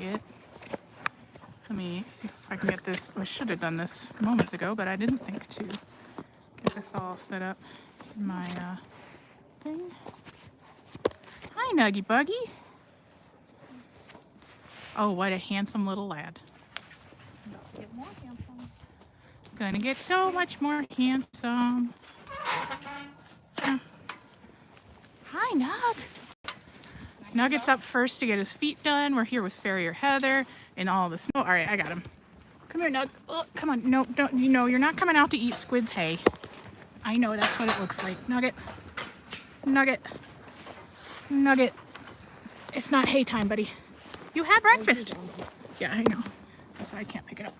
Nugget. Let me see if I can get this. I should have done this moments ago, but I didn't think to get this all set up in my thing. Hi, Nuggy Buggy. Oh, what a handsome little lad. Get more handsome. Gonna get so much more handsome. Hi, Nug. Nugget's up first to get his feet done. We're here with Farrier Heather and all the snow. All right, I got him. Come here, Nug. Oh, come on. No, don't. You know, you're not coming out to eat Squid's hay. I know that's what it looks like. Nugget. Nugget. Nugget. It's not hay time, buddy. You had breakfast. Yeah, I know. That's why I can't pick it up.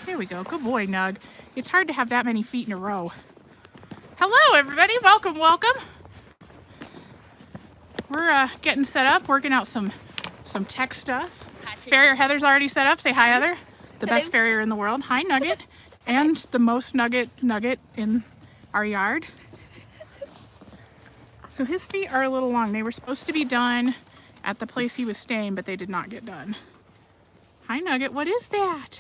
There we go. Good boy, Nug. It's hard to have that many feet in a row. Hello, everybody. Welcome, welcome. We're getting set up, working out some tech stuff. Farrier Heather's already set up. Say hi, Heather. The best farrier in the world. Hi, Nugget. And the most nugget in our yard. So his feet are a little long. They were supposed to be done at the place he was staying, but they did not get done. Hi, Nugget. What is that?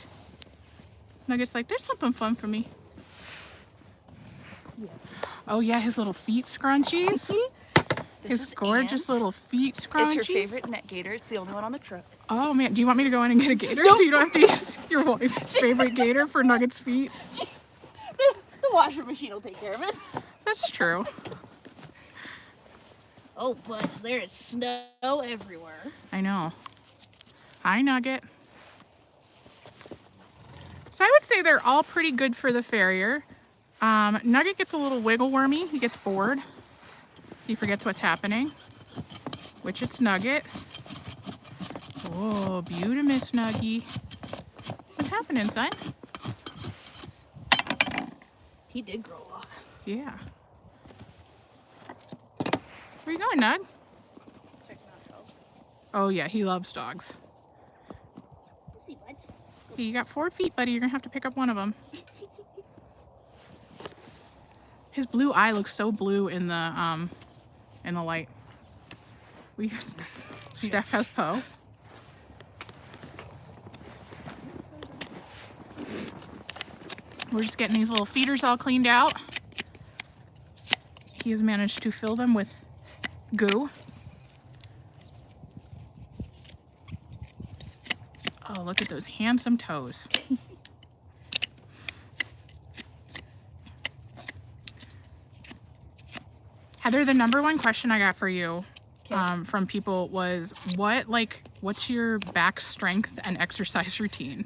Nugget's like, there's something fun for me. Yeah. Oh, yeah, his little feet scrunchies. His gorgeous little feet scrunchies. It's her favorite net gator. It's the only one on the truck. Oh, man. Do you want me to go in and get a gator so you don't have to use your wife's favorite gator for Nugget's feet? The washer machine will take care of it. That's true. Oh, but there is snow everywhere. I know. Hi, Nugget. So I would say they're all pretty good for the farrier. Nugget gets a little wiggle wormy. He gets bored. He forgets what's happening, which it's Nugget. Oh, beauty, Miss Nuggy. What's happening, son? He did grow up. Yeah. Where you going, Nug? Checking out dogs. Oh, yeah, he loves dogs. See what? Hey, you got 4 feet, buddy. You're gonna have to pick up one of them. His blue eye looks so blue in the light. Steph has Poe. We're just getting these little feeders all cleaned out. He has managed to fill them with goo. Oh, look at those handsome toes. Heather, the #1 question I got for you from people was, what's your back strength and exercise routine?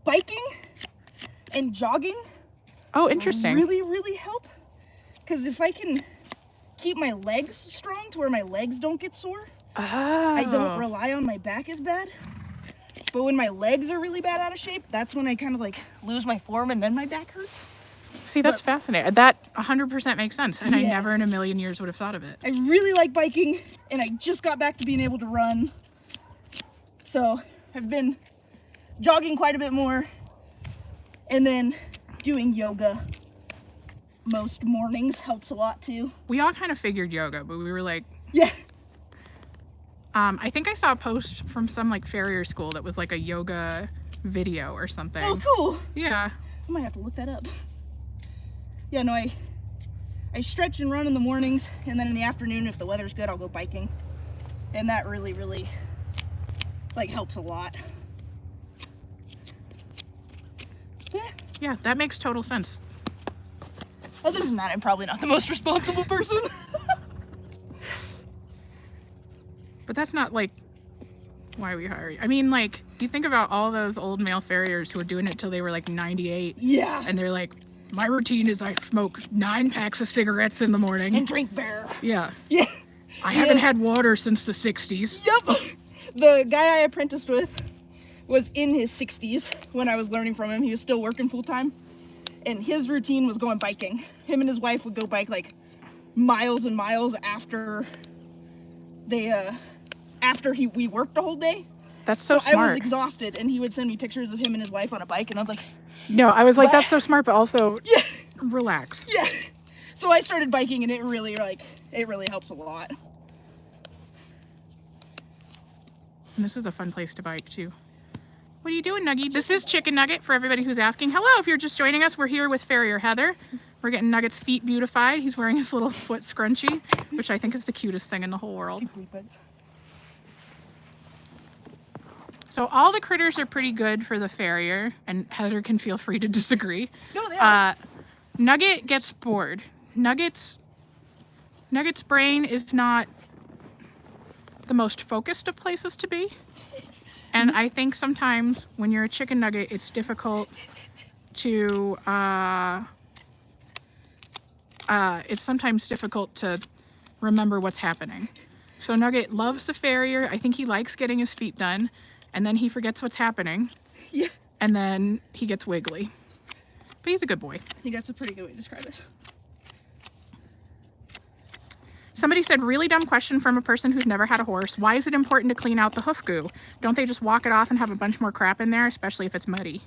Biking and jogging. Oh, interesting. Really help. Because if I can keep my legs strong to where my legs don't get sore, I don't rely on my back as bad. But when my legs are really bad out of shape, that's when I kind of like lose my form and then my back hurts. See, that's fascinating. That 100% makes sense. And I never in a million years would have thought of it. I really like biking, and I just got back to being able to run. So I've been jogging quite a bit more, and then doing yoga most mornings helps a lot too. We all kind of figured yoga, but we were like, yeah. I think I saw a post from some like farrier school that was like a yoga video or something. Oh, cool. Yeah. I might have to look that up. Yeah, no, I stretch and run in the mornings, and then in the afternoon, if the weather's good, I'll go biking. And that really, like, helps a lot. Yeah, that makes total sense. Other than that, I'm probably not the most responsible person. But that's not like why we hire you. I mean, like, you think about all those old male farriers who were doing it till they were like 98. Yeah. And they're like, my routine is I smoke 9 packs of cigarettes in the morning. And drink beer. Yeah. Yeah. I haven't had water since the 60s. Yep. The guy I apprenticed with was in his 60s when I was learning from him. He was still working full time. And his routine was going biking. Him and his wife would go bike like miles and miles after we worked the whole day. That's so smart. I was exhausted, and he would send me pictures of him and his wife on a bike, and I was like, no, I was like, that's so smart, but also relax. Yeah. So I started biking, and it really helps a lot. And this is a fun place to bike too. What are you doing, Nugget? This is Chicken Nugget for everybody who's asking. Hello, if you're just joining us, we're here with Farrier Heather. We're getting Nugget's feet beautified. He's wearing his little foot scrunchie, which I think is the cutest thing in the whole world. So all the critters are pretty good for the Farrier, and Heather can feel free to disagree. No, they are. Nugget gets bored. Nugget's brain is not the most focused of places to be. And I think sometimes when you're a chicken nugget, it's difficult to remember what's happening. So Nugget loves the Farrier. I think he likes getting his feet done, and then he forgets what's happening. Yeah. And then he gets wiggly. But he's a good boy. I think that's a pretty good way to describe it. Somebody said, really dumb question from a person who's never had a horse. Why is it important to clean out the hoof goo? Don't they just walk it off and have a bunch more crap in there, especially if it's muddy?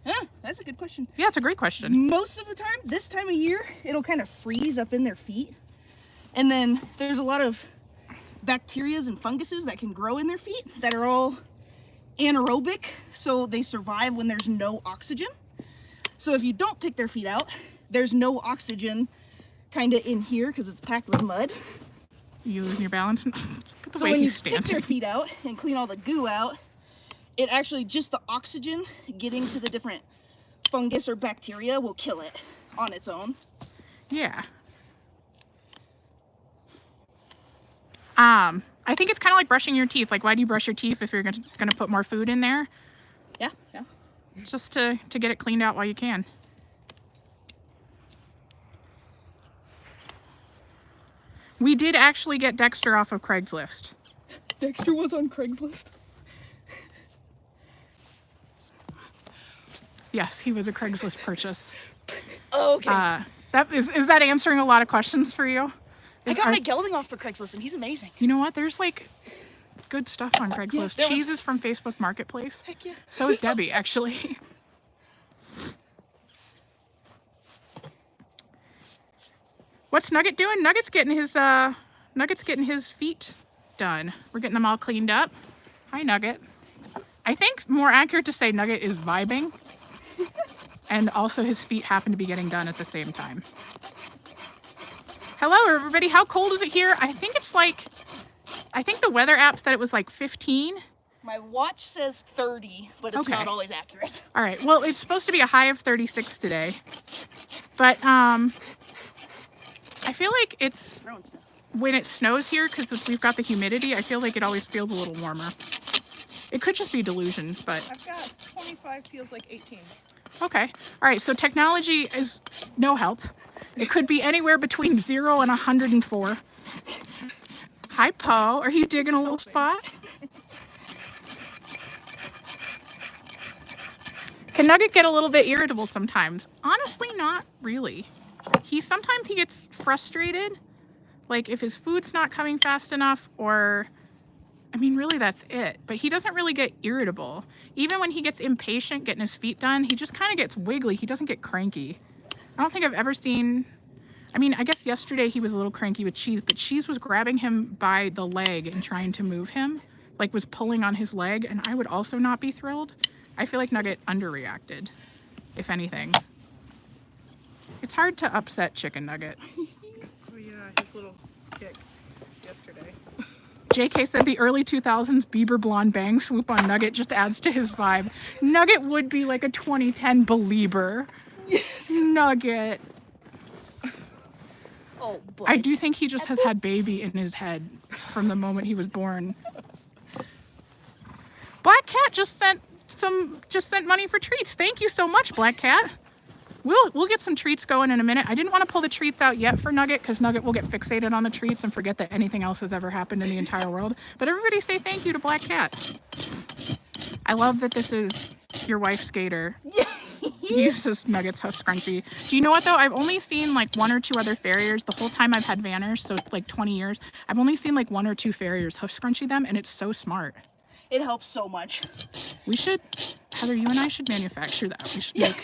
Yeah, that's a good question. Yeah, it's a great question. Most of the time, this time of year, it'll kind of freeze up in their feet. And then there's a lot of bacterias and funguses that can grow in their feet that are all anaerobic, so they survive when there's no oxygen. So if you don't pick their feet out, there's no oxygen kind of in here because it's packed with mud. You losing your balance? Look at the So way when you he's pick standing. their feet out and clean all the goo out, it actually, just the oxygen getting to the different fungus or bacteria will kill it on its own. Yeah. I think it's kind of like brushing your teeth. Like, why do you brush your teeth if you're going to put more food in there? Yeah, yeah. Just to get it cleaned out while you can. We did actually get Dexter off of Craigslist. Dexter was on Craigslist. Yes, he was a Craigslist purchase. Oh, okay. That is that answering a lot of questions for you? I got my gelding off for Craigslist, and he's amazing. You know what? There's like good stuff on Craigslist. Yeah, Cheese is from Facebook Marketplace. Heck yeah. So is Debbie, actually. What's Nugget doing? Nugget's getting his feet done. We're getting them all cleaned up. Hi, Nugget. I think more accurate to say Nugget is vibing. And also his feet happen to be getting done at the same time. Hello, everybody. How cold is it here? I think the weather app said it was like 15. My watch says 30, but it's Okay. not always accurate. All right. Well, it's supposed to be a high of 36 today. But I feel like it's Throwing stuff. when it snows here, because we've got the humidity, I feel like it always feels a little warmer. It could just be delusion, but I've got 25 feels like 18. okay. All right. So technology is no help. It could be anywhere between 0 and 104. Hi, Poe. Are you digging a little spot? Can Nugget get a little bit irritable sometimes? Honestly, not really. Sometimes he gets frustrated, like if his food's not coming fast enough, or, I mean, really that's it. But he doesn't really get irritable. Even when he gets impatient getting his feet done, he just kind of gets wiggly. He doesn't get cranky. I don't think I've ever seen, I mean, I guess yesterday he was a little cranky with Cheese, but Cheese was grabbing him by the leg and trying to move him, like was pulling on his leg, and I would also not be thrilled. I feel like Nugget underreacted, if anything. It's hard to upset Chicken Nugget. Oh yeah, his little kick yesterday. JK said the early 2000s Bieber blonde bang swoop on Nugget just adds to his vibe. Nugget would be like a 2010 Belieber. Yes. Nugget. Oh, but I do think he just has had baby in his head from the moment he was born. Black Cat just sent money for treats. Thank you so much, Black Cat. We'll get some treats going in a minute. I didn't want to pull the treats out yet for Nugget because Nugget will get fixated on the treats and forget that anything else has ever happened in the entire world. But everybody say thank you to Black Cat. I love that this is your wife's gator. He's just Nugget's huff scrunchy. Do you know what though? I've only seen like 1 or 2 other farriers the whole time I've had Vanners, so it's like 20 years. I've only seen like 1 or 2 farriers huff scrunchy them, and it's so smart. It helps so much. We should, Heather, you and I should manufacture that. We should make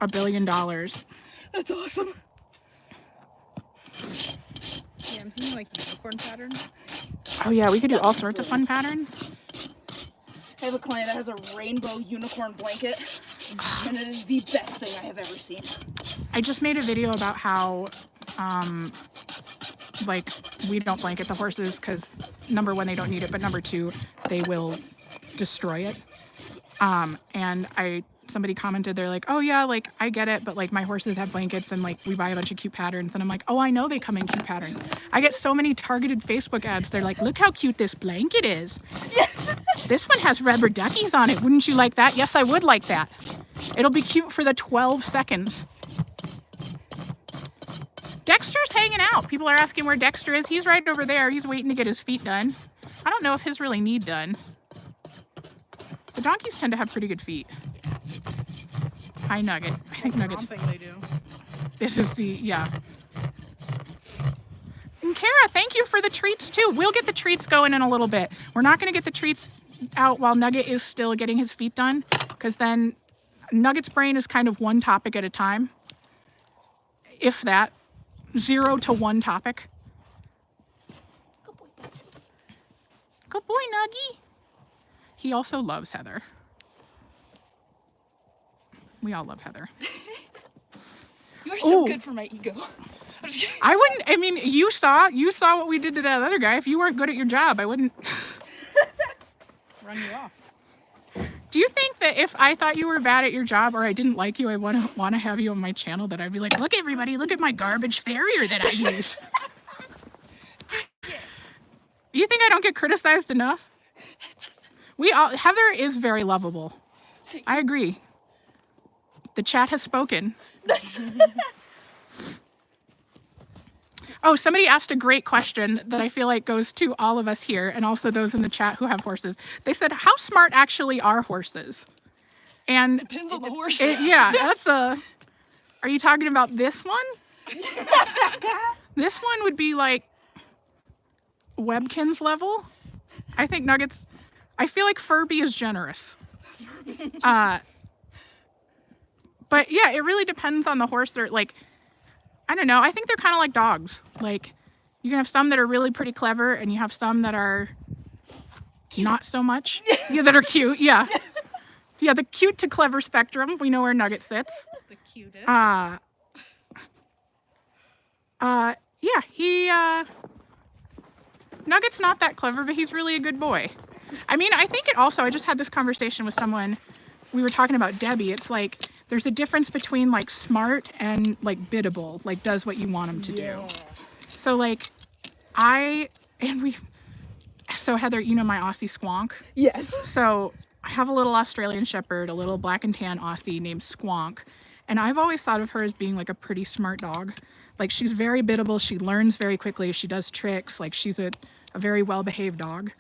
$1 billion. That's awesome. Yeah, I'm thinking like unicorn patterns. Oh yeah, we could do all sorts of fun patterns. I have a client that has a rainbow unicorn blanket, and it is the best thing I have ever seen. I just made a video about how, like, we don't blanket the horses because, number one, they don't need it, but number two, they will destroy it. And somebody commented, they're like, oh yeah, like, I get it, but like, my horses have blankets and like, we buy a bunch of cute patterns. And I'm like, oh, I know they come in cute patterns. I get so many targeted Facebook ads. They're like, look how cute this blanket is. This one has rubber duckies on it. Wouldn't you like that? Yes, I would like that. It'll be cute for the 12 seconds. Dexter's hanging out. People are asking where Dexter is. He's right over there. He's waiting to get his feet done. I don't know if his really need done. The donkeys tend to have pretty good feet. Hi, Nugget. I think Nugget's... I don't think they do. This is the... yeah. And Kara, thank you for the treats, too. We'll get the treats going in a little bit. We're not going to get the treats out while Nugget is still getting his feet done, because then Nugget's brain is kind of one topic at a time. If that. 0 to 1 topic. Good boy, Betsy. Good boy, Nuggy. He also loves Heather. We all love Heather. You're so Ooh. good for my ego. I'm just kidding. I wouldn't, I mean, you saw what we did to that other guy. If you weren't good at your job, I wouldn't. Run you off. Do you think that if I thought you were bad at your job or I didn't like you, I want to have you on my channel, that I'd be like, look everybody, look at my garbage Farrier that I use. You think I don't get criticized enough? Heather is very lovable. I agree. The chat has spoken. Nice. Oh, somebody asked a great question that I feel like goes to all of us here and also those in the chat who have horses. They said, how smart actually are horses? And Depends on the horse. yeah, that's a... Are you talking about this one? This one would be like Webkin's level. I think Nugget's... I feel like Furby is generous. But yeah, it really depends on the horse. They're like... I don't know. I think they're kind of like dogs. Like, you can have some that are really pretty clever, and you have some that are cute. Not so much. Yeah, that are cute. Yeah. Yeah, the cute to clever spectrum. We know where Nugget sits. The cutest. Yeah, Nugget's not that clever, but he's really a good boy. I mean, I think it also, I just had this conversation with someone. We were talking about Debbie. It's like, there's a difference between like smart and like biddable, like does what you want him to do. So like so Heather, you know my Aussie Squonk? Yes. So I have a little Australian Shepherd, a little black and tan Aussie named Squonk. And I've always thought of her as being like a pretty smart dog. Like she's very biddable. She learns very quickly. She does tricks. Like she's a very well-behaved dog.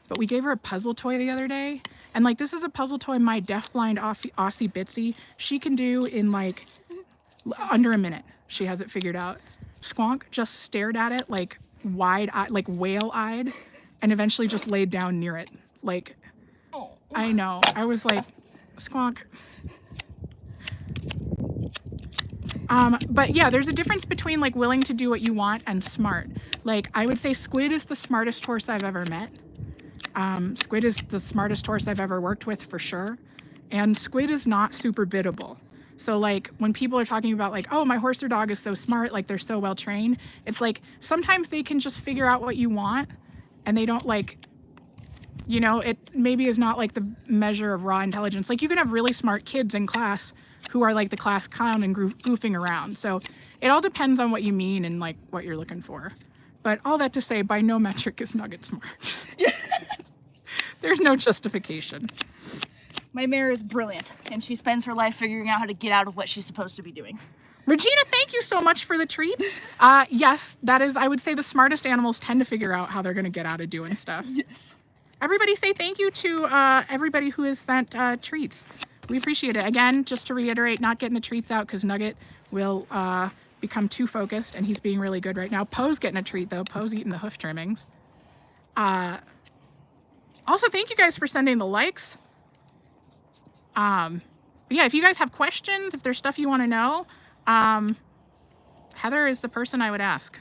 But we gave her a puzzle toy the other day. And like, this is a puzzle toy my deafblind Aussie Bitsy, she can do in like under a minute. She has it figured out. Squonk just stared at it like wide-eyed, like whale-eyed, and eventually just laid down near it. Like, Oh. I know. I was like, Squonk. But yeah, there's a difference between like willing to do what you want and smart. Like, I would say Squid is the smartest horse I've ever met. Squid is the smartest horse I've ever worked with for sure. And Squid is not super biddable. So like when people are talking about like, oh, my horse or dog is so smart, like they're so well trained. It's like, sometimes they can just figure out what you want and they don't like, you know, it maybe is not like the measure of raw intelligence. Like you can have really smart kids in class who are like the class clown and goofing around. So it all depends on what you mean and like what you're looking for. But all that to say, by no metric is Nugget smart. There's no justification. My mare is brilliant, and she spends her life figuring out how to get out of what she's supposed to be doing. Regina, thank you so much for the treats. Yes, that is, I would say the smartest animals tend to figure out how they're going to get out of doing stuff. Yes. Everybody say thank you to everybody who has sent treats. We appreciate it. Again, just to reiterate, not getting the treats out because Nugget will become too focused, and he's being really good right now. Poe's getting a treat, though. Poe's eating the hoof trimmings. Also, thank you guys for sending the likes. But yeah, if you guys have questions, if there's stuff you want to know, Heather is the person I would ask.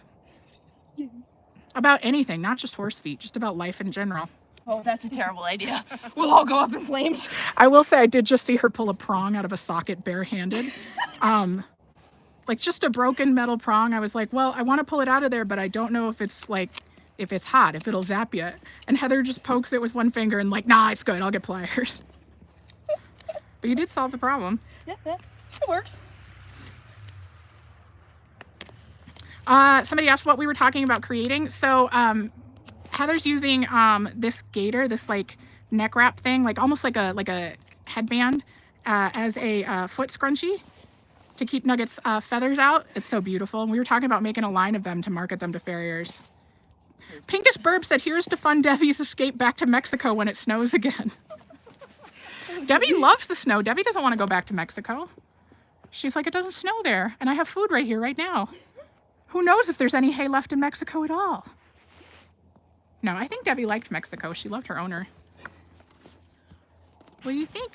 About anything, not just horse feet, just about life in general. Oh, that's a terrible idea. We'll all go up in flames. I will say I did just see her pull a prong out of a socket barehanded. Like just a broken metal prong. I was like, well, I want to pull it out of there, but I don't know if it's like, if it's hot, if it'll zap you. And Heather just pokes it with one finger and like, nah, it's good. I'll get pliers. But you did solve the problem. Yeah, it works. Somebody asked what we were talking about creating. So Heather's using this gaiter, this like neck wrap thing, like almost like a headband as a foot scrunchie to keep Nugget's feathers out. It's so beautiful. And we were talking about making a line of them to market them to farriers. Pinkus Burb said, here's to fund Debbie's escape back to Mexico when it snows again. Debbie loves the snow. Debbie doesn't want to go back to Mexico. She's like, it doesn't snow there, and I have food right here, right now. Who knows if there's any hay left in Mexico at all? No, I think Debbie liked Mexico. She loved her owner. What do you think?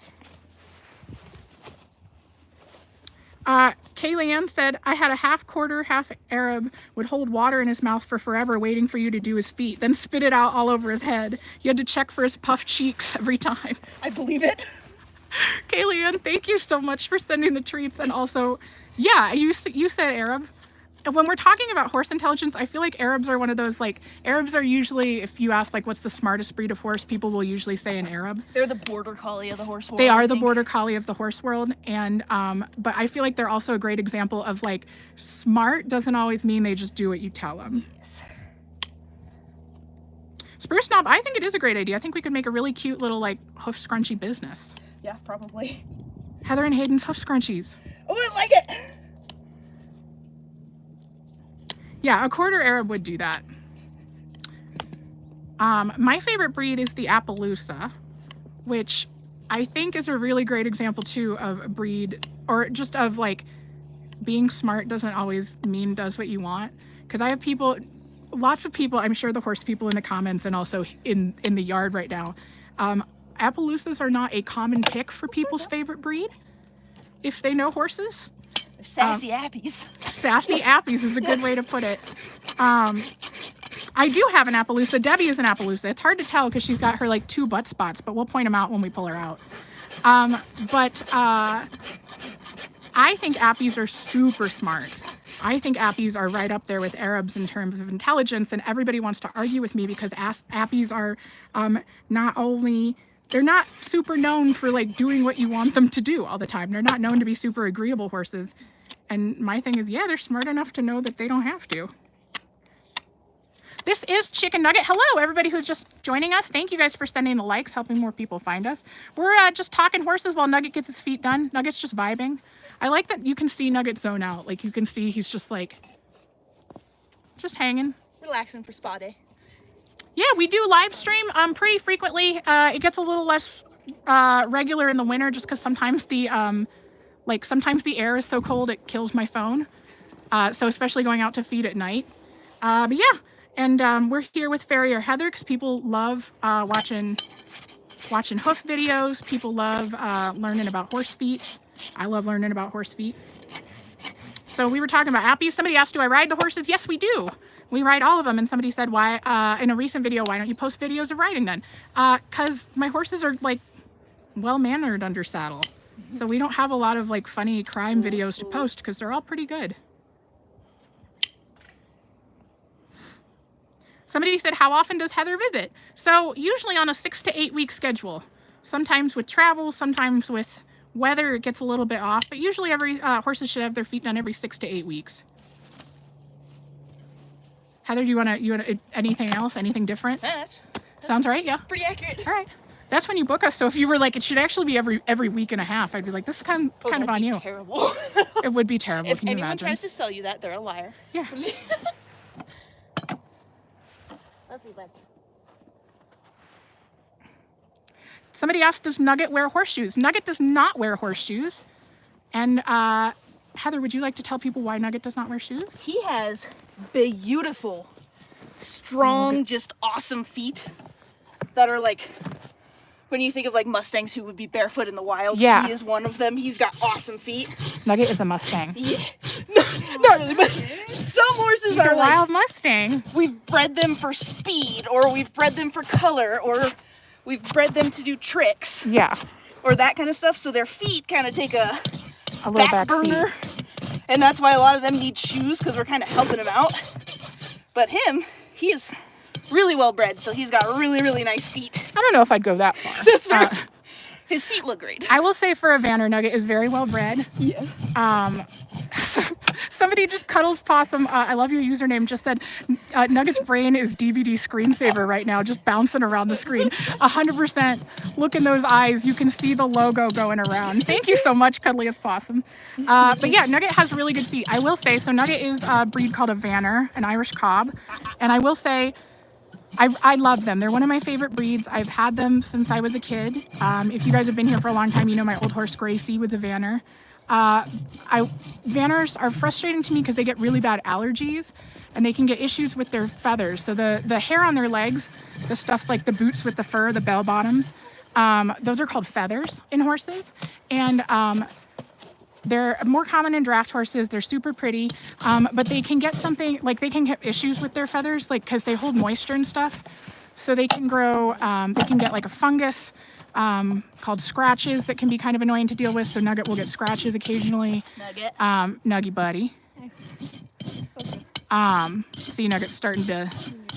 Kayleigh said, I had a half quarter, half Arab, would hold water in his mouth for forever, waiting for you to do his feet, then spit it out all over his head. You had to check for his puffed cheeks every time. I believe it. Kayleigh, thank you so much for sending the treats. And also, yeah, you said Arab. When we're talking about horse intelligence, I feel like Arabs are one of those, like, Arabs are usually, if you ask, like, what's the smartest breed of horse, people will usually say an Arab. They're the border collie of the horse world. They are the border collie of the horse world. And, but I feel like they're also a great example of, like, smart doesn't always mean they just do what you tell them. Yes. Spruce Knob, I think it is a great idea. I think we could make a really cute little, like, hoof scrunchy business. Yeah, probably. Heather and Hayden's hoof scrunchies. Oh, I like it. Yeah, a quarter Arab would do that. My favorite breed is the Appaloosa, which I think is a really great example too of a breed, or just of like being smart doesn't always mean does what you want. Because I have people, lots of people, I'm sure the horse people in the comments and also in the yard right now, Appaloosas are not a common pick for people's favorite breed if they know horses. They're sassy appies. Sassy appies is a good way to put it. I do have an Appaloosa. Debbie is an Appaloosa. It's hard to tell because she's got her like 2 butt spots, but we'll point them out when we pull her out. I think appies are super smart. I think appies are right up there with Arabs in terms of intelligence, and everybody wants to argue with me because appies are not only, they're not super known for like doing what you want them to do all the time. They're not known to be super agreeable horses. And my thing is, yeah, they're smart enough to know that they don't have to. This is Chicken Nugget. Hello, everybody who's just joining us. Thank you guys for sending the likes, helping more people find us. We're just talking horses while Nugget gets his feet done. Nugget's just vibing. I like that you can see Nugget zone out. Like you can see he's just like, just hanging. Relaxing for spa day. Yeah, we do live stream pretty frequently. It gets a little less regular in the winter just because sometimes the sometimes the air is so cold it kills my phone. So especially going out to feed at night. But yeah, and we're here with Farrier Heather because people love watching hoof videos. People love learning about horse feet. I love learning about horse feet. So we were talking about appies. Somebody asked, do I ride the horses? Yes, we do. We ride all of them. And somebody said, why, in a recent video, why don't you post videos of riding then? Because my horses are like well-mannered under saddle. So we don't have a lot of like funny crime videos to post because they're all pretty good. Somebody said, how often does Heather visit? So usually on a 6 to 8 week schedule. Sometimes with travel, sometimes with weather, it gets a little bit off, but usually horses should have their feet done every 6 to 8 weeks. Heather, do you want anything else? Anything different? That's Sounds right, yeah? pretty accurate. All right. That's when you book us. So if you were like, it should actually be every week and a half, I'd be like, this is kind of on you. Terrible. It would be terrible. If Can you anyone imagine? tries to sell you that, they're a liar. Yeah. Let's. Somebody asked, does Nugget wear horseshoes? Nugget does not wear horseshoes. And Heather, would you like to tell people why Nugget does not wear shoes? He has beautiful, strong, just awesome feet that are like, when you think of like Mustangs who would be barefoot in the wild, yeah. He is one of them. He's got awesome feet. Nugget is a Mustang. Yeah. No, not really, but Some horses Your are like, wild Mustang. we've bred them for speed, or we've bred them for color, or we've bred them to do tricks, Yeah. or that kind of stuff. So their feet kind of take a little back burner, and that's why a lot of them need shoes, because we're kind of helping them out. But him, he is really well bred, so he's got really, really nice feet. I don't know if I'd go that far. That's fair. His feet look great. I will say for a Vanner, Nugget is very well bred. Yeah. Somebody just cuddles possum. I love your username. Just said Nugget's brain is DVD screensaver right now, just bouncing around the screen. 100%. Look in those eyes. You can see the logo going around. Thank you so much, Cuddliest Possum. But yeah, Nugget has really good feet. I will say, so Nugget is a breed called a Vanner, an Irish cob. And I will say, I love them. They're one of my favorite breeds. I've had them since I was a kid. If you guys have been here for a long time, you know my old horse Gracie was a Vanner. Vanners are frustrating to me because they get really bad allergies and they can get issues with their feathers. So the hair on their legs, the stuff like the boots with the fur, the bell bottoms, those are called feathers in horses. And they're more common in draft horses. They're super pretty, but they can get something, like they can get issues with their feathers, like because they hold moisture and stuff. So they can grow, they can get like a fungus called scratches that can be kind of annoying to deal with. So Nugget will get scratches occasionally. Nugget. Nuggy buddy. See, Nugget's starting to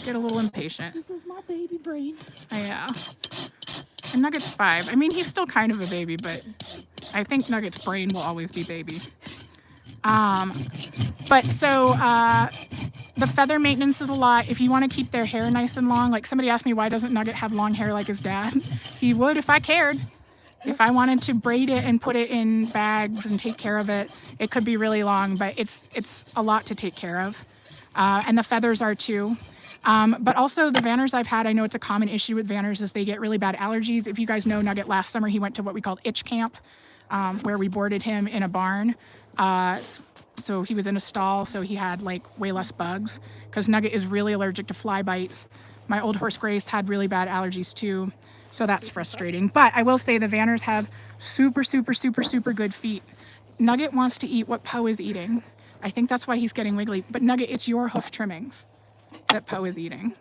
get a little impatient. This is my baby brain. Yeah. And Nugget's 5. I mean, he's still kind of a baby, but I think Nugget's brain will always be baby. But so the feather maintenance is a lot. If you want to keep their hair nice and long, like somebody asked me why doesn't Nugget have long hair like his dad? He would if I cared. If I wanted to braid it and put it in bags and take care of it, it could be really long, but it's a lot to take care of. And the feathers are too. But also the Vanners I've had, I know it's a common issue with Vanners is they get really bad allergies. If you guys know Nugget, last summer he went to what we called itch camp, where we boarded him in a barn. So he was in a stall, so he had like way less bugs because Nugget is really allergic to fly bites. My old horse Grace had really bad allergies too, so that's frustrating. But I will say the Vanners have super, super, super, super good feet. Nugget wants to eat what Poe is eating. I think that's why he's getting wiggly. But Nugget, it's your hoof trimmings that Poe is eating.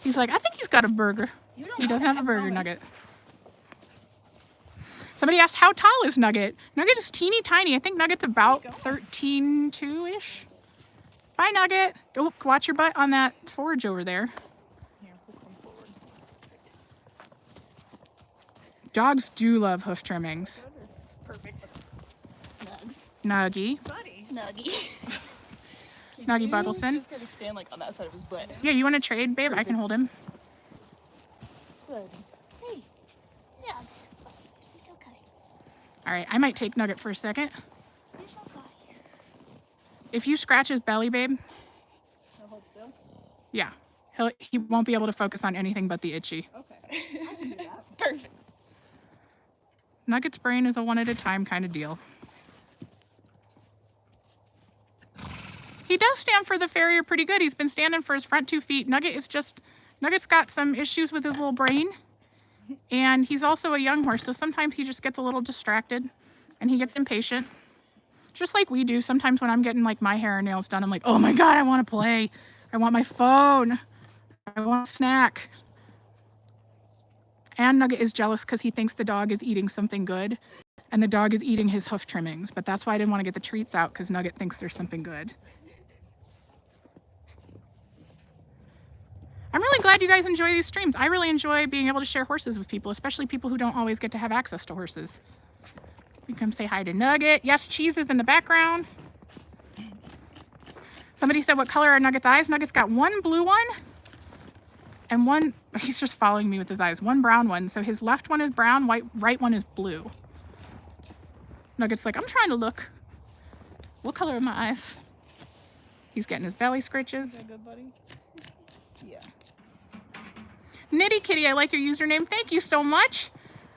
He's like, I think he's got a burger. He doesn't have a burger, Nugget. Somebody asked, how tall is Nugget? Nugget is teeny tiny. I think Nugget's about 13.2-ish. Bye, Nugget. Oh, watch your butt on that forage over there. Here, we'll come forward. Dogs do love hoof trimmings. Perfect. Nugs. Nuggy. Buddy. Nuggy. Nuggy Buggleson. Just gotta stand like on that side of his butt. Yeah, you want to trade, babe? I can hold him. Good. Hey. Nugs. He's okay. All right, I might take Nugget for a second. He's okay. If you scratch his belly, babe, I'll hold still. yeah, he won't be able to focus on anything but the itchy. Okay. I can do that. Perfect. Nugget's brain is a one at a time kind of deal. He does stand for the Farrier pretty good. He's been standing for his front 2 feet. Nugget's got some issues with his little brain. And he's also a young horse, so sometimes he just gets a little distracted and he gets impatient. Just like we do. Sometimes when I'm getting like my hair and nails done, I'm like, oh my God, I want to play. I want my phone. I want a snack. And Nugget is jealous because he thinks the dog is eating something good and the dog is eating his hoof trimmings. But that's why I didn't want to get the treats out because Nugget thinks there's something good. I'm really glad you guys enjoy these streams. I really enjoy being able to share horses with people, especially people who don't always get to have access to horses. You come say hi to Nugget. Yes, Cheese is in the background. Somebody said, what color are Nugget's eyes? Nugget's got one blue one and one, he's just following me with his eyes, one brown one. So his left one is brown, right one is blue. Nugget's like, I'm trying to look. What color are my eyes? He's getting his belly scritches. Is that good, buddy? Yeah. Nitty Kitty, I like your username. Thank you so much.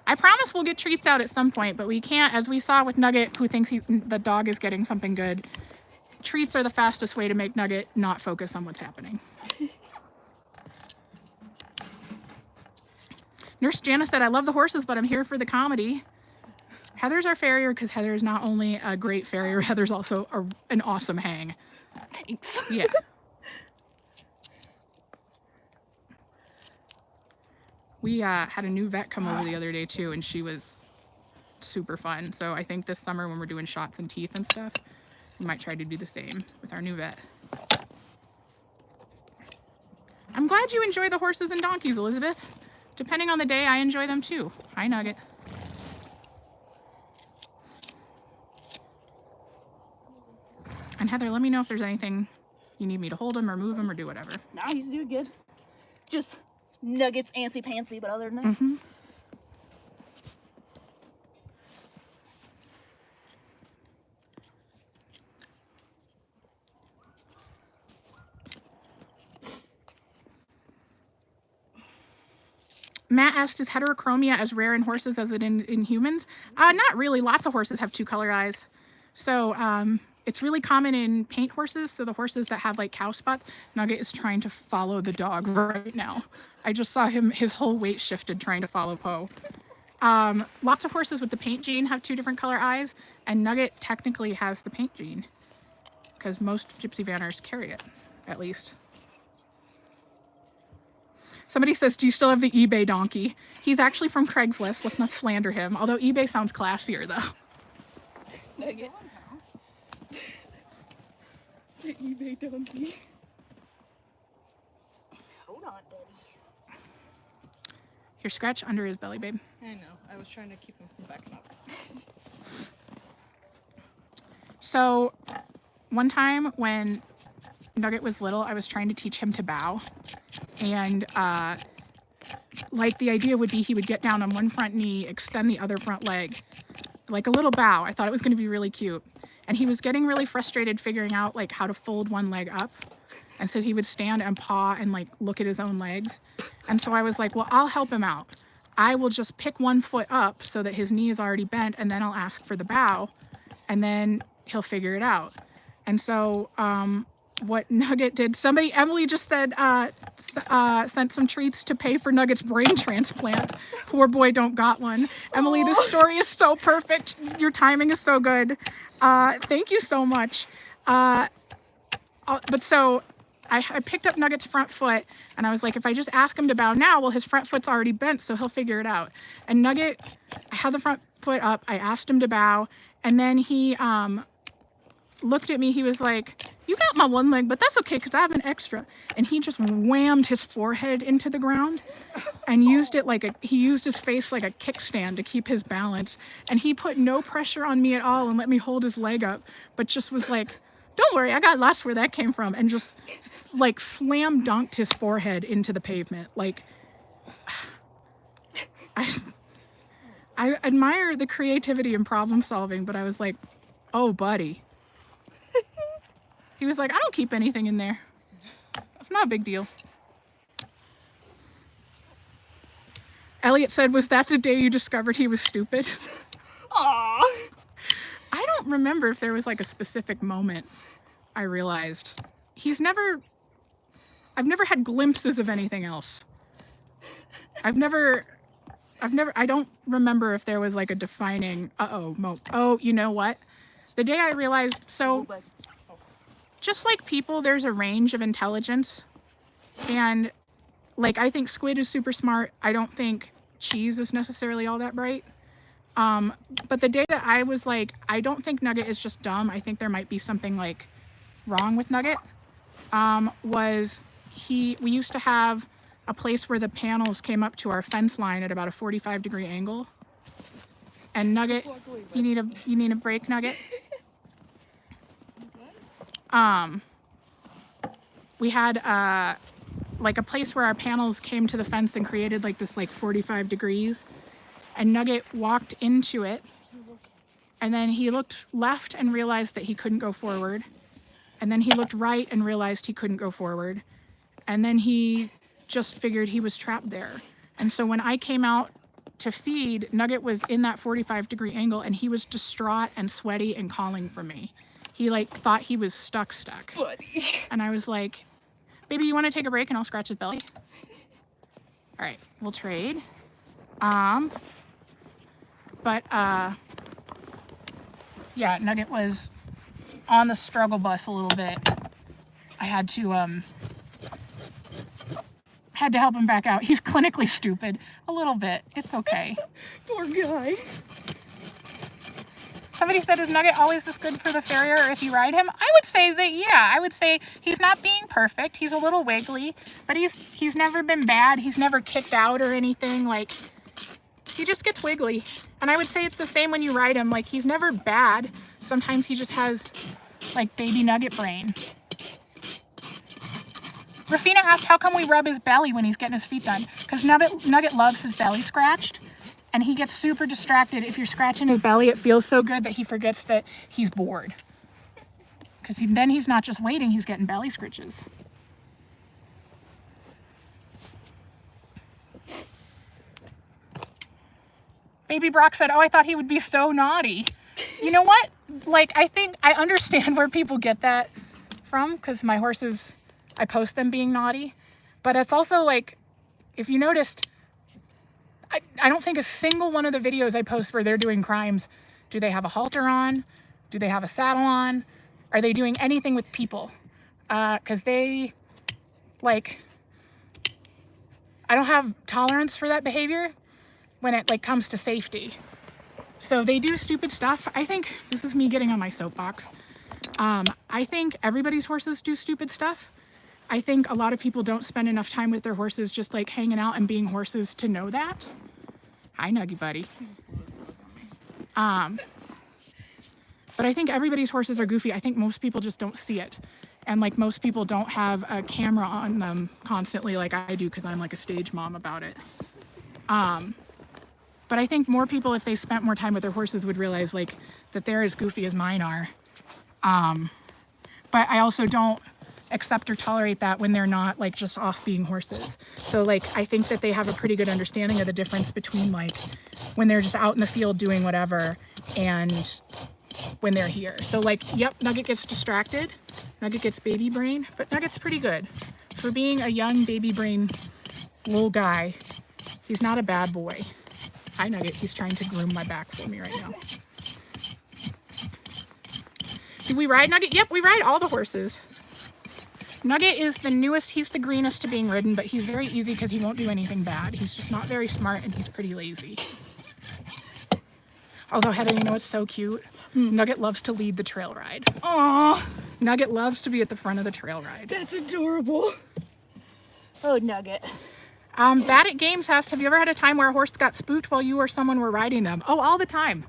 I promise we'll get treats out at some point, but we can't, as we saw with Nugget, who thinks the dog is getting something good. Treats are the fastest way to make Nugget not focus on what's happening. Nurse Janice said, I love the horses, but I'm here for the comedy. Heather's our farrier because Heather is not only a great farrier, Heather's also an awesome hang. Thanks. Yeah. We had a new vet come over the other day too, and she was super fun. So I think this summer when we're doing shots and teeth and stuff, we might try to do the same with our new vet. I'm glad you enjoy the horses and donkeys, Elizabeth. Depending on the day, I enjoy them too. Hi, Nugget. And Heather, let me know if there's anything you need me to hold him or move him or do whatever. Nah, he's doing good. Just Nuggets antsy pantsy, but other than that. Mm-hmm. Matt asked, is heterochromia as rare in horses as it in humans? Not really. Lots of horses have 2 color eyes. So it's really common in paint horses. So the horses that have like cow spots. Nugget is trying to follow the dog right now. I just saw him, his whole weight shifted trying to follow Poe. Lots of horses with the paint gene have 2 different color eyes. And Nugget technically has the paint gene. Because most Gypsy Vanners carry it, at least. Somebody says, do you still have the eBay donkey? He's actually from Craigslist. Let's not slander him. Although eBay sounds classier, though. Nugget. The eBay donkey. Hold on, Daddy. Here, scratch under his belly, babe. I know. I was trying to keep him from backing up. So, one time when Nugget was little, I was trying to teach him to bow. And, like, the idea would be he would get down on one front knee, extend the other front leg, like a little bow. I thought it was going to be really cute. And he was getting really frustrated figuring out, like, how to fold one leg up. And so he would stand and paw and, like, look at his own legs. And so I was like, well, I'll help him out. I will just pick one foot up so that his knee is already bent, and then I'll ask for the bow, and then he'll figure it out. And so, what Nugget did, Emily just said, sent some treats to pay for Nugget's brain transplant. Poor boy don't got one. Emily, this story is so perfect. Your timing is so good. Thank you so much. But so I picked up Nugget's front foot and I was like, if I just ask him to bow now, well, his front foot's already bent, so he'll figure it out. And Nugget, I had the front foot up, I asked him to bow, and then he, looked at me, he was like, you got my one leg, but that's okay because I have an extra. And he just whammed his forehead into the ground and used it like he used his face like a kickstand to keep his balance. And he put no pressure on me at all and let me hold his leg up, but just was like, don't worry, I got lost where that came from. And just like slam dunked his forehead into the pavement. Like, I admire the creativity and problem solving, but I was like, oh, buddy. He was like, I don't keep anything in there. It's not a big deal. Elliot said, was that the day you discovered he was stupid? Aww. I don't remember if there was like a specific moment I realized. I've never had glimpses of anything else. I don't remember if there was like a defining, oh, you know what? The day I realized, so just like people, there's a range of intelligence. And like, I think Squid is super smart. I don't think Cheese is necessarily all that bright. But the day that I was like, I don't think Nugget is just dumb. I think there might be something like wrong with Nugget. We used to have a place where the panels came up to our fence line at about a 45-degree angle. And Nugget, you need a break, Nugget? We had like a place where our panels came to the fence and created like this like 45 degrees. And Nugget walked into it. And then he looked left and realized that he couldn't go forward. And then he looked right and realized he couldn't go forward. And then he just figured he was trapped there. And so when I came out to feed, Nugget was in that 45-degree angle and he was distraught and sweaty and calling for me. He like thought he was stuck. Buddy. And I was like, baby, you want to take a break and I'll scratch his belly? All right, we'll trade. Yeah, Nugget was on the struggle bus a little bit. I had to help him back out. He's clinically stupid. A little bit. It's okay. Poor guy. Somebody said, is Nugget always this good for the farrier if you ride him? I would say that, yeah. I would say he's not being perfect. He's a little wiggly, but he's never been bad. He's never kicked out or anything. Like, he just gets wiggly. And I would say it's the same when you ride him. Like, he's never bad. Sometimes he just has, like, baby Nugget brain. Rafina asked, how come we rub his belly when he's getting his feet done? Because Nugget loves his belly scratched. And he gets super distracted. If you're scratching his belly, it feels so good that he forgets that he's bored. Because then he's not just waiting, he's getting belly scritches. Baby Brock said, oh, I thought he would be so naughty. You know what? Like, I think I understand where people get that from, because my horses, I post them being naughty. But it's also like, if you noticed, I don't think a single one of the videos I post where they're doing crimes, do they have a halter on? Do they have a saddle on? Are they doing anything with people? Because they, like, I don't have tolerance for that behavior when it, like, comes to safety. So they do stupid stuff. I think, this is me getting on my soapbox. I think everybody's horses do stupid stuff. I think a lot of people don't spend enough time with their horses just like hanging out and being horses to know that. Hi, Nuggy buddy. But I think everybody's horses are goofy. I think most people just don't see it. And like most people don't have a camera on them constantly like I do because I'm like a stage mom about it. But I think more people, if they spent more time with their horses, would realize like that they're as goofy as mine are. But I also don't accept or tolerate that when they're not like just off being horses. So like I think that they have a pretty good understanding of the difference between like when they're just out in the field doing whatever and when they're here. So like, yep, Nugget gets distracted. Nugget gets baby brain, but Nugget's pretty good. For being a young baby brain little guy, he's not a bad boy. Hi Nugget, he's trying to groom my back for me right now. Do we ride Nugget? Yep, we ride all the horses. Nugget is the newest, he's the greenest to being ridden, but he's very easy because he won't do anything bad. He's just not very smart and he's pretty lazy. Although Heather, you know what's so cute? Nugget loves to lead the trail ride. Aw, Nugget loves to be at the front of the trail ride. that's adorable. Oh, Nugget. Bad at Games asked, have you ever had a time where a horse got spooked while you or someone were riding them? Oh, all the time.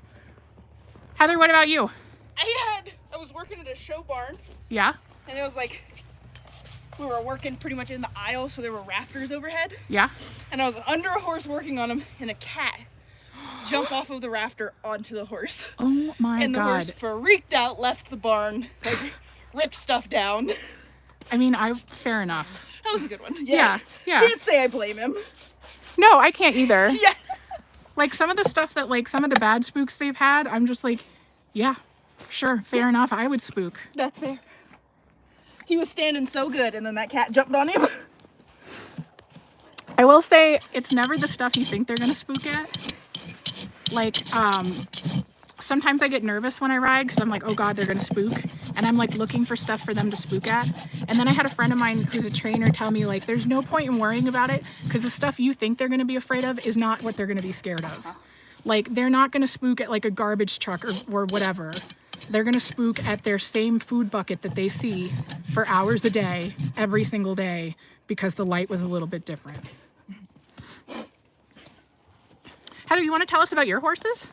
Heather, what about you? I was working at a show barn, Yeah? and it was like, we were working pretty much in the aisle, so there were rafters overhead, Yeah? and I was under a horse working on them, and a cat jumped off of the rafter onto the horse. Oh my And the God. horse freaked out, left the barn, like, ripped stuff down. I mean, fair enough. That was a good one. Yeah. Can't say I blame him. No, I can't either. Yeah. Like some of the stuff that like some of the bad spooks they've had, I'm just like, yeah, sure, fair enough. I would spook. That's fair. He was standing so good, and then that cat jumped on him. I will say it's never the stuff you think they're gonna spook at. Like, sometimes I get nervous when I ride because I'm like, oh God, they're gonna spook. And I'm like looking for stuff for them to spook at. And then I had a friend of mine who's a trainer tell me like, there's no point in worrying about it because the stuff you think they're gonna be afraid of is not what they're gonna be scared of. Like, they're not gonna spook at like a garbage truck or whatever. They're gonna spook at their same food bucket that they see for hours a day, every single day, because the light was a little bit different. Heather, you want to tell us about your horses?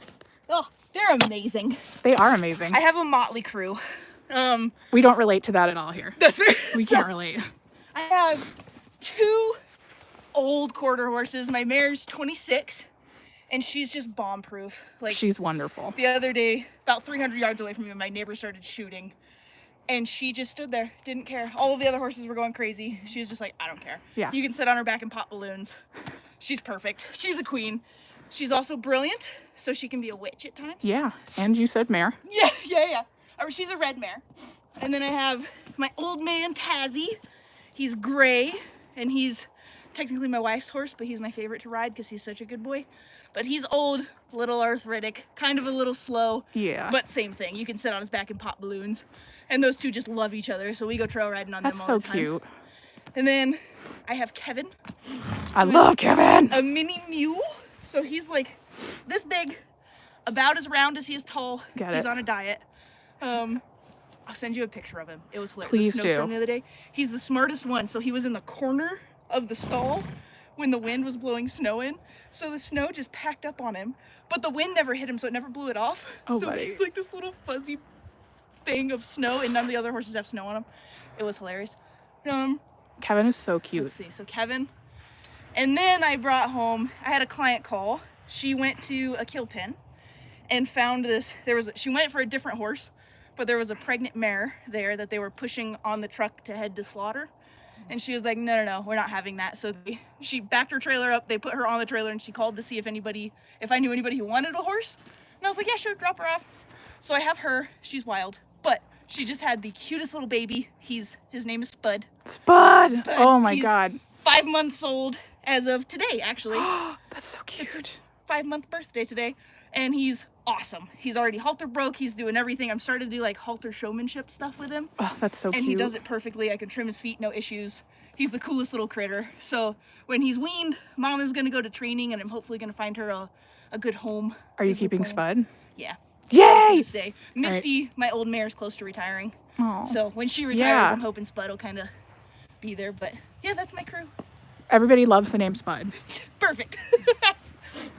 Oh, they're amazing. They are amazing. I have a motley crew. We don't relate to that at all here. That's fair. We can't relate. I have 2 old quarter horses. My mare's 26, and she's just bomb-proof. Like, She's wonderful. the other day, about 300 yards away from me, my neighbor started shooting, and she just stood there, didn't care. All of the other horses were going crazy. She was just like, I don't care. Yeah. You can sit on her back and pop balloons. She's perfect. She's a queen. She's also brilliant, so she can be a witch at times. Yeah, and you said mare. Yeah. Or she's a red mare. And then I have my old man, Tazzy. He's gray, and he's technically my wife's horse, but he's my favorite to ride because he's such a good boy. But he's old, little arthritic, kind of a little slow. Yeah. But same thing. You can sit on his back and pop balloons. And those two just love each other, so we go trail riding on That's them all so the time. cute. And then I have Kevin. I love Kevin. A mini mule. So he's like this big, about as round as he is tall. Got He's it. on a diet. I'll send you a picture of him. It was hilarious. Please The snowstorm do. the other day. He's the smartest one. So he was in the corner of the stall when the wind was blowing snow in. So the snow just packed up on him, but the wind never hit him, so it never blew it off. Oh, so buddy. he's like this little fuzzy thing of snow, and none of the other horses have snow on them. It was hilarious. Kevin is so cute. Let's see. So Kevin, and then I brought home. I had a client call. She went to a kill pen and found this. She went for a different horse, but there was a pregnant mare there that they were pushing on the truck to head to slaughter. And she was like, no, we're not having that. So she backed her trailer up. They put her on the trailer, and she called to see if I knew anybody who wanted a horse. And I was like, yeah, sure, drop her off. So I have her. She's wild, but she just had the cutest little baby. His name is Spud. Spud. Spud. Oh my He's God. 5 months old as of today, actually. That's so It's his cute. 5-month birthday today, and he's awesome. He's already halter broke. He's doing everything. I'm starting to do like halter showmanship stuff with him, Oh, that's so and cute. he does it perfectly. I can trim his feet, no issues. He's the coolest little critter. So when he's weaned, Mom is gonna go to training, and I'm hopefully gonna find her a good home. Are you is the keeping plan. Spud? Yeah. Yay! Gonna stay. Misty, my old mare, is close to retiring. Oh. So when she retires, Yeah. I'm hoping Spud will kind of be there. But yeah, that's my crew. Everybody loves the name Spud. Perfect.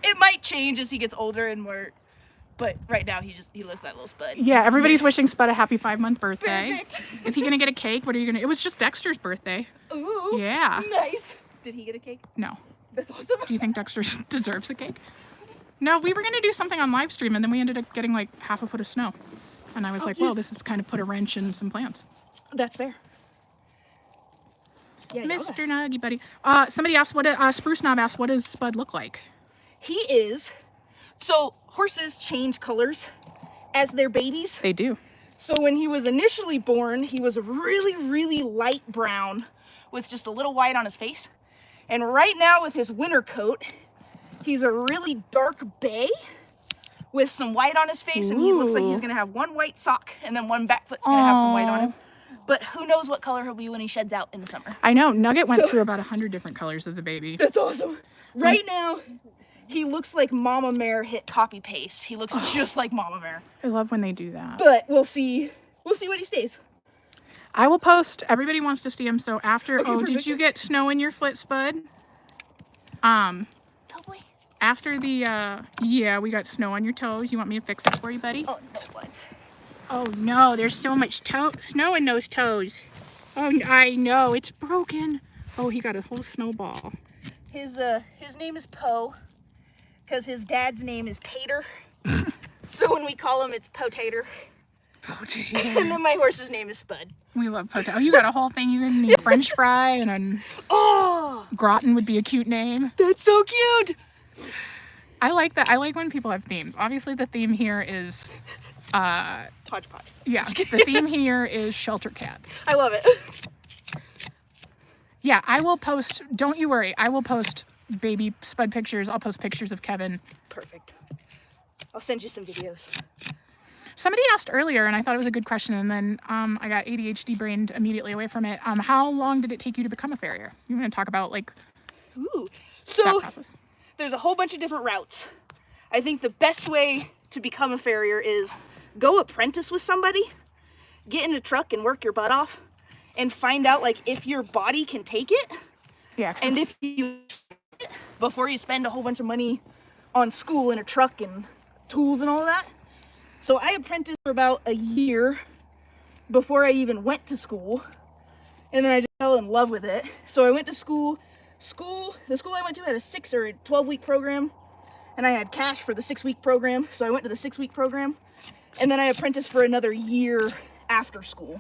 It might change as he gets older and more, but right now he lives that little Spud. Yeah, everybody's wishing Spud a happy 5-month birthday. Perfect. Is he gonna get a cake? What are you gonna? It was just Dexter's birthday. Ooh. Yeah. Nice. Did he get a cake? No. That's awesome. Do you think Dexter deserves a cake? No, we were gonna do something on live stream, and then we ended up getting like half a foot of snow, and I was like, well, geez. this has kind of put a wrench in some plans. That's fair. Yeah, Mr. Nuggy buddy. Somebody asked Spruce Knob asked, what does Spud look like? He is. So horses change colors as they're babies. They do. So when he was initially born, he was really, really light brown with just a little white on his face. And right now with his winter coat, he's a really dark bay with some white on his face, and he looks like he's Ooh. gonna have one white sock and then one back foot's gonna have some white on him. But who knows what color he'll be when he sheds out in the summer. I know. Nugget went through about 100 different colors as a baby. That's awesome. Right now, he looks like Mama Mare hit copy paste. He looks just like Mama Mare. I love when they do that. But we'll see. We'll see what he stays. I will post. Everybody wants to see him. So after, Okay, did perfect. you get snow in your foot, Spud? Oh boy. After the, yeah, we got snow on your toes. You want me to fix it for you, buddy? Oh no, what? Oh no, there's so much snow in those toes. Oh, I know, it's broken. Oh, he got a whole snowball. His name is Poe, because his dad's name is Tater. So when we call him, it's Potater. And then my horse's name is Spud. We love potato. Oh, you got a whole thing. You're gonna need French fry, and then Oh, gratin would be a cute name. that's so cute. I like that. I like when people have themes. Obviously, the theme here is, Hodgepodge. yeah, the theme here is shelter cats. I love it. Yeah, I will post. Don't you worry. I will post baby Spud pictures. I'll post pictures of Kevin. Perfect. I'll send you some videos. Somebody asked earlier, and I thought it was a good question, and then I got ADHD brained immediately away from it. How long did it take you to become a farrier? You want to talk about like Ooh. that So process? there's a whole bunch of different routes. I think the best way to become a farrier is go apprentice with somebody, get in a truck and work your butt off, and find out like if your body can take it, Yeah. and if you before you spend a whole bunch of money on school and a truck and tools and all of that. So I apprenticed for about a year before I even went to school, and then I just fell in love with it. So I went to school. The school I went to had a 6 or 12-week program, and I had cash for the 6-week program, so I went to the 6-week program, and then I apprenticed for another year after school.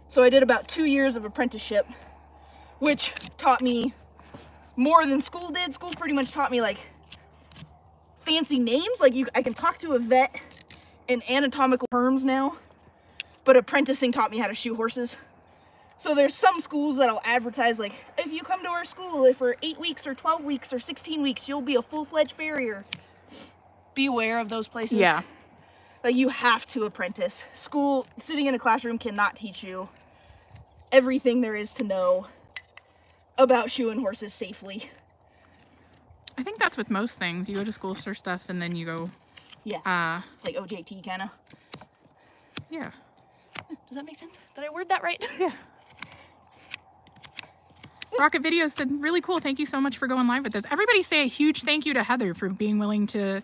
So I did about 2 years of apprenticeship, which taught me more than school did. School pretty much taught me like fancy names, like I can talk to a vet in anatomical terms now, but apprenticing taught me how to shoe horses. So there's some schools that'll advertise like, if you come to our school for 8 weeks or 12 weeks or 16 weeks, you'll be a full-fledged farrier. Beware of those places. Yeah. Like, you have to apprentice. School, sitting in a classroom cannot teach you everything there is to know about shoeing horses safely. I think that's with most things. You go to school for stuff and then you go, Yeah. Like OJT kind of. yeah. Does that make sense? Did I word that right? Yeah. Rocket Videos said, really cool. Thank you so much for going live with this. Everybody say a huge thank you to Heather for being willing to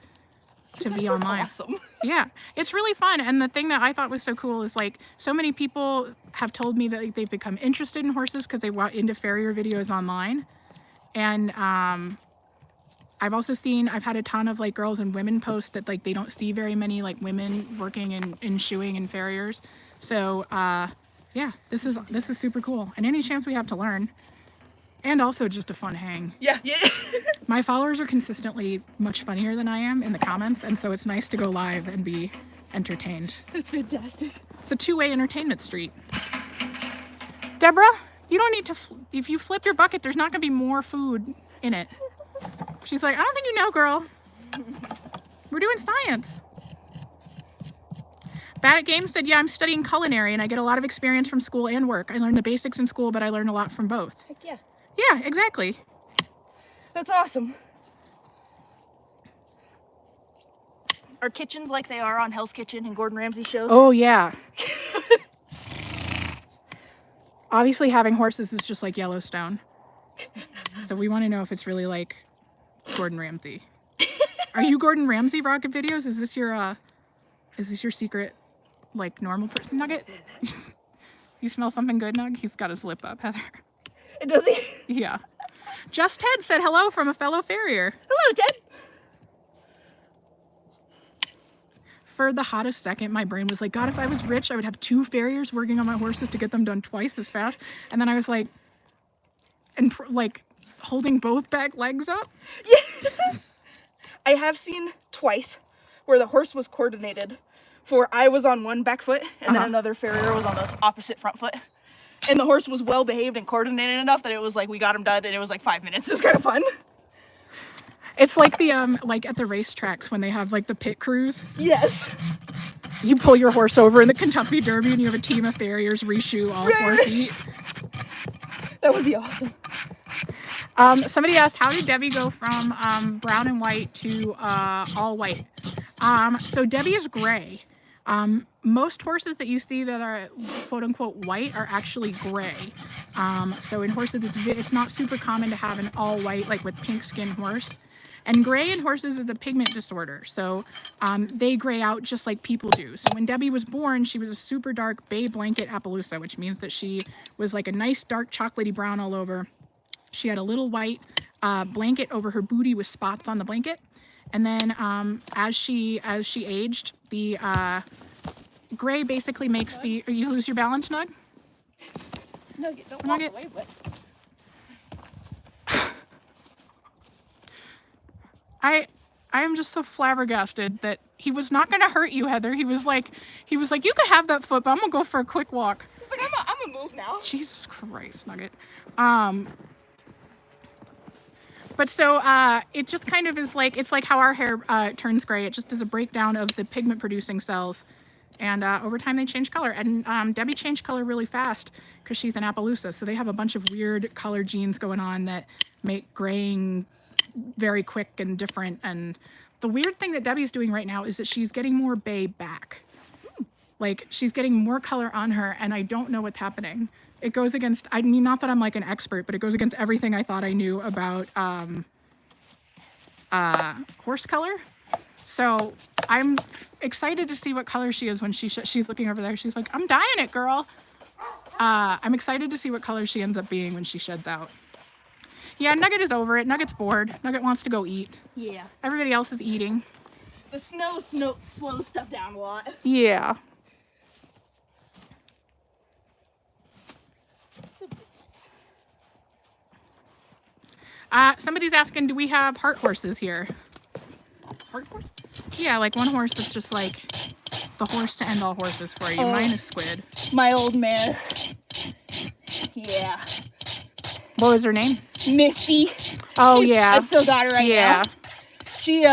be online. Awesome. Yeah, it's really fun. And the thing that I thought was so cool is like so many people have told me that like, they've become interested in horses because they watch into farrier videos online. And I've also seen, I've had a ton of like girls and women post that like they don't see very many like women working in shoeing and farriers. So yeah, this is super cool. And any chance we have to learn. And also just a fun hang. Yeah. My followers are consistently much funnier than I am in the comments, and so it's nice to go live and be entertained. That's fantastic. It's a two-way entertainment street. Deborah, you don't need to, if you flip your bucket, there's not going to be more food in it. She's like, I don't think you know, girl. We're doing science. Bad at Games said, yeah, I'm studying culinary, and I get a lot of experience from school and work. I learned the basics in school, but I learned a lot from both. Heck yeah. Yeah, exactly. That's awesome. Are kitchens like they are on Hell's Kitchen and Gordon Ramsay shows? Oh, yeah. Obviously, having horses is just like Yellowstone. So we want to know if it's really like Gordon Ramsay. Are you Gordon Ramsay Rocket Videos? Is this your secret, like, normal person? Nugget? You smell something good, Nug? He's got his lip up, Heather. Does he? Yeah. Just Ted said hello from a fellow farrier. Hello, Ted. For the hottest second, my brain was like, God, if I was rich, I would have 2 farriers working on my horses to get them done twice as fast. And then I was like, like holding both back legs up. Yeah. I have seen twice where the horse was coordinated. For I was on one back foot and then another farrier was on the opposite front foot. And the horse was well behaved and coordinated enough that it was like we got him done and it was like 5 minutes. It was kind of fun. It's like the like at the racetracks when they have like the pit crews. Yes. You pull your horse over in the Kentucky Derby and you have a team of farriers reshoe all 4 feet. That would be awesome. Somebody asked, how did Debbie go from brown and white to all white? So Debbie is gray. Most horses that you see that are quote unquote white are actually gray. So in horses, it's not super common to have an all white, like with pink skin horse. And gray in horses is a pigment disorder. So they gray out just like people do. So when Debbie was born, she was a super dark bay blanket Appaloosa, which means that she was like a nice dark chocolatey brown all over. She had a little white blanket over her booty with spots on the blanket. And then as she aged, the gray basically makes the, you lose your balance, Nug? Nugget, don't Nugget. walk away with. I am just so flabbergasted that he was not going to hurt you, Heather. He was like, you could have that foot, but I'm going to go for a quick walk. Like, I'm gonna move now. Jesus Christ, Nugget. But so it just kind of is like, it's like how our hair turns gray. It just is a breakdown of the pigment producing cells. And over time they change color. And Debbie changed color really fast because she's an Appaloosa. So they have a bunch of weird color genes going on that make graying very quick and different. And the weird thing that Debbie's doing right now is that she's getting more bay back. Like she's getting more color on her and I don't know what's happening. It goes against, I mean, not that I'm like an expert, but it goes against everything I thought I knew about horse color. So I'm excited to see what color she is when she's looking over there. She's like, I'm dyeing it, girl. I'm excited to see what color she ends up being when she sheds out. Yeah, Nugget is over it. Nugget's bored. Nugget wants to go eat. Yeah. Everybody else is eating. The snow slows stuff down a lot. Yeah. Somebody's asking, do we have heart horses here? Heart horse? Yeah, like one horse that's just like the horse to end all horses for you. Oh. Mine is Squid. My old mare. Yeah. What was her name? Misty. Oh, She's, yeah. I still got her right Yeah. now. She,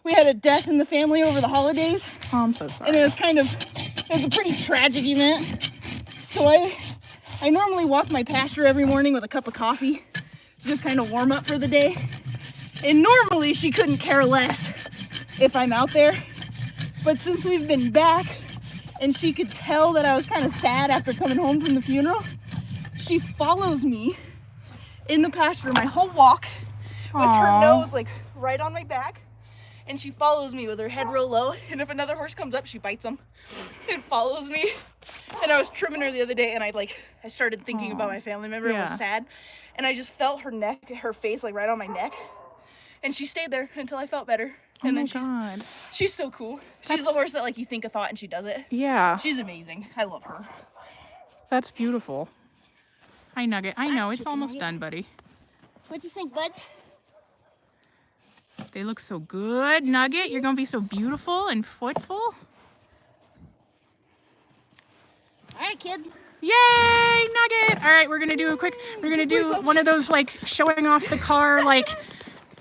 we had a death in the family over the holidays. Oh, I'm so sorry. And it was a pretty tragic event. So I normally walk my pasture every morning with a cup of coffee to just kind of warm up for the day. And normally she couldn't care less if I'm out there. But since we've been back and she could tell that I was kind of sad after coming home from the funeral, she follows me in the pasture my whole walk with her nose like right on my back. And she follows me with her head real low. And if another horse comes up, she bites him and follows me. And I was trimming her the other day and I started thinking about my family member and was sad. And I just felt her face like right on my neck. And she stayed there until I felt better. And then she's so cool. She's the horse that like you think a thought and she does it. Yeah. She's amazing. I love her. That's beautiful. Hi, Nugget. I know, it's almost done, buddy. What'd you think, buds? They look so good, Nugget. You're going to be so beautiful and footful. All right, kid. Yay, Nugget! All right, we're going to do one of those, like, showing off the car, like,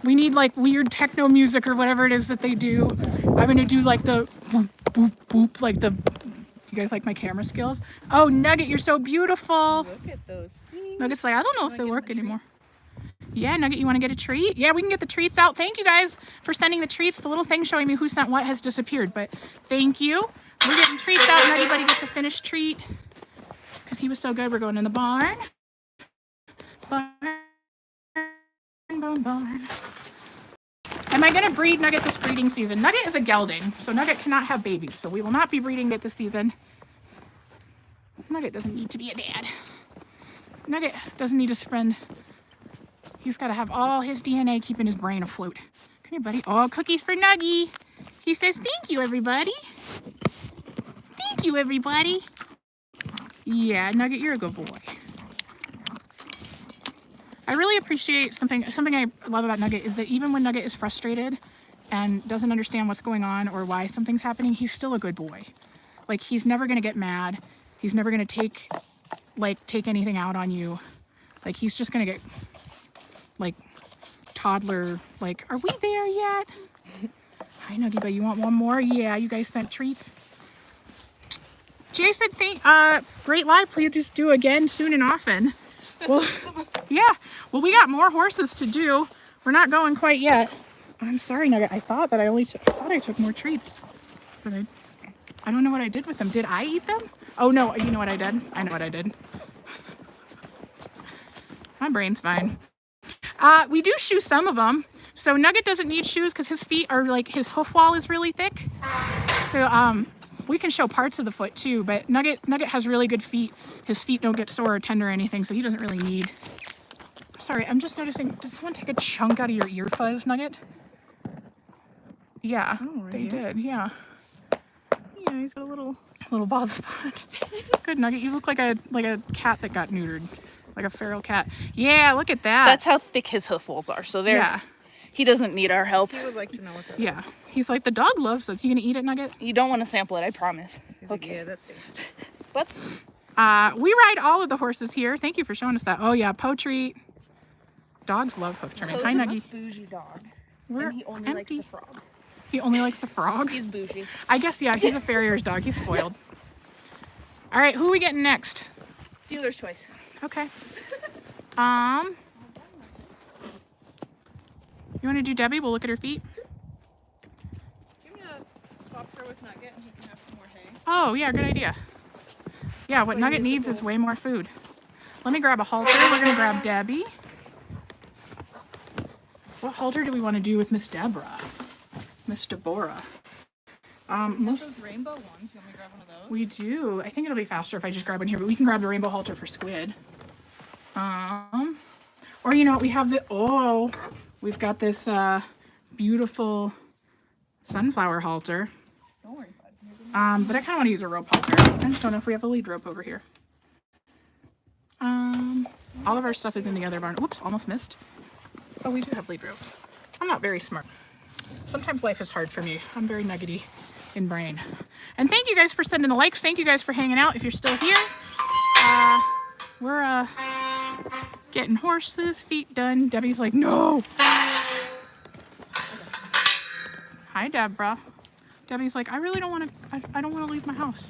we need, like, weird techno music or whatever it is that they do. I'm going to do, like, the boop, boop, boop, like the... You guys like my camera skills? Oh, Nugget, you're so beautiful. Look at those. Nugget's like, I don't know if they work anymore. Yeah, Nugget, you want to get a treat? Yeah, we can get the treats out. Thank you guys for sending the treats. The little thing showing me who sent what has disappeared, but thank you. We're getting treats out. Nugget Buddy gets a finished treat because he was so good. We're going in the barn. Barn. Am I going to breed Nugget this breeding season? Nugget is a gelding, so Nugget cannot have babies. So we will not be breeding it this season. Nugget doesn't need to be a dad. Nugget doesn't need to spend... He's got to have all his DNA keeping his brain afloat. Come here, buddy. Oh, cookies for Nuggy. He says, thank you, everybody. Thank you, everybody. Yeah, Nugget, you're a good boy. I really appreciate something I love about Nugget is that even when Nugget is frustrated and doesn't understand what's going on or why something's happening, he's still a good boy. Like, he's never going to get mad. He's never going to take anything out on you. Like, he's just going to get... like toddler, like, are we there yet? Hi, Nuggy, but you want one more? Yeah, you guys sent treats. Jason, great live. Please just do again soon and often. Well, yeah. Well, we got more horses to do. We're not going quite yet. I'm sorry, Nugget. I thought I took more treats, but I don't know what I did with them. Did I eat them? Oh no, you know what I did? I know what I did. My brain's fine. We do shoe some of them. So Nugget doesn't need shoes because his feet are like, his hoof wall is really thick. So we can show parts of the foot too, but Nugget has really good feet. His feet don't get sore or tender or anything, so he doesn't really need. Sorry, I'm just noticing, did someone take a chunk out of your ear fuzz, Nugget? Yeah, they did, yeah. Yeah, he's got a little bald spot. Good, Nugget, you look like a cat that got neutered. Like a feral cat. Yeah, look at that. That's how thick his hoof walls are. So he doesn't need our help. He would like to know what that is. Yeah. He's like, the dog loves this. You gonna eat it, Nugget? You don't want to sample it, I promise. Okay. Yeah, that's tasty. But we ride all of the horses here. Thank you for showing us that. Oh yeah, Poetry. Dogs love hoof trimming. Hi, Nuggy. Bougie dog. We're And he only likes the frog. He only likes the frog? He's bougie. I guess, yeah, he's a farrier's dog. He's spoiled. All right, who are we getting next? Dealer's choice. Okay. You want to do Debbie? We'll look at her feet. Give me a swap her with Nugget and he can have some more hay. Oh, yeah, good idea. Yeah, what Nugget needs is way more food. Let me grab a halter. We're going to grab Debbie. What halter do we want to do with Miss Deborah? Miss Deborah. Those rainbow ones. You want me to grab one of those? We do. I think it'll be faster if I just grab one here, but we can grab the rainbow halter for Squid. Or you know what, we have we've got this beautiful sunflower halter. Don't worry about it. But I kind of want to use a rope halter. I just don't know if we have a lead rope over here. All of our stuff is in the other barn. Oops, almost missed. Oh, we do have lead ropes. I'm not very smart. Sometimes life is hard for me. I'm very nuggety in brain. And thank you guys for sending the likes. Thank you guys for hanging out if you're still here. we're getting horses' feet done. Debbie's like, no. Hi, Deborah. Debbie's like, I really don't want to, I don't want to leave my house.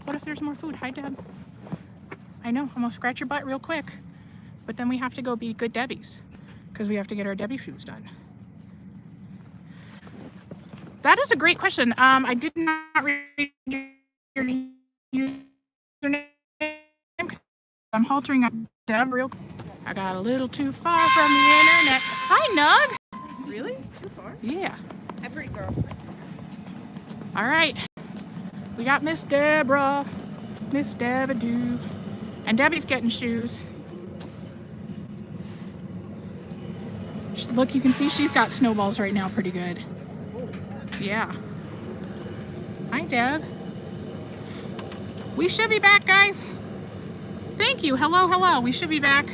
What if there's more food? Hi, Deb. I know, I'm gonna scratch your butt real quick. But then we have to go be good Debbies because we have to get our Debbie shoes done. That is a great question. I did not read your username. I'm haltering up Deb real quick. I got a little too far from the internet. Hi, Nug. Really? Too far? Yeah. Hi, pretty girl. All right. We got Miss Deborah, Miss Debadoo, and Debbie's getting shoes. Look, you can see she's got snowballs right now pretty good. Yeah. Hi, Deb. We should be back, guys. Thank you. Hello, hello. We should be back.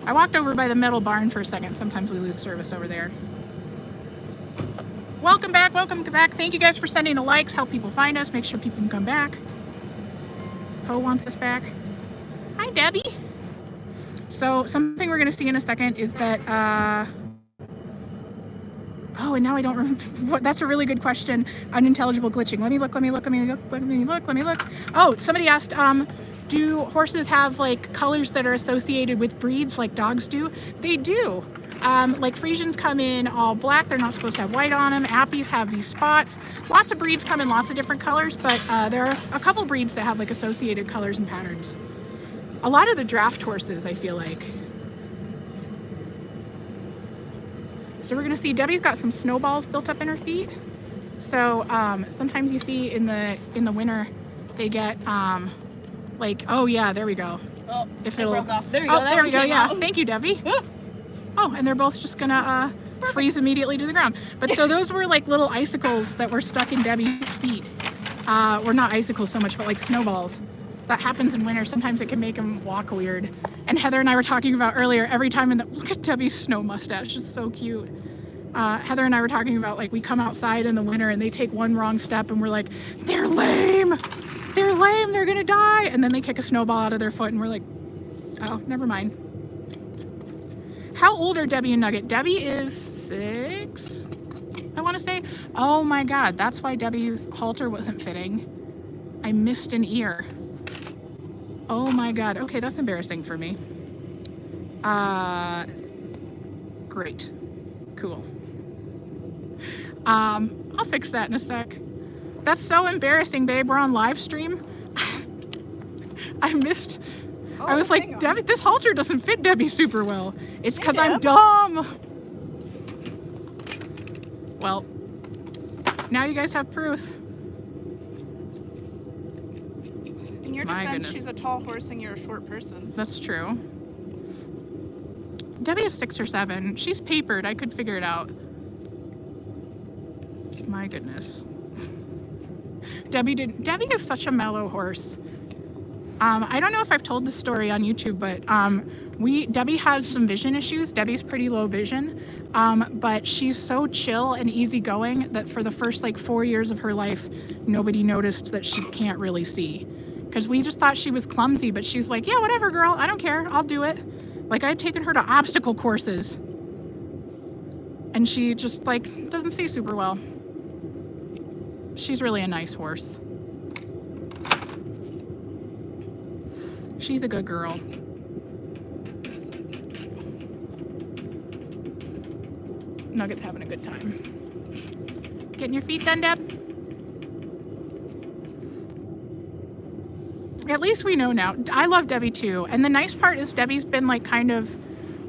I walked over by the metal barn for a second. Sometimes we lose service over there. Welcome back. Welcome back. Thank you guys for sending the likes. Help people find us. Make sure people can come back. Poe wants us back. Hi, Debbie. So something we're going to see in a second is that, oh, and now I don't remember. That's a really good question. Unintelligible glitching. Let me look. Oh, somebody asked, do horses have like colors that are associated with breeds like dogs do? They do. Like Friesians come in all black. They're not supposed to have white on them. Appies have these spots. Lots of breeds come in lots of different colors, but there are a couple breeds that have like associated colors and patterns. A lot of the draft horses, I feel like. So we're gonna see Debbie's got some snowballs built up in her feet. So sometimes you see in the winter they get like, oh yeah, there we go. Oh, if it broke off. There you go. Oh, That there we go. came Yeah, out. thank you, Debbie. Oh, and they're both just gonna freeze immediately to the ground. But so those were like little icicles that were stuck in Debbie's feet. Or not icicles so much, but like snowballs. That happens in winter. Sometimes it can make them walk weird. And Heather and I were talking about earlier, every time look at Debbie's snow mustache, it's so cute. Heather and I were talking about like we come outside in the winter and they take one wrong step and we're like, they're lame, they're lame, they're gonna die. And then they kick a snowball out of their foot and we're like, oh, never mind. How old are Debbie and Nugget? Debbie is 6, I wanna say. Oh my God, that's why Debbie's halter wasn't fitting. I missed an ear. Oh my God, okay, that's embarrassing for me. Great, cool. I'll fix that in a sec. That's so embarrassing, babe, we're on live stream. I missed, I was like, Debbie, this halter doesn't fit Debbie super well. It's because I'm dumb. Well, now you guys have proof. In your My defense, goodness. she's a tall horse and you're a short person. That's true. Debbie is 6 or 7. She's papered. I could figure it out. My goodness. Debbie is such a mellow horse. I don't know if I've told this story on YouTube, but Debbie has some vision issues. Debbie's pretty low vision, but she's so chill and easygoing that for the first like 4 years of her life, nobody noticed that she can't really see. Because we just thought she was clumsy, but she's like, yeah, whatever, girl, I don't care, I'll do it. Like I had taken her to obstacle courses, and she just like doesn't see super well. She's really a nice horse. She's a good girl. Nugget's having a good time. Getting your feet done, Deb? At least we know now. I love Debbie too. And the nice part is Debbie's been like kind of,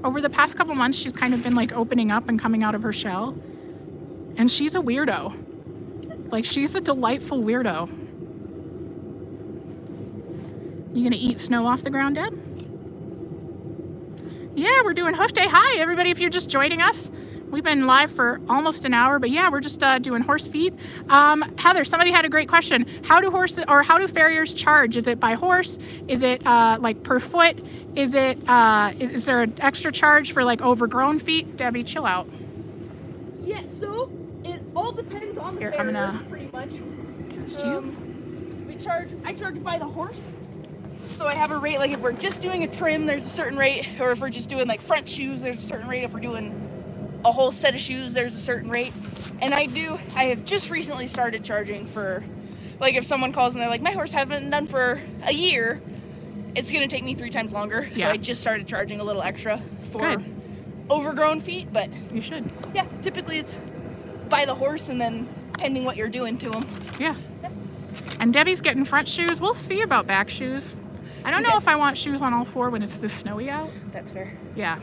over the past couple months, she's kind of been like opening up and coming out of her shell. And she's a weirdo. Like she's a delightful weirdo. You gonna eat snow off the ground, Deb? Yeah, we're doing Hoof Day. Hi, everybody, if you're just joining us. We've been live for almost an hour, but yeah, we're just doing horse feet. Heather, somebody had a great question. How do farriers charge? Is it by horse? Is it like per foot? Is there an extra charge for like overgrown feet? Debbie, chill out. Yeah, so it all depends on the Here, I'm farrier, gonna pretty much. pass to you. I charge by the horse. So I have a rate, like if we're just doing a trim, there's a certain rate, or if we're just doing like front shoes, there's a certain rate. If we're doing a whole set of shoes, there's a certain rate. And I have just recently started charging for, like if someone calls and they're like, my horse hasn't been done for a year, it's gonna take me 3 times longer. So Yeah. I just started charging a little extra for Good. overgrown feet, but You should. yeah, typically it's by the horse and then pending what you're doing to them. Yeah. And Debbie's getting front shoes. We'll see about back shoes. I don't know if I want shoes on all 4 when it's this snowy out. That's fair. Yeah.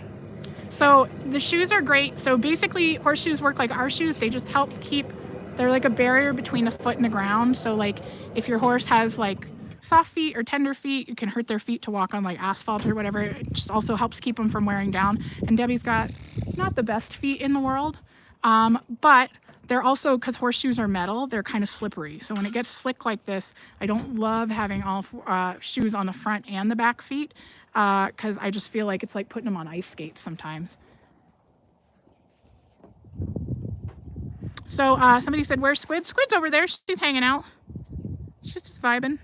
So the shoes are great. So basically horseshoes work like our shoes. They just help keep, they're like a barrier between the foot and the ground. So like if your horse has like soft feet or tender feet, you can hurt their feet to walk on like asphalt or whatever. It just also helps keep them from wearing down. And Debbie's got not the best feet in the world, but they're also, because horseshoes are metal, they're kind of slippery. So when it gets slick like this, I don't love having all shoes on the front and the back feet, because I just feel like it's like putting them on ice skates sometimes. So somebody said, where's Squid? Squid's over there. She's hanging out. She's just vibing.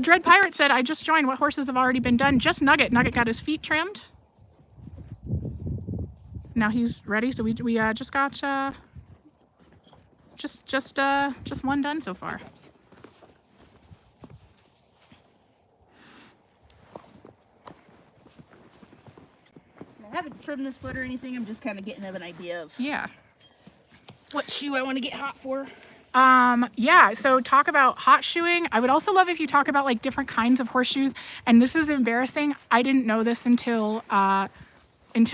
Dread Pirate said, I just joined. What horses have already been done? Just Nugget. Nugget got his feet trimmed. Now he's ready. So we just got just one done so far. I haven't trimmed this foot or anything. I'm just kind of getting an idea of Yeah. what shoe I want to get hot for. Yeah, so talk about hot shoeing. I would also love if you talk about like different kinds of horseshoes. And this is embarrassing. I didn't know this until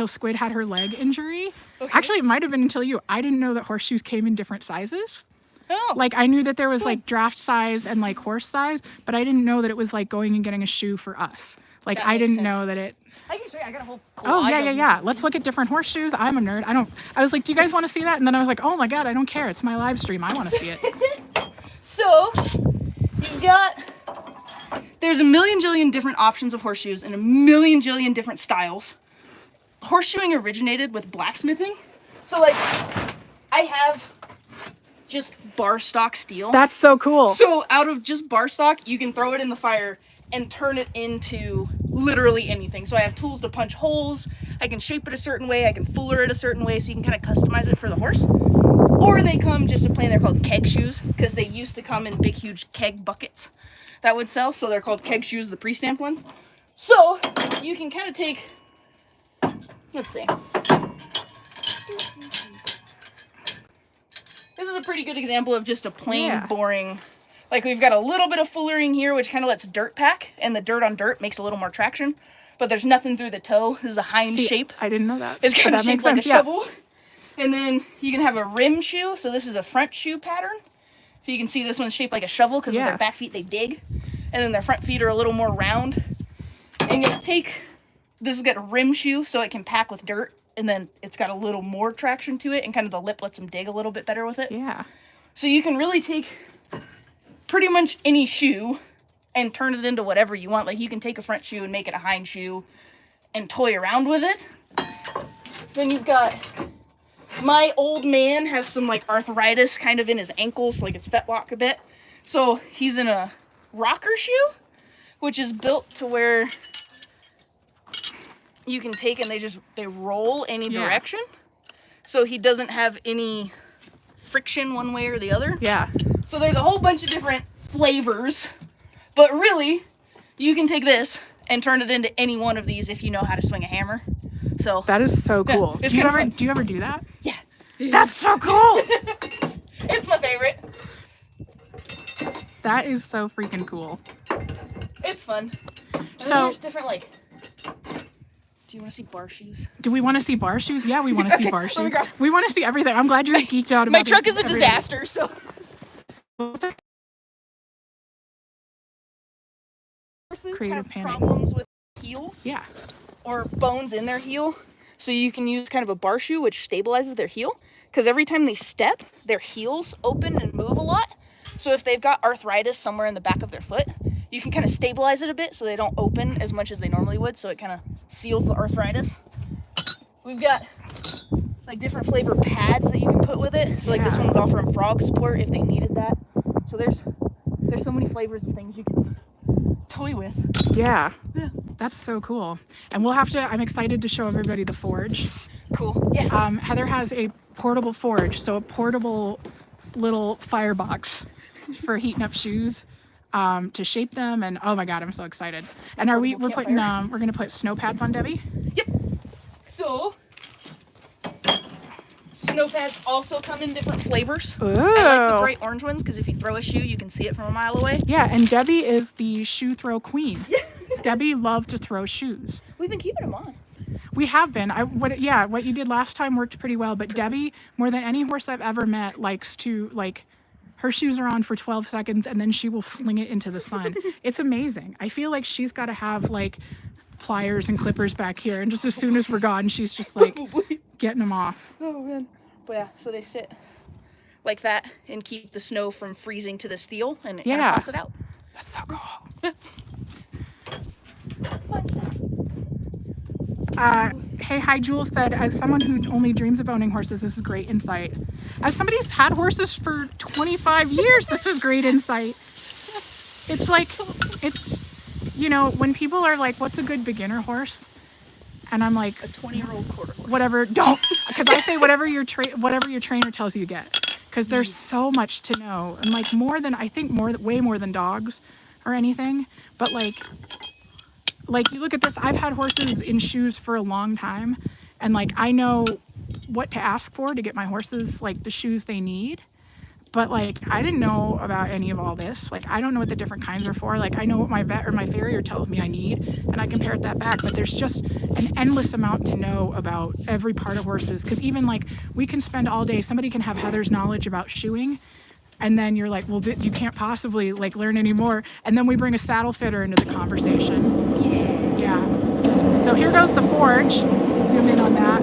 Squid had her leg injury. Okay. Actually, it might have been until you. I didn't know that horseshoes came in different sizes. Oh. Like I knew that there was like draft size and like horse size, but I didn't know that it was like going and getting a shoe for us. Like I didn't know that it. I can show you. I got a whole collage. Oh yeah. Let's look at different horseshoes. I'm a nerd. I was like, do you guys want to see that? And then I was like, oh my god, I don't care. It's my live stream. I want to see it. So you've got. There's a million jillion different options of horseshoes and a million jillion different styles. Horseshoeing originated with blacksmithing. So like, I have just bar stock steel. That's so cool. So out of just bar stock, you can throw it in the fire and turn it into literally anything. So I have tools to punch holes. I can shape it a certain way. I can fuller it a certain way, so you can kind of customize it for the horse. Or they come just in plain. They're called keg shoes because they used to come in big, huge keg buckets that would sell. So they're called keg shoes, the pre-stamped ones. So you can kind of take. Let's see. This is a pretty good example of just a plain, boring, like we've got a little bit of fullering here, which kind of lets dirt pack, and the dirt on dirt makes a little more traction, but there's nothing through the toe. This is a hind shape. I didn't know that. It's kind of shaped like a shovel. Yeah. And then you can have a rim shoe, so this is a front shoe pattern. So you can see this one's shaped like a shovel, because with their back feet they dig, and then their front feet are a little more round. And you take, this has got a rim shoe, so it can pack with dirt, and then it's got a little more traction to it, and kind of the lip lets them dig a little bit better with it. Yeah. So you can really take pretty much any shoe and turn it into whatever you want. Like you can take a front shoe and make it a hind shoe and toy around with it. Then you've got, my old man has some like arthritis kind of in his ankles, like his fetlock a bit. So he's in a rocker shoe, which is built to where you can take and they roll any direction. So he doesn't have any friction one way or the other. Yeah. So there's a whole bunch of different flavors, but really you can take and turn it into any one of these if you know how to swing a hammer. So that is so cool. Yeah, do you ever do that? Yeah. That's so cool. It's my favorite. That is so freaking cool. It's fun. So there's different like. Do you want to see bar shoes? Do we want to see bar shoes? Yeah, we want to see bar Oh shoes. my God. We want to see everything. I'm glad you're geeked out about My truck is a disaster, so. Horses Creative have panic. problems with heels. Yeah. Or bones in their heel. So you can use kind of a bar shoe which stabilizes their heel, because every time they step, their heels open and move a lot. So if they've got arthritis somewhere in the back of their foot, you can kind of stabilize it a bit so they don't open as much as they normally would, so it kind of seals the arthritis. We've got like different flavor pads that you can put with it. So like this one would offer them frog support if they needed that. So there's so many flavors of things you can toy with. Yeah. Yeah. That's so cool. And we'll have to, I'm excited to show everybody the forge. Cool. Yeah. Heather has a portable forge, so a portable little firebox for heating up shoes to shape them. And oh my God, I'm so excited. And we're putting, we're going to put snow pads on Debbie. Yep. So, snow pads also come in different flavors. Ooh. I like the bright orange ones because if you throw a shoe, you can see it from a mile away. Yeah, and Debbie is the shoe throw queen. Debbie loved to throw shoes. We've been keeping them on. We have been. What you did last time worked pretty well, but Debbie, more than any horse I've ever met, likes to, like, her shoes are on for 12 seconds and then she will fling it into the sun. It's amazing. I feel like she's got to have, like, pliers and clippers back here, and just as soon as we're gone, she's just, like, getting them off. Oh, man. But yeah, so they sit like that and keep the snow from freezing to the steel, and it kind of pops it out. That's so cool. Hey, Hi Jewel said, as someone who only dreams of owning horses, this is great insight. As somebody who's had horses for 25 years, this is great insight. It's like, it's, you know, when people are like, what's a good beginner horse? And I'm like, A 20-year-old quarter horse. whatever, don't, because I say whatever your trainer tells you get, because there's so much to know, and like more than, I think way more than dogs or anything, but like you look at this, I've had horses in shoes for a long time, and like I know what to ask for to get my horses like the shoes they need, but like I didn't know about any of all this. Like I don't know what the different kinds are for. Like I know what my vet or my farrier tells me I need, and I can parrot that back, but there's just an endless amount to know about every part of horses, because even like we can spend all day, somebody can have Heather's knowledge about shoeing, and then you're like, well, you can't possibly like learn any more. And then we bring a saddle fitter into the conversation. Yeah. So here goes the forge. Zoom in on that.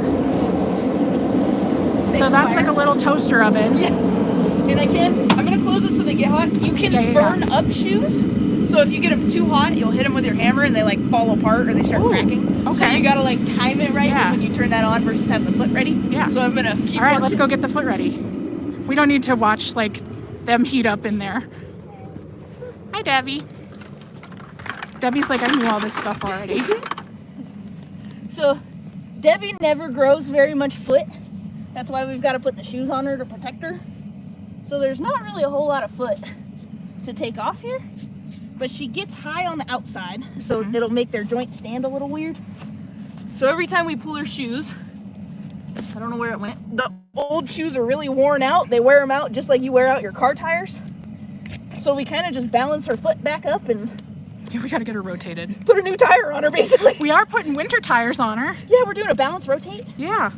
So that's like a little toaster oven. Yeah. And I'm gonna close it so they get hot. You can burn up shoes. So if you get them too hot, you'll hit them with your hammer and they like fall apart or they start cracking. Okay. So you gotta like time it right when you turn that on versus having the foot ready. Yeah. So I'm gonna keep All right, let's go get the foot ready. We don't need to watch like them heat up in there. Hi, Debbie. Debbie's like, I knew all this stuff already. So Debbie never grows very much foot. That's why we've got to put the shoes on her to protect her. So there's not really a whole lot of foot to take off here, but she gets high on the outside, so it'll make their joints stand a little weird. So every time we pull her shoes, I don't know where it went. The old shoes are really worn out. They wear them out just like you wear out your car tires. So we kind of just balance her foot back up and we gotta get her rotated. Put a new tire on her, basically. We are putting winter tires on her. Yeah, we're doing a balance rotate. Yeah.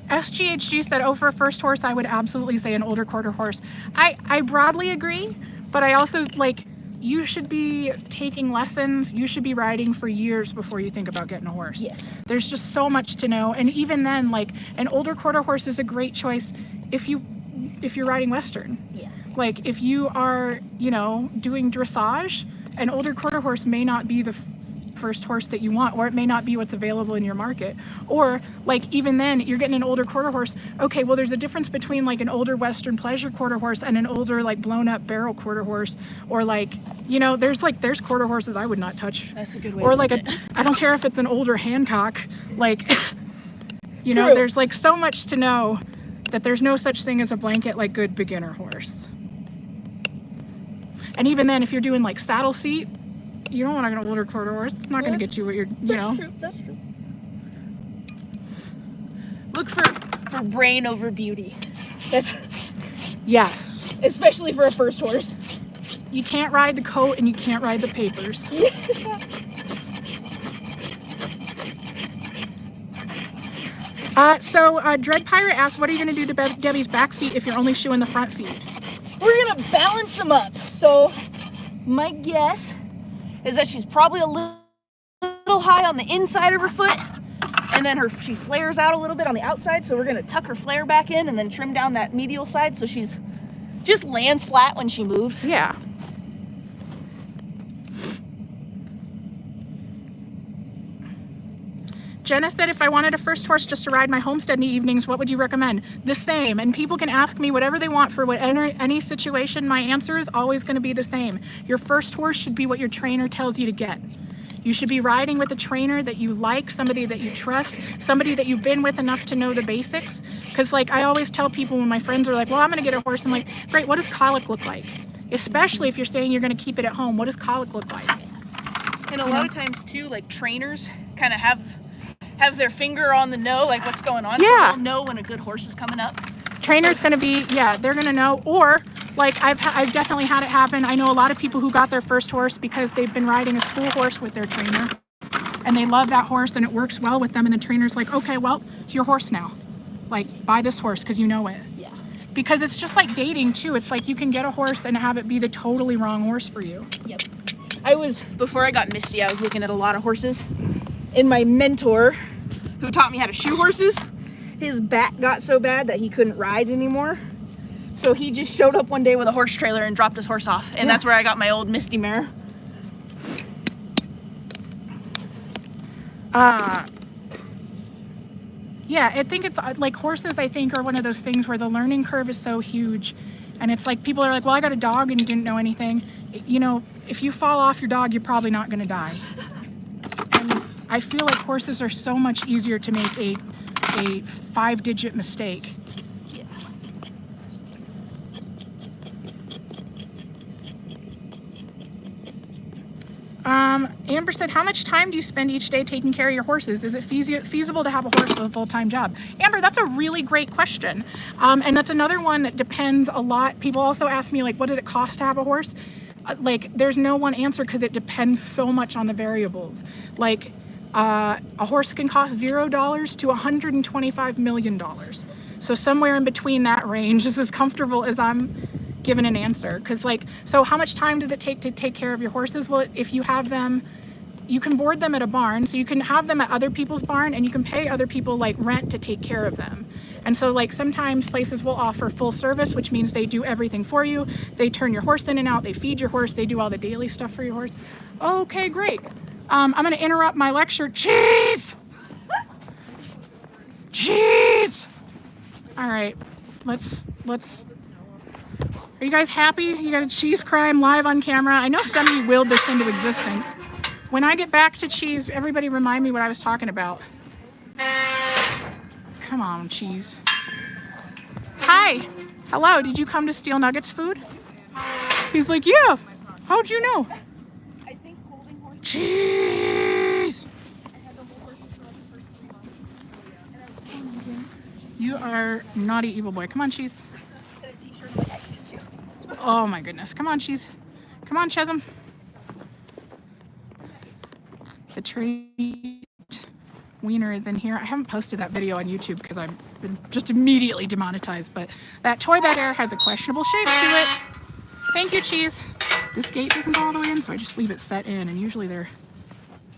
SGHG said, oh, for a first horse, I would absolutely say an older quarter horse. I broadly agree, but I also, like, you should be taking lessons. You should be riding for years before you think about getting a horse. Yes. There's just so much to know. And even then, like, an older quarter horse is a great choice if you're riding Western. Yeah. Like, if you are, you know, doing dressage, an older quarter horse may not be the first horse that you want, or it may not be what's available in your market. Or, like, even then, you're getting an older quarter horse. Okay, well, there's a difference between, like, an older Western pleasure quarter horse and an older, like, blown-up barrel quarter horse. Or, like, you know, there's quarter horses I would not touch. That's a good way or, to like, put it. I don't care if it's an older Hancock. Like, you know, there's, like, so much to know that there's no such thing as a blanket, like, good beginner horse. And even then, if you're doing like saddle seat, you don't want an older quarter horse. It's not going to get you what you're, you know. That's true. Look for brain over beauty. That's Yes. especially for a first horse. You can't ride the coat and you can't ride the papers. Dread Pirate asked, what are you going to do to Debbie's back feet if you're only shoeing the front feet? We're gonna balance them up. So my guess is that she's probably a little high on the inside of her foot, and then she flares out a little bit on the outside. So we're gonna tuck her flare back in and then trim down that medial side so she's just lands flat when she moves. Yeah. Jenna said if I wanted a first horse just to ride my homestead in the evenings, what would you recommend? The same. And people can ask me whatever they want for any situation. My answer is always going to be the same. Your first horse should be what your trainer tells you to get. You should be riding with a trainer that you like, somebody that you trust, somebody that you've been with enough to know the basics. Because like I always tell people when my friends are like, well, I'm going to get a horse. I'm like, great, what does colic look like? Especially if you're saying you're going to keep it at home. What does colic look like? And a lot of times too, like trainers kind of have their finger on the know, like what's going on. Yeah. So they'll know when a good horse is coming up. Trainer's going to be, yeah, they're going to know. Or like I've definitely had it happen. I know a lot of people who got their first horse because they've been riding a school horse with their trainer and they love that horse and it works well with them. And the trainer's like, okay, well, it's your horse now. Like buy this horse because you know it. Yeah. Because it's just like dating too. It's like you can get a horse and have it be the totally wrong horse for you. Yep. Before I got Misty, I was looking at a lot of horses. And my mentor, who taught me how to shoe horses, his back got so bad that he couldn't ride anymore. So he just showed up one day with a horse trailer and dropped his horse off. And that's where I got my old Misty mare. Yeah, I think it's like horses, I think, are one of those things where the learning curve is so huge. And it's like people are like, well, I got a dog and you didn't know anything. You know, if you fall off your dog, you're probably not going to die. And I feel like horses are so much easier to make a 5-digit mistake. Yeah. Amber said, how much time do you spend each day taking care of your horses? Is it feasible to have a horse with a full-time job? Amber, that's a really great question. And that's another one that depends a lot. People also ask me, like, what does it cost to have a horse? Like, there's no one answer because it depends so much on the variables. Like, a horse can cost $0 to $125 million. So somewhere in between that range is as comfortable as I'm given an answer. Because like, so how much time does it take to take care of your horses? Well, if you have them, you can board them at a barn, so you can have them at other people's barn and you can pay other people like rent to take care of them. And so like sometimes places will offer full service, which means they do everything for you. They turn your horse in and out, they feed your horse, they do all the daily stuff for your horse. Okay, great. I'm gonna interrupt my lecture. Cheese! Cheese! All right, let's. Are you guys happy? You got a cheese crime live on camera. I know somebody willed this into existence. When I get back to cheese, everybody remind me what I was talking about. Come on, cheese. Hi. Hello, did you come to steal Nugget's food? He's like, yeah. How'd you know? I think holding horses. Cheese! You are naughty evil boy. Come on, cheese. Oh my goodness. Come on, cheese. Come on, Chesum. The treat wiener is in here. I haven't posted that video on YouTube because I've been just immediately demonetized, but that toy bed air has a questionable shape to it. Thank you, cheese. This gate doesn't go all the way in, so I just leave it set in, and usually they're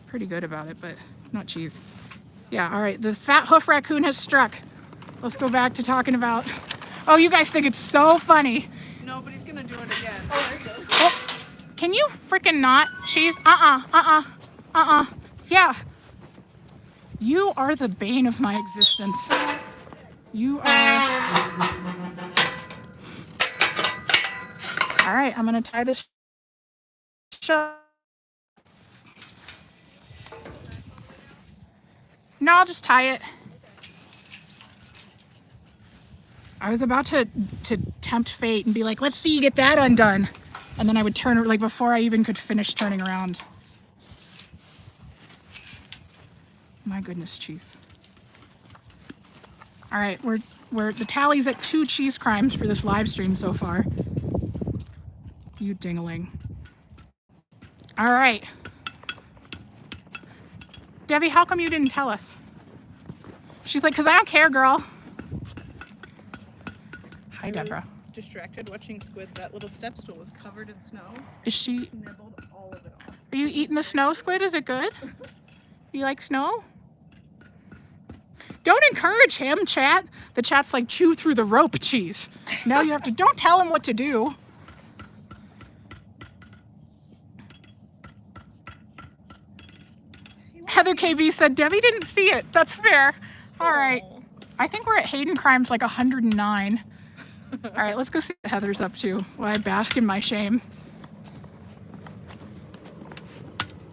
pretty good about it, but not cheese. Yeah, all right, the fat hoof raccoon has struck. Let's go back to talking about, oh, you guys think it's so funny. Nobody's gonna do it again. Oh, there it goes. Oh, can you freaking not, cheese? Yeah. You are the bane of my existence. You are. All right, I'm gonna tie this shut. No, I'll just tie it. I was about to tempt fate and be like, let's see you get that undone. And then I would turn, like before I even could finish turning around. My goodness, cheese. All right, we're the tally's at 2 cheese crimes for this live stream so far. You dingling. All right. Debbie, how come you didn't tell us? She's like, 'cause I don't care, girl. Hi, Deborah. Distracted watching Squid. That little step stool was covered in snow. Is she? She nibbled all of it off. Are you eating the snow, Squid? Is it good? You like snow? Don't encourage him, chat. The chat's like, chew through the rope, cheese. Now you have to, don't tell him what to do. Heather Heather KB said Debbie didn't see it. That's fair. All right. I think we're at Hayden Crimes like 109. All right, let's go see what Heather's up to while I bask in my shame.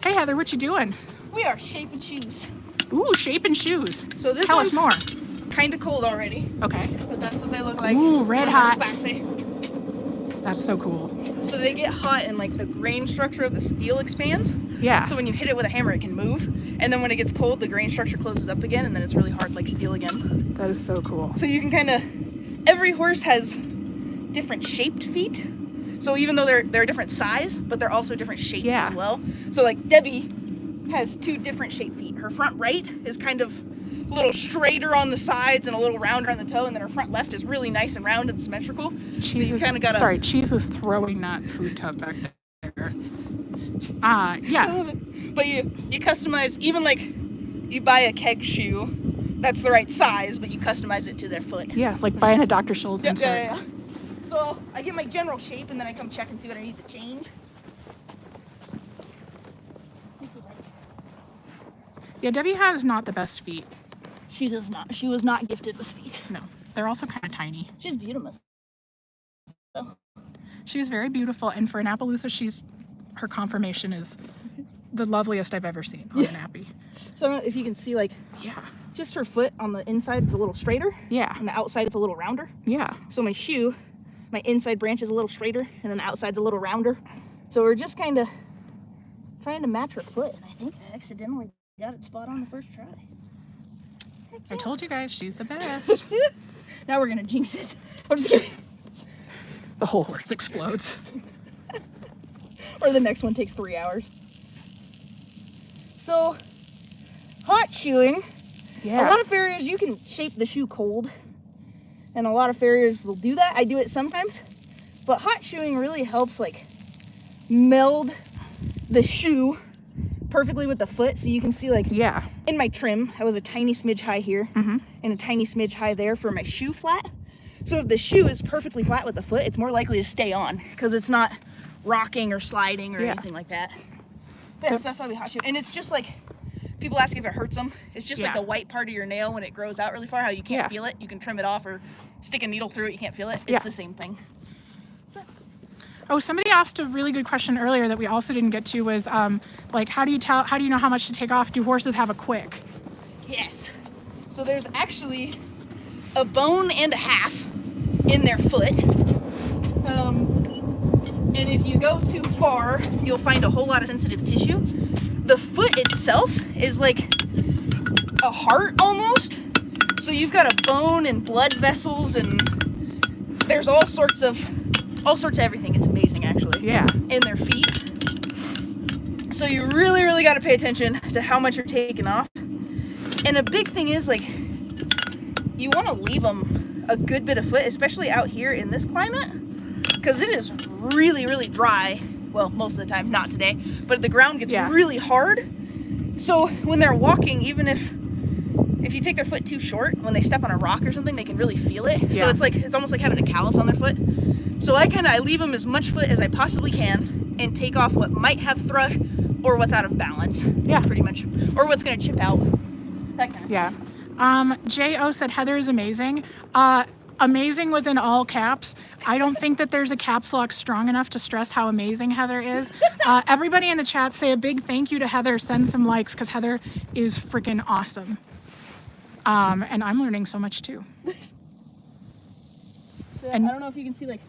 Hey Heather, what you doing? We are shaping shoes. Ooh, shaping shoes. So this Tell us one's more. kind of cold already, Okay. but that's what they look like. Ooh, red when hot. they're spicy. That's so cool. So they get hot and like the grain structure of the steel expands. Yeah. So when you hit it with a hammer, it can move. And then when it gets cold, the grain structure closes up again, and then it's really hard like steel again. That is so cool. So you can kind of, every horse has different shaped feet. So even though they're a different size, but they're also different shapes Yeah. as well. So like Debbie has 2 different shaped feet. Her front right is kind of a little straighter on the sides and a little rounder on the toe, and then her front left is really nice and round and symmetrical. So you kind of gotta. Sorry, Cheese was throwing that food tub back there. I Yeah. love it. But you customize, even like you buy a keg shoe, that's the right size, but you customize it to their foot. Yeah, like buying a Dr. Scholl's Yeah, insert. yeah, yeah. So I get my general shape, and then I come check and see what I need to change. Yeah, Debbie has not the best feet. She does not. She was not gifted with feet. No, they're also kind of tiny. She's beautiful. She is very beautiful, and for an Appaloosa, her conformation is the loveliest I've ever seen on an Appy. So I don't know if you can see, like, Yeah. just her foot on the inside is a little straighter, Yeah. and the outside it's a little rounder. Yeah. So my shoe, my inside branch is a little straighter, and then the outside's a little rounder. So we're just kind of trying to match her foot, and I think I accidentally got it spot on the first try. I told you guys, she's the best. Now we're gonna jinx it. I'm just kidding. The whole horse explodes. Or the next one takes 3 hours. So, hot shoeing. Yeah. A lot of farriers, you can shape the shoe cold. And a lot of farriers will do that. I do it sometimes. But hot shoeing really helps like meld the shoe perfectly with the foot. So you can see like Yeah. in my trim, I was a tiny smidge high here Mm-hmm. and a tiny smidge high there for my shoe flat. So if the shoe is perfectly flat with the foot, it's more likely to stay on because it's not rocking or sliding or Yeah. anything like that. Yes, that's why we hot shoe. And it's just like, people ask if it hurts them. It's just like Yeah. the white part of your nail when it grows out really far, how you can't Yeah. feel it. You can trim it off or stick a needle through it, you can't feel it. It's Yeah. the same thing. Oh, somebody asked a really good question earlier that we also didn't get to was like, how do you know how much to take off? Do horses have a quick? Yes. So there's actually a bone and a half in their foot. And if you go too far, you'll find a whole lot of sensitive tissue. The foot itself is like a heart almost. So you've got a bone and blood vessels, and there's all sorts of everything. It's amazing actually. Yeah. In their feet. So you really got to pay attention to how much you're taking off. And a big thing is like, you want to leave them a good bit of foot, especially out here in this climate, because it is really dry. Well, most of the time, not today, but the ground gets really hard. So when they're walking, even if you take their foot too short, when they step on a rock or something, they can really feel it. Yeah. So it's almost like having a callus on their foot. So I leave them as much foot as I possibly can and take off what might have thrush or what's out of balance. Yeah. Pretty much, or what's gonna chip out. That kind of Yeah. stuff. J.O. said Heather is amazing. Amazing was in all caps. I don't think that there's a caps lock strong enough to stress how amazing Heather is. Everybody in the chat say a big thank you to Heather. Send some likes because Heather is freaking awesome. And I'm learning so much too. So And- I don't know if you can see, like,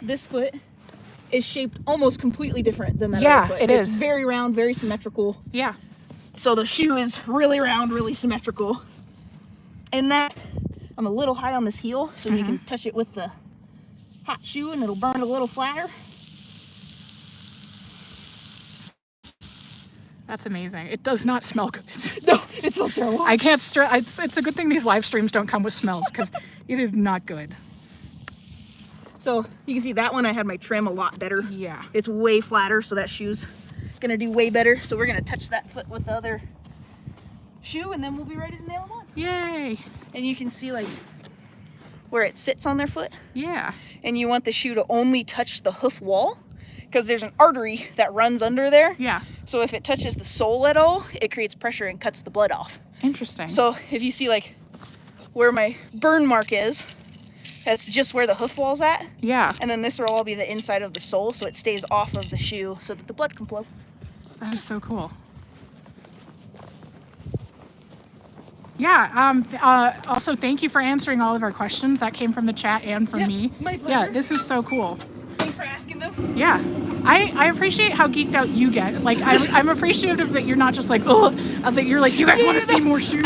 this foot is shaped almost completely different than that Yeah, other foot. it It's is. very round, very symmetrical. Yeah. So the shoe is really round, really symmetrical. And that, I'm a little high on this heel, so you can touch it with the hot shoe and it'll burn a little flatter. That's amazing. It does not smell good. No, it smells terrible. I can't stress. It's a good thing these live streams don't come with smells because it is not good. So you can see that one, I had my trim a lot better. Yeah. It's way flatter, so that shoe's gonna do way better. So we're gonna touch that foot with the other shoe and then we'll be ready to nail them on. Yay. And you can see like where it sits on their foot. Yeah. And you want the shoe to only touch the hoof wall. because there's an artery that runs under there. Yeah. So if it touches the sole at all, it creates pressure and cuts the blood off. Interesting. So if you see like where my burn mark is, that's just where the hoof wall's at. Yeah. And then this will all be the inside of the sole, so it stays off of the shoe so that the blood can flow. That is so cool. Yeah. Also, thank you for answering all of our questions. That came from the chat and from me. My pleasure. Yeah, this is so cool. Thanks for asking them. Yeah. I appreciate how geeked out you get. Like, I'm appreciative that you're not just like, oh, that you're like, you guys want to see more shoes?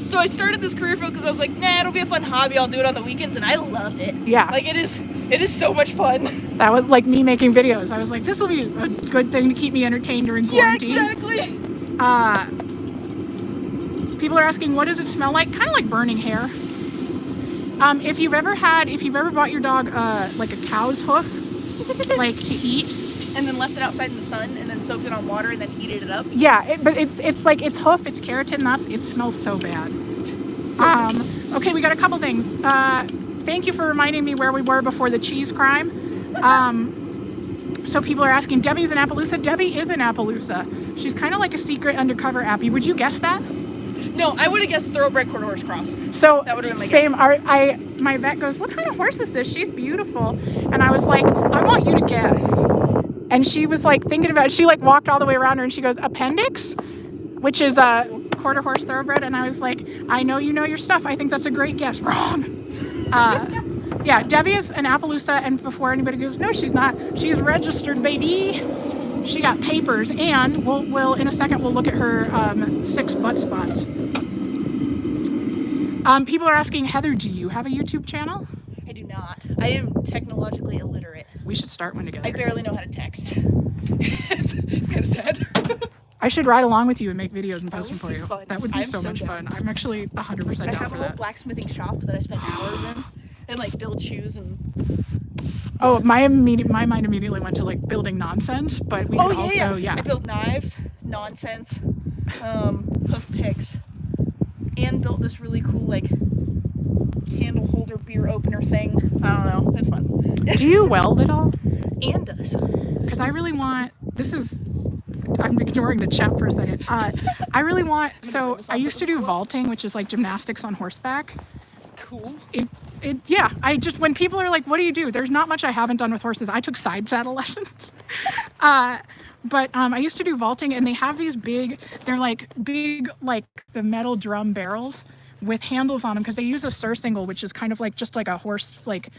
So I started this career field because I was like, nah, it'll be a fun hobby. I'll do it on the weekends, and I love it. Yeah. Like, it is so much fun. That was like me making videos. I was like, this will be a good thing to keep me entertained during quarantine. Yeah, exactly. People are asking, what does it smell like? Kind of like burning hair. If you've ever bought your dog like a cow's hoof, like to eat, And then left it outside in the sun, and then soaked it on water, and then heated it up. yeah, but it's like its hoof, its keratin, it smells so bad. Okay, we got a couple things. Thank you for reminding me where we were before the cheese crime. So people are asking, Debbie's in Appaloosa. Debbie is in Appaloosa. She's kind of like a secret undercover Appy. Would you guess that? No, I would have guessed thoroughbred quarter horse cross. So That would've been my same. guess. My vet goes, what kind of horse is this? She's beautiful. And I was like, I want you to guess. And she was like thinking about it. She like walked all the way around her and she goes, appendix, which is a quarter horse thoroughbred. And I was like, I know you know your stuff. I think that's a great guess. Wrong. Yeah, Debbie is an Appaloosa. And before anybody goes, no, she's not. She's registered, baby. She got papers. And we'll in a second, we'll look at her 6 butt spots. People are asking, Heather, do you have a YouTube channel? I do not. I am technologically illiterate. We should start one together. I barely know how to text. It's kind of sad. I should ride along with you and make videos and post them for would be you. fun. That would be I'm so so much down. fun. I'm actually 100% I down have for a whole that. blacksmithing shop that I spend hours in, and like build shoes and. Oh, my mind immediately went to like building nonsense, but we can also, I built knives, nonsense, hoof picks, and built this really cool like candle holder beer opener thing. I don't know. It's fun. Do you weld at all? And does. Because I really want, I'm ignoring the chat for a second. I really want, so I used to do vaulting, which is like gymnastics on horseback. Cool. Yeah, when people are like, what do you do? There's not much I haven't done with horses. I took side saddle lessons. But I used to do vaulting, and they have these they're like big, like the metal drum barrels with handles on them, because they use a surcingle, which is kind of like just like a horse, like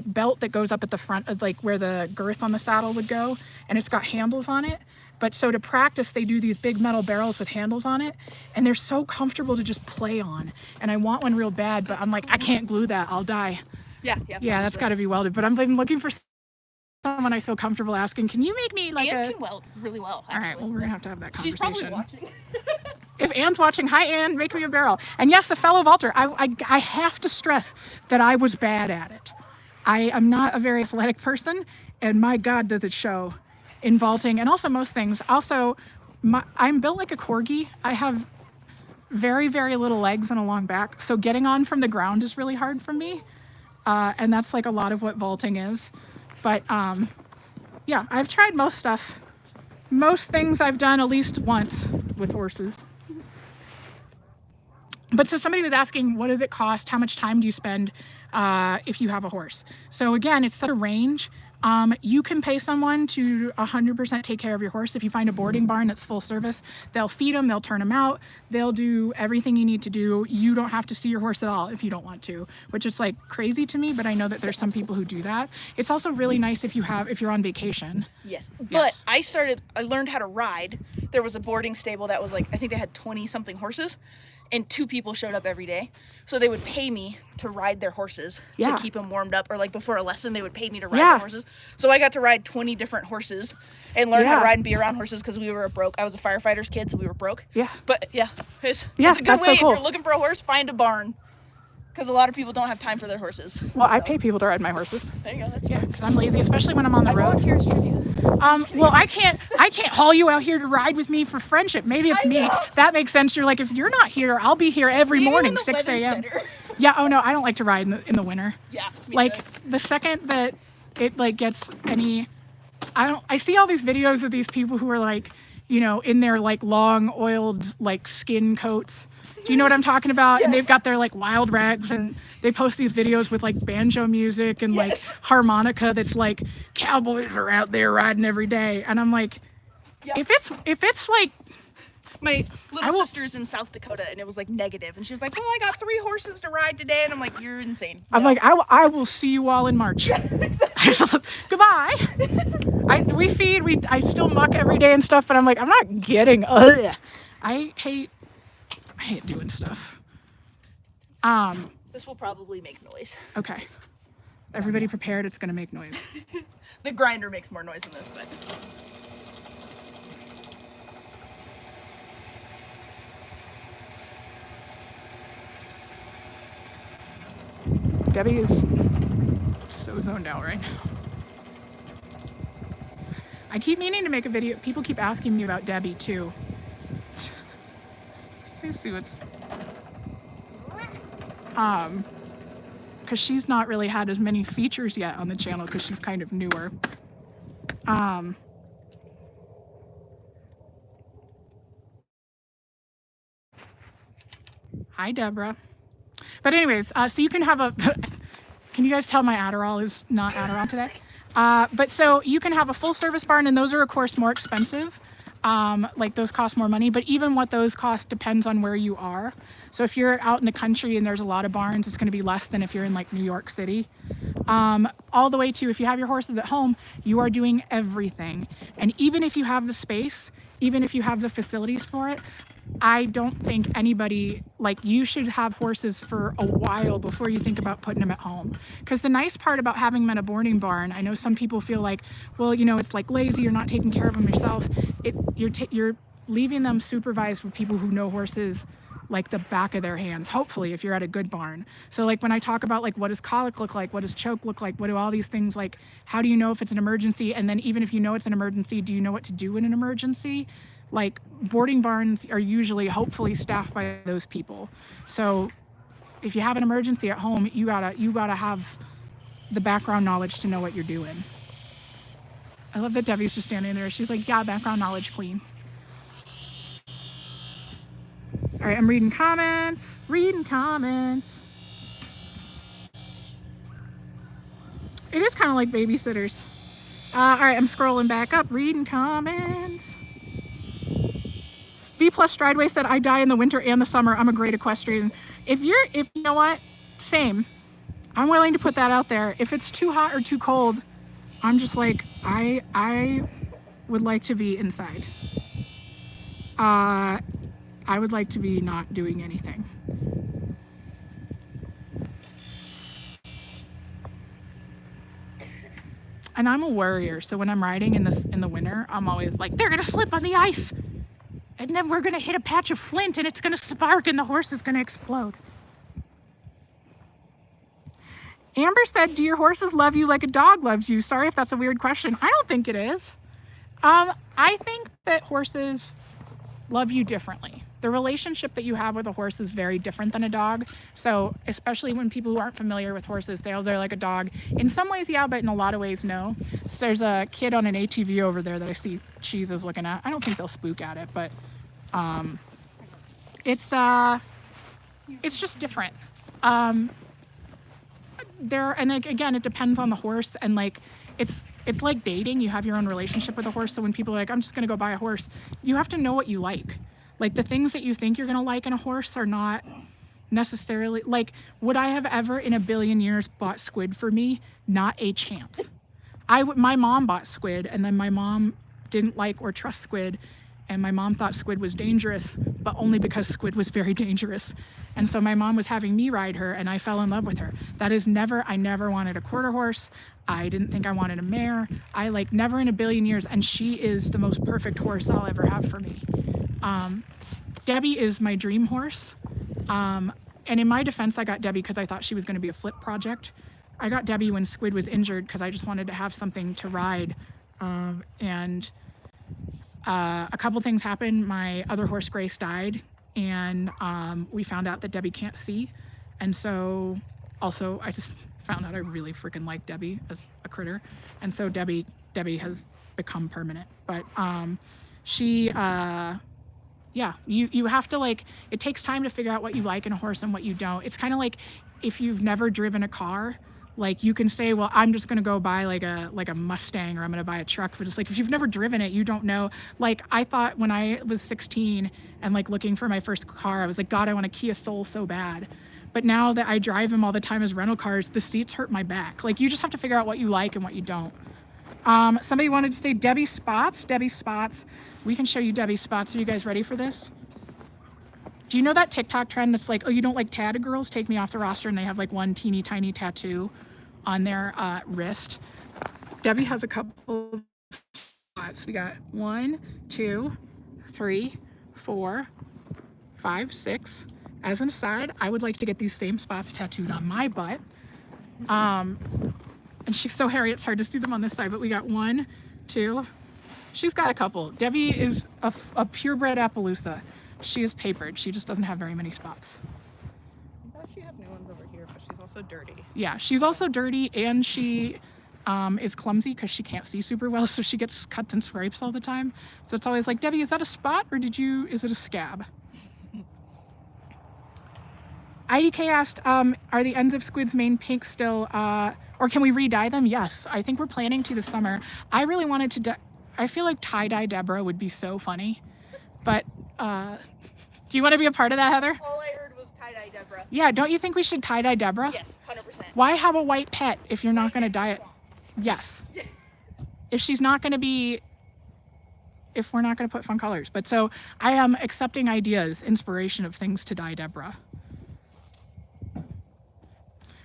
belt that goes up at the front of like where the girth on the saddle would go, and it's got handles on it. But so to practice, they do these big metal barrels with handles on it, and they're so comfortable to just play on. And I want one real bad, but I'm like, I can't glue that. I'll die. Yeah. Yeah, that's got to be welded. But I'm looking for someone I feel comfortable asking, can you make me like Anne can weld really well, actually. All right, well, we're going to have that She's conversation. probably watching. If Anne's watching, hi Anne, make me a barrel. And yes, a fellow vaulter, I have to stress that I was bad at it. I am not a very athletic person, and my God, does it show in vaulting and also most things. Also, I'm built like a corgi. I have very, very little legs and a long back, so getting on from the ground is really hard for me. And that's like a lot of what vaulting is. But yeah, I've tried most stuff. Most things I've done at least once with horses. But so somebody was asking, what does it cost? How much time do you spend if you have a horse? So again, it's such a range. You can pay someone to 100% take care of your horse. If you find a boarding barn that's full service, they'll feed them, they'll turn them out, they'll do everything you need to do. You don't have to see your horse at all if you don't want to, which is like crazy to me, but I know that there's some people who do that. It's also really nice if you're on vacation. Yes. But Yes. I learned how to ride. There was a boarding stable that was like, I think they had 20 something horses, and 2 people showed up every day. So they would pay me to ride their horses Yeah. to keep them warmed up, or like before a lesson, they would pay me to ride Yeah. their horses. So I got to ride 20 different horses and learn how Yeah. to ride and be around horses because we were broke. I was a firefighter's kid, so we were broke. Yeah. But yeah, it's a Yeah, good that's way. so cool. If you're looking for a horse, find a barn. Because a lot of people don't have time for their horses. Well, I pay people to ride my horses. There you go. That's Yeah, good. because I'm lazy, especially when I'm on the I road. volunteer as tribute. Well, I can't haul you out here to ride with me for friendship. Maybe it's I me. know. That makes sense. You're like, if you're not here, I'll be here every Maybe morning, when the 6 weather's a.m. better. Yeah. Oh no, I don't like to ride in the winter. Yeah. me Like neither. the second that it like gets any I see all these videos of these people who are like, you know, in their like long oiled like skin coats. Do you know what I'm talking about? Yes. And they've got their like wild rags and they post these videos with like banjo music and like harmonica that's like cowboys are out there riding every day. And I'm like, if it's like, My little sister's in South Dakota, and it was like negative, and she was like, "Well, I got 3 horses to ride today," and I'm like, "You're insane." I'm like, I will see you all in March. Goodbye. I still muck every day and stuff, but I'm like, I'm not getting. I hate doing stuff. This will probably make noise. Okay. Everybody prepared. It's gonna make noise. The grinder makes more noise than this, but. Debbie is so zoned out right now. I keep meaning to make a video. People keep asking me about Debbie too. Let's see what's because she's not really had as many features yet on the channel because she's kind of newer. Hi, Deborah. But anyways, so you can have a, can you guys tell my Adderall is not Adderall today? But so you can have a full service barn, and those are of course more expensive. Like those cost more money, but even what those cost depends on where you are. So if you're out in the country and there's a lot of barns, it's going to be less than if you're in like New York City. All the way to if you have your horses at home, you are doing everything. And even if you have the space, even if you have the facilities for it, I don't think anybody, like, you should have horses for a while before you think about putting them at home. Because the nice part about having them in a boarding barn, I know some people feel like, well, you know, it's like lazy, you're not taking care of them yourself. You're leaving them supervised with people who know horses like the back of their hands, hopefully, if you're at a good barn. So like when I talk about like what does colic look like, what does choke look like, what do all these things, like how do you know if it's an emergency? And then even if you know it's an emergency, do you know what to do in an emergency? Like boarding barns are usually hopefully staffed by those people. So if you have an emergency at home, you gotta have the background knowledge to know what you're doing. I love that Debbie's just standing there. She's like, yeah, background knowledge queen. All right, I'm reading comments. It is kind of like babysitters. All right, I'm scrolling back up, reading comments. B+ Strideway said, I die in the winter and the summer. I'm a great equestrian. If you know what, same. I'm willing to put that out there. If it's too hot or too cold, I'm just like, I would like to be inside. I would like to be not doing anything. And I'm a worrier, so when I'm riding in the winter, I'm always like, they're gonna slip on the ice, and then we're gonna hit a patch of flint, and it's gonna spark, and the horse is gonna explode. Amber said, do your horses love you like a dog loves you? Sorry if that's a weird question. I don't think it is. I think that horses love you differently. The relationship that you have with a horse is very different than a dog. So especially when people who aren't familiar with horses, they're like a dog. In some ways, yeah, but in a lot of ways, no. So there's a kid on an ATV over there that I see Cheese is looking at. I don't think they'll spook at it, but it's just different. And like, again, it depends on the horse, and like it's like dating. You have your own relationship with a horse. So when people are like, I'm just gonna go buy a horse, you have to know what you like. Like the things that you think you're gonna like in a horse are not necessarily, like, would I have ever in a billion years bought Squid for me? Not a chance. My mom bought Squid, and then my mom didn't like or trust Squid, and my mom thought Squid was dangerous, but only because Squid was very dangerous. And so my mom was having me ride her, and I fell in love with her. I never wanted a quarter horse. I didn't think I wanted a mare. I like never in a billion years, and she is the most perfect horse I'll ever have for me. Debbie is my dream horse. And in my defense, I got Debbie because I thought she was going to be a flip project. I got Debbie when Squid was injured because I just wanted to have something to ride. And a couple things happened. My other horse, Grace, died, and we found out that Debbie can't see. And so also I just found out I really freaking like Debbie as a critter, and so Debbie has become permanent. But she yeah, you have to, like, it takes time to figure out what you like in a horse and what you don't. It's kind of like if you've never driven a car, like you can say, well, I'm just gonna go buy like a Mustang, or I'm gonna buy a truck. But it's like if you've never driven it, you don't know. Like I thought when I was 16 and like looking for my first car, I was like, God, I want a Kia Soul so bad. But now that I drive them all the time as rental cars, the seats hurt my back. Like you just have to figure out what you like and what you don't. Somebody wanted to say Debbie Spots. Debbie Spots. We can show you Debbie Spots. Are you guys ready for this? Do you know that TikTok trend that's like, oh, you don't like tatted girls? Take me off the roster, and they have like one teeny tiny tattoo on their wrist. Debbie has a couple of spots. We got 1, 2, 3, 4, 5, 6. As an aside, I would like to get these same spots tattooed on my butt. And she's so hairy, it's hard to see them on this side, but we got 1, 2. She's got a couple. Debbie is a purebred Appaloosa. She is papered. She just doesn't have very many spots. I thought she had new ones over here, but she's also dirty. Yeah, she's also dirty, and she is clumsy because she can't see super well, so she gets cuts and scrapes all the time. So it's always like, Debbie, is that a spot, or is it a scab? IDK asked, are the ends of Squid's mane pink still, or can we re-dye them? Yes, I think we're planning to this summer. I really wanted to I feel like tie-dye Deborah would be so funny, but do you want to be a part of that, Heather? All I heard was tie-dye Deborah. Yeah, don't you think we should tie-dye Deborah? Yes, 100%. Why have a white pet if you're not going to dye it? Yes. If she's not going to be, if we're not going to put fun colors. But so I am accepting ideas, inspiration of things to dye Deborah.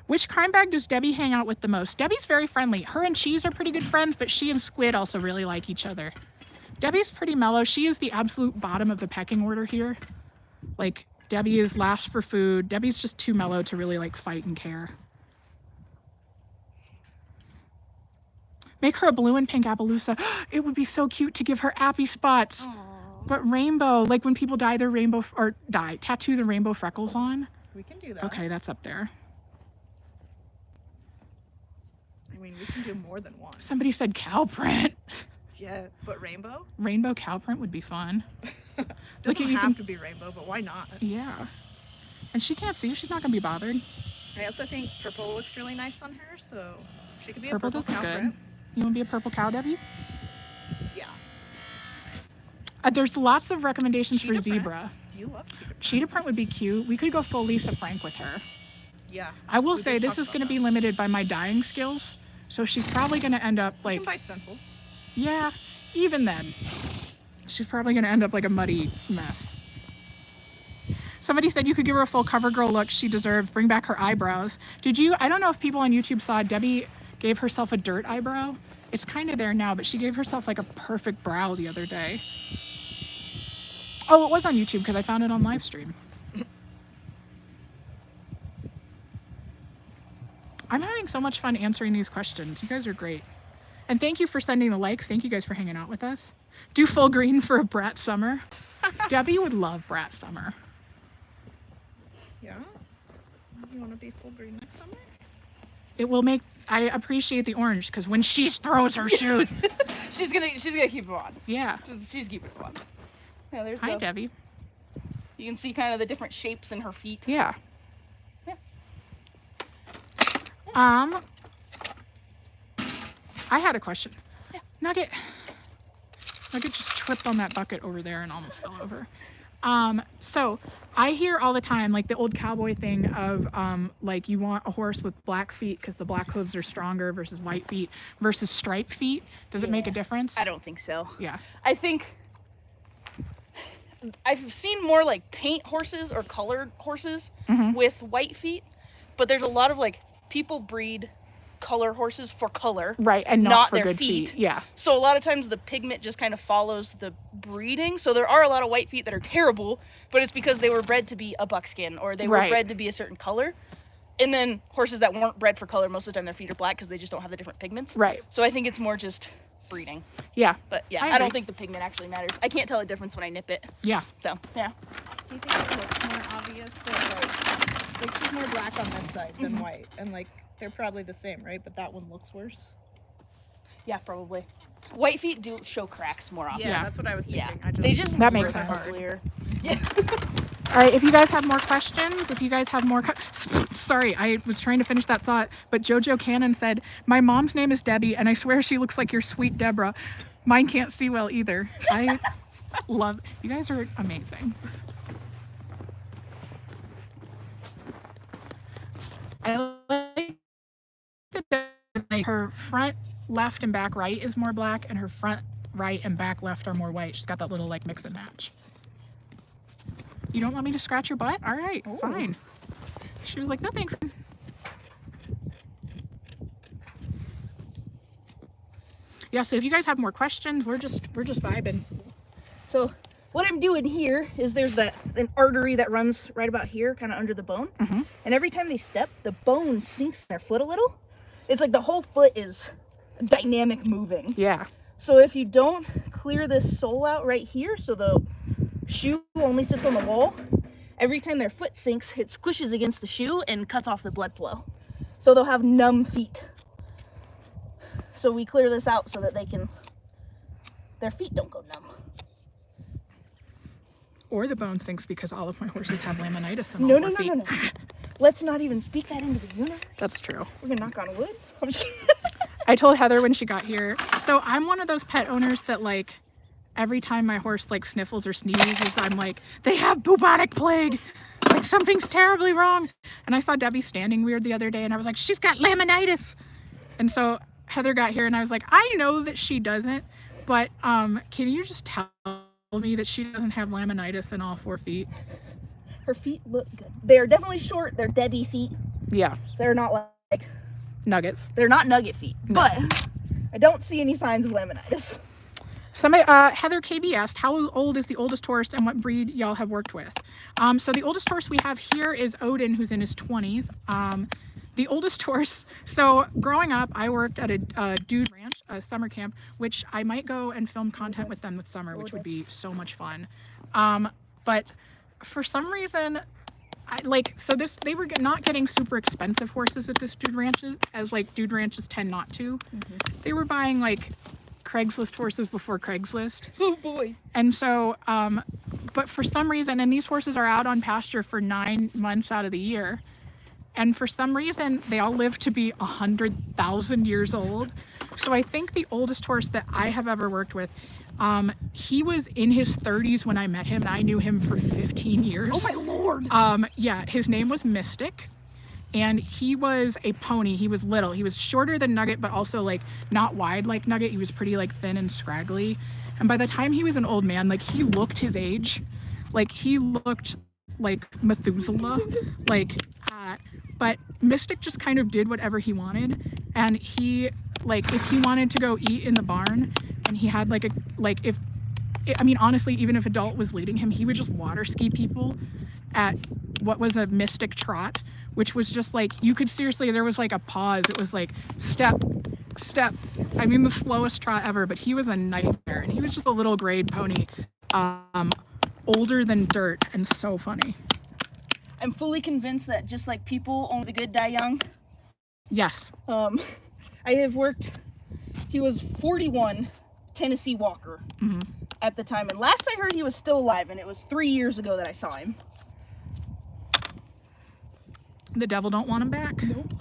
Which crime bag does Debbie hang out with the most? Debbie's very friendly. Her and Cheese are pretty good friends, but she and Squid also really like each other. Debbie's pretty mellow. She is the absolute bottom of the pecking order here. Like, Debbie is last for food. Debbie's just too mellow to really, like, fight and care. Make her a blue and pink Appaloosa. It would be so cute to give her Appy spots. Aww. But rainbow, like when people dye their rainbow, or tattoo the rainbow freckles on. We can do that. Okay, that's up there. I mean, we can do more than one. Somebody said cow print. Yeah, but rainbow? Rainbow cow print would be fun. Doesn't have to be rainbow, but why not? Yeah. And she can't see. She's not going to be bothered. I also think purple looks really nice on her, so she could be Purple a purple does cow good. print. You want to be a purple cow, Debbie? Yeah. There's lots of recommendations Cheetah for print. zebra. You love cheetah print. Cheetah print would be cute. We could go full Lisa Frank with her. Yeah. I will We say did this talk is about going to that. be limited by my dyeing skills. So she's probably going to end up You like, can buy stencils. yeah, even then. She's probably going to end up like a muddy mess. Somebody said you could give her a full cover girl look she deserved. Bring back her eyebrows. Did you? I don't know if people on YouTube saw Debbie gave herself a dirt eyebrow. It's kind of there now, but she gave herself like a perfect brow the other day. Oh, it was on YouTube because I found it on live stream. I'm having so much fun answering these questions. You guys are great. And thank you for sending the likes. Thank you guys for hanging out with us. Do full green for a brat summer. Debbie would love brat summer. Yeah. You want to be full green next summer? It will make, I appreciate the orange because when she throws her shoes. She's gonna keep it on. Yeah. She's keeping it on. Yeah, there's Hi, Debbie. You can see kind of the different shapes in her feet. Yeah. Yeah. I had a question. Yeah. Nugget just tripped on that bucket over there and almost fell over. So I hear all the time, like the old cowboy thing of, like you want a horse with black feet because the black hooves are stronger versus white feet versus striped feet. Does it make a difference? I don't think so. Yeah. I think I've seen more like paint horses or colored horses with white feet, but there's a lot of like people breed color horses for color, Right, and not for their good feet. Yeah. So a lot of times the pigment just kind of follows the breeding. So there are a lot of white feet that are terrible, but it's because they were bred to be a buckskin or they were Right. bred to be a certain color. And then horses that weren't bred for color, most of the time their feet are black because they just don't have the different pigments. Right. So I think it's more just breeding. Yeah. But yeah, I I don't agree. think the pigment actually matters. I can't tell a difference when I nip it. Yeah. So yeah. Do you think it looks more obvious that like she's more black on this side than white, and like They're probably the same, right? But that one looks worse. Yeah, probably. White feet do show cracks more often. Yeah. That's what I was thinking. Yeah. They just That look makes sense. uglier. All right, if you guys have more questions, if you guys have more... Sorry, I was trying to finish that thought, but JoJo Cannon said, my mom's name is Debbie, and I swear she looks like your sweet Deborah. Mine can't see well either. I love... You guys are amazing. I like that her front left and back right is more black, and her front right and back left are more white. She's got that little like mix and match. You don't want me to scratch your butt? All right, fine. She was like, no thanks. Yeah, so if you guys have more questions, we're just vibing. So what I'm doing here is there's an artery that runs right about here, kind of under the bone. And every time they step, the bone sinks their foot a little. It's like the whole foot is dynamic moving. Yeah. So if you don't clear this sole out right here, so the shoe only sits on the wall, every time their foot sinks, it squishes against the shoe and cuts off the blood flow. So they'll have numb feet. So we clear this out so that their feet don't go numb. Or the bone sinks because all of my horses have laminitis in all No. four feet. Let's not even speak that into the universe. That's true. We're gonna knock on wood. I'm just kidding. I told Heather when she got here, so I'm one of those pet owners that like, every time my horse like sniffles or sneezes, I'm like, they have bubonic plague. Like something's terribly wrong. And I saw Debbie standing weird the other day and I was like, she's got laminitis. And so Heather got here and I was like, I know that she doesn't, but can you just tell me that she doesn't have laminitis in all 4 feet? Her feet look good. They're definitely short. They're Debbie feet. Yeah. They're not like, Nuggets. they're not Nugget feet. No. But I don't see any signs of laminitis. Somebody, Heather KB asked, how old is the oldest horse and what breed y'all have worked with? So the oldest horse we have here is Odin, who's in his 20s. The oldest horse, so growing up, I worked at a dude ranch, a summer camp, which I might go and film content with them this summer, which would be so much fun. But for some reason, they were not getting super expensive horses at this dude ranches, as like dude ranches tend not to. They were buying like Craigslist horses before Craigslist. Oh boy. And so, but for some reason, and these horses are out on pasture for 9 months out of the year. And for some reason, they all live to be 100,000 years old. So I think the oldest horse that I have ever worked with, he was in his 30s when I met him, and I knew him for 15 years. Oh my lord. Yeah, his name was Mystic. And he was a pony. He was little. He was shorter than Nugget, but also like not wide like Nugget. He was pretty like thin and scraggly. And by the time he was an old man, like he looked his age. Like he looked like Methuselah. But Mystic just kind of did whatever he wanted. And he, like, if he wanted to go eat in the barn and he had honestly, even if Adult was leading him, he would just water ski people at what was a Mystic trot, which was just like, you could seriously, there was like a pause. It was like step, step. I mean, the slowest trot ever, but he was a nightmare. And he was just a little grade pony, older than dirt and so funny. I'm fully convinced that just like people, only the good die young. Yes. I have worked, he was 41, Tennessee Walker at the time. And last I heard he was still alive, and it was 3 years ago that I saw him. The devil don't want him back. Nope.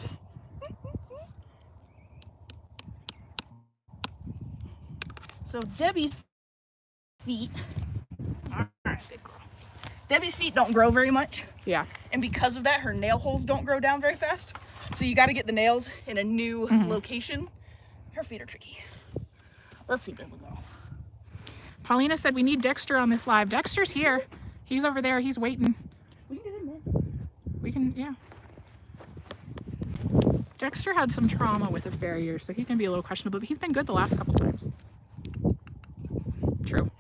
So Debbie's feet, all right, big girl. Debbie's feet don't grow very much. Yeah. And because of that, her nail holes don't grow down very fast. So you got to get the nails in a new location. Her feet are tricky. Let's see, little girl. Paulina said we need Dexter on this live. Dexter's here. He's over there. He's waiting. We can get in there. We can, yeah. Dexter had some trauma with a Farrier, so he can be a little questionable, but he's been good the last couple times. True.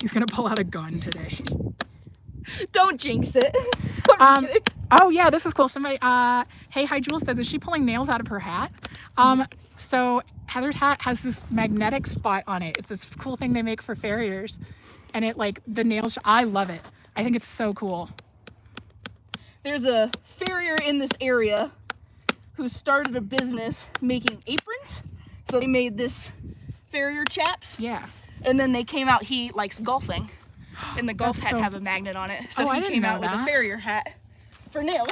He's gonna pull out a gun today. Don't jinx it. I'm just kidding. Oh yeah, this is cool. Somebody, hey, hi, Jules says, is she pulling nails out of her hat? So Heather's hat has this magnetic spot on it. It's this cool thing they make for farriers, and it like the nails. I love it. I think it's so cool. There's a farrier in this area who started a business making aprons. So they made this Farrier chaps. Yeah. And then they came out, he likes golfing. And the golf That's hats so- have a magnet on it. So Oh, I he didn't came know out with a that. Farrier hat for nails.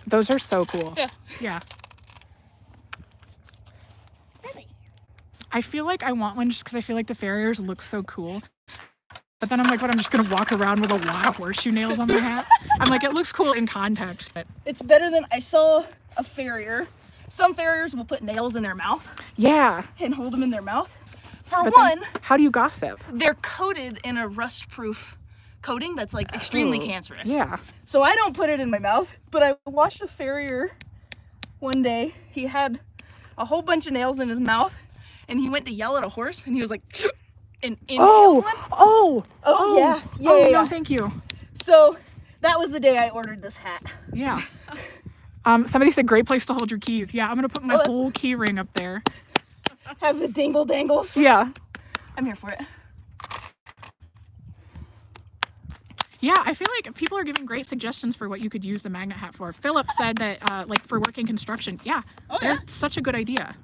Those are so cool. Yeah. Yeah. I feel like I want one just because I feel like the Farriers look so cool. But then I'm like, what, I'm just going to walk around with a lot of horseshoe nails on my hat? I'm like, it looks cool in context, but... It's better than, I saw a Farrier. Some Farriers will put nails in their mouth Yeah. and hold them in their mouth. For But one, then, how do you gossip? they're coated in a rust-proof coating that's like extremely cancerous. Yeah. So I don't put it in my mouth, but I watched a Farrier one day. He had a whole bunch of nails in his mouth, and he went to yell at a horse, and he was like, and inhaled one. Oh! Yeah. Oh, Yeah. no, thank you. So that was the day I ordered this hat. Yeah. Somebody said, great place to hold your keys. Yeah, I'm going to put my Oh, that's- whole key ring up there. Have the dingle dangles. Yeah. I'm here for it. Yeah, I feel like people are giving great suggestions for what you could use the magnet hat for. Philip said that, like, for working construction. Yeah, Oh, they're yeah? such a good idea.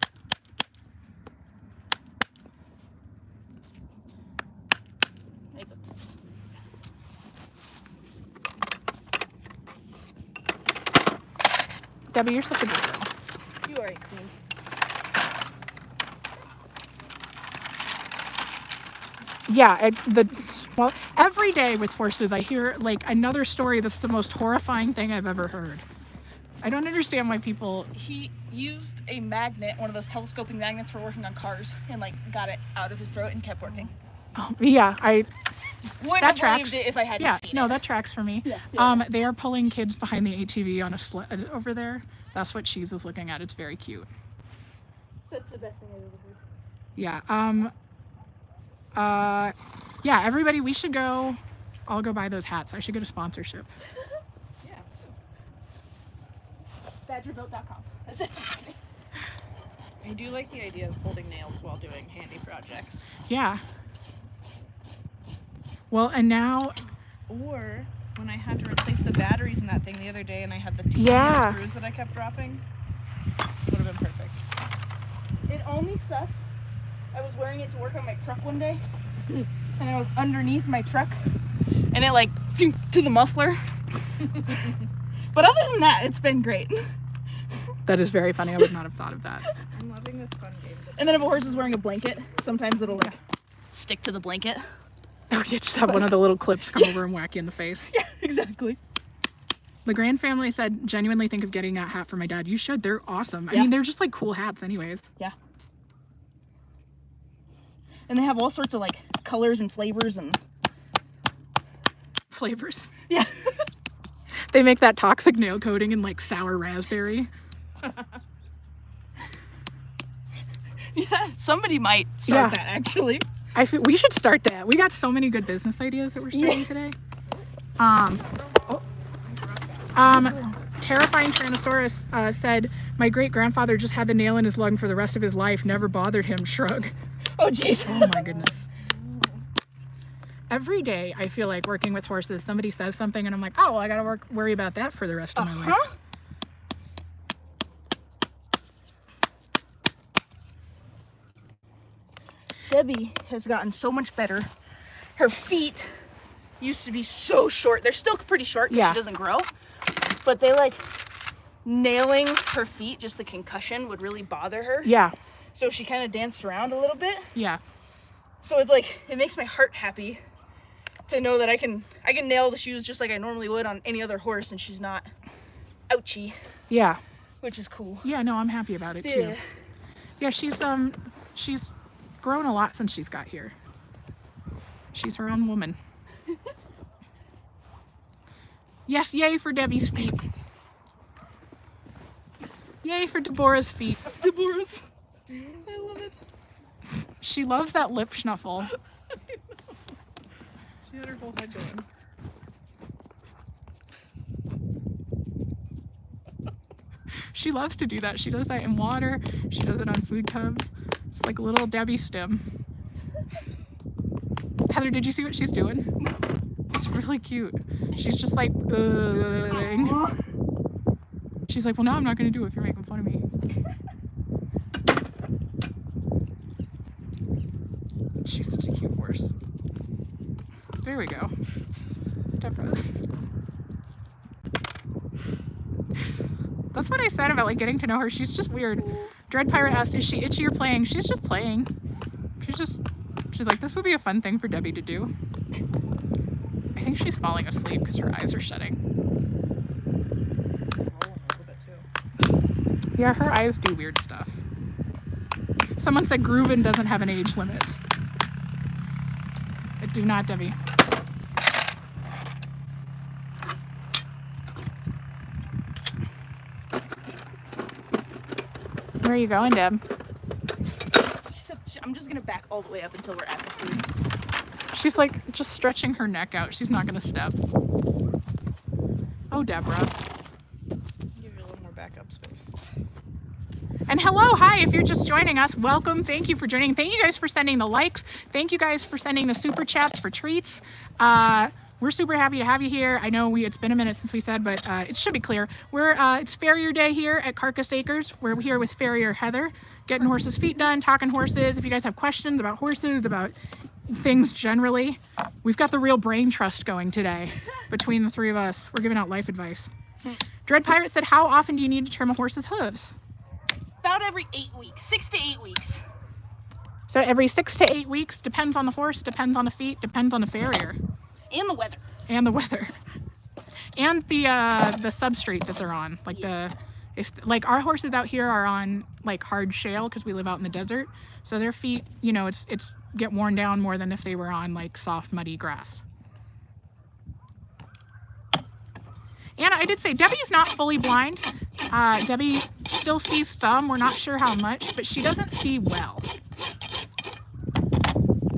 Debbie, you're such a good girl. You are a queen. Yeah, well, every day with horses, I hear like another story that's the most horrifying thing I've ever heard. I don't understand why people. He used a magnet, one of those telescoping magnets for working on cars, and like got it out of his throat and kept working. Oh, yeah, Wouldn't That have tracks. believed it if I hadn't yeah, seen no, it. that tracks for me. Yeah. They are pulling kids behind the ATV on a sled over there. That's what Cheese is looking at. It's very cute. That's the best thing I've ever heard. Yeah. Yeah. Everybody, we should go. I'll go buy those hats. I should get a sponsorship. Yeah. Badgerboat.com. That's it. I do like the idea of holding nails while doing handy projects. Yeah. Well, and now. Or when I had to replace the batteries in that thing the other day and I had the tiniest Yeah. screws that I kept dropping, would have been perfect. It only sucks. I was wearing it to work on my truck one day, and I was underneath my truck, and it like to the muffler. But other than that, it's been great. That is very funny. I would not have thought of that. I'm loving this fun game. And then if a horse is wearing a blanket, sometimes it'll like stick to the blanket. Oh, yeah, just have one of the little clips come over and whack you in the face. Yeah, exactly. The Grand family said, genuinely think of getting that hat for my dad. You should. They're awesome. I Yeah. mean, they're just like cool hats anyways. Yeah. And they have all sorts of like colors and flavors and Flavors. yeah. They make that toxic nail coating in like sour raspberry. Yeah, somebody might start Yeah. that actually. I feel we should start that. We got so many good business ideas that we're starting Yeah. today. Terrifying Tyrannosaurus said, my great grandfather just had the nail in his lung for the rest of his life. Never bothered him. Shrug. Oh jeez. Oh my goodness. Every day I feel like working with horses, somebody says something and I'm like, oh, well, I gotta worry about that for the rest of my life. Debbie has gotten so much better. Her feet used to be so short. They're still pretty short because Yeah. she doesn't grow. But they like nailing her feet, just the concussion would really bother her. Yeah, So she kind of danced around a little bit. yeah, So it's like, it makes my heart happy to know that I can nail the shoes just like I normally would on any other horse and she's not ouchy, yeah. which is cool. Yeah, no, I'm happy about it too. Yeah, she's grown a lot since she's got here. She's her own woman. Yes, yay for Debbie's feet. Yay for Deborah's feet. Deborah's. I love it. She loves that lip snuffle. She had her whole head going. She loves to do that. She does that in water. She does it on food tubs. It's like a little Debbie stem. Heather, did you see what she's doing? It's really cute. She's just like, She's like, well, no, I'm not going to do it if you're making fun of me. She's such a cute horse. There we go. Deborah. That's what I said about like getting to know her. She's just weird. Dread Pirate asked, is she itchy or playing? She's just playing. She's like, this would be a fun thing for Debbie to do. I think she's falling asleep because her eyes are shutting. Yeah, her eyes do weird stuff. Someone said Groovin doesn't have an age limit. I do not, Debbie. Where are you going, Deb? She said, I'm just gonna back all the way up until we're at the food. She's like just stretching her neck out. She's not gonna step. Oh, Deborah. Give you a little more backup space. And hello, hi, if you're just joining us, welcome. Thank you for joining. Thank you guys for sending the likes. Thank you guys for sending the super chats for treats. We're super happy to have you here. I know it's been a minute since we said, but it should be clear. It's Farrier Day here at Carcass Acres. We're here with Farrier Heather, getting horses' feet done, talking horses. If you guys have questions about horses, about things generally, we've got the real brain trust going today between the three of us. We're giving out life advice. Dread Pirate said, how often do you need to trim a horse's hooves? About every 8 weeks, 6 to 8 weeks. So every 6 to 8 weeks, depends on the horse, depends on the feet, depends on the farrier. And the weather. And the weather. And the substrate that they're on. Like like our horses out here are on like hard shale because we live out in the desert. So their feet, you know, it's get worn down more than if they were on like soft, muddy grass. And I did say, Debbie's not fully blind. Debbie still sees some. We're not sure how much, but she doesn't see well.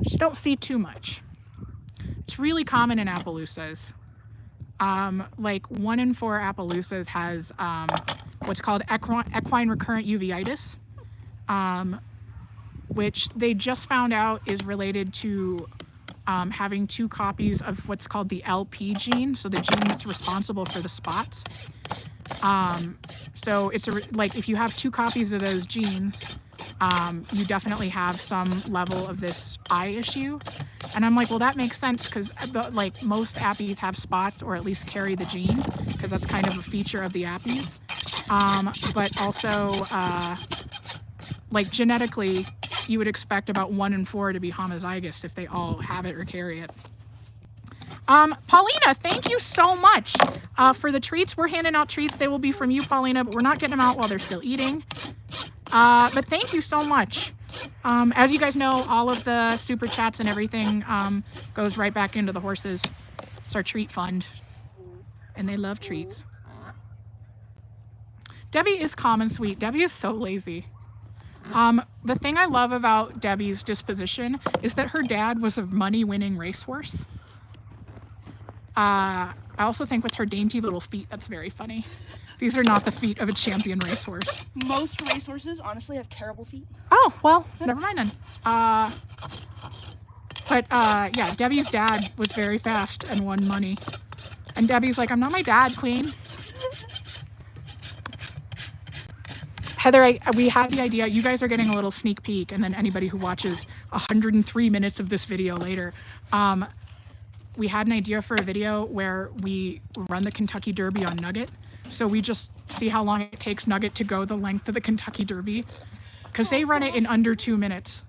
She don't see too much. It's really common in Appaloosas. Like 1 in 4 Appaloosas has what's called equine recurrent uveitis, which they just found out is related to having 2 copies of what's called the LP gene, so the gene that's responsible for the spots. So it's like if you have 2 copies of those genes, you definitely have some level of this eye issue. And I'm like, well, that makes sense because like most appies have spots or at least carry the gene because that's kind of a feature of the appies. But also, like genetically, you would expect about 1 in 4 to be homozygous if they all have it or carry it. Paulina, thank you so much for the treats. We're handing out treats. They will be from you, Paulina, but we're not getting them out while they're still eating. But thank you so much. As you guys know, all of the super chats and everything goes right back into the horses. It's our treat fund. And they love treats. Debbie is calm and sweet. Debbie is so lazy. The thing I love about Debbie's disposition is that her dad was a money-winning racehorse. I also think with her dainty little feet, that's very funny. These are not the feet of a champion racehorse. Most racehorses, honestly, have terrible feet. Oh, well, never mind then. Yeah, Debbie's dad was very fast and won money. And Debbie's like, I'm not my dad, queen. Heather, we had the idea, you guys are getting a little sneak peek, and then anybody who watches 103 minutes of this video later, we had an idea for a video where we run the Kentucky Derby on Nugget. So we just see how long it takes Nugget to go the length of the Kentucky Derby. Because they run it in under 2 minutes.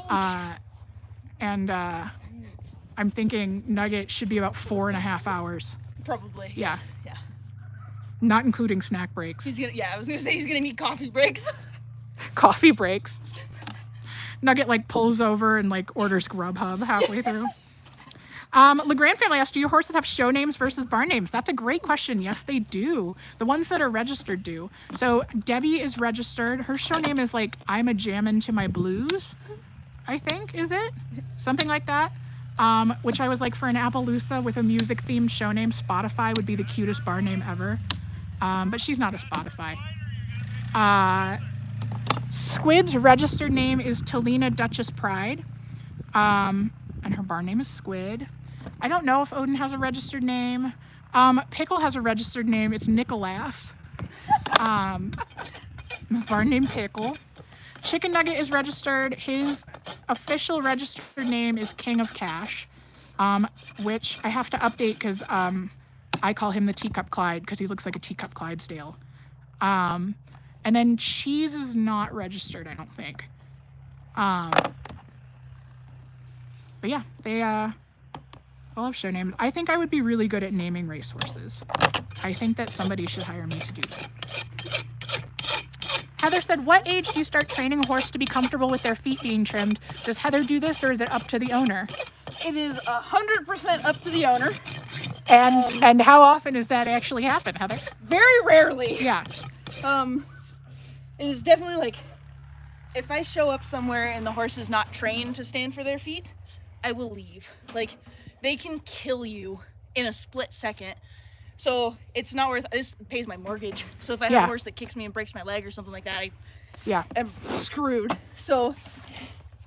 I'm thinking Nugget should be about 4.5 hours. Probably. Yeah. Yeah. Not including snack breaks. I was gonna say he's gonna need coffee breaks. Coffee breaks. Nugget like pulls over and like orders Grubhub halfway through. LeGrand family asked, do your horses have show names versus barn names? That's a great question. Yes, they do. The ones that are registered do. So Debbie is registered. Her show name is like, I'm a jammin' to my blues, I think, is it? Something like that. Which I was like, for an Appaloosa with a music themed show name, Spotify would be the cutest barn name ever. But she's not a Spotify. Squid's registered name is Talina Duchess Pride. And her barn name is Squid. I don't know if Odin has a registered name. Pickle has a registered name. It's Nicholas. Barn named Pickle. Chicken Nugget is registered. His official registered name is King of Cash, which I have to update because I call him the Teacup Clyde because he looks like a Teacup Clydesdale. And then Cheese is not registered, I don't think. But yeah, they all have show names. I think I would be really good at naming racehorses. I think that somebody should hire me to do that. Heather said, what age do you start training a horse to be comfortable with their feet being trimmed? Does Heather do this or is it up to the owner? It is 100% up to the owner. And how often does that actually happen, Heather? Very rarely. Yeah. It is definitely like, if I show up somewhere and the horse is not trained to stand for their feet, I will leave. Like, they can kill you in a split second. So it's not worth, this pays my mortgage. So if I have a horse that kicks me and breaks my leg or something like that, I'm screwed. So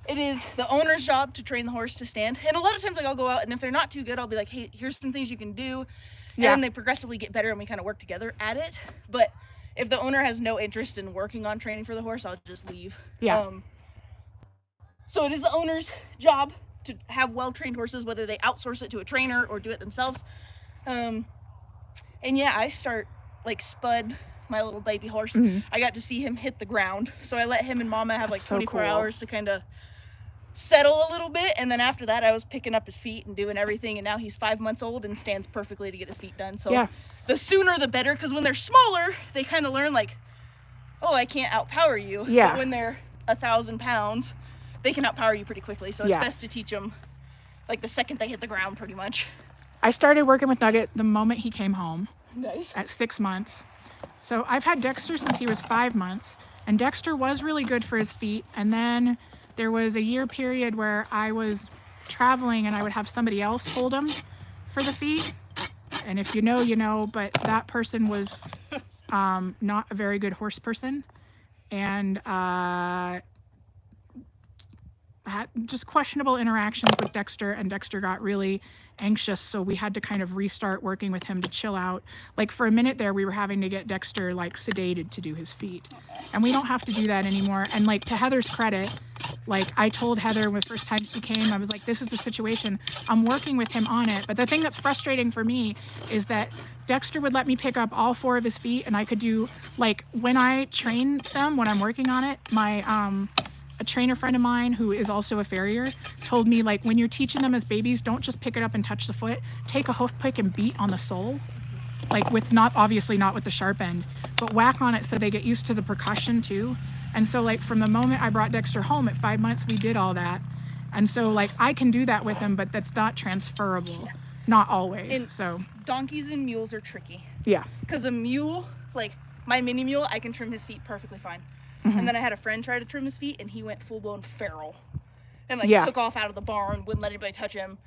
it is the owner's job to train the horse to stand. And a lot of times, like, I'll go out and if they're not too good, I'll be like, hey, here's some things you can do. And then they progressively get better and we kind of work together at it. But if the owner has no interest in working on training for the horse, I'll just leave. Yeah. So it is the owner's job to have well-trained horses, whether they outsource it to a trainer or do it themselves. And yeah, I start, like, Spud, my little baby horse, I got to see him hit the ground. So I let him and Mama have like 24 hours to kind of settle a little bit. And then after that, I was picking up his feet and doing everything. And now he's 5 months old and stands perfectly to get his feet done. So the sooner the better, because when they're smaller, they kind of learn like, oh, I can't outpower you. Yeah. But when they're 1,000 pounds, they can outpower you pretty quickly. So it's best to teach them like the second they hit the ground, pretty much. I started working with Nugget the moment he came home. Nice. At 6 months. So I've had Dexter since he was 5 months, and Dexter was really good for his feet. And then there was a year period where I was traveling and I would have somebody else hold him for the feet. And if you know, you know, but that person was not a very good horse person. And had just questionable interactions with Dexter, and Dexter got really anxious, so we had to kind of restart working with him to chill out. Like for a minute there, we were having to get Dexter like sedated to do his feet, and we don't have to do that anymore. And like, to Heather's credit, like I told Heather when the first time she came, I was like, this is the situation, I'm working with him on it. But the thing that's frustrating for me is that Dexter would let me pick up all 4 of his feet, and I could do, like, when I train them, when I'm working on it, my a trainer friend of mine who is also a farrier told me, like, when you're teaching them as babies, don't just pick it up and touch the foot. Take a hoof pick and beat on the sole, like with obviously not with the sharp end, but whack on it so they get used to the percussion too. And so like from the moment I brought Dexter home at 5 months, we did all that. And so like I can do that with him, but that's not transferable, not always. And so donkeys and mules are tricky. Yeah. Because a mule, like my mini mule, I can trim his feet perfectly fine. And then I had a friend try to trim his feet, and he went full-blown feral. And, like, took off out of the barn, wouldn't let anybody touch him.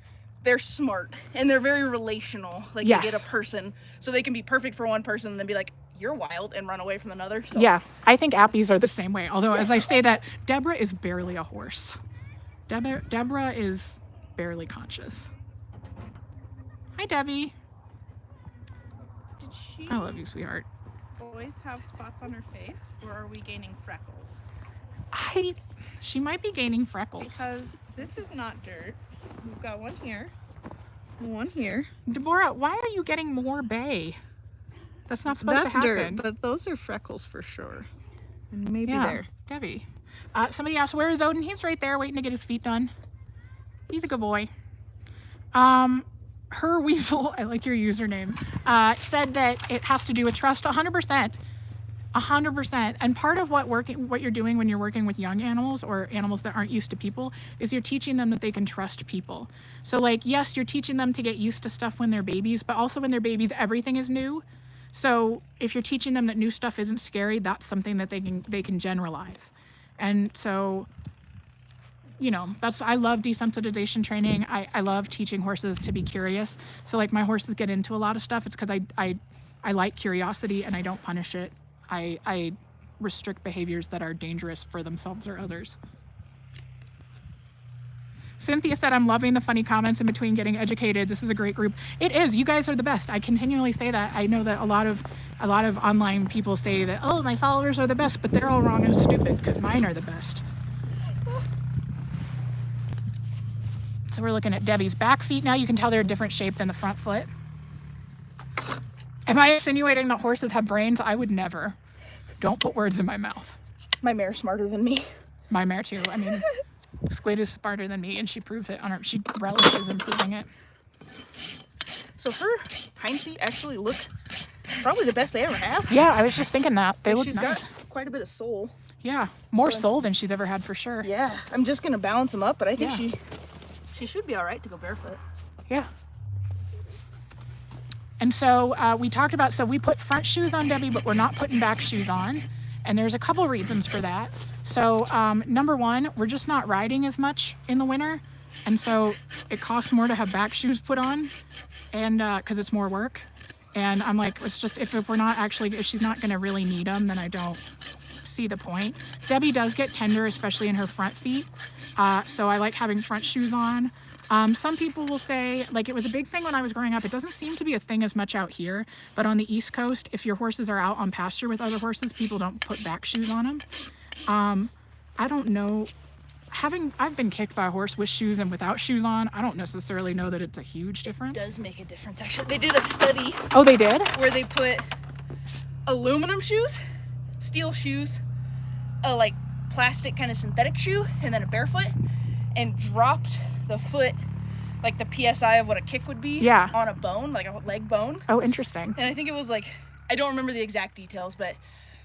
They're smart, and they're very relational. Like, they get a person. So they can be perfect for one person and then be like, you're wild, and run away from another. So. Yeah, I think Appies are the same way. Although, as I say that, Deborah is barely a horse. Deborah is barely conscious. Hi, Debbie. Did she I love you, sweetheart. always have spots on her face, or are we gaining freckles? She might be gaining freckles. Because this is not dirt. We've got one here, one here. Deborah, why are you getting more bay? That's not supposed to That's happen. dirt, but those are freckles for sure. And maybe Yeah, there. Debbie. Somebody asked, where is Odin? He's right there waiting to get his feet done. He's a good boy. Her Weasel, I like your username, said that it has to do with trust 100%. 100%. And part of what you're doing when you're working with young animals or animals that aren't used to people is you're teaching them that they can trust people. So like, yes, you're teaching them to get used to stuff when they're babies, but also when they're babies, everything is new. So if you're teaching them that new stuff isn't scary, that's something that they can generalize. And so, you know, I love desensitization training. I love teaching horses to be curious. So like my horses get into a lot of stuff. It's because I like curiosity and I don't punish it. I restrict behaviors that are dangerous for themselves or others. Cynthia said, I'm loving the funny comments in between getting educated. This is a great group. It is. You guys are the best. I continually say that. I know that a lot of online people say that, oh, my followers are the best, but they're all wrong and stupid because mine are the best. So we're looking at Debbie's back feet now. You can tell they're a different shape than the front foot. Am I insinuating that horses have brains? I would never. Don't put words in my mouth. My mare's smarter than me. My mare too. I mean, Squid is smarter than me, and she proves it on her. She relishes in proving it. So her hind feet actually look probably the best they ever have. Yeah, I was just thinking that. They And look she's nice. got quite a bit of soul. Yeah, more So- soul than she's ever had for sure. Yeah, I'm just gonna balance them up, but I think Yeah. she should be all right to go barefoot. Yeah. And so we talked about, so we put front shoes on Debbie, but we're not putting back shoes on. And there's a couple reasons for that. So number one, we're just not riding as much in the winter. And so it costs more to have back shoes put on, and because it's more work. And I'm like, it's just, if we're not actually, if she's not gonna really need them, then I don't see the point. Debbie does get tender, especially in her front feet. So I like having front shoes on. Some people will say, like, it was a big thing when I was growing up. It doesn't seem to be a thing as much out here, but on the East Coast, if your horses are out on pasture with other horses, people don't put back shoes on them. I don't know. I've been kicked by a horse with shoes and without shoes on. I don't necessarily know that it's a huge difference. It does make a difference, actually. They did a study Oh, they did? where they put aluminum shoes, steel shoes, a like plastic kind of synthetic shoe, and then a barefoot, and dropped the foot, like the PSI of what a kick would be, Yeah. on a bone, like a leg bone. Oh, interesting. And I think it was like, I don't remember the exact details, but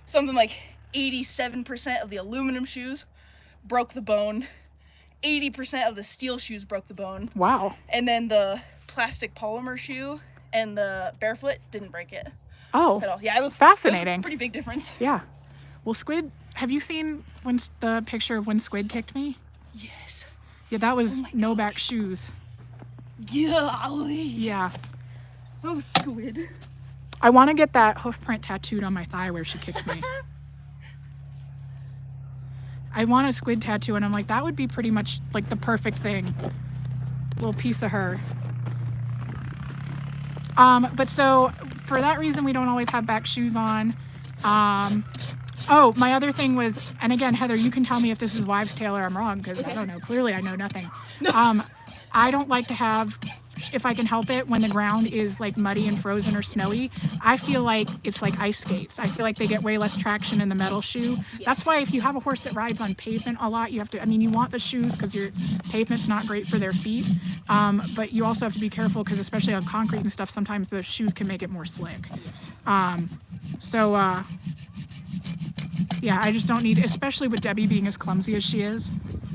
something like 87% of the aluminum shoes broke the bone, 80% of the steel shoes broke the bone, Wow. and then the plastic polymer shoe and the barefoot didn't break it Oh, at all. Yeah, it was fascinating. It was a pretty big difference. Yeah. Well, Squid, have you seen the picture of when Squid kicked me? Yes. Yeah, that was Oh my no back shoes. Golly. Yeah. Oh, Squid. I want to get that hoof print tattooed on my thigh where she kicked me. I want a Squid tattoo, and I'm like, that would be pretty much like the perfect thing. Little piece of her. But so for that reason, we don't always have back shoes on. Oh, my other thing was, and again, Heather, you can tell me if this is wives' tale or I'm wrong, because I don't know. Clearly, I know nothing. I don't like to have, if I can help it, when the ground is like muddy and frozen or snowy, I feel like it's like ice skates. I feel like they get way less traction in the metal shoe. That's why if you have a horse that rides on pavement a lot, you have to, I mean, you want the shoes because your pavement's not great for their feet. But you also have to be careful because especially on concrete and stuff, sometimes the shoes can make it more slick. Yeah, I just don't need, especially with Debbie being as clumsy as she is,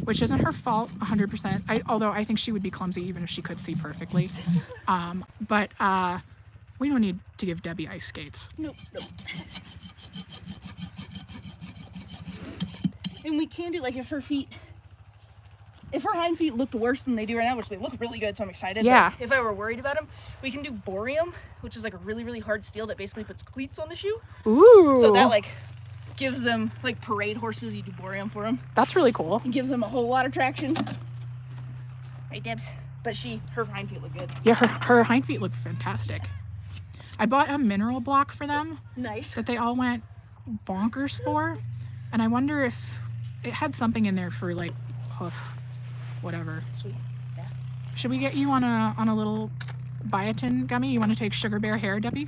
which isn't her fault 100%. Although I think she would be clumsy even if she could see perfectly. But we don't need to give Debbie ice skates. Nope. And we can do, like, if her hind feet looked worse than they do right now, which they look really good, so I'm excited. Yeah. But if I were worried about them, we can do boreum, which is like a really, really hard steel that basically puts cleats on the shoe. Ooh. So that like gives them, like parade horses, you do boreum for them. That's really cool. It gives them a whole lot of traction. Right, Debs? But her hind feet look good. Yeah, her hind feet look fantastic. I bought a mineral block for them Nice. that they all went bonkers for, and I wonder if it had something in there for like hoof, whatever. Sweet. Yeah. Should we get you on a little biotin gummy? You want to take sugar bear hair, Debbie?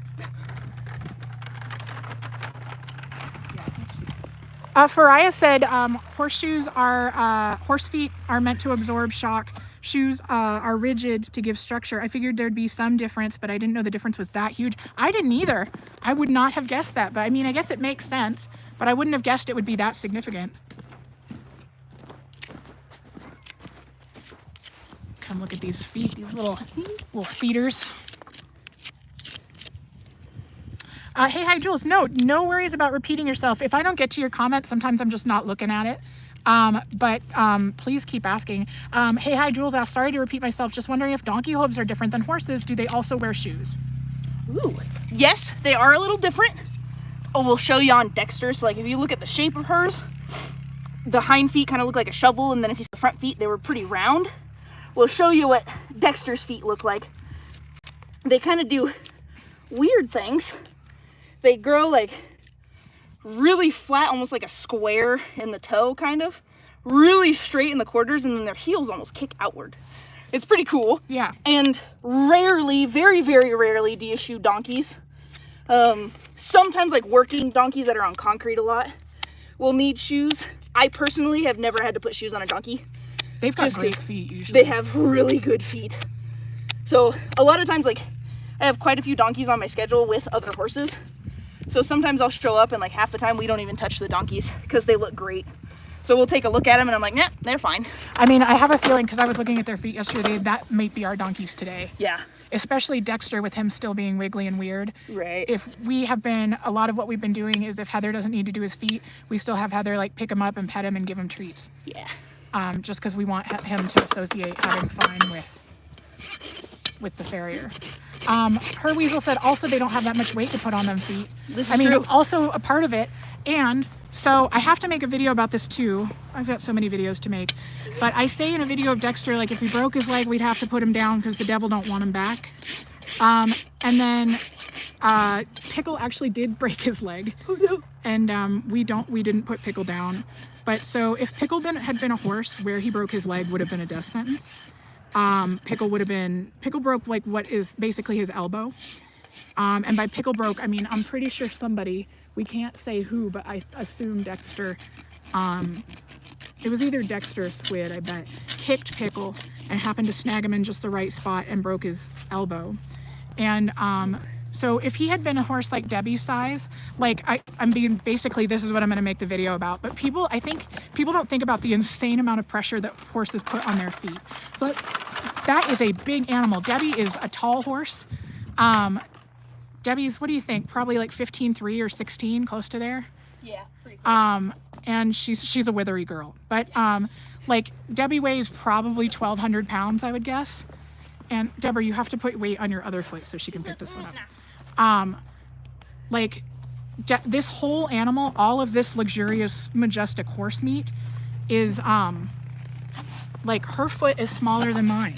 Farrier said horse feet are meant to absorb shock. Shoes are rigid to give structure. I figured there'd be some difference, but I didn't know the difference was that huge. I didn't either. I would not have guessed that, but I mean, I guess it makes sense, but I wouldn't have guessed it would be that significant. Come look at these feet, these little feeders. Hey, hi, Jules. No worries about repeating yourself. If I don't get to your comment, sometimes I'm just not looking at it. But please keep asking. Hey, hi, Jules. Sorry to repeat myself. Just wondering if donkey hooves are different than horses. Do they also wear shoes? Ooh. Yes, they are a little different. Oh, we'll show you on Dexter. So like if you look at the shape of hers, the hind feet kind of look like a shovel, and then if you see the front feet, they were pretty round. will show you what Dexter's feet look like. They kind of do weird things. They grow like really flat, almost like a square in the toe, kind of. Really straight in the quarters, and then their heels almost kick outward. It's pretty cool. Yeah. And rarely, very, very rarely do you shoe donkeys. Sometimes like working donkeys that are on concrete a lot will need shoes. I personally have never had to put shoes on a donkey. They've got Just great 'cause feet usually. They have really good feet. So a lot of times, like, I have quite a few donkeys on my schedule with other horses. So sometimes I'll show up and like half the time we don't even touch the donkeys because they look great. So we'll take a look at them and I'm like, nah, they're fine. I mean, I have a feeling, because I was looking at their feet yesterday, that might be our donkeys today. Yeah. Especially Dexter, with him still being wiggly and weird. Right. If we have been, a lot of what we've been doing is if Heather doesn't need to do his feet, we still have Heather like pick him up and pet him and give him treats. Yeah. Just because we want him to associate having fun with the farrier. Her weasel said also they don't have that much weight to put on them feet. This is I mean, true. also a part of it, and so I have to make a video about this too. I've got so many videos to make, but I say in a video of Dexter, like if he broke his leg, we'd have to put him down because the devil don't want him back. And then Pickle actually did break his leg. Oh no. And we didn't put Pickle down. But so if Pickle had been a horse, where he broke his leg would have been a death sentence. Pickle broke like what is basically his elbow. And by Pickle broke, I mean, I'm pretty sure somebody, we can't say who, but I assume Dexter, it was either Dexter or Squid, I bet, kicked Pickle and happened to snag him in just the right spot and broke his elbow. And so if he had been a horse like Debbie's size, like I'm being, basically this is what I'm going to make the video about, but I think people don't think about the insane amount of pressure that horses put on their feet. But that is a big animal. Debbie is a tall horse. Debbie's, what do you think? Probably like 15.3 or 16, close to there. Yeah, pretty close. And she's a withery girl, but like Debbie weighs probably 1,200 pounds, I would guess. And Deborah, you have to put weight on your other foot so she can pick this one up. Like this whole animal, all of this luxurious, majestic horse meat is like her foot is smaller than mine.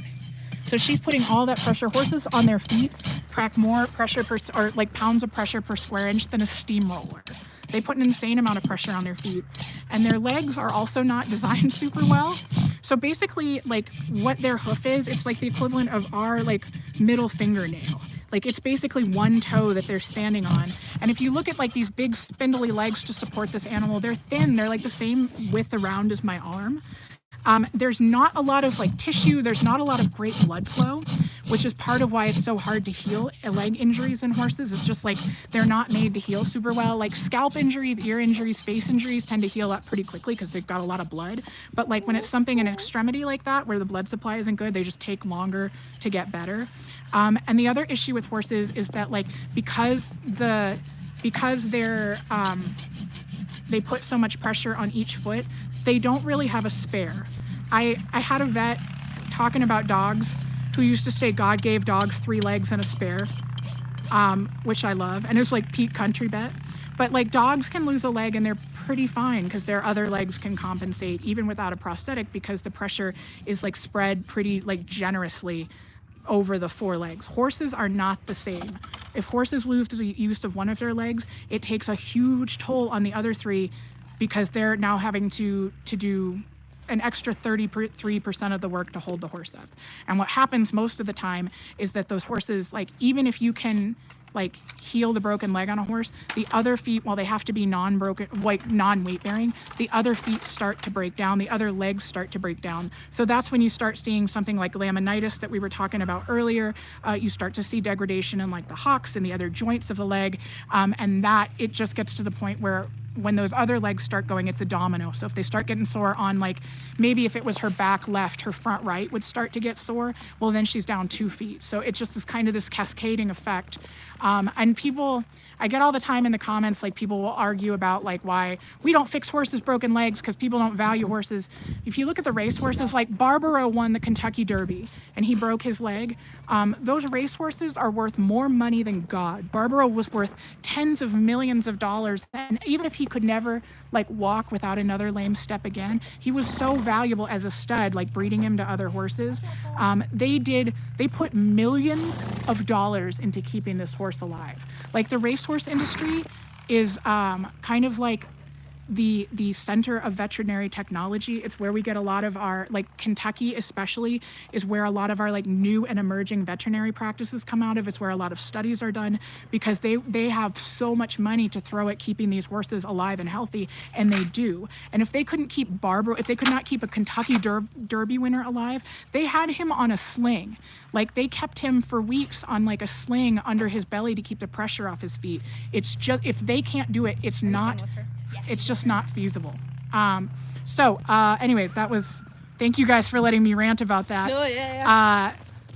So she's putting all that pressure. Horses on their feet pack more pressure or like pounds of pressure per square inch than a steamroller. They put an insane amount of pressure on their feet, and their legs are also not designed super well. So basically, like what their hoof is, it's like the equivalent of our like middle fingernail. Like it's basically one toe that they're standing on. And if you look at like these big spindly legs to support this animal, they're thin. They're like the same width around as my arm. There's not a lot of like tissue. There's not a lot of great blood flow, which is part of why it's so hard to heal leg injuries in horses. It's just like they're not made to heal super well. Like scalp injuries, ear injuries, face injuries tend to heal up pretty quickly because they've got a lot of blood. But like when it's something in an extremity like that where the blood supply isn't good, they just take longer to get better. And the other issue with horses is that like because they're they put so much pressure on each foot, they don't really have a spare. I had a vet talking about dogs who used to say God gave dogs 3 legs and a spare, which I love. And it's like Pete Country vet. But like dogs can lose a leg and they're pretty fine because their other legs can compensate even without a prosthetic because the pressure is like spread pretty like generously over the 4 legs. Horses are not the same. If horses lose the use of one of their legs, it takes a huge toll on the other 3 because they're now having to do an extra 33% of the work to hold the horse up. And what happens most of the time is that those horses, like even if you can like heal the broken leg on a horse, the other feet, while they have to be non-weight bearing, the other feet start to break down, the other legs start to break down. So that's when you start seeing something like laminitis that we were talking about earlier. You start to see degradation in like the hocks and the other joints of the leg. And that it just gets to the point where when those other legs start going, it's a domino. So if they start getting sore on like, maybe if it was her back left, her front right would start to get sore. Well, then she's down 2 feet. So it just is kind of this cascading effect. And people, I get all the time in the comments, like people will argue about like why we don't fix horses' broken legs because people don't value horses. If you look at the race horses, like Barbaro won the Kentucky Derby and he broke his leg. Those race horses are worth more money than God. Barbaro was worth tens of millions of dollars. And even if he could never like walk without another lame step again, he was so valuable as a stud, like breeding him to other horses. They put millions of dollars into keeping this horse alive. Like the racehorse industry is kind of like the center of veterinary technology. It's where we get a lot of our, like Kentucky especially is where a lot of our like new and emerging veterinary practices come out of. It's where a lot of studies are done because they have so much money to throw at keeping these horses alive and healthy, and they do. And if they couldn't keep if they could not keep a Kentucky Derby winner alive, they had him on a sling. Like they kept him for weeks on like a sling under his belly to keep the pressure off his feet. It's just, if they can't do it, it's just not feasible. Anyway, thank you guys for letting me rant about that. Oh, yeah.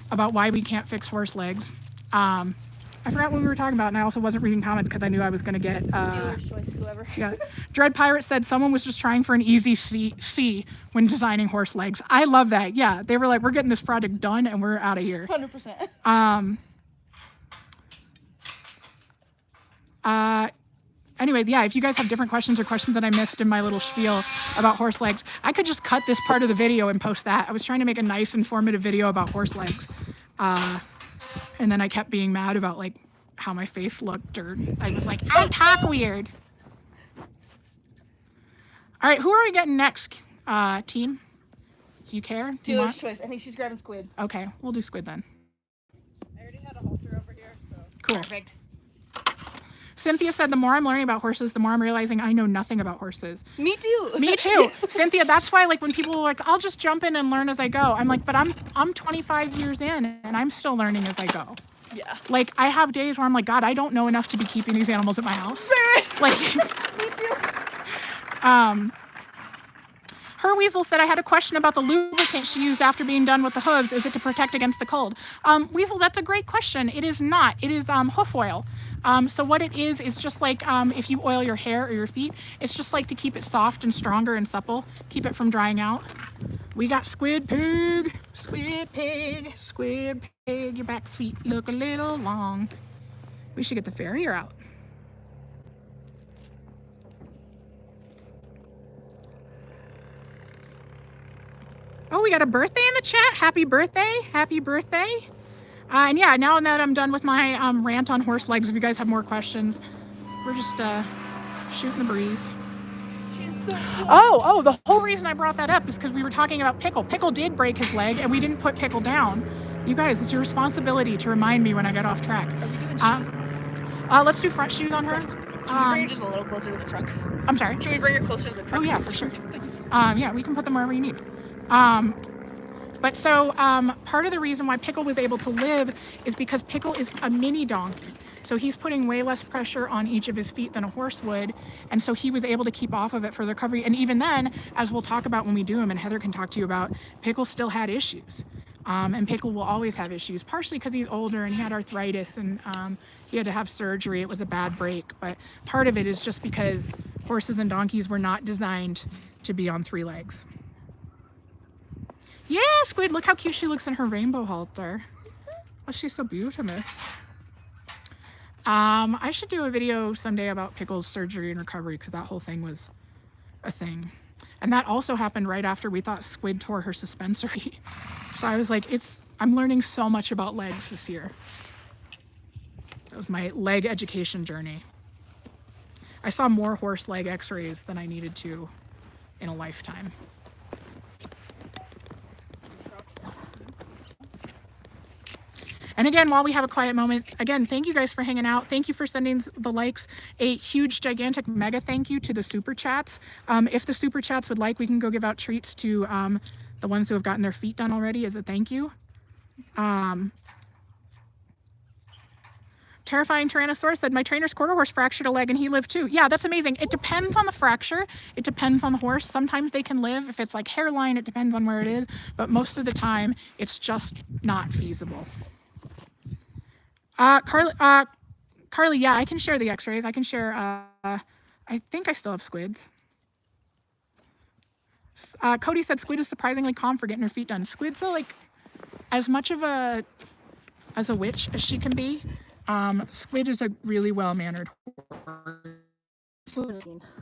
About why we can't fix horse legs. I forgot what we were talking about, and I also wasn't reading comments because I knew I was going to get... Dealer's choice, whoever. Yeah. Dread Pirate said someone was just trying for an easy C when designing horse legs. I love that. Yeah, they were like, we're getting this project done, and we're out of here. 100%. Anyway, yeah, if you guys have different questions or questions that I missed in my little spiel about horse legs, I could just cut this part of the video and post that. I was trying to make a nice, informative video about horse legs. And then I kept being mad about like how my face looked, or I was like, I talk weird. All right, who are we getting next, team? Do you care? Dealer's choice. I think she's grabbing Squid. Okay, we'll do Squid then. I already had a halter over here, so. Cool. Perfect. Cynthia said, the more I'm learning about horses, the more I'm realizing I know nothing about horses. Me too. Me too. Cynthia, that's why like when people are like, I'll just jump in and learn as I go. I'm like, but I'm 25 years in and I'm still learning as I go. Yeah. Like I have days where I'm like, God, I don't know enough to be keeping these animals at my house. Like, Me too. Her Weasel said, I had a question about the lubricant she used after being done with the hooves. Is it to protect against the cold? Weasel, that's a great question. It is not. It is hoof oil. So what it is just like if you oil your hair or your feet, it's just like to keep it soft and stronger and supple, keep it from drying out. We got Squid Pig, Squid Pig, Squid Pig. Your back feet look a little long. We should get the Farrier out. Oh, we got a birthday in the chat. Happy birthday. Happy birthday. And yeah, now that I'm done with my rant on horse legs, if you guys have more questions, we're just shooting the breeze. She's so cool. Oh, the whole reason I brought that up is because we were talking about Pickle. Pickle did break his leg, and we didn't put Pickle down. You guys, it's your responsibility to remind me when I get off track. Are we doing shoes? Let's do front shoes on her. Can we bring her just a little closer to the truck? I'm sorry? Can we bring her closer to the truck? Oh, yeah, for sure. Yeah, we can put them wherever you need. But so part of the reason why Pickle was able to live is because Pickle is a mini donkey. So he's putting way less pressure on each of his feet than a horse would. And so he was able to keep off of it for the recovery. And even then, as we'll talk about when we do him, and Heather can talk to you about, Pickle still had issues. And Pickle will always have issues, partially because he's older and he had arthritis and he had to have surgery. It was a bad break. But part of it is just because horses and donkeys were not designed to be on 3 legs. Yeah, Squid, look how cute she looks in her rainbow halter. Oh, she's so beautiful. I should do a video someday about Pickle's surgery and recovery because that whole thing was a thing. And that also happened right after we thought Squid tore her suspensory. So I was like, I'm learning so much about legs this year. That was my leg education journey. I saw more horse leg x-rays than I needed to in a lifetime. And again, while we have a quiet moment, again, thank you guys for hanging out. Thank you for sending the likes. A huge, gigantic, mega thank you to the super chats. If the super chats would like, we can go give out treats to the ones who have gotten their feet done already as a thank you. Terrifying Tyrannosaurus said, my trainer's quarter horse fractured a leg and he lived too. Yeah, that's amazing. It depends on the fracture. It depends on the horse. Sometimes they can live. If it's like hairline, it depends on where it is. But most of the time, it's just not feasible. Carly, yeah, I can share the x-rays. I can share, I think I still have Squids. Cody said Squid is surprisingly calm for getting her feet done. Squid's like as much of a witch as she can be. Squid is a really well-mannered horse.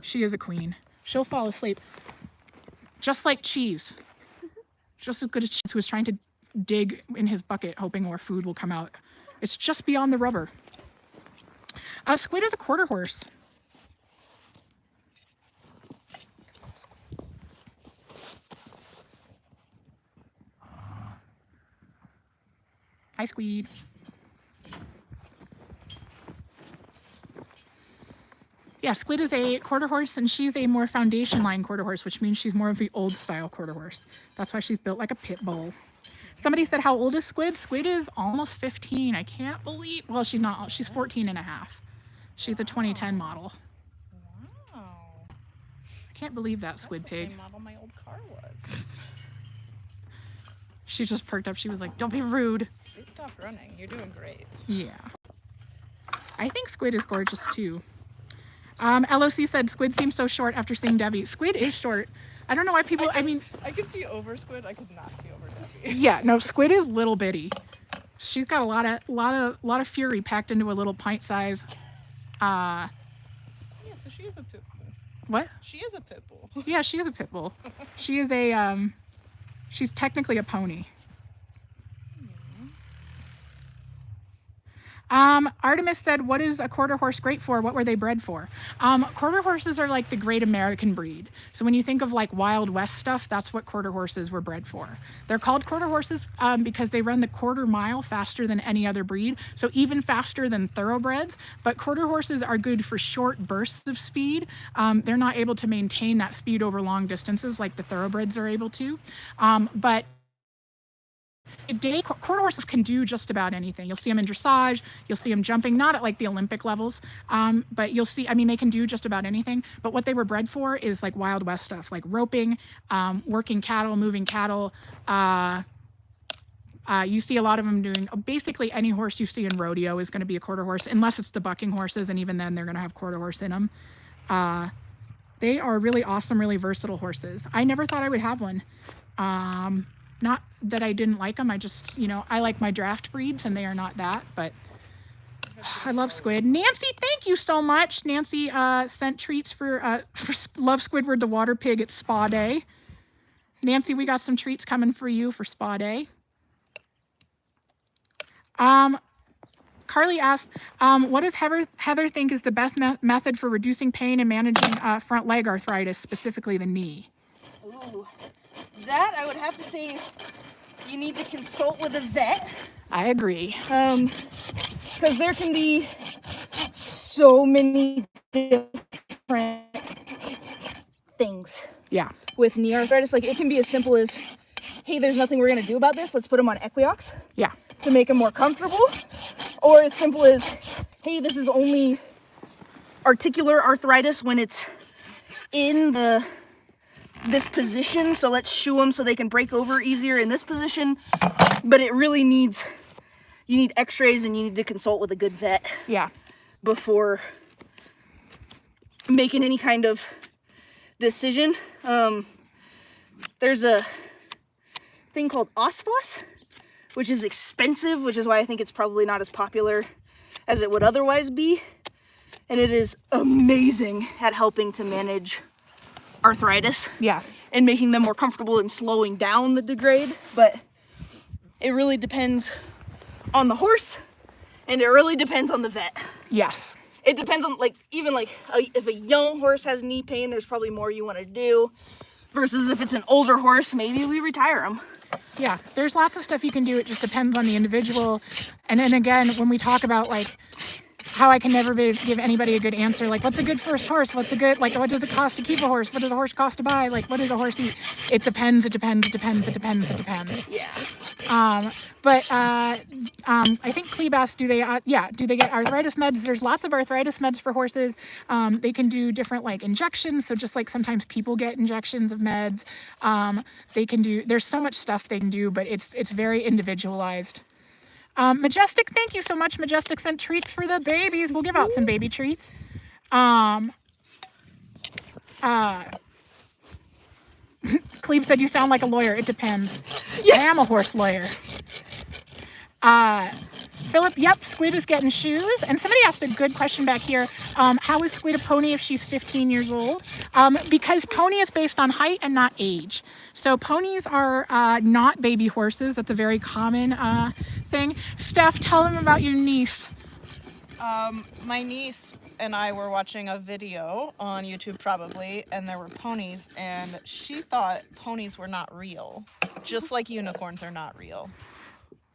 She is a queen. She'll fall asleep. Just like Cheese. Just as good as Cheese, who is trying to dig in his bucket, hoping more food will come out. It's just beyond the rubber. Squid is a quarter horse. Hi, Squid. Yeah, Squid is a quarter horse, and she's a more foundation line quarter horse, which means she's more of the old style quarter horse. That's why she's built like a pit bull. Somebody said, how old is Squid? Squid is almost 15. I can't believe, well, she's not, she's 14 and a half. She's a 2010 model. Wow. I can't believe that, Squid Pig. That's the same model my old car was. She just perked up. She was like, don't be rude. They stopped running. You're doing great. Yeah. I think Squid is gorgeous too. LOC said Squid seems so short after seeing Debbie. Squid is short. I don't know why people, I mean. I could see over Squid. I could not see over Debbie. Yeah, no, Squid is little bitty. She's got a lot of fury packed into a little pint size. Yeah, so she is a pit bull. What? She is a pit bull. Yeah, she is a pit bull. She is a, she's technically a pony. Artemis said, what is a quarter horse great for? What were they bred for? Quarter horses are like the great American breed. So when you think of like Wild West stuff, that's what quarter horses were bred for. They're called quarter horses because they run the quarter mile faster than any other breed. So even faster than thoroughbreds. But quarter horses are good for short bursts of speed. They're not able to maintain that speed over long distances like the thoroughbreds are able to. But today, quarter horses can do just about anything. You'll see them in dressage, you'll see them jumping, not at like the Olympic levels, but you'll see, I mean, they can do just about anything. But what they were bred for is like Wild West stuff, like roping, working cattle, moving cattle. You see a lot of them doing, basically any horse you see in rodeo is going to be a quarter horse, unless it's the bucking horses, and even then they're going to have quarter horse in them. They are really awesome, really versatile horses. I never thought I would have one. Not that I didn't like them, I just, you know, I like my draft breeds and they are not that, but I love Squid. Nancy, thank you so much. Nancy sent treats for Love Squidward the Water Pig at Spa Day. Nancy, we got some treats coming for you for Spa Day. Carly asked, what does Heather think is the best method for reducing pain and managing front leg arthritis, specifically the knee? Ooh. That I would have to say you need to consult with a vet. I agree. Because there can be so many different things. Yeah. With knee arthritis, like it can be as simple as, hey, there's nothing we're gonna do about this. Let's put them on Equiox. Yeah. To make them more comfortable, or as simple as, hey, this is only articular arthritis when it's in this position, so let's shoe them so they can break over easier in this position. But it really needs, you need x-rays and you need to consult with a good vet. Yeah. Before making any kind of decision. There's a thing called Osphos, which is expensive, which is why I think it's probably not as popular as it would otherwise be. And it is amazing at helping to manage arthritis. Yeah. And making them more comfortable and slowing down the degrade. But it really depends on the horse, and it really depends on the vet. Yes. It depends on, like, even like if a young horse has knee pain, there's probably more you want to do. Versus if it's an older horse, maybe we retire them. Yeah, there's lots of stuff you can do. It just depends on the individual. And then again, when we talk about like how I can never give anybody a good answer, like what's a good first horse? What's a good, like, what does it cost to keep a horse? What does a horse cost to buy? Like, what does a horse eat? It depends, it depends, it depends, it depends, it depends. Yeah. I think Cleve asked, do they get arthritis meds? There's lots of arthritis meds for horses. They can do different like injections. So just like sometimes people get injections of meds. They can do, there's so much stuff they can do, but it's very individualized. Majestic, thank you so much. Majestic sent treats for the babies. We'll give out some baby treats. Cleve said you sound like a lawyer. It depends. Yeah. I am a horse lawyer. Philip, yep, Squid is getting shoes. And somebody asked a good question back here. How is Squid a pony if she's 15 years old? Because pony is based on height and not age. So ponies are not baby horses. That's a very common thing. Steph, tell them about your niece. My niece and I were watching a video on YouTube probably, and there were ponies, and she thought ponies were not real, just like unicorns are not real.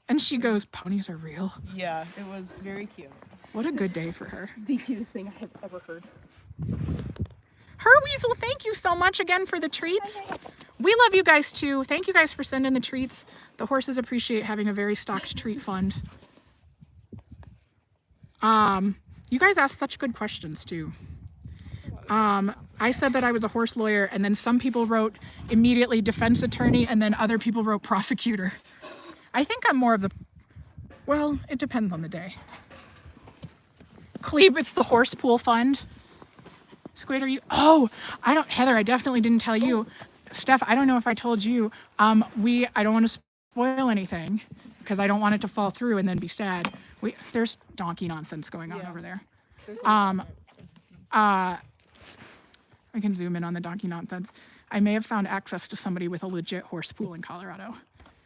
And she goes, ponies are real. Yeah, it was very cute. What a good day for her. The cutest thing I have ever heard. Her Weasel, thank you so much again for the treats. We love you guys too. Thank you guys for sending the treats. The horses appreciate having a very stocked treat fund. You guys asked such good questions too. I said that I was a horse lawyer, and then some people wrote immediately defense attorney, and then other people wrote prosecutor. I think I'm more of the, well, it depends on the day. Cleve, it's the horse pool fund. Squid, are you? Oh, Heather, I definitely didn't tell you. Steph, I don't know if I told you. I don't want to spoil anything because I don't want it to fall through and then be sad. There's donkey nonsense going on over there. I can zoom in on the donkey nonsense. I may have found access to somebody with a legit horse pool in Colorado.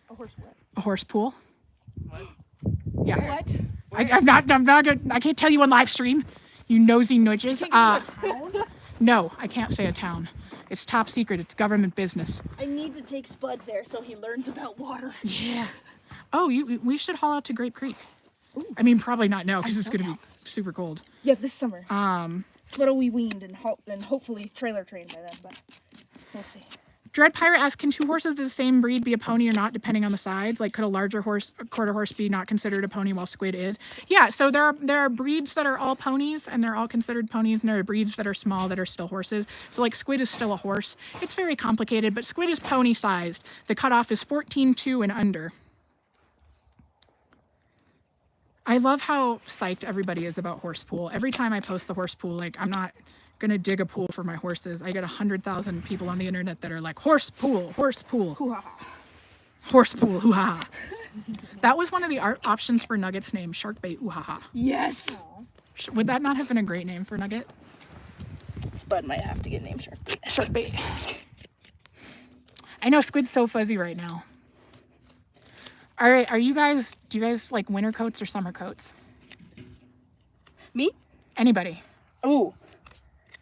A horse what? A horse pool? What? Yeah. What? I'm not gonna, I can't tell you on live stream. You nosy nudges. No, I can't say a town. It's top secret. It's government business. I need to take Spud there so he learns about water. Yeah. Oh, we should haul out to Grape Creek. Ooh. I mean, probably not now because it's gonna be super cold. Yeah, this summer. Spud will be weaned and hopefully trailer trained by then, but we'll see. Dread Pirate asks, can two horses of the same breed be a pony or not, depending on the size? Like, could a larger horse, a quarter horse, be not considered a pony while Squid is? Yeah, so there are breeds that are all ponies, and they're all considered ponies, and there are breeds that are small that are still horses. So, like, Squid is still a horse. It's very complicated, but Squid is pony-sized. The cutoff is 14.2 and under. I love how psyched everybody is about horse pool. Every time I post the horse pool, like, I'm not gonna dig a pool for my horses. I get 100,000 people on the internet that are like, horse pool, horse pool. Hoo-ha-ha. Horse pool, hoo-ha. That was one of the options for Nugget's name, shark bait, ooh-ha-ha. Yes. Would that not have been a great name for Nugget? Spud might have to get named Shark Bait. Shark bait. I know Squid's so fuzzy right now. All right, do you guys like winter coats or summer coats? Me? Anybody? Oh,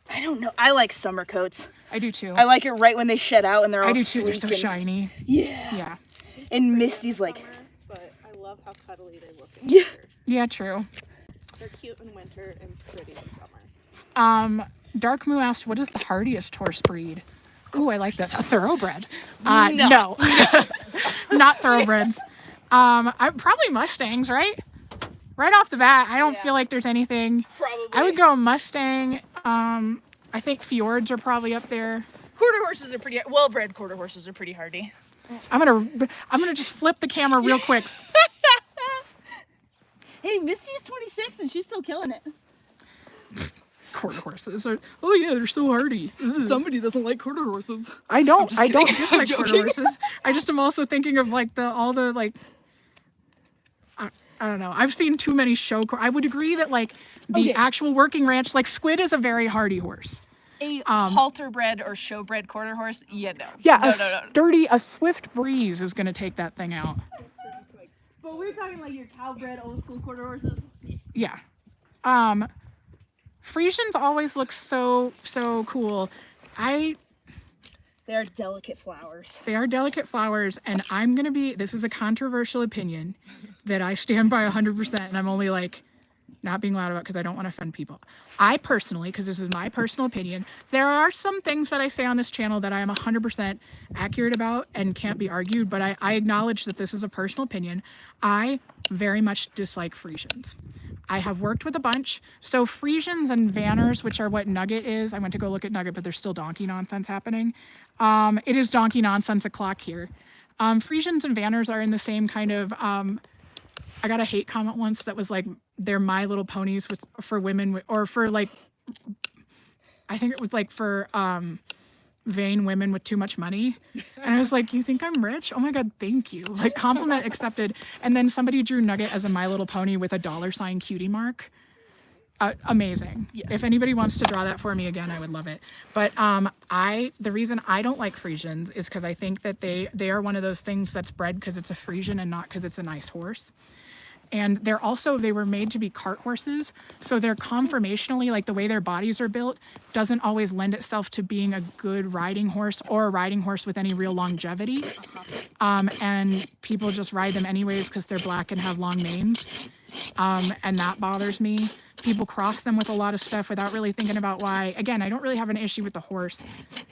I don't know. I like summer coats. I do too. I like it right when they shed out and they're all I do too. They're sleek so and- shiny. Yeah. Yeah. And Misty's like, Summer, but I love how cuddly they look in winter. Yeah, true. They're cute in winter and pretty in summer. Dark Moo asked, what is the hardiest horse breed? Ooh, I like that. A thoroughbred. No. Not thoroughbreds. Probably Mustangs, right? Right off the bat, I don't feel like there's anything. probably. I would go Mustang. I think Fjords are probably up there. Quarter horses are pretty, well-bred quarter horses are pretty hardy. I'm gonna just flip the camera real quick. Hey, Misty's 26 and she's still killing it. Quarter horses are, oh yeah, they're so hardy. Somebody doesn't like quarter horses. I don't dislike quarter joking. horses. I just am also thinking of like all the I don't know. I've seen too many I would agree that like the actual working ranch, like Squid is a very hardy horse. A halter bred or show bred quarter horse? Yeah, no. Yeah, No. a swift breeze is gonna take that thing out. But we're talking like your cow bred old school quarter horses. Yeah. Frisians always look so cool. They're delicate flowers. They are delicate flowers, and this is a controversial opinion that I stand by 100%, and I'm only like not being loud about because I don't want to offend people. I personally, because this is my personal opinion, there are some things that I say on this channel that I am 100% accurate about and can't be argued, but I acknowledge that this is a personal opinion. I very much dislike Frisians. I have worked with a bunch. So Frisians and Vanners, which are what Nugget is, I went to go look at Nugget, but there's still donkey nonsense happening. It is donkey nonsense o'clock here. Frisians and Vanners are in the same kind of, I got a hate comment once that was like, they're My Little Ponies for women, or for like, I think it was like for vain women with too much money. And I was like, you think I'm rich? Oh my God, thank you. Like, compliment accepted. And then somebody drew Nugget as a My Little Pony with a $ cutie mark. Amazing. Yeah. If anybody wants to draw that for me again, I would love it. But the reason I don't like Friesians is because I think that they are one of those things that's bred because it's a Friesian and not because it's a nice horse. And they were made to be cart horses. So they're conformationally, like the way their bodies are built, doesn't always lend itself to being a good riding horse or a riding horse with any real longevity. And people just ride them anyways because they're black and have long manes. And that bothers me. People cross them with a lot of stuff without really thinking about why. Again, I don't really have an issue with the horse.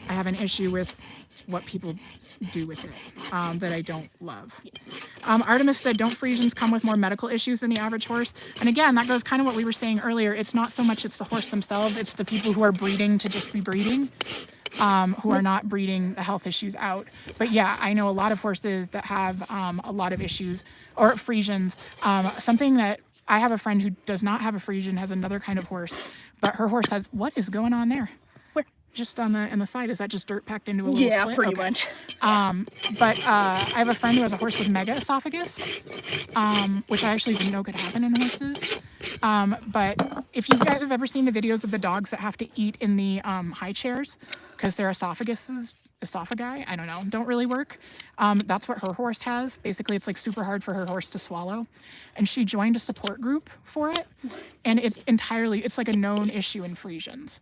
I have an issue with what people do with it that I don't love. Artemis said, don't Friesians come with more medical issues than the average horse? And again, that goes kind of what we were saying earlier. It's not so much it's the horse themselves, it's the people who are breeding to just be breeding, who are not breeding the health issues out. But yeah, I know a lot of horses that have a lot of issues, or Friesians. Something that I have a friend who does not have a Friesian, has another kind of horse, but her horse has, what is going on there? Where? Just on the side. Is that just dirt packed into a little Yeah, split? pretty Okay. much. But I have a friend who has a horse with mega esophagus, which I actually didn't know could happen in horses. But if you guys have ever seen the videos of the dogs that have to eat in the high chairs because their esophagi, I don't know, don't really work. That's what her horse has. Basically, it's like super hard for her horse to swallow. And she joined a support group for it. And it's like a known issue in Friesians.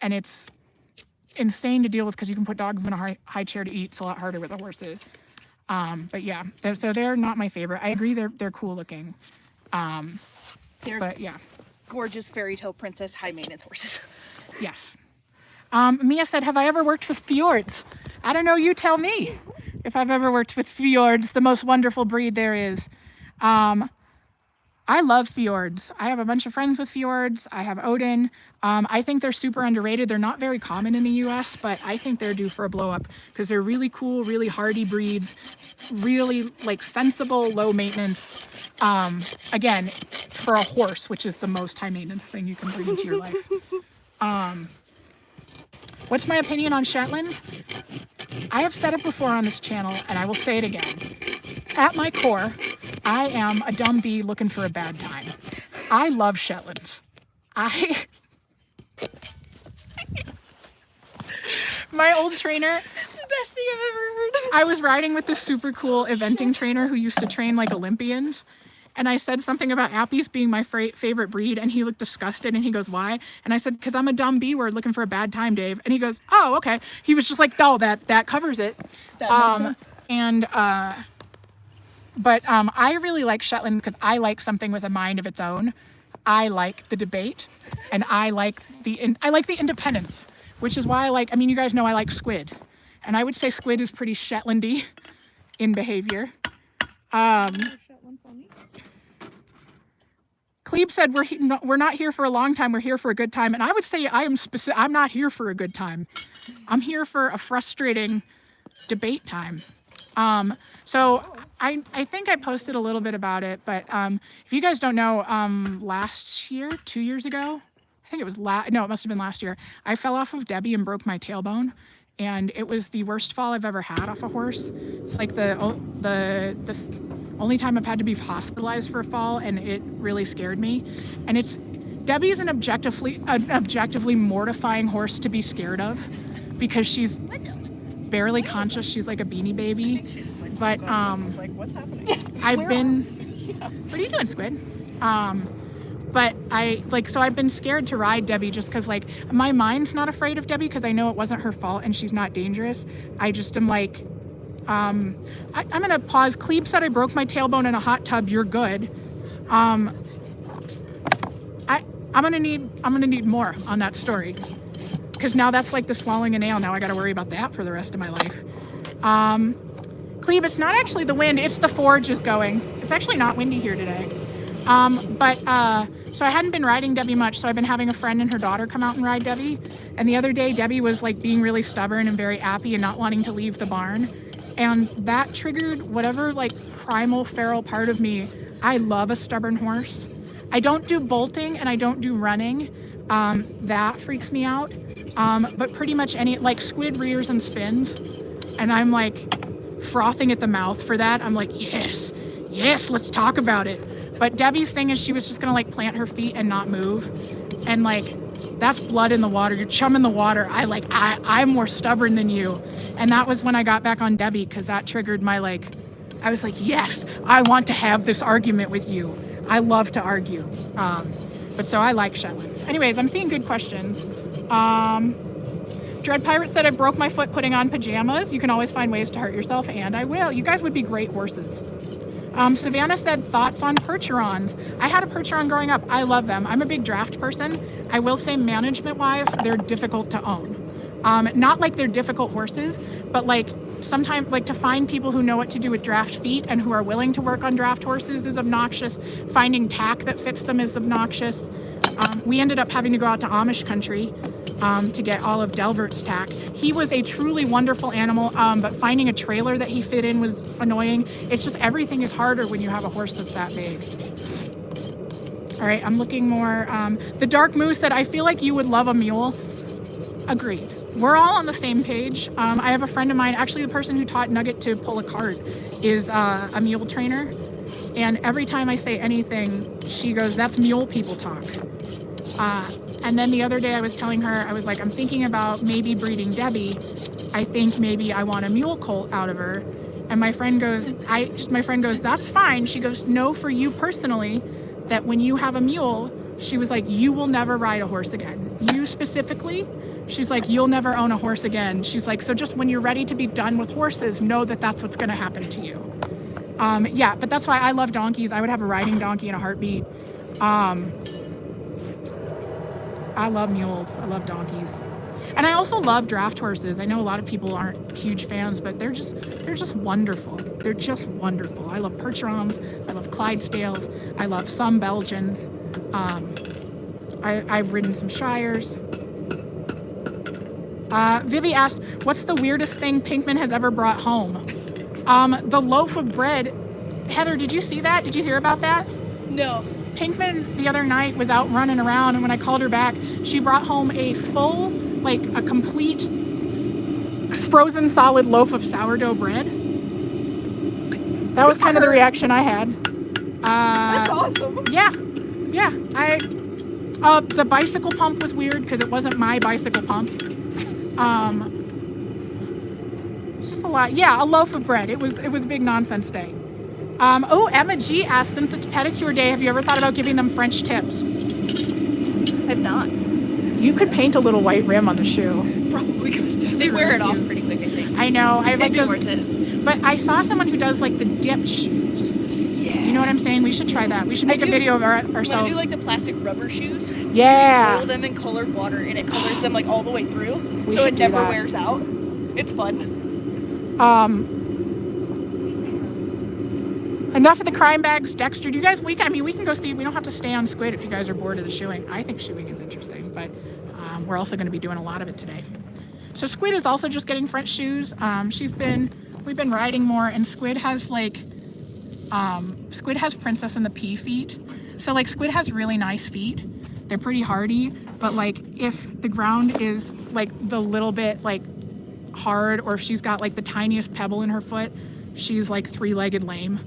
And it's insane to deal with because you can put dogs in a high chair to eat. It's a lot harder with the horses. But yeah, they're not my favorite. I agree they're cool looking. But yeah. Gorgeous fairy tale princess high maintenance horses. Yes. Mia said, have I ever worked with fjords? I don't know, you tell me if I've ever worked with fjords, the most wonderful breed there is. I love fjords. I have a bunch of friends with fjords. I have Odin. I think they're super underrated. They're not very common in the US, but I think they're due for a blow up because they're really cool, really hardy breeds, really like sensible, low maintenance. Again, for a horse, which is the most high maintenance thing you can bring into your life. What's my opinion on Shetlands? I have said it before on this channel, and I will say it again. At my core, I am a dumb bee looking for a bad time. I love Shetlands. My old trainer. That's the best thing I've ever heard. I was riding with this super cool eventing trainer who used to train like Olympians. And I said something about Appies being my favorite breed, and he looked disgusted, and he goes, why? And I said, because I'm a dumb B-word looking for a bad time, Dave. And he goes, oh, okay. He was just like, oh, that covers it. That makes sense. But I really like Shetland because I like something with a mind of its own. I like the debate, and I like the independence, which is why you guys know I like Squid. And I would say Squid is pretty Shetlandy in behavior. Clebe said we're not here for a long time, we're here for a good time. And I would say I'm not here for a good time. I'm here for a frustrating debate time. So I think I posted a little bit about it, but if you guys don't know, last year, 2 years ago, I think it was it must have been last year, I fell off of Debbie and broke my tailbone. And it was the worst fall I've ever had off a horse. It's like the only time I've had to be hospitalized for a fall, and it really scared me. And Debbie is an objectively mortifying horse to be scared of because she's barely conscious. She's like a beanie baby. But like, what's happening? What are you doing, Squid? But I've been scared to ride Debbie just because my mind's not afraid of Debbie because I know it wasn't her fault and she's not dangerous. I just am like, I'm gonna pause. Clebe said I broke my tailbone in a hot tub. You're good. I'm gonna need more on that story because now that's like the swallowing a nail. Now I got to worry about that for the rest of my life. Clebe, it's not actually the wind. It's the forge is going. It's actually not windy here today. So I hadn't been riding Debbie much, so I've been having a friend and her daughter come out and ride Debbie. And the other day, Debbie was being really stubborn and very appy and not wanting to leave the barn. And that triggered whatever like primal feral part of me. I love a stubborn horse. I don't do bolting and I don't do running. That freaks me out. But pretty much any, like Squid rears and spins, and I'm like frothing at the mouth for that. I'm like, yes, let's talk about it. But Debbie's thing is she was just gonna like plant her feet and not move. And like, that's blood in the water. You're chum in the water. I'm more stubborn than you. And that was when I got back on Debbie, because that triggered my like, I was like, yes, I want to have this argument with you. I love to argue. But so I like Shetlands. Anyways, I'm seeing good questions. Dread Pirate said I broke my foot putting on pajamas. You can always find ways to hurt yourself, and I will. You guys would be great horses. Savannah said thoughts on Percherons. I had a Percheron growing up. I love them. I'm a big draft person. I will say management-wise, they're difficult to own. Not like they're difficult horses, but like sometimes like to find people who know what to do with draft feet and who are willing to work on draft horses is obnoxious. Finding tack that fits them is obnoxious. We ended up having to go out to Amish country to get all of Delvert's tack. He was a truly wonderful animal, but finding a trailer that he fit in was annoying. It's just everything is harder when you have a horse that's that big. All right, I'm looking more. The Dark Moose said, I feel like you would love a mule. Agreed. We're all on the same page. I have a friend of mine, actually the person who taught Nugget to pull a cart is a mule trainer. And every time I say anything, she goes, that's mule people talk. And then the other day I was telling her, I was like, I'm thinking about maybe breeding Debbie. I think maybe I want a mule colt out of her. And my friend goes, that's fine. She goes, no, for you personally, that when you have a mule, she was like, you will never ride a horse again. You specifically, she's like, you'll never own a horse again. She's like, so just when you're ready to be done with horses, know that that's what's going to happen to you. Yeah, but that's why I love donkeys. I would have a riding donkey in a heartbeat. I love mules. I love donkeys. And I also love draft horses. I know a lot of people aren't huge fans, but they're just wonderful. They're just wonderful. I love Percherons. I love Clydesdales. I love some Belgians. I've ridden some Shires. Vivi asked, what's the weirdest thing Pinkman has ever brought home? The loaf of bread. Heather, did you see that? Did you hear about that? No. Pinkman the other night was out running around, and when I called her back, she brought home a full, like a complete frozen solid loaf of sourdough bread. That was kind of the reaction I had. That's awesome. Yeah. The bicycle pump was weird because it wasn't my bicycle pump. It's just a lot. Yeah, a loaf of bread. It was a big nonsense day. Oh, Emma G asked, since it's pedicure day, have you ever thought about giving them French tips? I've not. You could paint a little white rim on the shoe. Probably could. They wear it off pretty quick, I think. I know. I like those. Worth it. But I saw someone who does like the dipped shoes. Yeah. You know what I'm saying? We should try that. We should make a video of ourselves. I do like the plastic rubber shoes. Yeah. You roll them in colored water and it colors them like all the way through, so it never wears out. It's fun. Enough of the crime bags. Dexter, do you guys, we can go see, we don't have to stay on Squid if you guys are bored of the shoeing. I think shoeing is interesting, but we're also going to be doing a lot of it today. So Squid is also just getting French shoes. We've been riding more, and Squid has like, Squid has Princess and the Pea feet. So like Squid has really nice feet. They're pretty hardy, but like if the ground is like the little bit like hard, or if she's got like the tiniest pebble in her foot, she's like three-legged lame.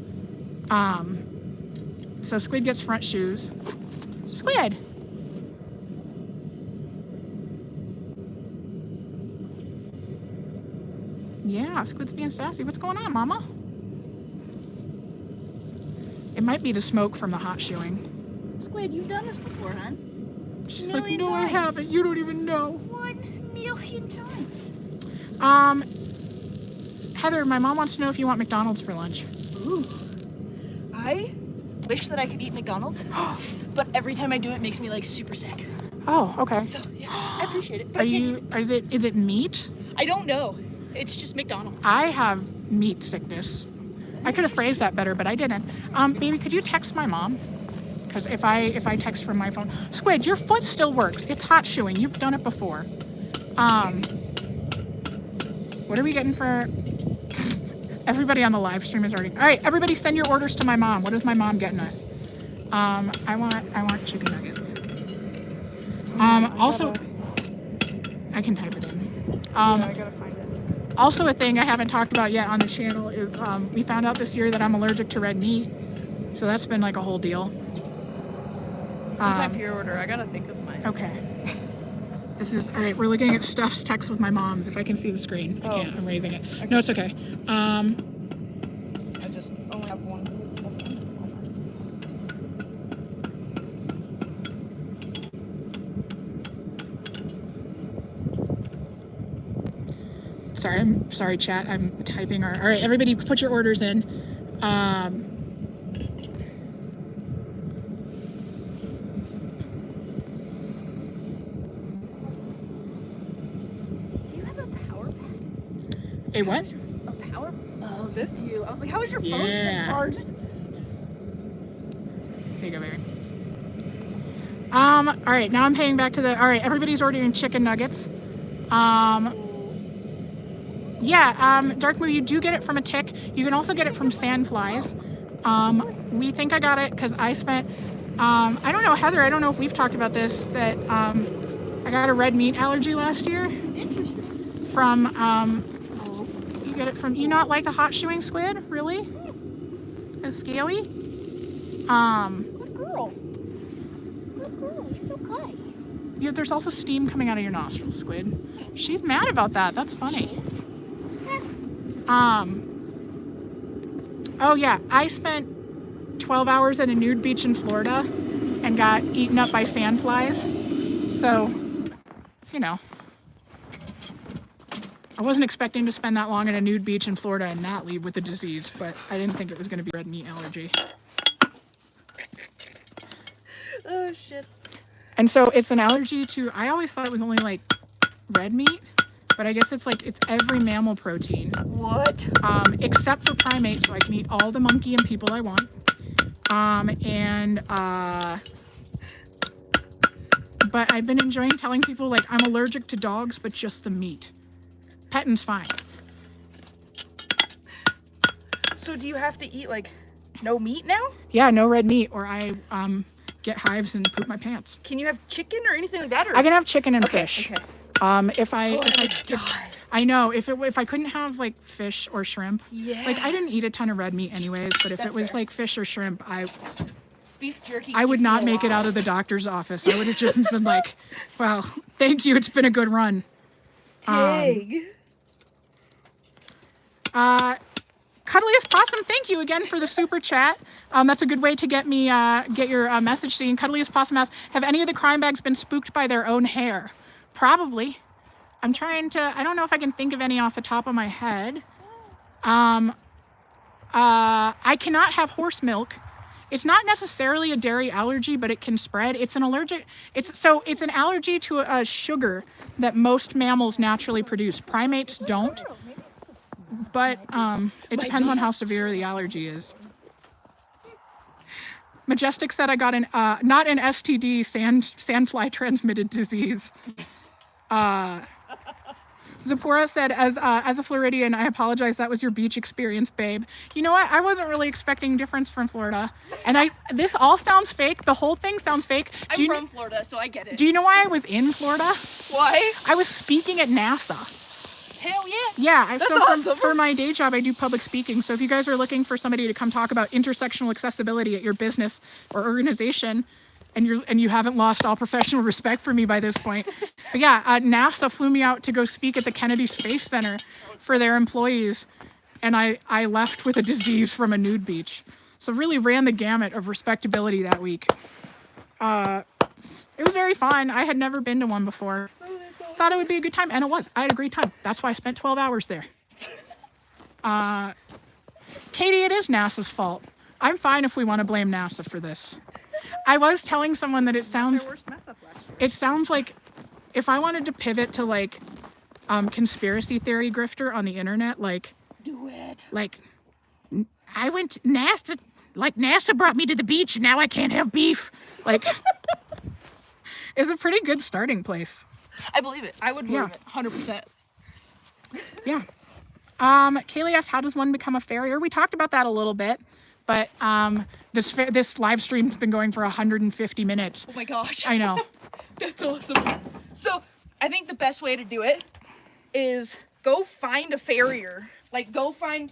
So Squid gets front shoes. Squid! Yeah, Squid's being sassy. What's going on, Mama? It might be the smoke from the hot shoeing. Squid, you've done this before, hon. She's like, no, I haven't. You don't even know. 1,000,000 times. Heather, my mom wants to know if you want McDonald's for lunch. Ooh. I wish that I could eat McDonald's, but every time I do it makes me like super sick. Oh, okay. So yeah, I appreciate it. But Is it meat? I don't know. It's just McDonald's. I have meat sickness. I could have phrased that better, but I didn't. Baby, could you text my mom? Because if I text from my phone, Squid, your foot still works. It's hot shoeing. You've done it before. What are we getting for? Everybody on the live stream is already. All right, everybody, send your orders to my mom. What is my mom getting us? I want chicken nuggets. Also, I can type it in. I gotta find it. Also, a thing I haven't talked about yet on the channel is we found out this year that I'm allergic to red meat, so that's been like a whole deal. Type your order. I gotta think of mine. Okay. This is all right. We're looking at Stuff's text with my mom's. If I can see the screen, I can't. I'm raising it. Okay. No, it's okay. I just only have one. Sorry, chat. I'm typing all right, everybody, put your orders in. A what? A power? Oh, this you. I was like, how is your phone still charged? There you go, baby. All right, now I'm paying back to the. All right, everybody's ordering chicken nuggets. Dark Moo, you do get it from a tick. You can also get it from sandflies. We think I got it because I spent. I don't know, Heather. I don't know if we've talked about this. That I got a red meat allergy last year. Interesting. From you get it from. You not like a hot chewing squid? Really? It's scaly. Good girl. Good girl. You're so good. Yeah, there's also steam coming out of your nostrils, Squid. She's mad about that. That's funny. Oh yeah, I spent 12 hours at a nude beach in Florida and got eaten up by sandflies. So, you know, I wasn't expecting to spend that long at a nude beach in Florida and not leave with a disease, but I didn't think it was going to be red meat allergy. Oh shit. And so it's an allergy to, I always thought it was only like red meat, but I guess it's every mammal protein. What? Except for primates, so I can eat all the monkey and people I want. But I've been enjoying telling people like I'm allergic to dogs, but just the meat. Petting's fine. So do you have to eat like no meat now? Yeah, no red meat, or I get hives and poop my pants. Can you have chicken or anything like that? Or? I can have chicken and fish. Okay. If I couldn't have like fish or shrimp, like I didn't eat a ton of red meat anyways, but if it was like fish or shrimp, Beef jerky. I would not make it out of the doctor's office. I would have just been like, well, thank you. It's been a good run. Dang. Cuddliest Possum, thank you again for the super chat. That's a good way to get me get your message seen. Cuddliest Possum asks, have any of the crime bags been spooked by their own hair? Probably. I'm trying to, I don't know if I can think of any off the top of my head. I cannot have horse milk. It's not necessarily a dairy allergy, but it can spread. It's an allergy to a sugar that most mammals naturally produce. Primates don't. But it depends on how severe the allergy is. Majestic said I got not an STD, sandfly transmitted disease. Zipporah said, as a Floridian, I apologize. That was your beach experience, babe. You know what? I wasn't really expecting difference from Florida. And this all sounds fake. The whole thing sounds fake. I'm from Florida, so I get it. Do you know why I was in Florida? Why? I was speaking at NASA. Hell yeah. Yeah, That's so awesome. For my day job, I do public speaking. So if you guys are looking for somebody to come talk about intersectional accessibility at your business or organization, and you haven't lost all professional respect for me by this point. But yeah, NASA flew me out to go speak at the Kennedy Space Center for their employees, and I left with a disease from a nude beach. So really ran the gamut of respectability that week. It was very fun. I had never been to one before. Oh, that's awesome. Thought it would be a good time, and it was. I had a great time. That's why I spent 12 hours there. Katie, it is NASA's fault. I'm fine if we want to blame NASA for this. I was telling someone that it sounds like if I wanted to pivot to like conspiracy theory grifter on the internet, like Do it. like I went to NASA, like NASA brought me to the beach and now I can't have beef. Like it's a pretty good starting place. I believe it. I would believe it. 100%. Yeah. Kaylee asked, how does one become a farrier? We talked about that a little bit, but this live stream's been going for 150 minutes. Oh my gosh. I know. That's awesome. So I think the best way to do it is go find a farrier. Like go to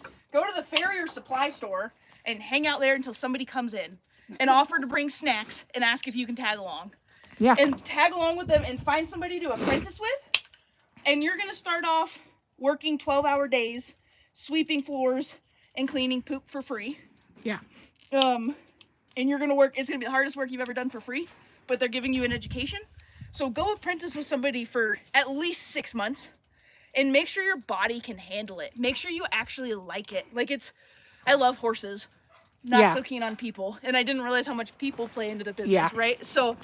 the farrier supply store and hang out there until somebody comes in and offer to bring snacks and ask if you can tag along. Yeah. And tag along with them and find somebody to apprentice with. And you're going to start off working 12-hour days, sweeping floors and cleaning poop for free. Yeah. And you're going to work, it's going to be the hardest work you've ever done for free, but they're giving you an education. So go apprentice with somebody for at least 6 months and make sure your body can handle it. Make sure you actually like it. Like I love horses, not so keen on people. And I didn't realize how much people play into the business, right? So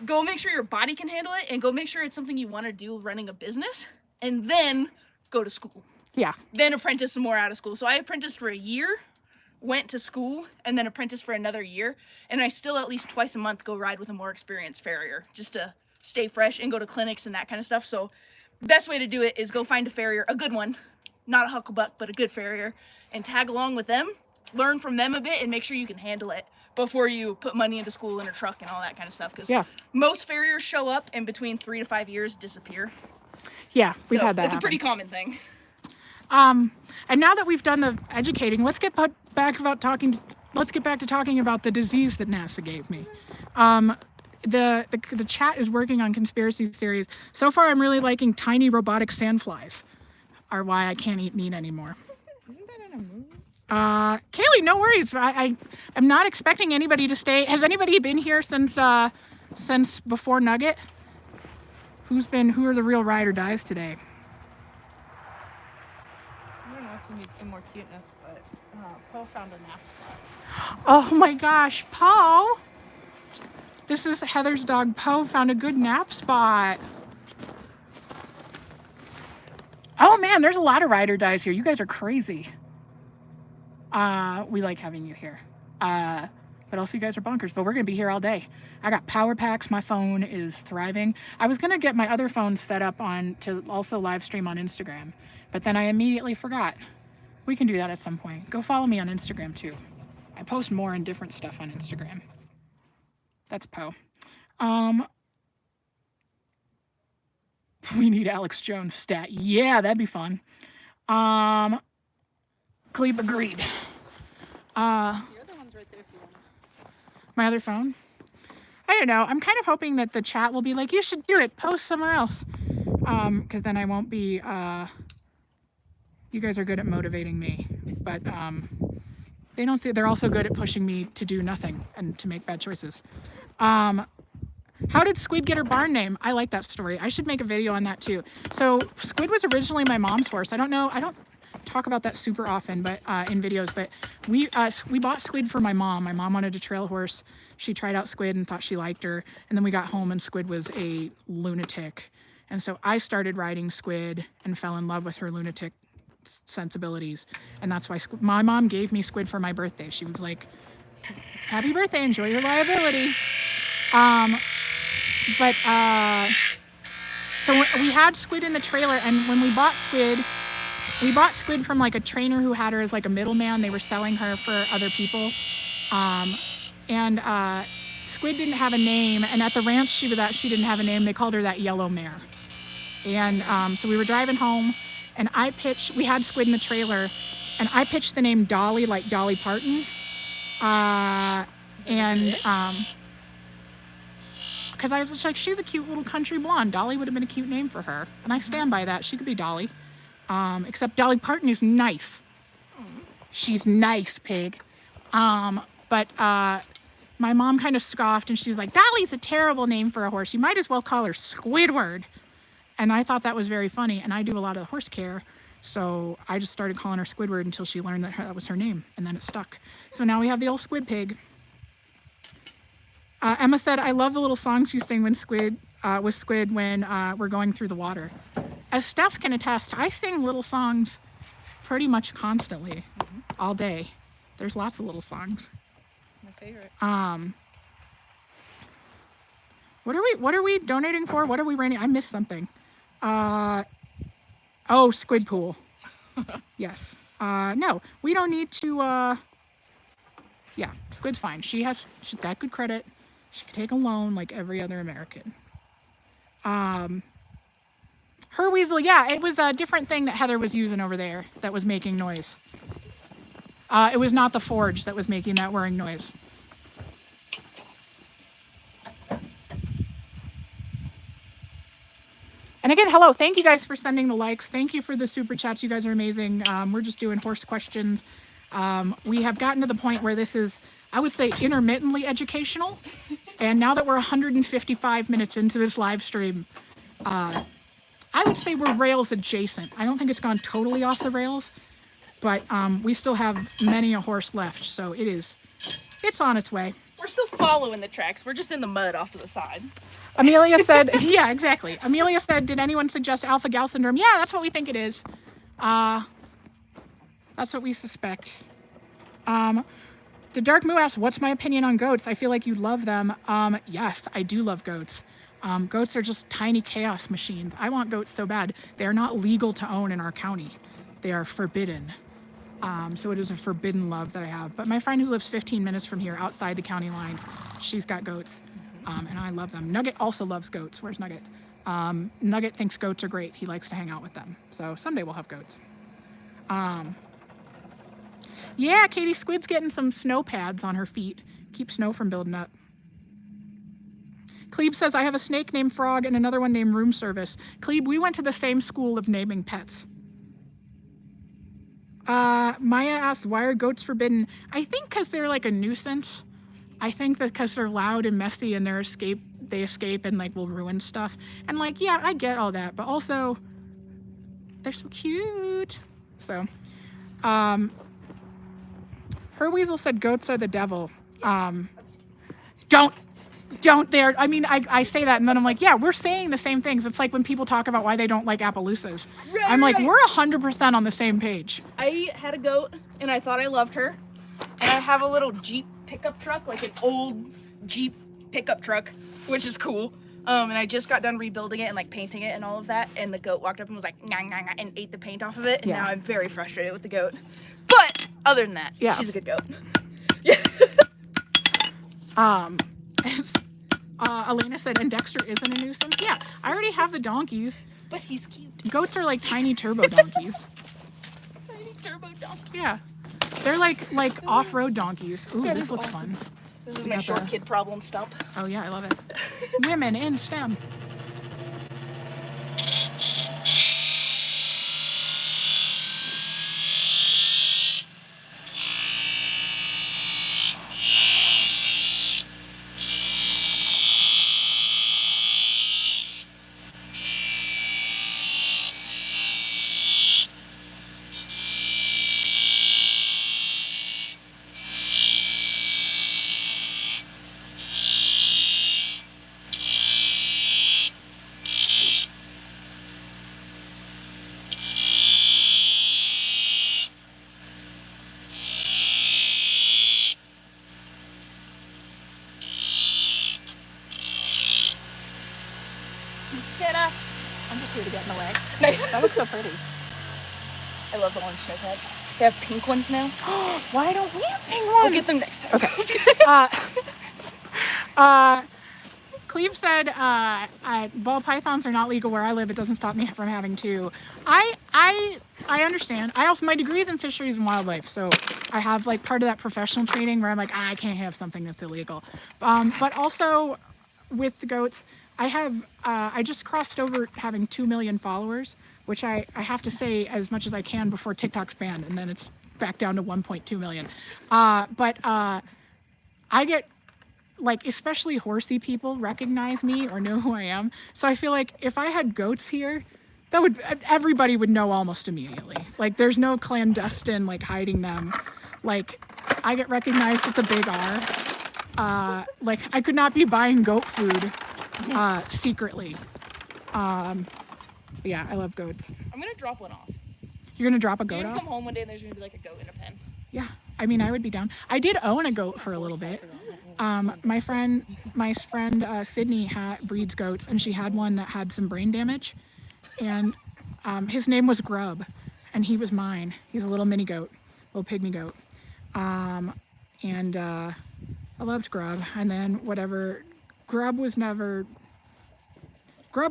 go make sure your body can handle it and go make sure it's something you want to do running a business and then go to school. Yeah. Then apprentice some more out of school. So I apprenticed for a year, went to school, and then apprenticed for another year. And I still at least twice a month go ride with a more experienced farrier just to stay fresh and go to clinics and that kind of stuff. So best way to do it is go find a farrier, a good one, not a hucklebuck, but a good farrier, and tag along with them, learn from them a bit, and make sure you can handle it before you put money into school and a truck and all that kind of stuff. Because most farriers show up and between 3 to 5 years disappear. Yeah, we've had that It's happen. a pretty common thing. And now that we've done the educating, let's get back to talking about the disease that NASA gave me. The chat is working on conspiracy theories. So far, I'm really liking tiny robotic sandflies are why I can't eat meat anymore. Isn't that in a movie? Kaylee, no worries. I'm not expecting anybody to stay. Has anybody been here since before Nugget? Who are the real ride or dies today? I don't know if you need some more cuteness, but Poe found a nap spot. Oh my gosh, Poe! This is Heather's dog, Poe, found a good nap spot. Oh man, there's a lot of ride or dies here. You guys are crazy. We like having you here. But also you guys are bonkers, but we're gonna be here all day. I got power packs, my phone is thriving. I was gonna get my other phone set up to also live stream on Instagram, but then I immediately forgot. We can do that at some point. Go follow me on Instagram too. I post more and different stuff on Instagram. That's Poe. We need Alex Jones stat. Yeah, that'd be fun. Cleve agreed. Your other one's right there if you want it. My other phone? I don't know. I'm kind of hoping that the chat will be like, you should do it. Post somewhere else. Because then I won't be... you guys are good at motivating me. But they don't see... They're also good at pushing me to do nothing and to make bad choices. How did Squid get her barn name? I like that story. I should make a video on that too. So Squid was originally my mom's horse. I don't talk about that super often, but in videos, but we bought Squid for my mom. My mom wanted a trail horse. She tried out Squid and thought she liked her. And then we got home and Squid was a lunatic. And so I started riding Squid and fell in love with her lunatic sensibilities. And that's why my mom gave me Squid for my birthday. She was like, happy birthday, enjoy your liability. So we had Squid in the trailer, and when we bought Squid from like a trainer who had her as like a middleman. They were selling her for other people. Squid didn't have a name, and at the ranch she was at, she didn't have a name. They called her that yellow mare. And so we were driving home, and we had Squid in the trailer, and I pitched the name Dolly, like Dolly Parton. Because I was just like, she's a cute little country blonde. Dolly would have been a cute name for her. And I stand by that. She could be Dolly. Except Dolly Parton is nice. She's nice, pig. But my mom kind of scoffed, and she's like, Dolly's a terrible name for a horse. You might as well call her Squidward. And I thought that was very funny. And I do a lot of horse care. So I just started calling her Squidward until she learned that was her name. And then it stuck. So now we have the old Squid pig. Emma said, I love the little songs you sing with Squid when we're going through the water. As Steph can attest, I sing little songs pretty much constantly, all day. There's lots of little songs. My favorite. What are we donating for? What are we raining? I missed something. Oh, Squid Pool. Yes. No, we don't need to, yeah, Squid's fine. She's got good credit. She can take a loan like every other American. Her weasel, yeah, it was a different thing that Heather was using over there that was making noise. It was not the forge that was making that whirring noise. And again, hello, thank you guys for sending the likes. Thank you for the super chats. You guys are amazing. We're just doing horse questions. We have gotten to the point where this is, I would say, intermittently educational. And now that we're 155 minutes into this live stream, I would say we're rails adjacent. I don't think it's gone totally off the rails, but we still have many a horse left. So it's on its way. We're still following the tracks. We're just in the mud off to the side. Amelia said, yeah, exactly. Amelia said, did anyone suggest alpha-gal syndrome? Yeah, that's what we think it is. That's what we suspect. The Dark Moo asks, what's my opinion on goats? I feel like you love them. Yes, I do love goats. Goats are just tiny chaos machines. I want goats so bad. They are not legal to own in our county. They are forbidden. So it is a forbidden love that I have. But my friend who lives 15 minutes from here outside the county lines, she's got goats. And I love them. Nugget also loves goats. Where's Nugget? Nugget thinks goats are great. He likes to hang out with them. So someday we'll have goats. Yeah, Katie, Squid's getting some snow pads on her feet. Keep snow from building up. Clebe says, I have a snake named Frog and another one named Room Service. Clebe, we went to the same school of naming pets. Maya asked, why are goats forbidden? I think because they're like a nuisance. I think that because they're loud and messy and they escape and like will ruin stuff. And like, yeah, I get all that, but also they're so cute. So, her weasel said goats are the devil. Don't there. I mean, I say that and then I'm like, yeah, we're saying the same things. It's like when people talk about why they don't like Appaloosas. Right, I'm like, right. we're 100% on the same page. I had a goat and I thought I loved her. And I have a little Jeep pickup truck, like an old Jeep pickup truck, which is cool. And I just got done rebuilding it and like painting it and all of that. And the goat walked up and was like, nah, nah, nah, and ate the paint off of it. And Yeah. now I'm very frustrated with the goat. But other than that, Yeah. she's a good goat. Elena said, and Dexter isn't a nuisance. Yeah, I already have the donkeys. But he's cute. Goats are like tiny turbo donkeys. Tiny turbo donkeys. Yeah, they're like off-road donkeys. Ooh, That this is looks awesome. fun. This is We my got short the- kid problem stump. Oh yeah, I love it. Women in STEM. Jenna. I'm just here to get in the way. Nice. That looks so pretty. I love the orange snow pads. They have pink ones now. Why don't we have pink I'll ones? get them next time. Okay. Cleve said, ball pythons are not legal where I live. It doesn't stop me from having two. I understand. I also, my degree is in fisheries and wildlife, so I have like part of that professional training where I'm like, I can't have something that's illegal. But also with the goats, I just crossed over having 2 million followers, which I have to say as much as I can before TikTok's banned, and then it's back down to 1.2 million. But I get, like, especially horsey people recognize me or know who I am. So I feel like if I had goats here, everybody would know almost immediately. Like, there's no clandestine, like, hiding them. Like, I get recognized at the Big R. Like, I could not be buying goat food secretly. Yeah, I love goats. I'm gonna drop one off. You're gonna drop a You're goat gonna off? come home one day and there's gonna be like a goat in a pen. Yeah, I mean, I would be down. I did own a goat for a little bit. My friend Sydney breeds goats, and she had one that had some brain damage, and his name was Grub, and he was mine. He's a little mini goat, little pygmy goat. And I loved Grub. And then whatever, Grub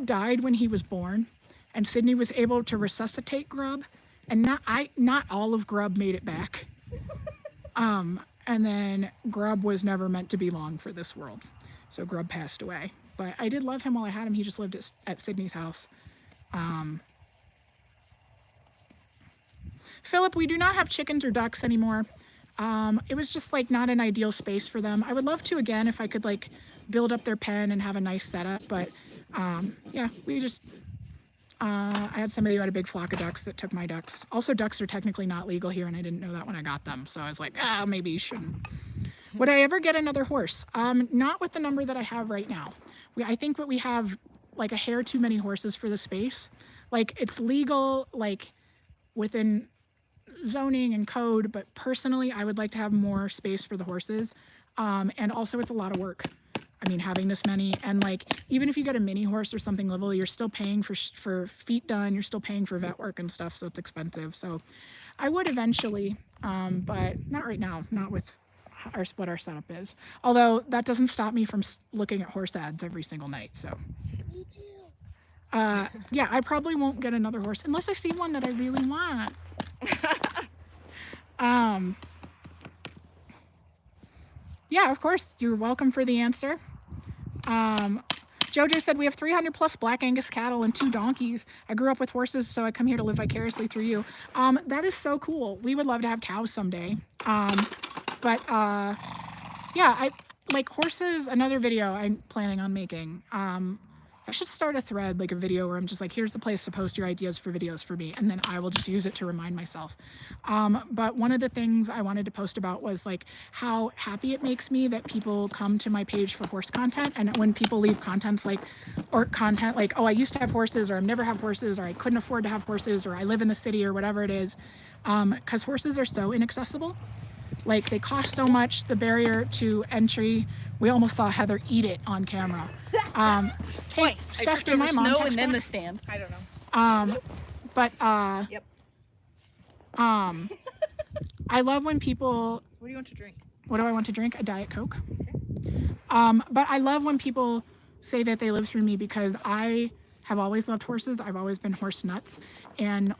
died when he was born, and Sydney was able to resuscitate Grub, and not all of Grub made it back. And then Grub was never meant to be long for this world. So Grub passed away. But I did love him while I had him. He just lived at Sydney's house. Philip, we do not have chickens or ducks anymore. It was just like not an ideal space for them. I would love to again if I could like build up their pen and have a nice setup. But yeah, we just... I had somebody who had a big flock of ducks that took my ducks. Also, ducks are technically not legal here, and I didn't know that when I got them. So I was like, maybe you shouldn't. Would I ever get another horse? Not with the number that I have right now. I think that we have like a hair too many horses for the space. Like, it's legal, like, within zoning and code, but personally, I would like to have more space for the horses. And also, it's a lot of work. I mean, having this many, and like, even if you get a mini horse or something little, you're still paying for feet done, you're still paying for vet work and stuff, so it's expensive. So I would eventually, but not right now, not with what our setup is. Although that doesn't stop me from looking at horse ads every single night, so. Me too. Yeah, I probably won't get another horse unless I see one that I really want. Yeah, of course, you're welcome for the answer. Jojo said, we have 300 plus Black Angus cattle and 2 donkeys. I grew up with horses, so I come here to live vicariously through you. That is so cool. We would love to have cows someday. But yeah, I like horses. Another video I'm planning on making. I should start a thread, like a video where I'm just like, here's the place to post your ideas for videos for me, and then I will just use it to remind myself. But one of the things I wanted to post about was like how happy it makes me that people come to my page for horse content, and when people leave content like, oh, I used to have horses, or I never have horses, or I couldn't afford to have horses, or I live in the city, or whatever it is, because horses are so inaccessible. Like, they cost so much, the barrier to entry. We almost saw Heather eat it on camera. Twice. I tripped over snow and then the stand. I don't know. But Yep. I love when people... What do you want to drink? What do I want to drink? A Diet Coke. Okay. But I love when people say that they live through me, because I have always loved horses. I've always been horse nuts. And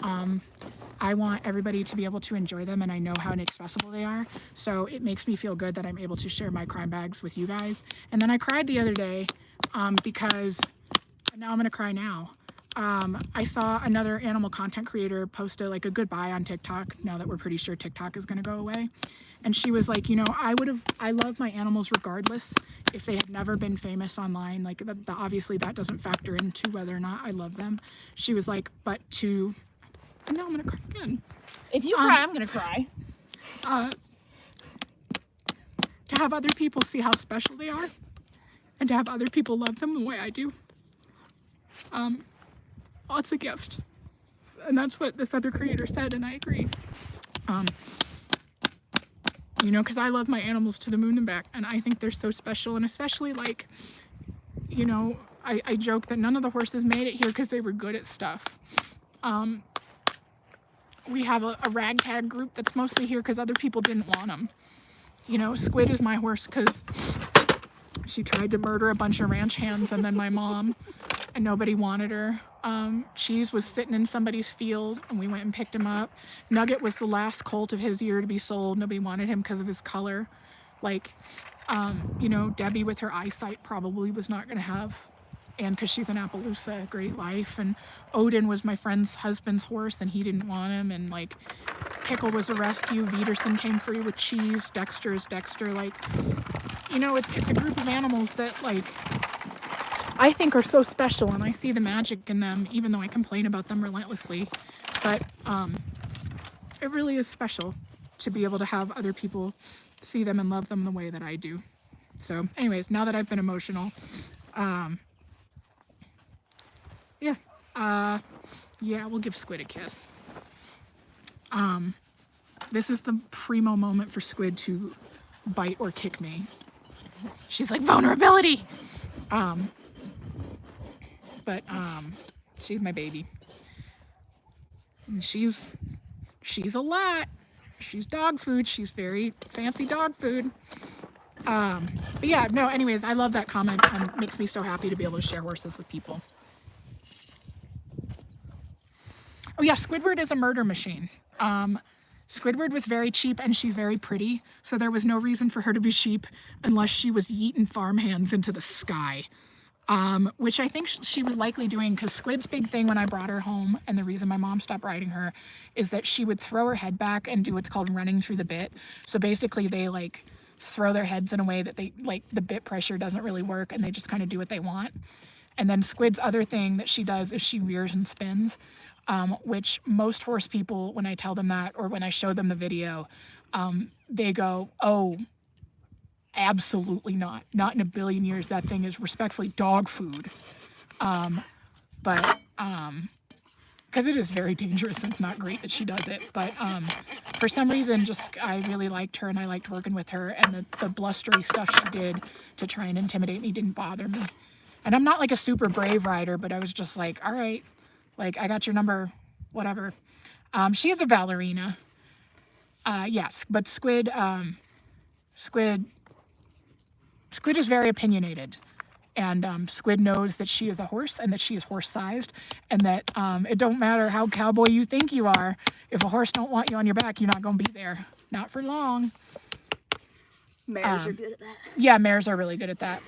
I want everybody to be able to enjoy them, and I know how inaccessible they are. So it makes me feel good that I'm able to share my crime bags with you guys. And then I cried the other day because, now I'm gonna cry now. I saw another animal content creator post a goodbye on TikTok, now that we're pretty sure TikTok is gonna go away. And she was like, you know, I love my animals regardless if they had never been famous online. Like, obviously that doesn't factor into whether or not I love them. She was like, but to... And now I'm gonna cry again. If you cry, I'm gonna cry. To have other people see how special they are, and to have other people love them the way I do, it's a gift. And that's what this other creator said, and I agree. You know, because I love my animals to the moon and back, and I think they're so special, and especially, like, you know, I joke that none of the horses made it here because they were good at stuff. We have a ragtag group that's mostly here because other people didn't want them. You know, Squid is my horse because she tried to murder a bunch of ranch hands, and then my mom, and nobody wanted her. Cheese was sitting in somebody's field, and we went and picked him up. Nugget was the last colt of his year to be sold. Nobody wanted him because of his color. Like, you know, Debbie with her eyesight probably was not going to have, and because she's in Appaloosa, a great life. And Odin was my friend's husband's horse, and he didn't want him. And like, Pickle was a rescue. Veterson came free with Cheese. Dexter is Dexter. Like, you know, it's a group of animals that, like, I think are so special, and I see the magic in them, even though I complain about them relentlessly. But it really is special to be able to have other people see them and love them the way that I do. So anyways, now that I've been emotional, yeah, we'll give Squid a kiss. This is the primo moment for Squid to bite or kick me. She's like, vulnerability! But she's my baby. And she's She's a lot. She's dog food. She's very fancy dog food. But yeah, no, anyways, I love that comment. It makes me so happy to be able to share horses with people. Oh yeah, Squidward is a murder machine. Squidward was very cheap and she's very pretty, so there was no reason for her to be cheap unless she was yeeting farmhands into the sky. Which I think she was likely doing, because Squid's big thing when I brought her home, and the reason my mom stopped riding her, is that she would throw her head back and do what's called running through the bit. So basically they like throw their heads in a way that they like the bit pressure doesn't really work and they just kind of do what they want. And then Squid's other thing that she does is she rears and spins, which most horse people, when I tell them that or when I show them the video, they go, oh, absolutely not. Not in a billion years. That thing is respectfully dog food. But because it is very dangerous and it's not great that she does it. But for some reason, just I really liked her and I liked working with her, and the blustery stuff she did to try and intimidate me didn't bother me. And I'm not like a super brave rider, but I was just like, all right, like I got your number, whatever. She is a ballerina. Yes, but Squid is very opinionated, and Squid knows that she is a horse and that she is horse-sized, and that it don't matter how cowboy you think you are. If a horse don't want you on your back, you're not going to be there. Not for long. Mares are good at that. Yeah, mares are really good at that.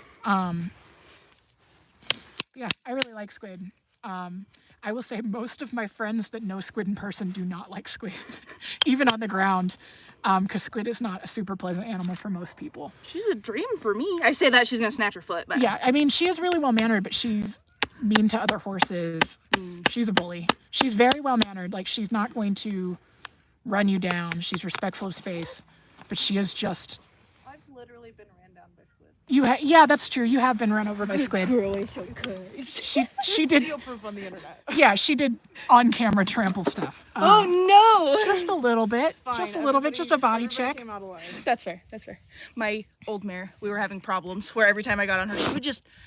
Yeah, I really like Squid. I will say most of my friends that know Squid in person do not like Squid, even on the ground. Because Squid is not a super pleasant animal for most people. She's a dream for me. I say that she's gonna snatch her foot back. Yeah, I mean, she is really well mannered, but she's mean to other horses. She's a bully. She's very well mannered. Like, she's not going to run you down. She's respectful of space, but she is just. I've literally been ran down by Squid. Yeah, that's true. You have been run over by Squid. Girl, so good. She did. Video proof on the internet. Yeah, she did on camera trample stuff. Oh no! Just a little bit. Just a little bit. Just a body check. Came out alive. That's fair. That's fair. My old mare, we were having problems where every time I got on her,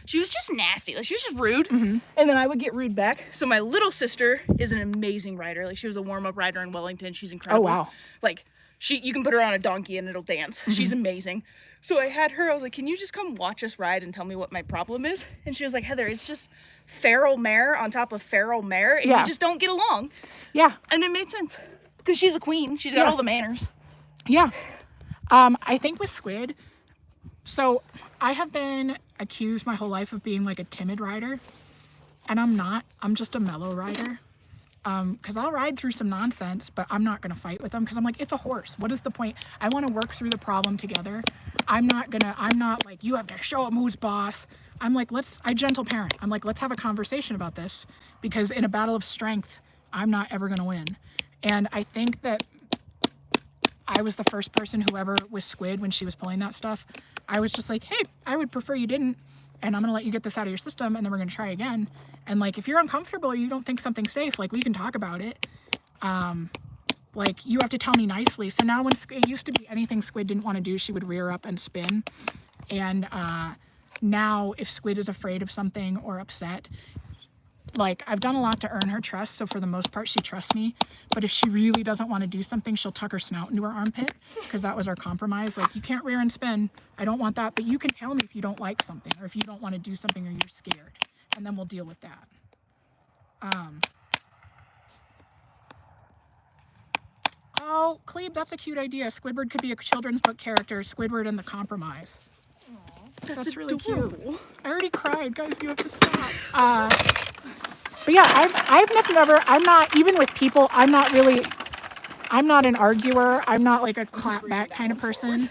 she was just nasty. Like, she was just rude. Mm-hmm. And then I would get rude back. So my little sister is an amazing rider. Like, she was a warm-up rider in Wellington. She's incredible. Oh, wow. Like, you can put her on a donkey and it'll dance. Mm-hmm. She's amazing. So I had her, I was like, can you just come watch us ride and tell me what my problem is? And she was like, Heather, it's just feral mare on top of feral mare, and Yeah. you just don't get along. Yeah. And it made sense. Because she's a queen. She's got Yeah. all the manners. Yeah. I think with Squid, so I have been accused my whole life of being like a timid rider, and I'm not. I'm just a mellow rider. Because I'll ride through some nonsense, but I'm not going to fight with them, because I'm like, it's a horse. What is the point? I want to work through the problem together. I'm not like, you have to show them who's boss. I'm like, I gentle parent. I'm like, let's have a conversation about this, because in a battle of strength, I'm not ever going to win. And I think that I was the first person who ever was Squid when she was pulling that stuff. I was just like, hey, I would prefer you didn't, and I'm going to let you get this out of your system, and then we're going to try again. And like, if you're uncomfortable or you don't think something's safe, like, we can talk about it. Like, you have to tell me nicely. So now it used to be anything Squid didn't want to do, she would rear up and spin. And now if Squid is afraid of something or upset, like, I've done a lot to earn her trust, so for the most part she trusts me. But if she really doesn't want to do something, she'll tuck her snout into her armpit, because that was our compromise. Like, you can't rear and spin, I don't want that, but you can tell me if you don't like something, or if you don't want to do something, or you're scared, and then we'll deal with that. Oh, Cleve, that's a cute idea. Squidward could be a children's book character, Squidward and the Compromise. That's really cute. I already cried, guys. You have to stop. But yeah, I'm not, even with people, I'm not an arguer. I'm not like a clap back kind of person.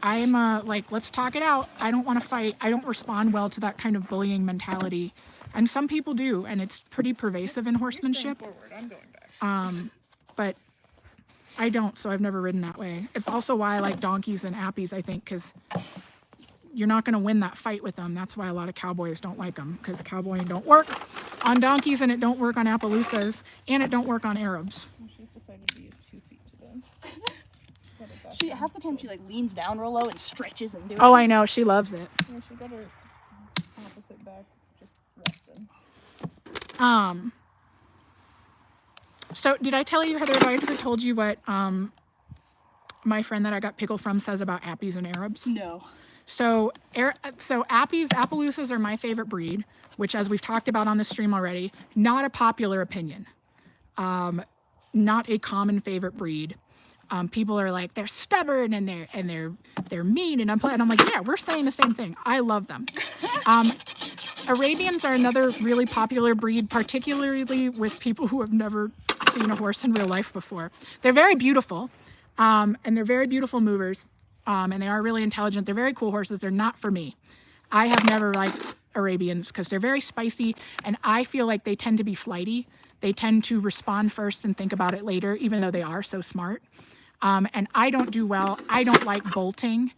I'm like, let's talk it out. I don't want to fight. I don't respond well to that kind of bullying mentality. And some people do, and it's pretty pervasive in horsemanship. I'm going back. But I don't, so I've never ridden that way. It's also why I like donkeys and appies, I think, because you're not going to win that fight with them. That's why a lot of cowboys don't like them, because cowboying don't work on donkeys, and it don't work on Appaloosas, and it don't work on Arabs. She's decided to use 2 feet today. Half the time she like leans down real low and stretches and do Oh, I know. She loves it. Yeah, she got her opposite back just resting. So did I tell you, Heather, have I ever told you what my friend that I got Pickle from says about Appies and Arabs? No. So Appies, Appaloosas are my favorite breed, which, as we've talked about on the stream already, not a popular opinion. Not a common favorite breed. People are like, they're stubborn and they're mean, and I'm like, yeah, we're saying the same thing. I love them. Arabians are another really popular breed, particularly with people who have never seen a horse in real life before. They're very beautiful, and they're very beautiful movers, and they are really intelligent. They're very cool horses. They're not for me. I have never liked Arabians because they're very spicy, and I feel like they tend to be flighty. They tend to respond first and think about it later, even though they are so smart. And I don't do well. I don't like bolting.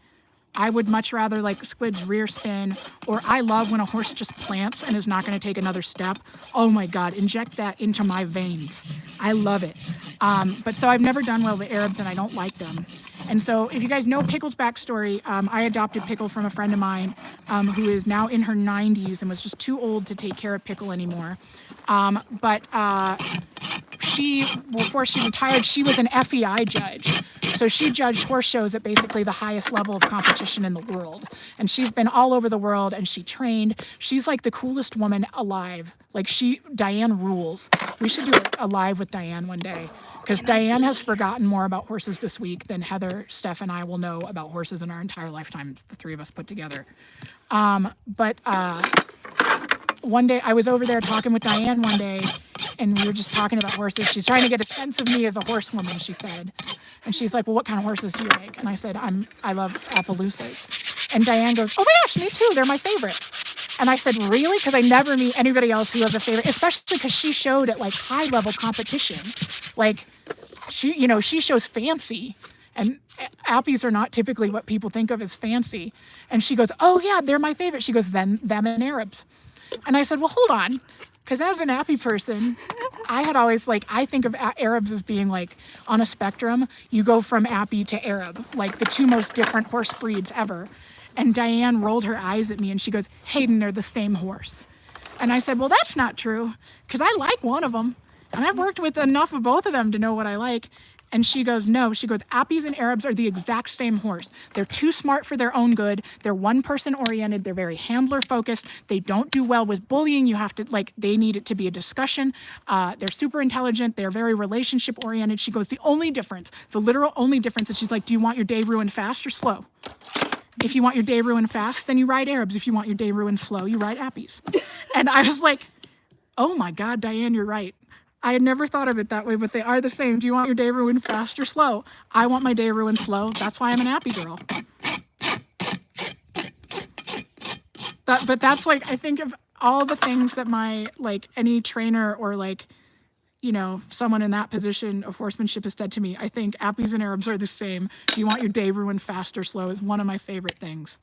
I would much rather like Squid's rear spin, or I love when a horse just plants and is not going to take another step. Oh my God, inject that into my veins. I love it. But so I've never done well with Arabs, and I don't like them. And so if you guys know Pickle's backstory, I adopted Pickle from a friend of mine who is now in her 90s and was just too old to take care of Pickle anymore. Before she retired, she was an FEI judge. So she judged horse shows at basically the highest level of competition in the world. And she's been all over the world, and she trained. She's like the coolest woman alive. Like Diane rules. We should do a live with Diane one day, because Diane has forgotten more about horses this week than Heather, Steph, and I will know about horses in our entire lifetime, the three of us put together. One day I was over there talking with Diane one day, and we were just talking about horses. She's trying to get a sense of me as a horsewoman, she said. And she's like, well, what kind of horses do you like? And I said, I love Appaloosas. And Diane goes, oh my gosh, me too. They're my favorite. And I said, really? Because I never meet anybody else who has a favorite, especially because she showed at like high level competition. Like she shows fancy, and Appies are not typically what people think of as fancy. And she goes, oh yeah, they're my favorite. She goes, them and Arabs. And I said, well, hold on. Because as an Appy person, I had always I think of Arabs as being like on a spectrum. You go from Appy to Arab, like the two most different horse breeds ever. And Diane rolled her eyes at me and she goes, Hayden, they're the same horse. And I said, well, that's not true, because I like one of them. And I've worked with enough of both of them to know what I like. And she goes, no. She goes, Appies and Arabs are the exact same horse. They're too smart for their own good. They're one-person oriented. They're very handler-focused. They don't do well with bullying. You have to, they need it to be a discussion. They're super intelligent. They're very relationship-oriented. She goes, the literal only difference is she's like, do you want your day ruined fast or slow? If you want your day ruined fast, then you ride Arabs. If you want your day ruined slow, you ride Appies. And I was like, oh my God, Diane, you're right. I had never thought of it that way, but they are the same. Do you want your day ruined fast or slow? I want my day ruined slow. That's why I'm an Appy girl. But that's I think of all the things that my, any trainer or someone in that position of horsemanship has said to me. I think Appies and Arabs are the same. Do you want your day ruined fast or slow is one of my favorite things.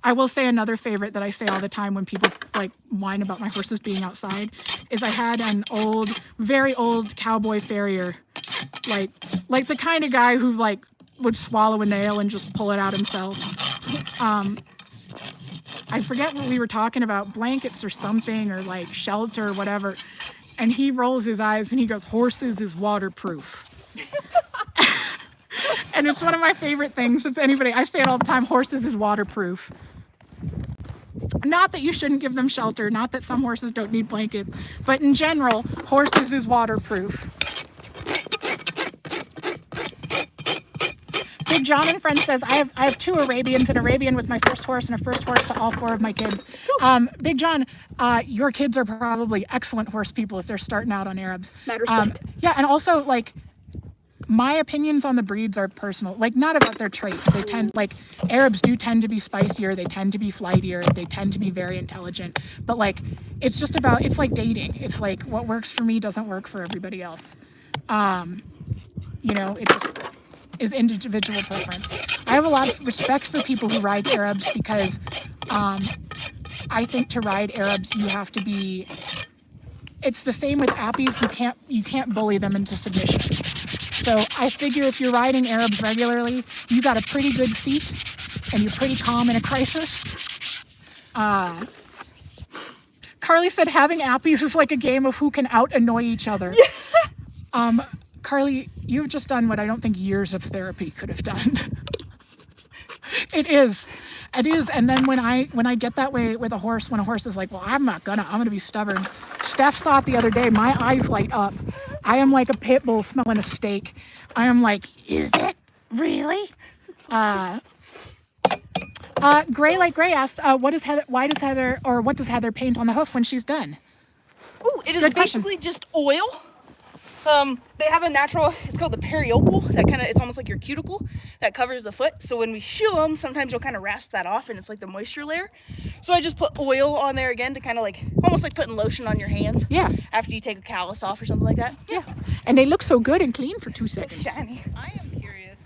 I will say another favorite that I say all the time when people whine about my horses being outside is I had an very old cowboy farrier, like the kind of guy who would swallow a nail and just pull it out himself. I forget what we were talking about, blankets or something, or shelter or whatever. And he rolls his eyes and he goes, horses is waterproof. And it's one of my favorite things. I say it all the time, horses is waterproof. Not that you shouldn't give them shelter, not that some horses don't need blankets, but in general, horses is waterproof. Big John and Friends says, I have two Arabians, an Arabian with my first horse and a first horse to all four of my kids. Big John, your kids are probably excellent horse people if they're starting out on Arabs. Mad respect. Yeah, and also my opinions on the breeds are personal, not about their traits. They tend, Arabs do tend to be spicier, they tend to be flightier, they tend to be very intelligent. But it's just about, it's like dating. It's what works for me doesn't work for everybody else. It just is individual preference. I have a lot of respect for people who ride Arabs because I think to ride Arabs, you have to be, it's the same with Appies. You can't bully them into submission. So I figure if you're riding Arabs regularly, you got a pretty good seat and you're pretty calm in a crisis. Carly said having appies is like a game of who can out annoy each other. Carly, you've just done what I don't think years of therapy could have done. It is. And then when I get that way with a horse, when a horse is like, well, I'm gonna be stubborn. Steph saw it the other day. My eyes light up. I am like a pit bull smelling a steak. I am like, is it really? Gray Like Gray asked, what does Heather paint on the hoof when she's done? Ooh, it is Good basically just oil. They have a natural, it's called the periopal, it's almost like your cuticle that covers the foot. So when we shoe them, sometimes you'll kind of rasp that off and it's like the moisture layer. So I just put oil on there again to kind of like, almost like putting lotion on your hands. Yeah. After you take a callus off or something like that. Yeah. And they look so good and clean for 2 seconds. Shiny. I am curious,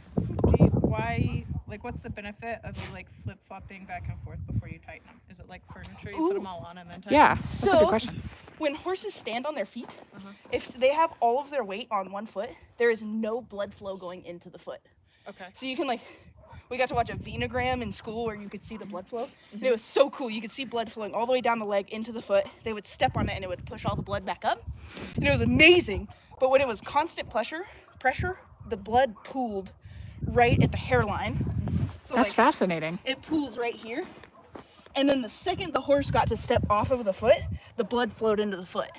what's the benefit of you like flip-flopping back and forth before you tighten them? Is it like furniture, you put them all on and then tighten? Yeah, that's a good question. When horses stand on their feet, if they have all of their weight on one foot, there is no blood flow going into the foot. Okay. So you can we got to watch a venogram in school where you could see the blood flow. And it was so cool. You could see blood flowing all the way down the leg into the foot. They would step on it and it would push all the blood back up. And it was amazing. But when it was constant pressure, the blood pooled right at the hairline. So That's fascinating. it pools right here. And then the second the horse got to step off of the foot, the blood flowed into the foot.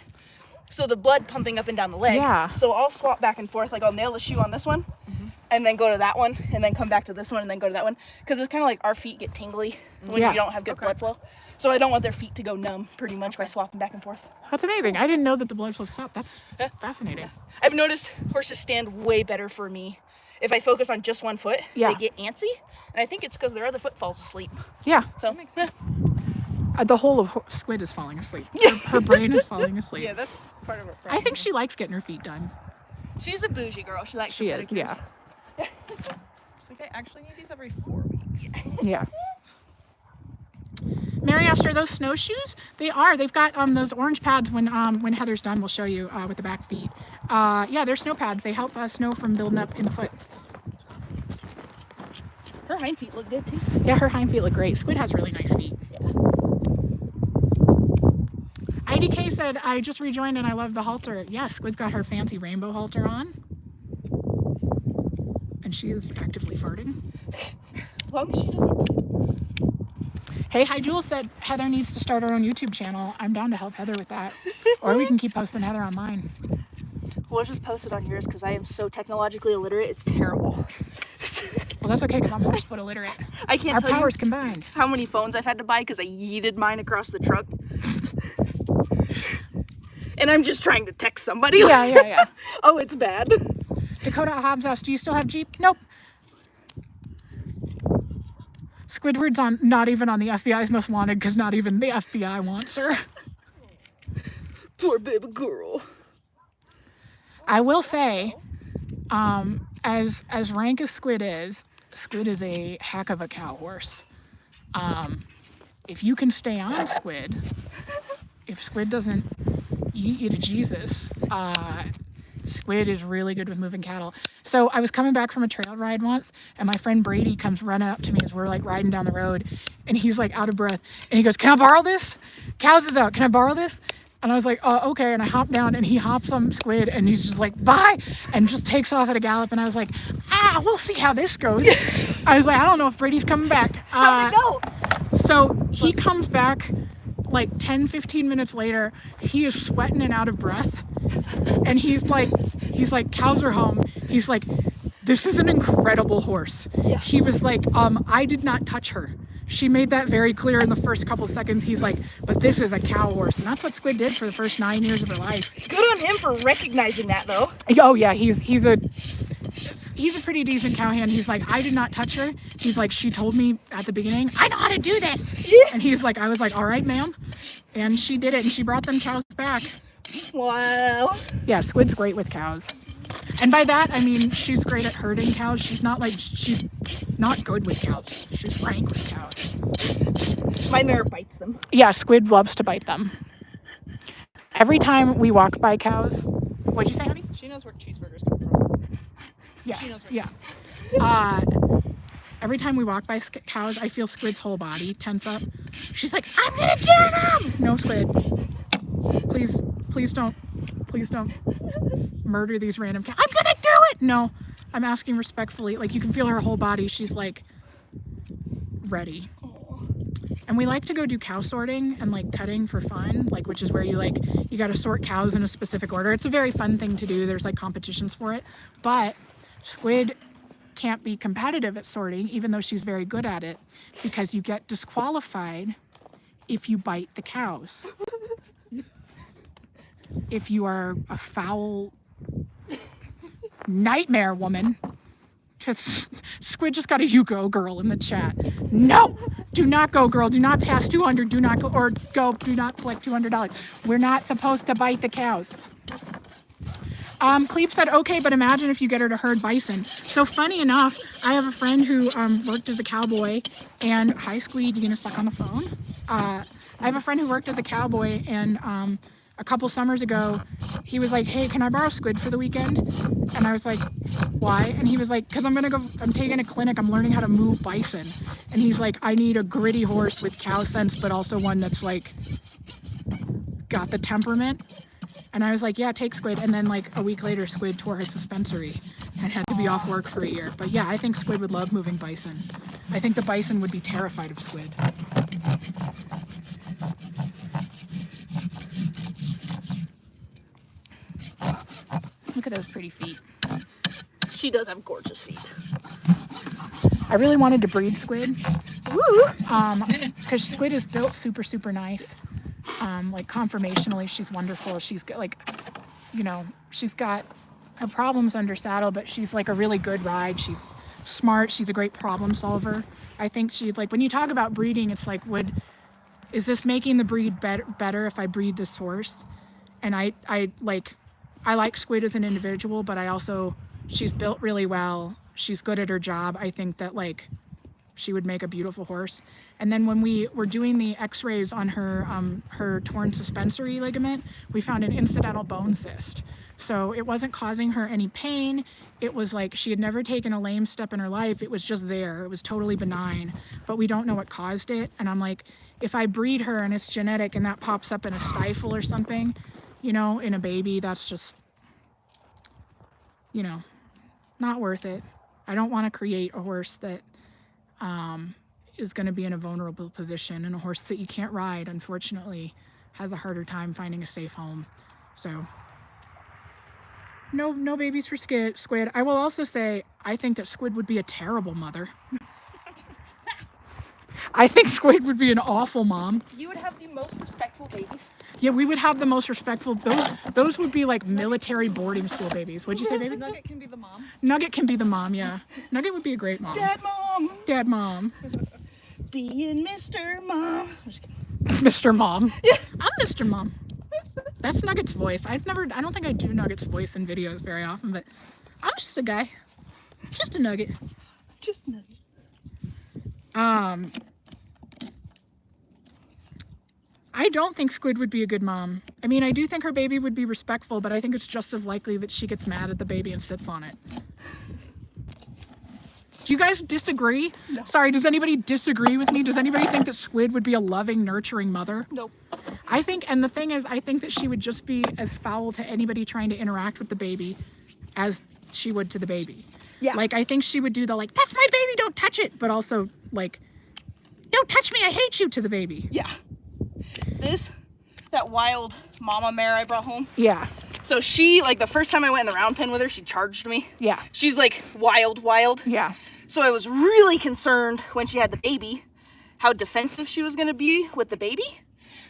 So the blood pumping up and down the leg. Yeah. So I'll swap back and forth. Like I'll nail the shoe on this one and then go to that one and then come back to this one and then go to that one. Because it's kind of like our feet get tingly when you don't have good blood flow. So I don't want their feet to go numb pretty much by swapping back and forth. That's amazing. I didn't know that the blood flow stopped. That's fascinating. I've noticed horses stand way better for me. If I focus on just one foot, they get antsy. And I think it's because their other foot falls asleep. Yeah. So that makes sense. The whole of Squid is falling asleep. Her brain is falling asleep. Yeah, that's part of it. I think she likes getting her feet done. She's a bougie girl. She likes She is, yeah. It's like I actually need these every 4 weeks. Yeah. Mary asked, are those snowshoes? They are. They've got those orange pads when Heather's done. We'll show you with the back feet. Yeah, they're snow pads. They help snow from building up in the foot. Her hind feet look good too. Yeah, her hind feet look great. Squid has really nice feet. Yeah. IDK said, I just rejoined and I love the halter. Yes, Squid's got her fancy rainbow halter on. And she is actively farting. As long as she doesn't. Hey, Hi Jules said Heather needs to start her own YouTube channel. I'm down to help Heather with that. Or we can keep posting Heather online. We'll just post it on yours because I am so technologically illiterate. It's terrible. Well, that's okay because I'm horse foot illiterate. I can't Our tell powers you combined. how many phones I've had to buy because I yeeted mine across the truck. And I'm just trying to text somebody. Yeah. Oh, it's bad. Dakota Hobbs asked, do you still have Jeep? Nope. Squidward's not even on the FBI's most wanted because not even the FBI wants her. Poor baby girl. I will say, as rank as Squid is a heck of a cow horse. If you can stay on Squid, if Squid doesn't eat you to Jesus, Squid is really good with moving cattle. So I was coming back from a trail ride once, and my friend Brady comes running up to me as we're like riding down the road, and he's like out of breath, and he goes, "Can I borrow this? Cows is out. Can I borrow this?" And I was like, okay. And I hop down, and he hops on Squid, and he's just like, bye, and just takes off at a gallop. And I was like, we'll see how this goes. I was like, I don't know if Brady's coming back. How'd it go? So he comes back like 10, 15 minutes later. He is sweating and out of breath. And he's like, cows are home. He's like, this is an incredible horse. Yeah. He was like, I did not touch her. She made that very clear in the first couple seconds. He's like, but this is a cow horse. And that's what Squid did for the first 9 years of her life. Good on him for recognizing that, though. Oh yeah, he's a pretty decent cowhand. He's like, I did not touch her. He's like, she told me at the beginning, I know how to do this. Yeah. And he's like, I was like, all right, ma'am. And she did it, and she brought them cows back. Wow. Yeah, Squid's great with cows. And by that, I mean, she's great at herding cows. She's not good with cows. She's rank with cows. My mare bites them. Yeah, Squid loves to bite them. Every time we walk by cows, what'd you say, honey? She knows where cheeseburgers come from. Yeah. Every time we walk by cows, I feel Squid's whole body tense up. She's like, I'm gonna get him! No, Squid. Please don't murder these random cats. I'm gonna do it! No, I'm asking respectfully. Like, you can feel her whole body. She's like, ready. And we like to go do cow sorting and like cutting for fun, like, which is where you gotta sort cows in a specific order. It's a very fun thing to do. There's like competitions for it, but Squid can't be competitive at sorting, even though she's very good at it, because you get disqualified if you bite the cows. If you are a foul nightmare woman. Squid just got a "you go girl" in the chat. No, do not go girl. Do not pass 200. Do not go, or go. Do not collect $200. We're not supposed to bite the cows. Cleve said, okay, but imagine if you get her to herd bison. So funny enough, I have a friend who worked as a cowboy, and hi Squid, you gonna suck on the phone? I have a friend who worked as a cowboy, and a couple summers ago, he was like, hey, can I borrow Squid for the weekend? And I was like, why? And he was like, because I'm taking a clinic, I'm learning how to move bison. And he's like, I need a gritty horse with cow sense, but also one that's like, got the temperament. And I was like, yeah, take Squid. And then like a week later, Squid tore his suspensory and had to be off work for a year. But yeah, I think Squid would love moving bison. I think the bison would be terrified of Squid. Look at those pretty feet. She does have gorgeous feet. I really wanted to breed Squid. Woo! Because Squid is built super, super nice. Like conformationally, she's wonderful. She's got like, you know, she's got her problems under saddle, but she's like a really good ride. She's smart. She's a great problem solver. I think she'd like, when you talk about breeding, it's like, is this making the breed better if I breed this horse? And I like Squid as an individual, but she's built really well. She's good at her job. I think that like she would make a beautiful horse. And then when we were doing the x-rays on her torn suspensory ligament, we found an incidental bone cyst. So it wasn't causing her any pain. It was like she had never taken a lame step in her life. It was just there. It was totally benign, but we don't know what caused it. And I'm like, if I breed her and it's genetic and that pops up in a stifle or something, you know, in a baby, that's just, you know, not worth it. I don't want to create a horse that is going to be in a vulnerable position, and a horse that you can't ride, unfortunately, has a harder time finding a safe home. So no babies for Squid. I will also say, I think that Squid would be a terrible mother. I think Squid would be an awful mom. You would have the most respectful babies. Yeah, we would have the most respectful. Those would be like military boarding school babies. What'd you say, baby? Nugget can be the mom. Nugget can be the mom, yeah. Nugget would be a great mom. Dad, Mom. Dad, Mom. Being Mr. Mom. Mr. Mom. Yeah. I'm Mr. Mom. That's Nugget's voice. I don't think I do Nugget's voice in videos very often, but I'm just a guy. Just a Nugget. Just Nugget. I don't think Squid would be a good mom. I mean, I do think her baby would be respectful, but I think it's just as likely that she gets mad at the baby and sits on it. Do you guys disagree? No. Sorry, does anybody disagree with me? Does anybody think that Squid would be a loving, nurturing mother? Nope. I think, and the thing is, I think that she would just be as foul to anybody trying to interact with the baby as she would to the baby. Yeah. Like, I think she would do the, like, that's my baby, don't touch it, but also, like, don't touch me, I hate you, to the baby. Yeah. That wild mama mare I brought home. Yeah. So she, like, the first time I went in the round pen with her, she charged me. Yeah. She's like wild. Yeah. So I was really concerned when she had the baby, how defensive she was gonna be with the baby.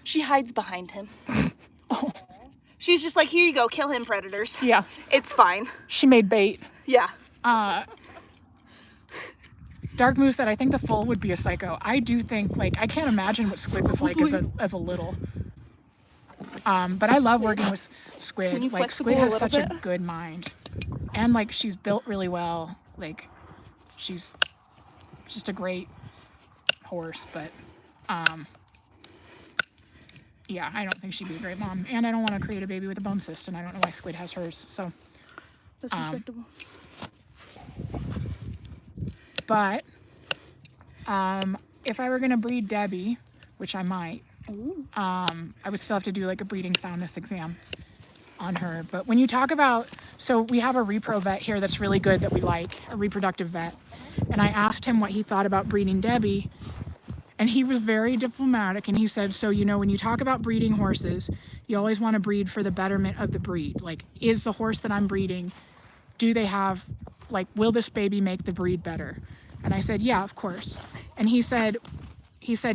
She hides behind him. Oh. She's just like, here you go, kill him, predators. Yeah. It's fine. She made bait. Yeah. Dark Moose said, I think the foal would be a psycho. I do think, like, I can't imagine what Squid was like as a little. But I love working with Squid. Can you Like, flex the Squid bull a has little such a bit? good mind. And, like, she's built really well. Like, she's just a great horse. But, yeah, I don't think she'd be a great mom. And I don't want to create a baby with a bone cyst, and I don't know why Squid has hers. So, That's respectable. but if I were going to breed Debbie, which I might. Ooh. I would still have to do like a breeding soundness exam on her. But when you talk about, so we have a repro vet here that's really good that we like, a reproductive vet. And I asked him what he thought about breeding Debbie. And he was very diplomatic, and he said, so, you know, when you talk about breeding horses, you always want to breed for the betterment of the breed. Like, is the horse that I'm breeding, do they have, like, will this baby make the breed better? And I said, yeah, of course. And he said,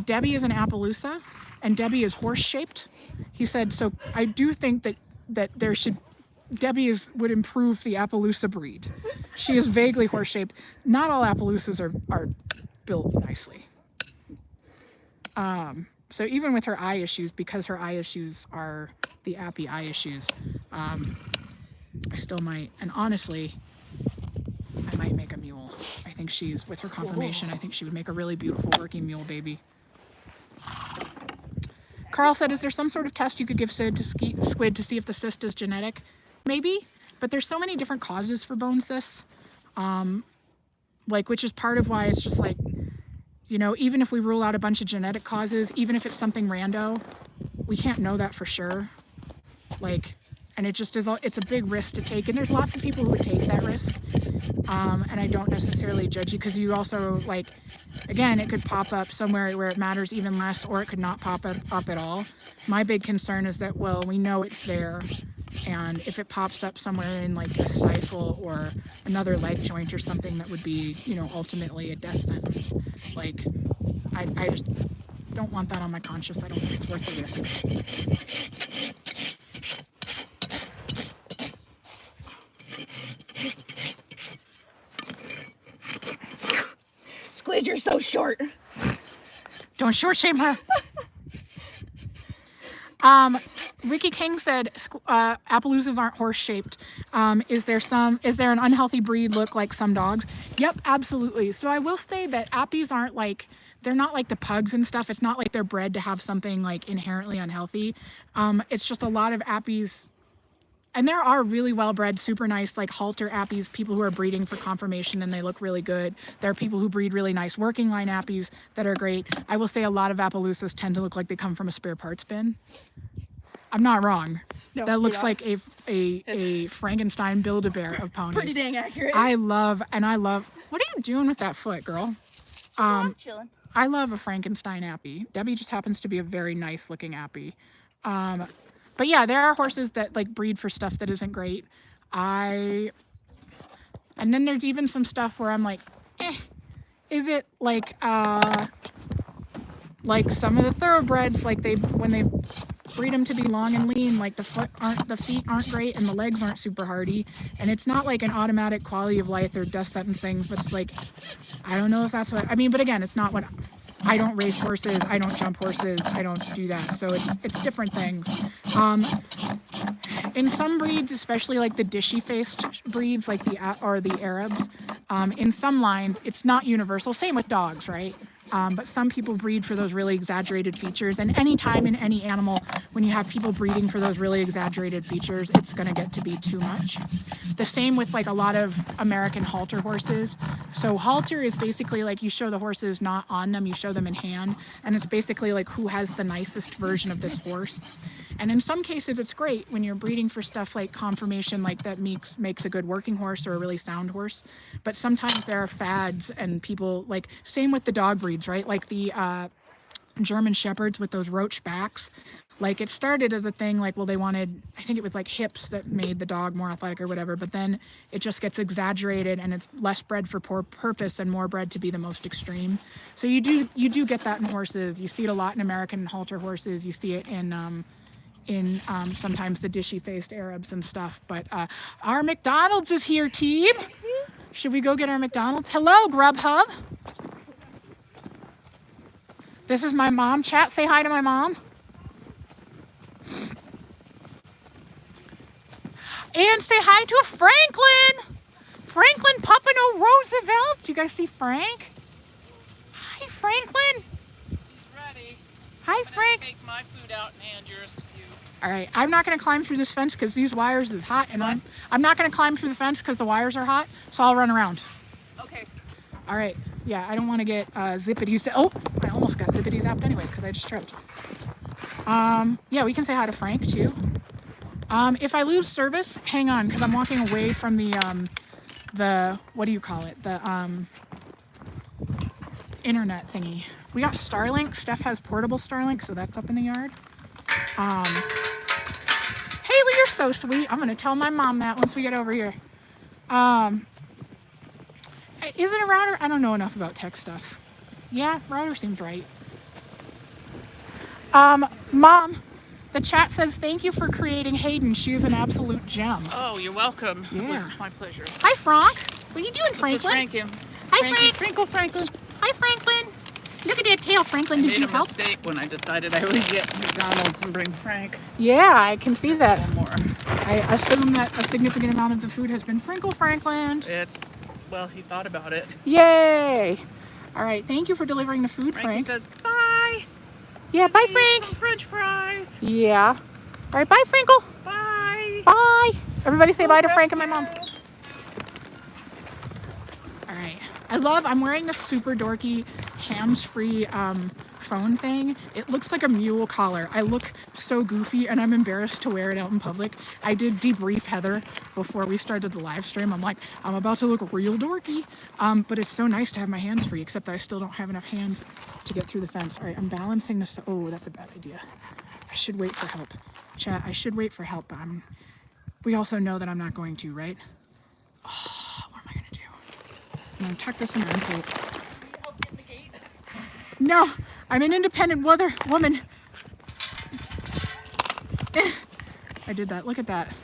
Debbie is an Appaloosa, and Debbie is horse-shaped. He said, so I do think that there should, Debbie would improve the Appaloosa breed. She is vaguely horse-shaped. Not all Appaloosas are built nicely. So even with her eye issues, because her eye issues are the Appy eye issues, I still might, and honestly, I might make a mule. I think she's, with her conformation, I think she would make a really beautiful working mule baby. Carl said, is there some sort of test you could give Squid to see if the cyst is genetic? Maybe, but there's so many different causes for bone cysts, like, which is part of why it's just like, you know, even if we rule out a bunch of genetic causes, even if it's something rando, we can't know that for sure. Like, and it just is, it's a big risk to take. And there's lots of people who would take that risk. And I don't necessarily judge you, because you also, like, again, it could pop up somewhere where it matters even less, or it could not pop up at all. My big concern is that, well, we know it's there. And if it pops up somewhere in like a stifle or another leg joint or something, that would be, you know, ultimately a death sentence. Like, I just don't want that on my conscience. I don't think it's worth the risk. Squid, you're so short. Don't short shame her. Ricky King said, Appaloosas aren't horse-shaped. Is there an unhealthy breed look like some dogs? Yep, absolutely. So I will say that Appies aren't like, they're not like the pugs and stuff. It's not like they're bred to have something like inherently unhealthy. It's just a lot of Appies, and there are really well-bred, super nice, like halter Appies, people who are breeding for conformation and they look really good. There are people who breed really nice working line Appies that are great. I will say a lot of Appaloosas tend to look like they come from a spare parts bin. I'm not wrong. No, that looks like a Frankenstein Build-A-Bear of ponies. Pretty dang accurate. I love, what are you doing with that foot, girl? I'm chilling. I love a Frankenstein Appy. Debbie just happens to be a very nice looking Appy. But yeah, there are horses that like breed for stuff that isn't great. And then there's even some stuff where I'm like, is it like some of the thoroughbreds, like when they breed them to be long and lean, like the feet aren't great and the legs aren't super hardy, and it's not like an automatic quality of life or death sentence things, but it's like, I don't know if that's what I mean. But again, it's not what I don't race horses, I don't jump horses, I don't do that, so it's different things. In some breeds, especially like the dishy faced breeds, like the Arabs, in some lines it's not universal. Same with dogs, right? But some people breed for those really exaggerated features, and any time in any animal when you have people breeding for those really exaggerated features, it's going to get to be too much. The same with like a lot of American halter horses. So halter is basically like you show the horses not on them, you show them in hand, and it's basically like who has the nicest version of this horse. And in some cases it's great when you're breeding for stuff like conformation, like that makes a good working horse or a really sound horse. But sometimes there are fads, and people, like, same with the dog breeds, right? Like the German Shepherds with those roach backs. Like, it started as a thing, like, well, they wanted, I think it was like hips that made the dog more athletic or whatever, but then it just gets exaggerated and it's less bred for poor purpose and more bred to be the most extreme. So you do get that in horses. You see it a lot in American halter horses. You see it in sometimes the dishy-faced Arabs and stuff. But our McDonald's is here, team. Should we go get our McDonald's? Hello, Grubhub. This is my mom. Chat, say hi to my mom. And say hi to Franklin. Franklin Papano Roosevelt. Do you guys see Frank? Hi, Franklin. He's ready. Hi, Frank. Take my food out and hand yours to you. All right, I'm not going to climb through this fence because these wires is hot, and I'm not going to climb through the fence because the wires are hot, so I'll run around. Okay. All right. Yeah, I don't want to get zippity. Oh, I almost got zippity zapped anyway because I just tripped. Yeah, we can say hi to Frank too. If I lose service, hang on because I'm walking away from the what do you call it? The internet thingy. We got Starlink. Steph has portable Starlink, so that's up in the yard. Haley, you're so sweet. I'm gonna tell my mom that once we get over here. Is it a router? I don't know enough about tech stuff. Yeah, router seems right. Mom, the chat says thank you for creating Hayden. She is an absolute gem. Oh, you're welcome. Yeah. It was my pleasure. Hi, Frank. What are you doing, Franklin? This is Franklin. Hi, Frank. Franklin. Hi, Franklin. Look at that tail, Franklin. Did I you made a help? mistake when I decided I would get McDonald's and bring Frank. Yeah, I can see that. One more. I assume that a significant amount of the food has been Franklin. Well, he thought about it. Yay! All right, thank you for delivering the food, Frankie Frank. says, bye. Yeah, bye, Eat Frank. some French fries. Yeah. All right, bye, Frankle. Bye. Bye. Everybody say bye to Frank and my mom. All right. I'm wearing this super dorky, hands-free phone thing. It looks like a mule collar. I look so goofy and I'm embarrassed to wear it out in public. I did debrief Heather before we started the live stream. I'm like, I'm about to look real dorky. But it's so nice to have my hands free, except I still don't have enough hands to get through the fence. All right, I'm balancing this. Oh, that's a bad idea. I should wait for help. Chat, I should wait for help, but we also know that I'm not going to, right? Oh, what am I gonna do? I'm gonna tuck this in my coat. No, I'm an independent woman. I did that. Look at that.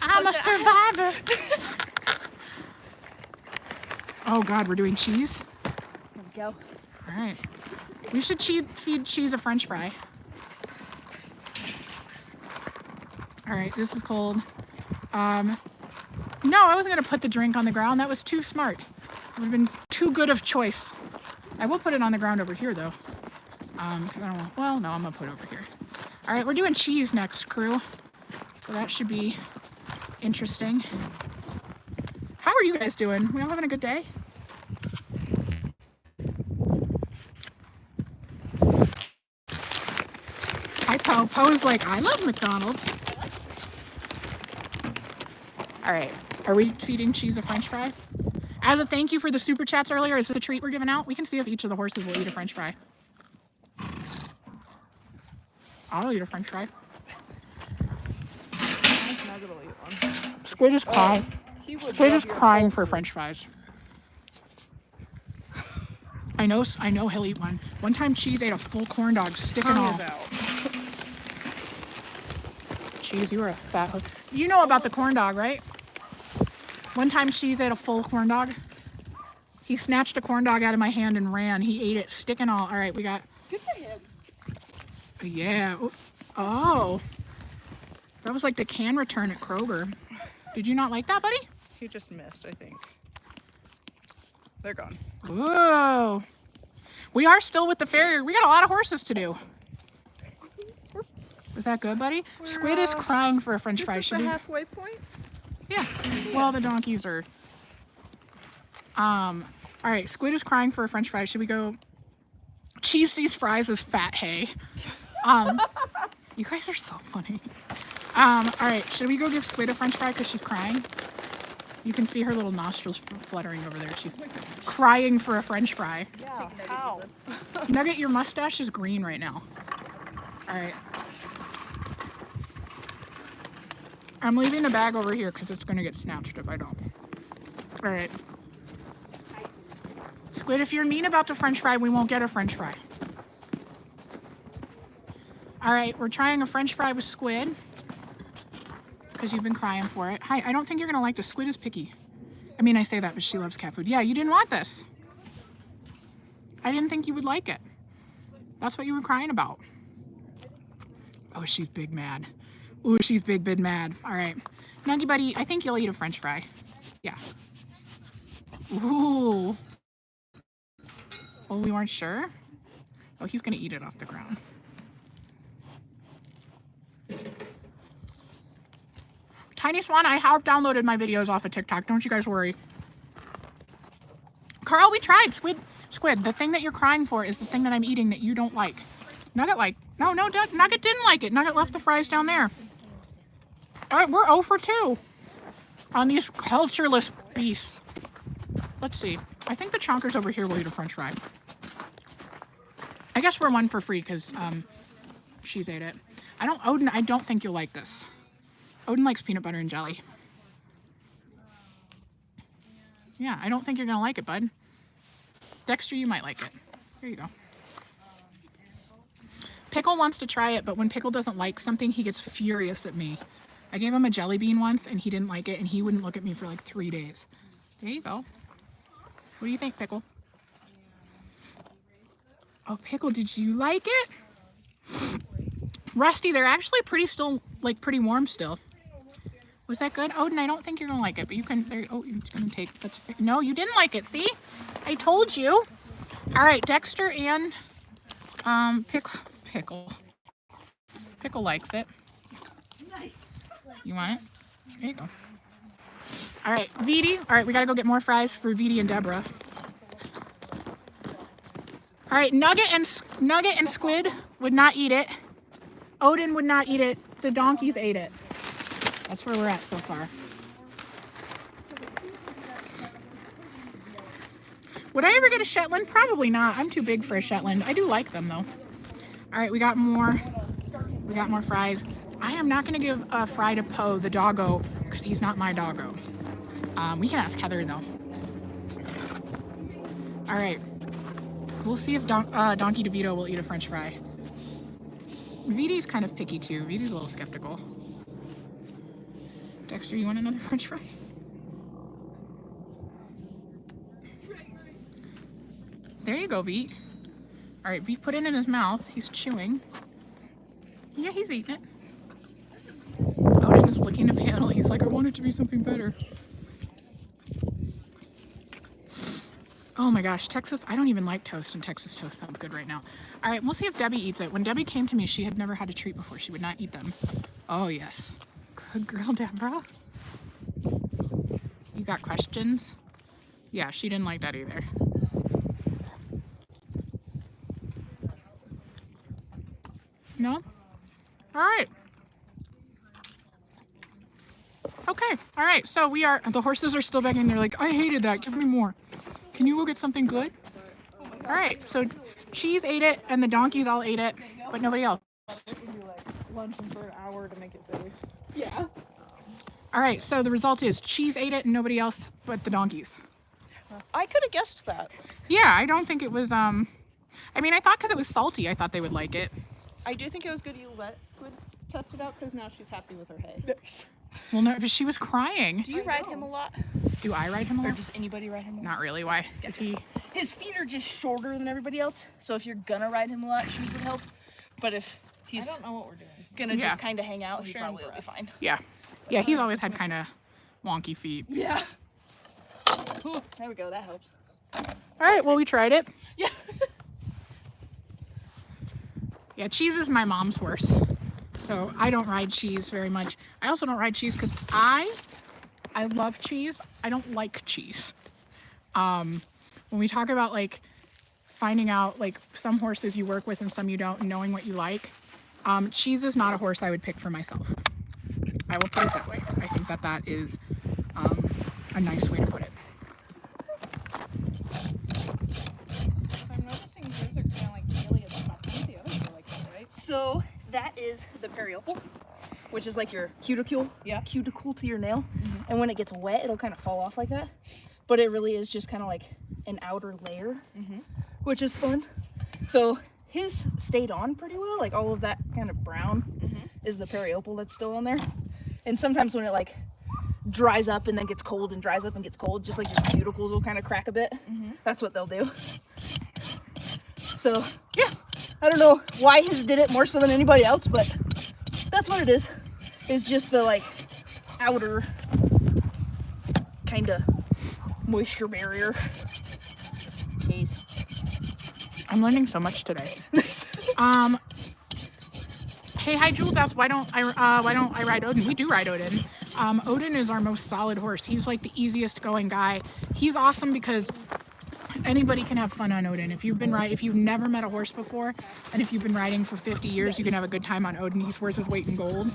I'm a survivor. Oh God, we're doing cheese? There we go. All right. We should feed cheese a French fry. All right, this is cold. No, I wasn't gonna put the drink on the ground. That was too smart. It would have been too good of choice. I will put it on the ground over here though. 'Cause I don't want, well, no, I'm gonna put it over here. All right, we're doing cheese next, crew. So that should be interesting. How are you guys doing? We all having a good day? Poe's like, I love McDonald's. All right, are we feeding cheese a French fry? As a thank you for the super chats earlier, is this a treat we're giving out? We can see if each of the horses will eat a French fry. I'll eat a French fry. Nugget will eat one. Squid is crying. He would Squid love is your crying whole for food. French fries. I know he'll eat one. One time Cheese ate a full corn dog, stick and all. Tongue is out. Cheese, you were a fat hook. You know about the corn dog, right? One time Cheese ate a full corn dog. He snatched a corn dog out of my hand and ran. He ate it, stick and all. All right, we got... Good for him. Yeah. Oh. That was like the can return at Kroger. Did you not like that, buddy? He just missed, I think. They're gone. Whoa. We are still with the farrier. We got a lot of horses to do. Is that good, buddy? Squid is crying for a French fry. This is the halfway point? Yeah. Well, the donkeys are... All right, Squid is crying for a French fry. Should we go... Cheese sees fries as fat hay. You guys are so funny. All right, should we go give Squid a French fry because she's crying? You can see her little nostrils fluttering over there. She's crying for a French fry. Yeah, how? Nugget, your mustache is green right now. All right. I'm leaving the bag over here because it's going to get snatched if I don't. All right. Squid, if you're mean about the French fry, we won't get a French fry. All right, we're trying a French fry with Squid because you've been crying for it. Hi, I don't think you're going to like this. Squid is picky. I mean, I say that, but she loves cat food. Yeah, you didn't want this. I didn't think you would like it. That's what you were crying about. Oh, she's big mad. Ooh, she's big mad. All right. Nuggy buddy, I think you'll eat a French fry. Yeah. Ooh. Oh, we weren't sure? Oh, he's going to eat it off the ground. Tiny Swan, I have downloaded my videos off of TikTok. Don't you guys worry. Carl, we tried. Squid, the thing that you're crying for is the thing that I'm eating that you don't like. Nugget no, Nugget didn't like it. Nugget left the fries down there. All right, we're 0 for 2 on these cultureless beasts. Let's see. I think the chonkers over here will eat a french fry. I guess we're 1 for free because she's ate it. Odin, I don't think you'll like this. Odin likes peanut butter and jelly. Yeah, I don't think you're gonna like it, bud. Dexter, you might like it. Here you go. Pickle wants to try it, but when Pickle doesn't like something, he gets furious at me. I gave him a jelly bean once, and he didn't like it, and he wouldn't look at me for like 3 days. There you go. What do you think, Pickle? Oh, Pickle, did you like it? Rusty, they're actually pretty warm still. Was that good? Odin, I don't think you're gonna like it, but you can, oh, you're gonna take, no, you didn't like it, see? I told you. All right, Dexter and Pickle likes it. You want it? There you go. All right, Veety. All right, we gotta go get more fries for Veety and Deborah. All right, Nugget and Squid would not eat it. Odin would not eat it. The donkeys ate it. That's where we're at so far. Would I ever get a Shetland? Probably not. I'm too big for a Shetland. I do like them though. All right, we got more fries. I am not gonna give a fry to Poe, the doggo, because he's not my doggo. We can ask Heather though. All right, we'll see if Donkey DeVito will eat a French fry. Veety's kind of picky too. Veety's a little skeptical. Dexter, you want another French fry? There you go, Veet. All right, Veet put it in his mouth. He's chewing. Yeah, he's eating it. Odin is licking the panel. He's like, I want it to be something better. Oh my gosh, Texas, I don't even like toast, and Texas toast sounds good right now. All right, we'll see if Debbie eats it. When Debbie came to me, she had never had a treat before. She would not eat them. Oh yes. Good girl, Deborah. You got questions? Yeah, she didn't like that either. No? All right. Okay, all right, so the horses are still begging. They're like, I hated that, give me more. Can you go get something good? All right, so Cheese ate it and the donkeys all ate it, but nobody else. Lunch them for an hour to make it safe. Yeah. All right, so the result is Cheese ate it and nobody else but the donkeys. I could have guessed that. Yeah, I don't think it was, I mean, I thought because it was salty, I thought they would like it. I do think it was good you let Squid test it out because now she's happy with her hay. Well, no, because she was crying. Do you ride him a lot? Do I ride him a lot? Or does anybody ride him a lot? Not really, why? Is he... His feet are just shorter than everybody else, so if you're gonna ride him a lot, shoes would help. But if he's I don't know what we're doing. gonna just kind of hang out, he sharing probably will be fine. Yeah. Yeah, he's always had kind of wonky feet. Yeah. Ooh, there we go, that helps. All right, well, we tried it. Yeah. Yeah, Cheese is my mom's horse. So I don't ride Cheese very much. I also don't ride Cheese because I love Cheese. I don't like Cheese. When we talk about like finding out like some horses you work with and some you don't, and knowing what you like, Cheese is not a horse I would pick for myself. I will put it that way. I think that is a nice way to put it. I'm noticing yours are kind of like really at the top. The others are like that, right? So that is the periople, which is like your cuticle, cuticle to your nail. And when it gets wet, it'll kind of fall off like that. But it really is just kind of like an outer layer, which is fun. So his stayed on pretty well. Like all of that kind of brown is the periople that's still on there. And sometimes when it like dries up and then gets cold and dries up and gets cold, just like your cuticles will kind of crack a bit. That's what they'll do. So yeah, I don't know why his did it more so than anybody else, but that's what it is. It's just the like outer kind of moisture barrier. Jeez. I'm learning so much today. Hey, hi Jules asks, why don't I ride Odin? We do ride Odin. Odin is our most solid horse. He's like the easiest going guy. He's awesome because Anybody can have fun on Odin. If you've never met a horse before, and if you've been riding for 50 years, you can have a good time on Odin. He's worth his weight in gold.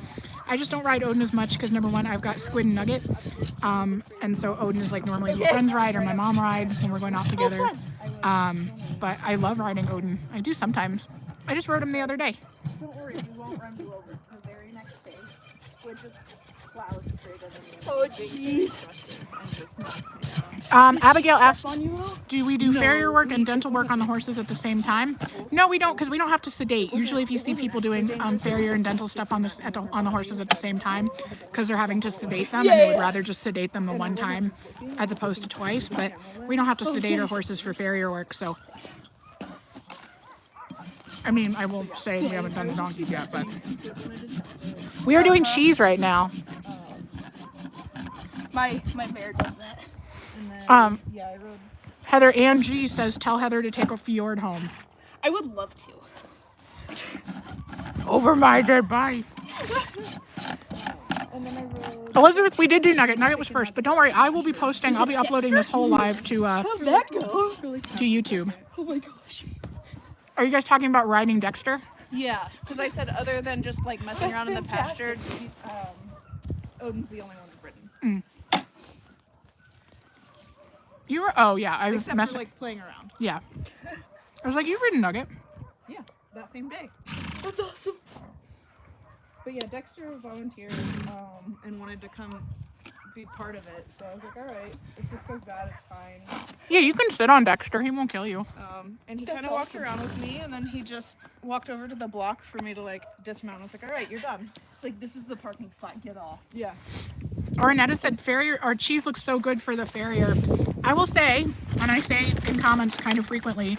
I just don't ride Odin as much because number one, I've got Squid and Nugget, and so Odin is like normally my friends ride or my mom rides when we're going off together. But I love riding Odin. I do sometimes. I just rode him the other day. Don't worry, you won't run you over. The very next day, Squid just plows straight over me. Oh, jeez. Abigail asked, do we do farrier work and dental work on the horses at the same time? No, we don't, because we don't have to sedate. Usually if you see people doing farrier and dental stuff on the horses at the same time, because they're having to sedate them, and they would rather just sedate them the one time as opposed to twice, but we don't have to sedate our horses for farrier work, so. I mean, I will say we haven't done donkeys yet, but we are doing cheese right now. My bear does that. And then, yeah, I rode. Heather Angie says, tell Heather to take a fjord home. I would love to. Over my dead body. And then I rode. Elizabeth, we did do Nugget. Nugget was first, but don't worry, I will be posting. I'll be uploading this whole live to How'd that go? to YouTube. Oh my gosh. Are you guys talking about riding Dexter? Yeah, because I said other than just like messing around in the pasture, Odin's the only one that's ridden. You were, oh yeah, I was Except messing. for like playing around. Yeah, I was like, you've ridden Nugget. Yeah, that same day. That's awesome. But yeah, Dexter volunteered and wanted to come be part of it. So I was like, all right, if this goes bad, it's fine. Yeah, you can sit on Dexter. He won't kill you. And he That's kind of walked awesome. around with me, and then he just walked over to the block for me to like dismount. I was like, all right, you're done. It's like, this is the parking spot. Get off. Yeah. Ornetta said, farrier, our cheese looks so good for the farrier. I will say, and I say in comments kind of frequently,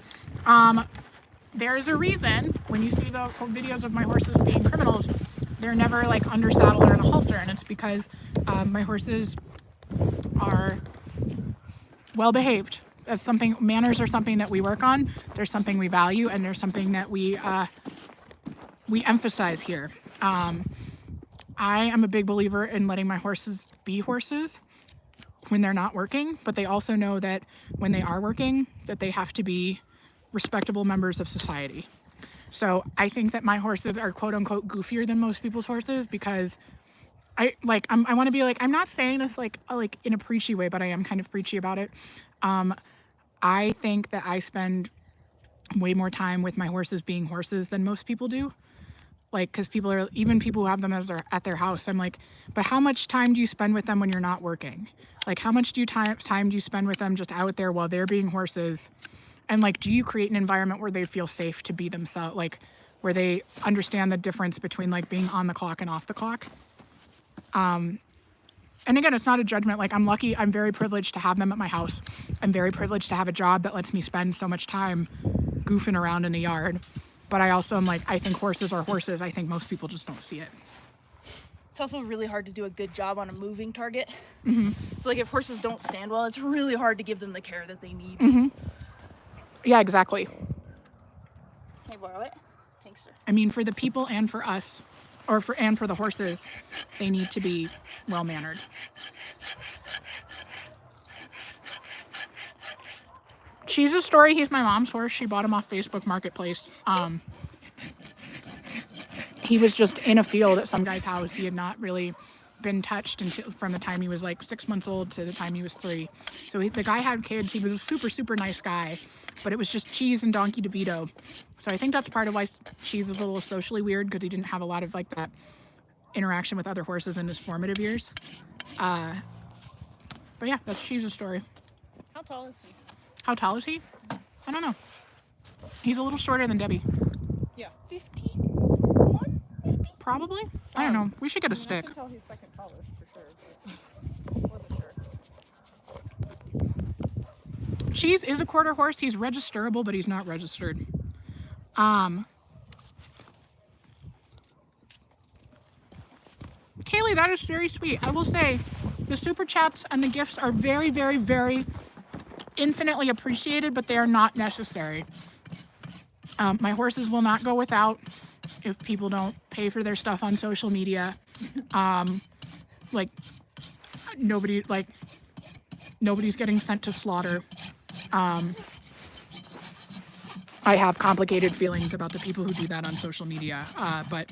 there's a reason when you see the videos of my horses being criminals, they're never like under saddle or in a halter, and it's because my horses are well behaved. That's something, manners are something that we work on. There's something we value, and there's something that we emphasize here. I am a big believer in letting my horses be horses when they're not working, but they also know that when they are working, that they have to be respectable members of society. So I think that my horses are quote unquote goofier than most people's horses because I want to be like, I'm not saying this like in a preachy way, but I am kind of preachy about it. I think that I spend way more time with my horses being horses than most people do. Like, because even people who have them at their house, I'm like, but how much time do you spend with them when you're not working? Like, how much time do you spend with them just out there while they're being horses? And like, do you create an environment where they feel safe to be themselves? Like, where they understand the difference between like being on the clock and off the clock? And again, it's not a judgment. Like, I'm lucky, I'm very privileged to have them at my house. I'm very privileged to have a job that lets me spend so much time goofing around in the yard. But I also am like, I think horses are horses. I think most people just don't see it. It's also really hard to do a good job on a moving target. Mm-hmm. So like if horses don't stand well, it's really hard to give them the care that they need. Mm-hmm. Yeah, exactly. Can I borrow it? Thanks, sir. I mean, for the people and for us, or for the horses, they need to be well mannered. Cheese's story, he's my mom's horse. She bought him off Facebook Marketplace. He was just in a field at some guy's house. He had not really been touched from the time he was like 6 months old to the time he was 3. So the guy had kids. He was a super, super nice guy, but it was just Cheese and Donkey DeVito. So I think that's part of why Cheese was a little socially weird, because he didn't have a lot of like that interaction with other horses in his formative years. But yeah, that's Cheese's story. How tall is he? How tall is he? I don't know. He's a little shorter than Debbie. Yeah. 15? Maybe? Probably. I don't know. We should get a I stick. can tell he's second tallest for sure. But wasn't sure. Cheese is a quarter horse. He's registerable, but he's not registered. Kaylee, that is very sweet. I will say the super chats and the gifts are very, very, very infinitely appreciated, but they are not necessary. My horses will not go without if people don't pay for their stuff on social media. Nobody's getting sent to slaughter. I have complicated feelings about the people who do that on social media. But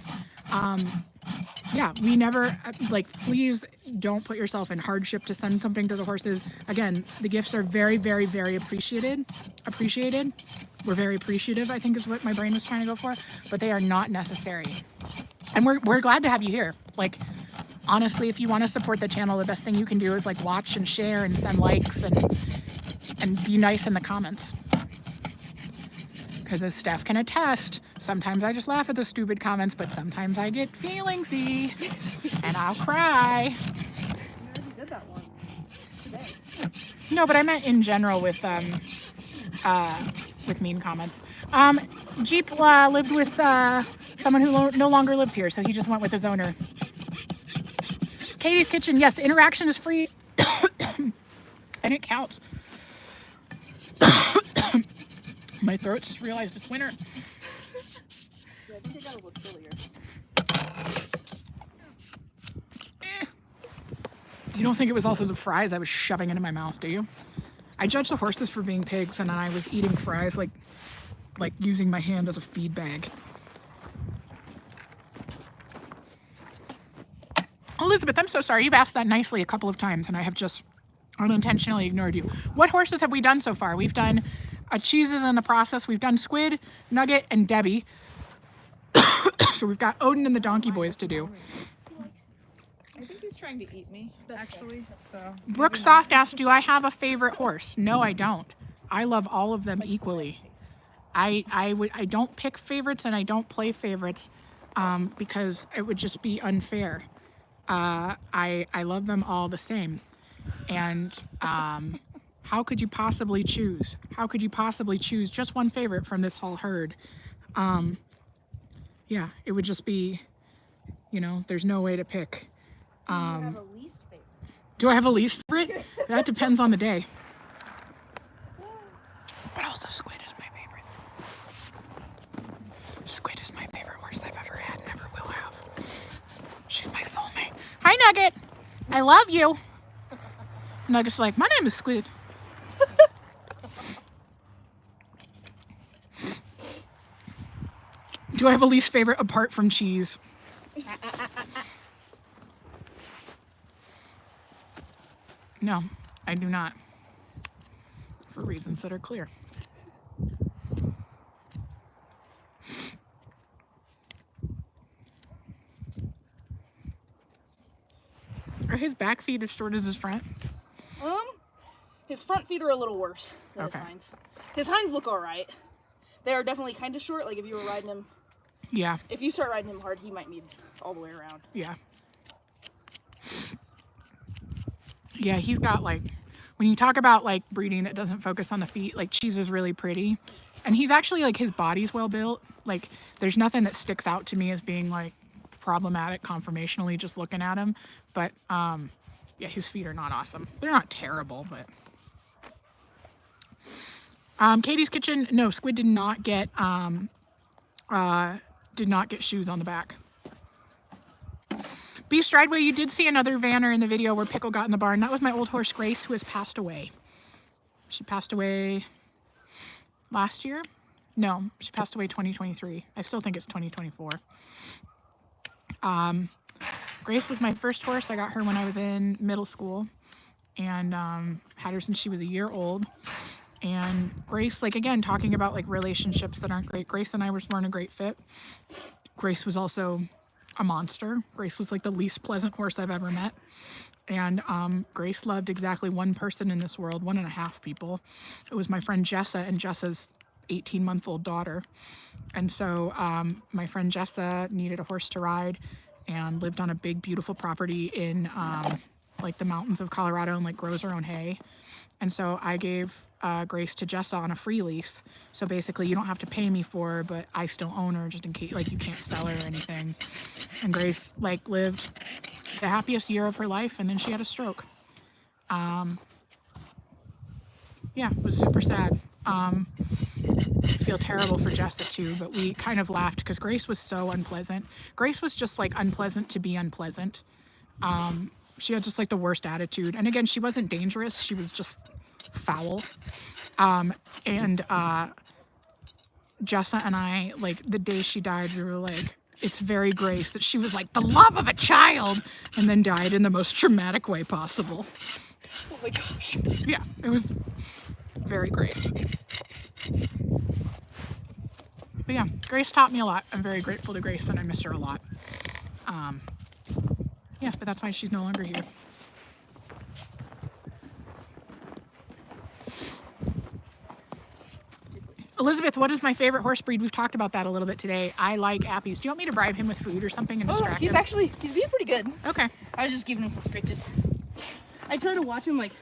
yeah, we never, like, please don't put yourself in hardship to send something to the horses. Again, the gifts are very, very, very appreciated. We're very appreciative, I think is what my brain was trying to go for, but they are not necessary. And we're glad to have you here. Like, honestly, if you want to support the channel, the best thing you can do is like watch and share and send likes and be nice in the comments. Because as Steph can attest, sometimes I just laugh at the stupid comments, but sometimes I get feelingsy and I'll cry. You already did that one today. No, but I meant in general with mean comments. Jeep lived with someone who no longer lives here, so he just went with his owner. Katie's Kitchen, yes, interaction is free, and it counts. My throat just realized it's winter. Yeah, I think it got a little chillier. You don't think it was also the fries I was shoving into my mouth, do you? I judge the horses for being pigs, and then I was eating fries like using my hand as a feed bag. Elizabeth, I'm so sorry. You've asked that nicely a couple of times, and I have just unintentionally ignored you. What horses have we done so far? We've done cheeses in the process. We've done Squid, Nugget, and Debbie. So we've got Odin and the Donkey Boys to do. I think he's trying to eat me, actually. So. Brooke Soft asked, do I have a favorite horse? No, I don't. I love all of them equally. I don't pick favorites and I don't play favorites because it would just be unfair. I love them all the same. And how could you possibly choose? How could you possibly choose just one favorite from this whole herd? Yeah, it would just be, you know, there's no way to pick. You have a least favorite. Do I have a least favorite? That depends on the day. But also Squid is my favorite. Squid is my favorite horse I've ever had and ever will have. She's my soulmate. Hi, Nugget. I love you. Nugget's like, my name is Squid. Do I have a least favorite apart from cheese? No, I do not. For reasons that are clear. Are his back feet as short as his front? His front feet are a little worse than Okay. his hinds. His hinds look all right. They are definitely kind of short. Like if you were riding him, Yeah, if you start riding him hard, he might need all the way around. yeah. Yeah, he's got like, when you talk about like breeding that doesn't focus on the feet, like Cheese is really pretty. And he's actually like, his body's well built. Like there's nothing that sticks out to me as being like problematic conformationally just looking at him. But yeah, his feet are not awesome. They're not terrible, but. Katie's Kitchen, no, Squid did not get shoes on the back. Beast Rideway, you did see another vanner in the video where Pickle got in the barn. That was my old horse Grace, who has passed away. She passed away last year? No, she passed away 2023. I still think it's 2024. Grace was my first horse. I got her when I was in middle school and had her since she was a year old. And Grace, like, again, talking about like relationships that aren't great. Grace and I weren't a great fit. Grace was also a monster. Grace was like the least pleasant horse I've ever met. And Grace loved exactly one person in this world, 1.5 people. It was my friend Jessa and Jessa's 18-month-old daughter. And so my friend Jessa needed a horse to ride and lived on a big, beautiful property in like the mountains of Colorado and like grows her own hay. And so I gave Grace to Jessa on a free lease. So basically you don't have to pay me for her, but I still own her just in case, like you can't sell her or anything. And Grace like lived the happiest year of her life and then she had a stroke. Yeah, it was super sad. I feel terrible for Jessa too, but we kind of laughed because Grace was so unpleasant. Grace was just like unpleasant to be unpleasant. She had just like the worst attitude. And again, she wasn't dangerous. She was just foul. Jessa and I, like, the day she died, we were like, it's very Grace that she was like the love of a child and then died in the most traumatic way possible. Oh my gosh. Yeah, it was very Grace. But yeah, Grace taught me a lot. I'm very grateful to Grace and I miss her a lot. Yeah, but that's why she's no longer here. Elizabeth, what is my favorite horse breed? We've talked about that a little bit today. I like Appies. Do you want me to bribe him with food or something and distract him? He's being pretty good. Okay. I was just giving him some scritches. I try to watch him, like,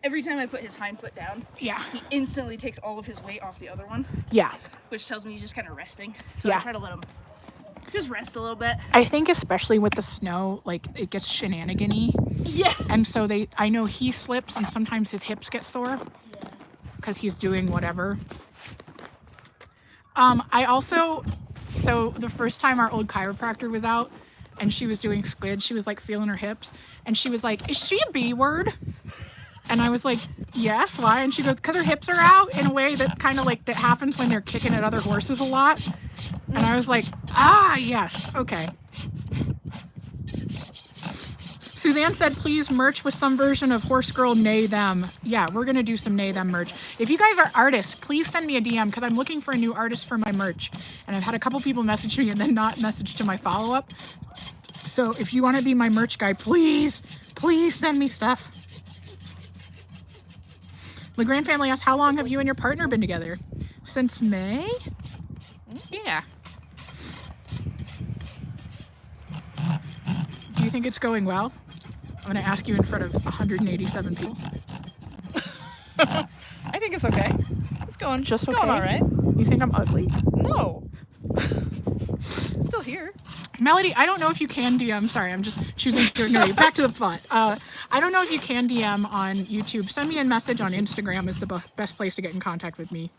every time I put his hind foot down, Yeah. he instantly takes all of his weight off the other one, Yeah. which tells me he's just kind of resting. So Yeah. I try to let him just rest a little bit. I think especially with the snow, like, it gets shenanigan-y. Yeah. And so I know he slips and sometimes his hips get sore because he's doing whatever. I also, so the first time our old chiropractor was out and she was doing Squid, she was like feeling her hips and she was like, is she a B word? And I was like, yes, why? And she goes, because her hips are out in a way that kind of like that happens when they're kicking at other horses a lot. And I was like, ah, yes, okay. Suzanne said, please merch with some version of Horse Girl Nay Them. Yeah, we're going to do some Nay Them merch. If you guys are artists, please send me a DM because I'm looking for a new artist for my merch. And I've had a couple people message me and then not message to my follow-up. So if you want to be my merch guy, please send me stuff. LeGrand family asked, how long have you and your partner been together? Since May? Yeah. Do you think it's going well? I'm going to ask you in front of 187 people. I think it's okay. It's going. Just it's okay? going all right. You think I'm ugly? No. Still here. Melody, I don't know if you can DM. Sorry, I'm just choosing to ignore you. Back to the plot. I don't know if you can DM on YouTube. Send me a message on Instagram is the best place to get in contact with me.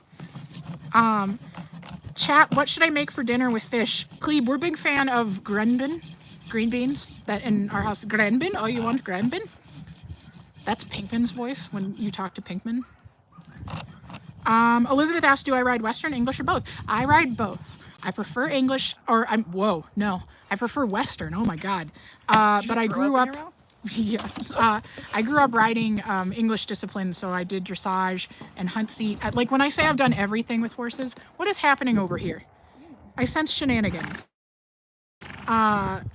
Chat, what should I make for dinner with fish? Cleve, we're a big fan of green beans that in our house. Grenbin? Oh, you want Grenbin? That's Pinkman's voice when you talk to Pinkman. Elizabeth asked, do I ride Western, English, or both? I ride both. I prefer English, or I prefer Western. Oh my God. But I grew up, I grew up riding English discipline, so I did dressage and hunt seat. Like when I say I've done everything with horses, what is happening over here? I sense shenanigans. I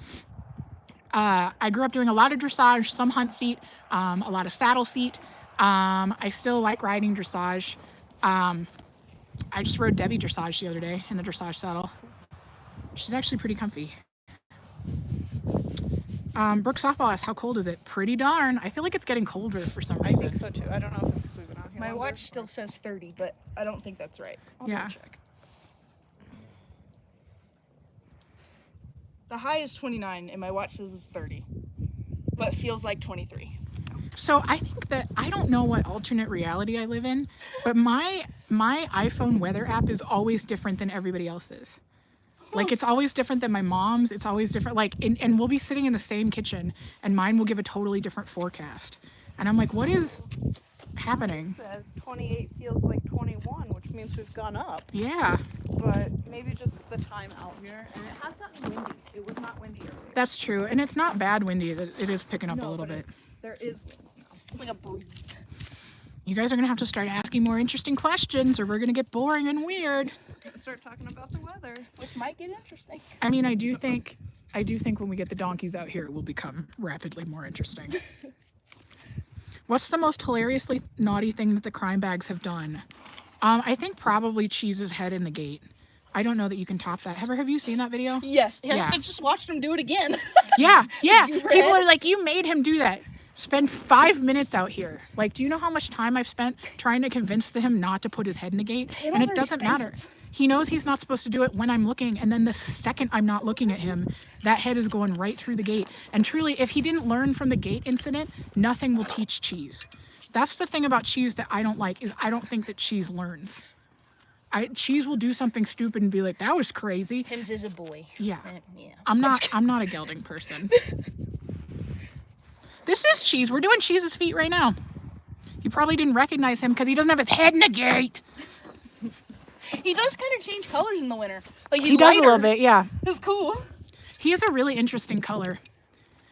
grew up doing a lot of dressage, some hunt seat, a lot of saddle seat. I still like riding dressage. I just rode Debbie dressage the other day in the dressage saddle. She's actually pretty comfy. Brooke Softball asked, how cold is it? Pretty darn. I feel like it's getting colder for some I reason. think so too. I don't know if it's because we've been out here. My longer. watch still says 30, but I don't think that's right. I'll Yeah. double check. The high is 29 and my watch says it's 30, but feels like 23. So I think that, I don't know what alternate reality I live in, but my iPhone weather app is always different than everybody else's. Like it's always different than my mom's. It's always different. Like, and we'll be sitting in the same kitchen and mine will give a totally different forecast. And I'm like, what is happening? It says 28 feels like 21, which means we've gone up. Yeah, But maybe just the time out here. And it has gotten windy. It was not windy earlier. that's true. And it's not bad windy. It is picking up a little bit. There is Like a breeze. You guys are gonna have to start asking more interesting questions or we're gonna get boring and weird. start talking about the weather. Which might get interesting. I mean, I do think when we get the donkeys out here, it will become rapidly more interesting. What's the most hilariously naughty thing that the crime bags have done? I think probably Cheese's head in the gate. I don't know that you can top that. Have you seen that video? Yes. Yeah. I just watched him do it again. Yeah. You People read? are like, you made him do that. Spend 5 minutes out here. Like, do you know how much time I've spent trying to convince him not to put his head in the gate? And Panels it are doesn't matter. expensive. He knows he's not supposed to do it when I'm looking, and then the second I'm not looking at him, that head is going right through the gate. And truly, if he didn't learn from the gate incident, nothing will teach Cheese. That's the thing about Cheese that I don't like, is I don't think that Cheese learns. Cheese will do something stupid and be like, that was crazy. Hims is a boy. Yeah. Yeah. I'm not a gelding person. This is Cheese. We're doing Cheese's feet right now. You probably didn't recognize him because he doesn't have his head in the gate. He does kind of change colors in the winter. Like he's He does lighter. a little bit, yeah. It's cool. He has a really interesting color.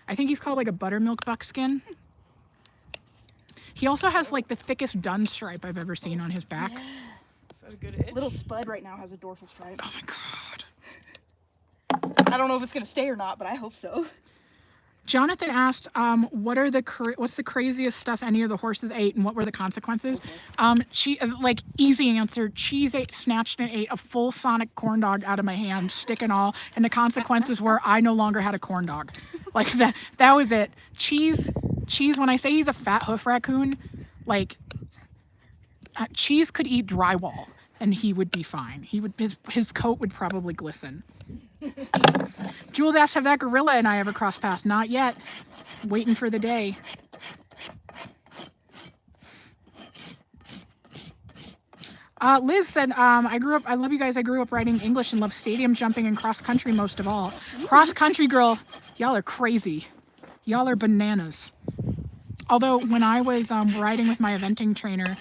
I think he's called like a buttermilk buckskin. He also has like the thickest dun stripe I've ever seen on his back. Is that a good itch? Little Spud right now has a dorsal stripe. Oh my god. I don't know if it's gonna stay or not, but I hope so. Jonathan asked, what's the craziest stuff any of the horses ate, and what were the consequences? Easy answer. Cheese snatched and ate a full Sonic corn dog out of my hand, stick and all, and the consequences were I no longer had a corn dog. Like that was it. Cheese. When I say he's a fat hoof raccoon, like Cheese could eat drywall and he would be fine. His coat would probably glisten. Jules asked, have that gorilla and I ever crossed paths? Not yet. Waiting for the day. Liz said, I love you guys. I grew up riding English and love stadium jumping and cross country most of all. Cross country girl, y'all are crazy. Y'all are bananas. Although when I was riding with my eventing trainer,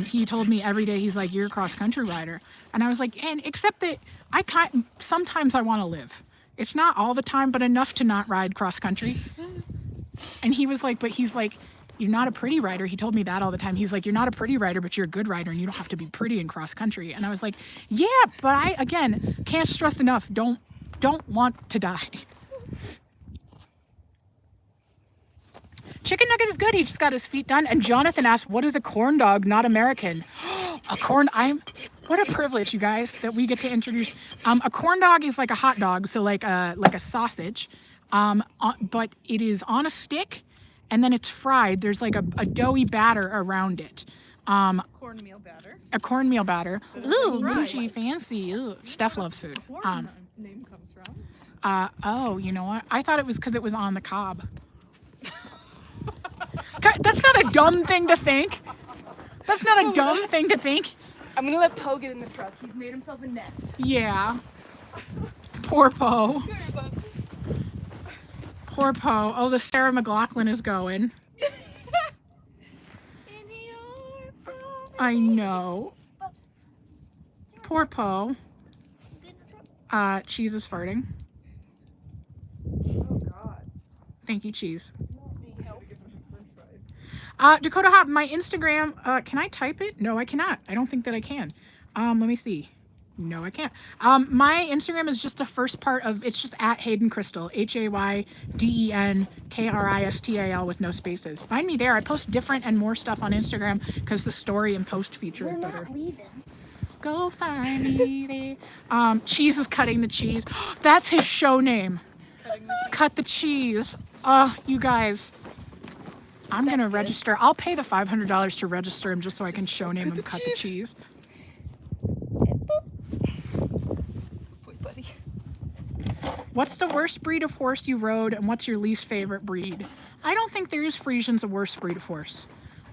he told me every day, he's like, you're a cross country rider. And I was like, and except that sometimes I want to live. It's not all the time, but enough to not ride cross country. And he was like, you're not a pretty rider. He told me that all the time. He's like, you're not a pretty rider, but you're a good rider and you don't have to be pretty in cross country. And I was like, yeah, but I, again, can't stress enough. Don't want to die. Chicken Nugget is good. He just got his feet done. And Jonathan asked, what is a corn dog, not American? What a privilege, you guys, that we get to introduce. A corn dog is like a hot dog, so like a sausage, but it is on a stick, and then it's fried. There's like a doughy batter around it. Cornmeal batter. A cornmeal batter. Ooh, bougie, fancy. Ooh, Steph loves food. Name comes from. Oh, you know what? I thought it was because it was on the cob. That's not a dumb thing to think. That's not a dumb thing to think. I'm gonna let Poe get in the truck. He's made himself a nest. Yeah. Poor Poe. Poor Poe. Oh, the Sarah McLachlan is going. I know. Poor Poe. Cheese is farting. Oh God. Thank you, Cheese. Dakota Hop, my Instagram, can I type it? No, I cannot. I don't think that I can. Let me see. No, I can't. My Instagram is just the first part of, it's just at Hayden Crystal, HaydenKristal with no spaces. Find me there. I post different and more stuff on Instagram because the story and post feature is better. Not leaving. Go find me there. Cheese is cutting the cheese. That's his show name. Cut the cheese. You guys. I'm going to register. I'll pay the $500 to register him just so I can show name him Cut the Cheese. Boy, buddy. What's the worst breed of horse you rode, and what's your least favorite breed? I don't think there is Friesian's a worst breed of horse.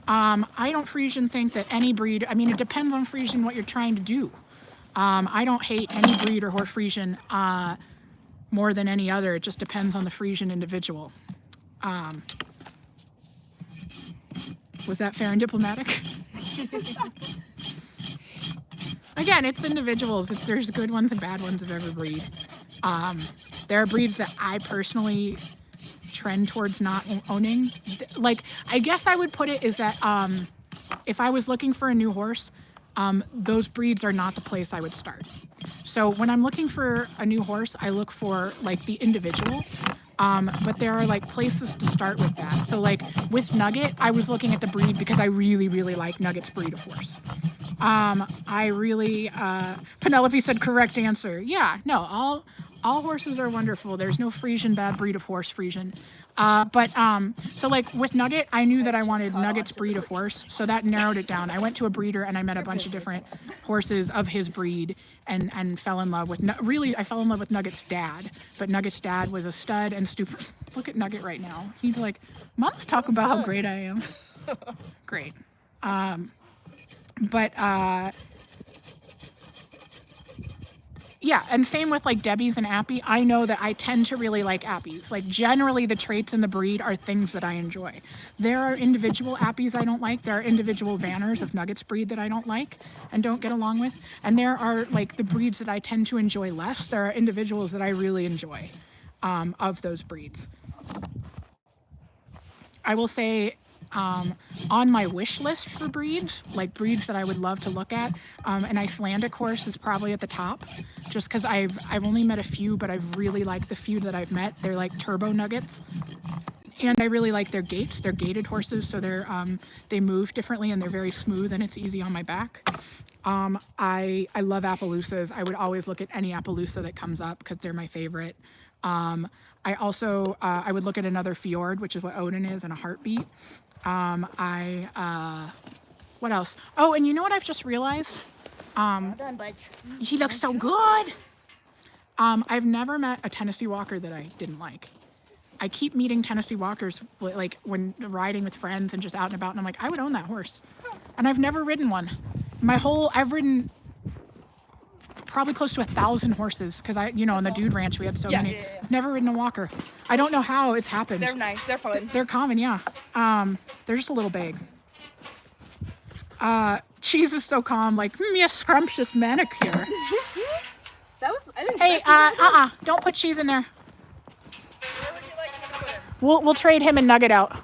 I don't Friesian think that any breed, I mean, it depends on Friesian what you're trying to do. I don't hate any breed or horse Friesian more than any other. It just depends on the Friesian individual. Was that fair and diplomatic? Again, it's individuals. There's good ones and bad ones of every breed. There are breeds that I personally trend towards not owning. Like, I guess I would put it is that if I was looking for a new horse, those breeds are not the place I would start. So when I'm looking for a new horse, I look for like the individual. But there are like places to start with that. So like with Nugget, I was looking at the breed because I really, really like Nugget's breed of horse. Penelope said correct answer. Yeah, no, all horses are wonderful. There's no Friesian bad breed of horse Friesian. So like with Nugget, I knew that I wanted Nugget's breed of horse. So that narrowed it down. I went to a breeder and I met a bunch of different horses of his breed and fell in love with, I fell in love with Nugget's dad, but Nugget's dad was a stud and stupid. Look at Nugget right now. He's like, Mom's talk about how great I am. Great. Yeah, and same with like Debbie's and Appy. I know that I tend to really like Appies. Like generally the traits in the breed are things that I enjoy. There are individual Appies I don't like. There are individual Vanners of Nuggets breed that I don't like and don't get along with. And there are like the breeds that I tend to enjoy less. There are individuals that I really enjoy of those breeds. I will say on my wish list for breeds, like breeds that I would love to look at, an Icelandic horse is probably at the top, just because I've only met a few, but I really like the few that I've met. They're like turbo Nuggets, and I really like their gaits. They're gaited horses, so they move differently and they're very smooth and it's easy on my back. I love Appaloosas. I would always look at any Appaloosa that comes up because they're my favorite. I also I would look at another Fjord, which is what Odin is, and a Heartbeat. What else? Oh, and you know what I've just realized? Well done, buds. He looks so good. I've never met a Tennessee Walker that I didn't like. I keep meeting Tennessee Walkers like when riding with friends and just out and about, and I'm like, I would own that horse. And I've never ridden one. I've ridden probably close to 1,000 horses because on the Dude Ranch we had so many. Yeah. Never ridden a walker. I don't know how it's happened. They're nice. They're fun. They're common, yeah. They're just a little big. Cheese is so calm, like, a scrumptious manicure. That was. I didn't. Hey, don't put Cheese in there. Where would you like me to put him? We'll trade him and Nugget out.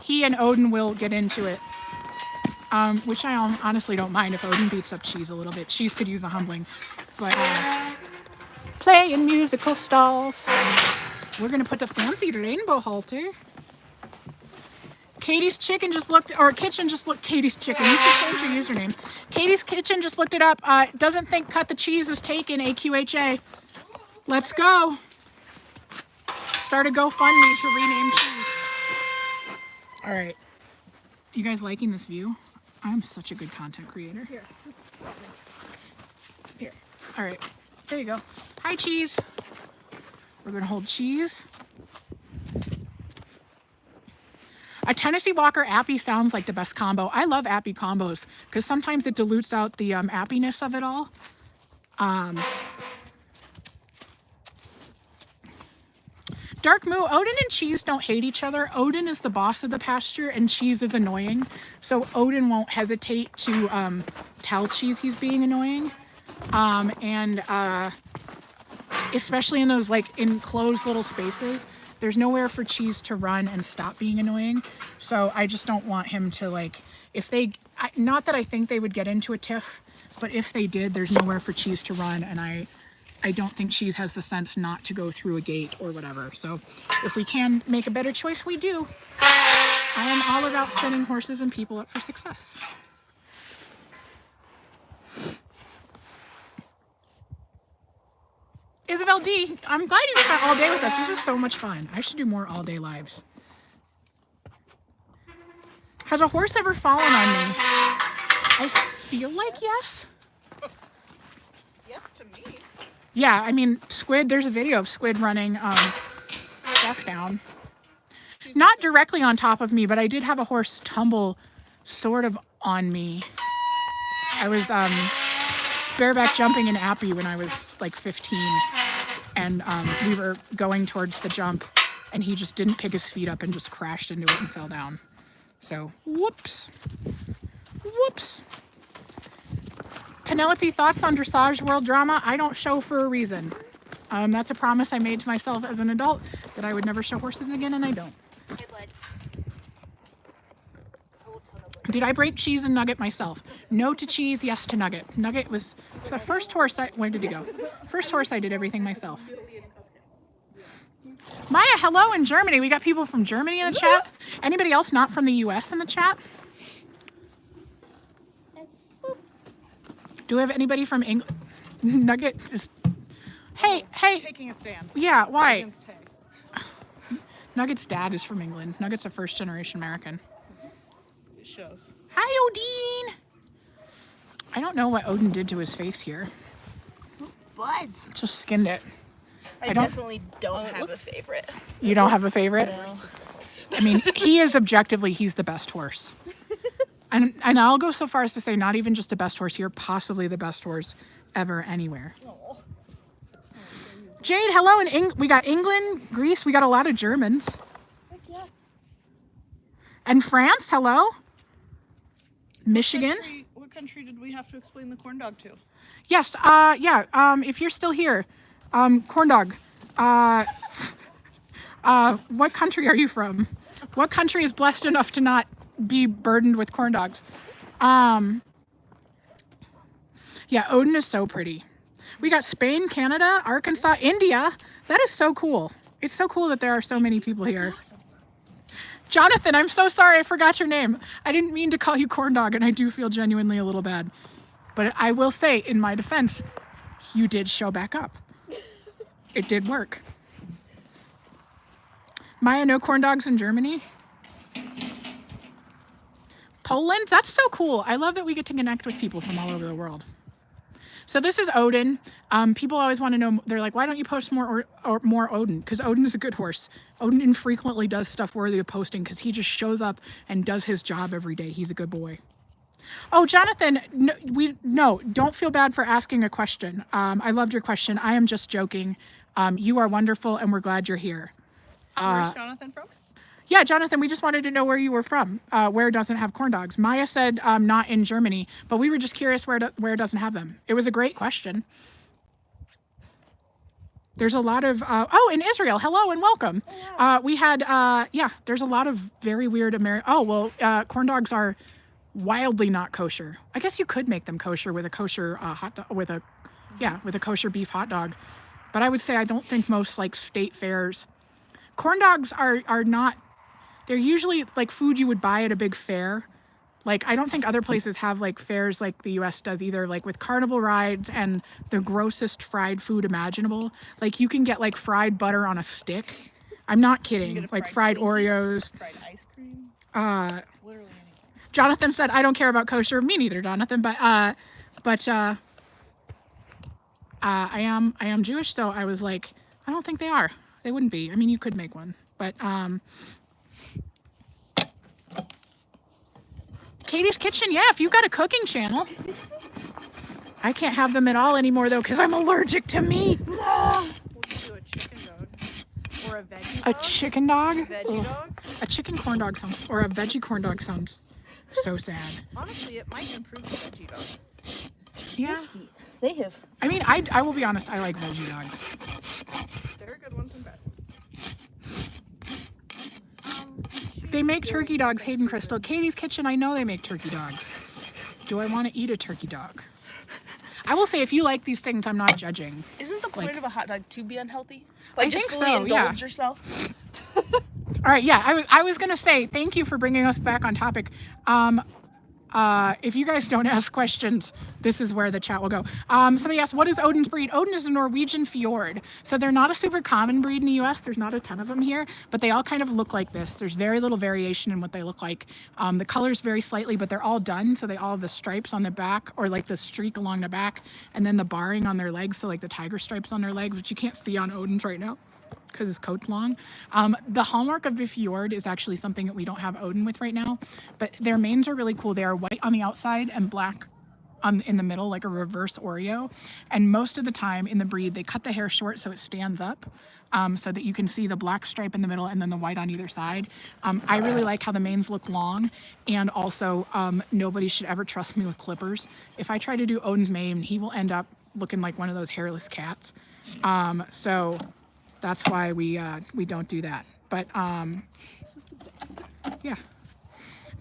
He and Odin will get into it. Which I honestly don't mind if Odin beats up Cheese a little bit. Cheese could use a humbling. But play in musical stalls. We're gonna put the fancy rainbow halter. Katie's Chicken just looked, or Kitchen just looked, Katie's Chicken, you should change your username. Katie's Kitchen just looked it up. Doesn't think Cut the Cheese is taken, AQHA. Let's go. Start a GoFundMe to rename Cheese. All right. You guys liking this view? I'm such a good content creator. Here. All right. There you go. Hi, Cheese. We're going to hold Cheese. A Tennessee Walker Appy sounds like the best combo. I love Appy combos because sometimes it dilutes out the appiness of it all. Dark Moo, Odin and Cheese don't hate each other. Odin is the boss of the pasture and Cheese is annoying. So Odin won't hesitate to tell Cheese he's being annoying. Especially in those like enclosed little spaces, there's nowhere for Cheese to run and stop being annoying. So I just don't want him to like, not that I think they would get into a tiff, but if they did, there's nowhere for Cheese to run, and I don't think Cheese has the sense not to go through a gate or whatever. So if we can make a better choice, we do. I am all about setting horses and people up for success. Isabel D, I'm glad you spent all day with us. This is so much fun. I should do more all-day lives. Has a horse ever fallen on me? I feel like yes. Yes to me. Yeah, I mean, Squid, there's a video of Squid running stuff down. Not directly on top of me, but I did have a horse tumble sort of on me. I was bareback jumping in Appy when I was like 15, and we were going towards the jump, and he just didn't pick his feet up and just crashed into it and fell down. So, whoops. Whoops. Penelope, thoughts on dressage world drama? I don't show for a reason. That's a promise I made to myself as an adult, that I would never show horses again, and I don't. Hey, buds. Did I break Cheese and Nugget myself? No to Cheese, yes to Nugget. Nugget was the first horse where did he go? First horse I did everything myself. Maya, hello in Germany. We got people from Germany in the chat. Anybody else not from the US in the chat? Do we have anybody from England? Nugget is... Hey. Taking a stand. Yeah, why? Against hay. Nugget's dad is from England. Nugget's a first generation American. It shows. Hi, Odin! I don't know what Odin did to his face here. Buds. Just skinned it. I definitely don't have a favorite. You don't have a favorite? No. I mean, he's the best horse. And I'll go so far as to say not even just the best horse here, possibly the best horse ever anywhere. Oh. Jade, hello. We got England, Greece. We got a lot of Germans. Heck yeah. And France, hello. Michigan. What country did we have to explain the corn dog to? Yes, yeah, if you're still here, corn dog, what country are you from? What country is blessed enough to not be burdened with corn dogs? Yeah, Odin is so pretty. We got Spain, Canada, Arkansas, India. That is so cool. It's so cool that there are so many people here. Awesome. Jonathan, I'm so sorry I forgot your name. I didn't mean to call you corn dog, and I do feel genuinely a little bad. But I will say, in my defense, you did show back up. It did work. Maya, no corn dogs in Germany? Poland? That's so cool. I love that we get to connect with people from all over the world. So this is Odin. People always want to know, they're like, why don't you post more more Odin? Because Odin is a good horse. Odin infrequently does stuff worthy of posting because he just shows up and does his job every day. He's a good boy. Oh, Jonathan, no, don't feel bad for asking a question. I loved your question. I am just joking. You are wonderful, and we're glad you're here. Where's Jonathan from? Yeah, Jonathan, we just wanted to know where you were from. Where doesn't have corn dogs? Maya said not in Germany, but we were just curious where doesn't have them. It was a great question. There's a lot of, in Israel, hello and welcome. We had, there's a lot of very weird corn dogs are wildly not kosher. I guess you could make them kosher with a kosher hot dog, with a kosher beef hot dog. But I would say I don't think most like state fairs. Corn dogs are not, they're usually like food you would buy at a big fair. Like, I don't think other places have like fairs like the US does either, like with carnival rides and the grossest fried food imaginable. Like you can get like fried butter on a stick. I'm not kidding. Like fried Oreos. Fried ice cream. Literally anything. Jonathan said, I don't care about kosher. Me neither, Jonathan. But I am Jewish, so I was like, I don't think they are. They wouldn't be. I mean, you could make one, but Katie's Kitchen, yeah, if you've got a cooking channel. I can't have them at all anymore though, because I'm allergic to meat. We'll just do a chicken dog. Or a veggie dog. A chicken dog? Veggie dog? A chicken corn dog sounds, or a veggie corn dog sounds so sad. Honestly, it might improve the veggie dog. Yeah. They have. I mean, I will be honest, I like veggie dogs. There are good ones and bad ones. They make turkey dogs, Hayden Crystal. Katie's Kitchen, I know they make turkey dogs. Do I want to eat a turkey dog? I will say, if you like these things, I'm not judging. Isn't the point Like- of a hot dog to be unhealthy? I Like just think fully so, indulge yeah. yourself? All right, yeah, I was gonna say thank you for bringing us back on topic. If you guys don't ask questions, this is where the chat will go. Somebody asked, what is Odin's breed? Odin is a Norwegian fjord. So they're not a super common breed in the US. There's not a ton of them here, but they all kind of look like this. There's very little variation in what they look like. The colors vary slightly, but they're all done. So they all have the stripes on the back, or like the streak along the back, and then the barring on their legs. So like the tiger stripes on their legs, which you can't see on Odin's right now because his coat's long. The hallmark of the fjord is actually something that we don't have Odin with right now, but their manes are really cool. They are white on the outside and black in the middle, like a reverse Oreo. And most of the time in the breed, they cut the hair short so it stands up, so that you can see the black stripe in the middle and then the white on either side. I really like how the manes look long, and also nobody should ever trust me with clippers. If I try to do Odin's mane, he will end up looking like one of those hairless cats. So that's why we don't do that. But yeah.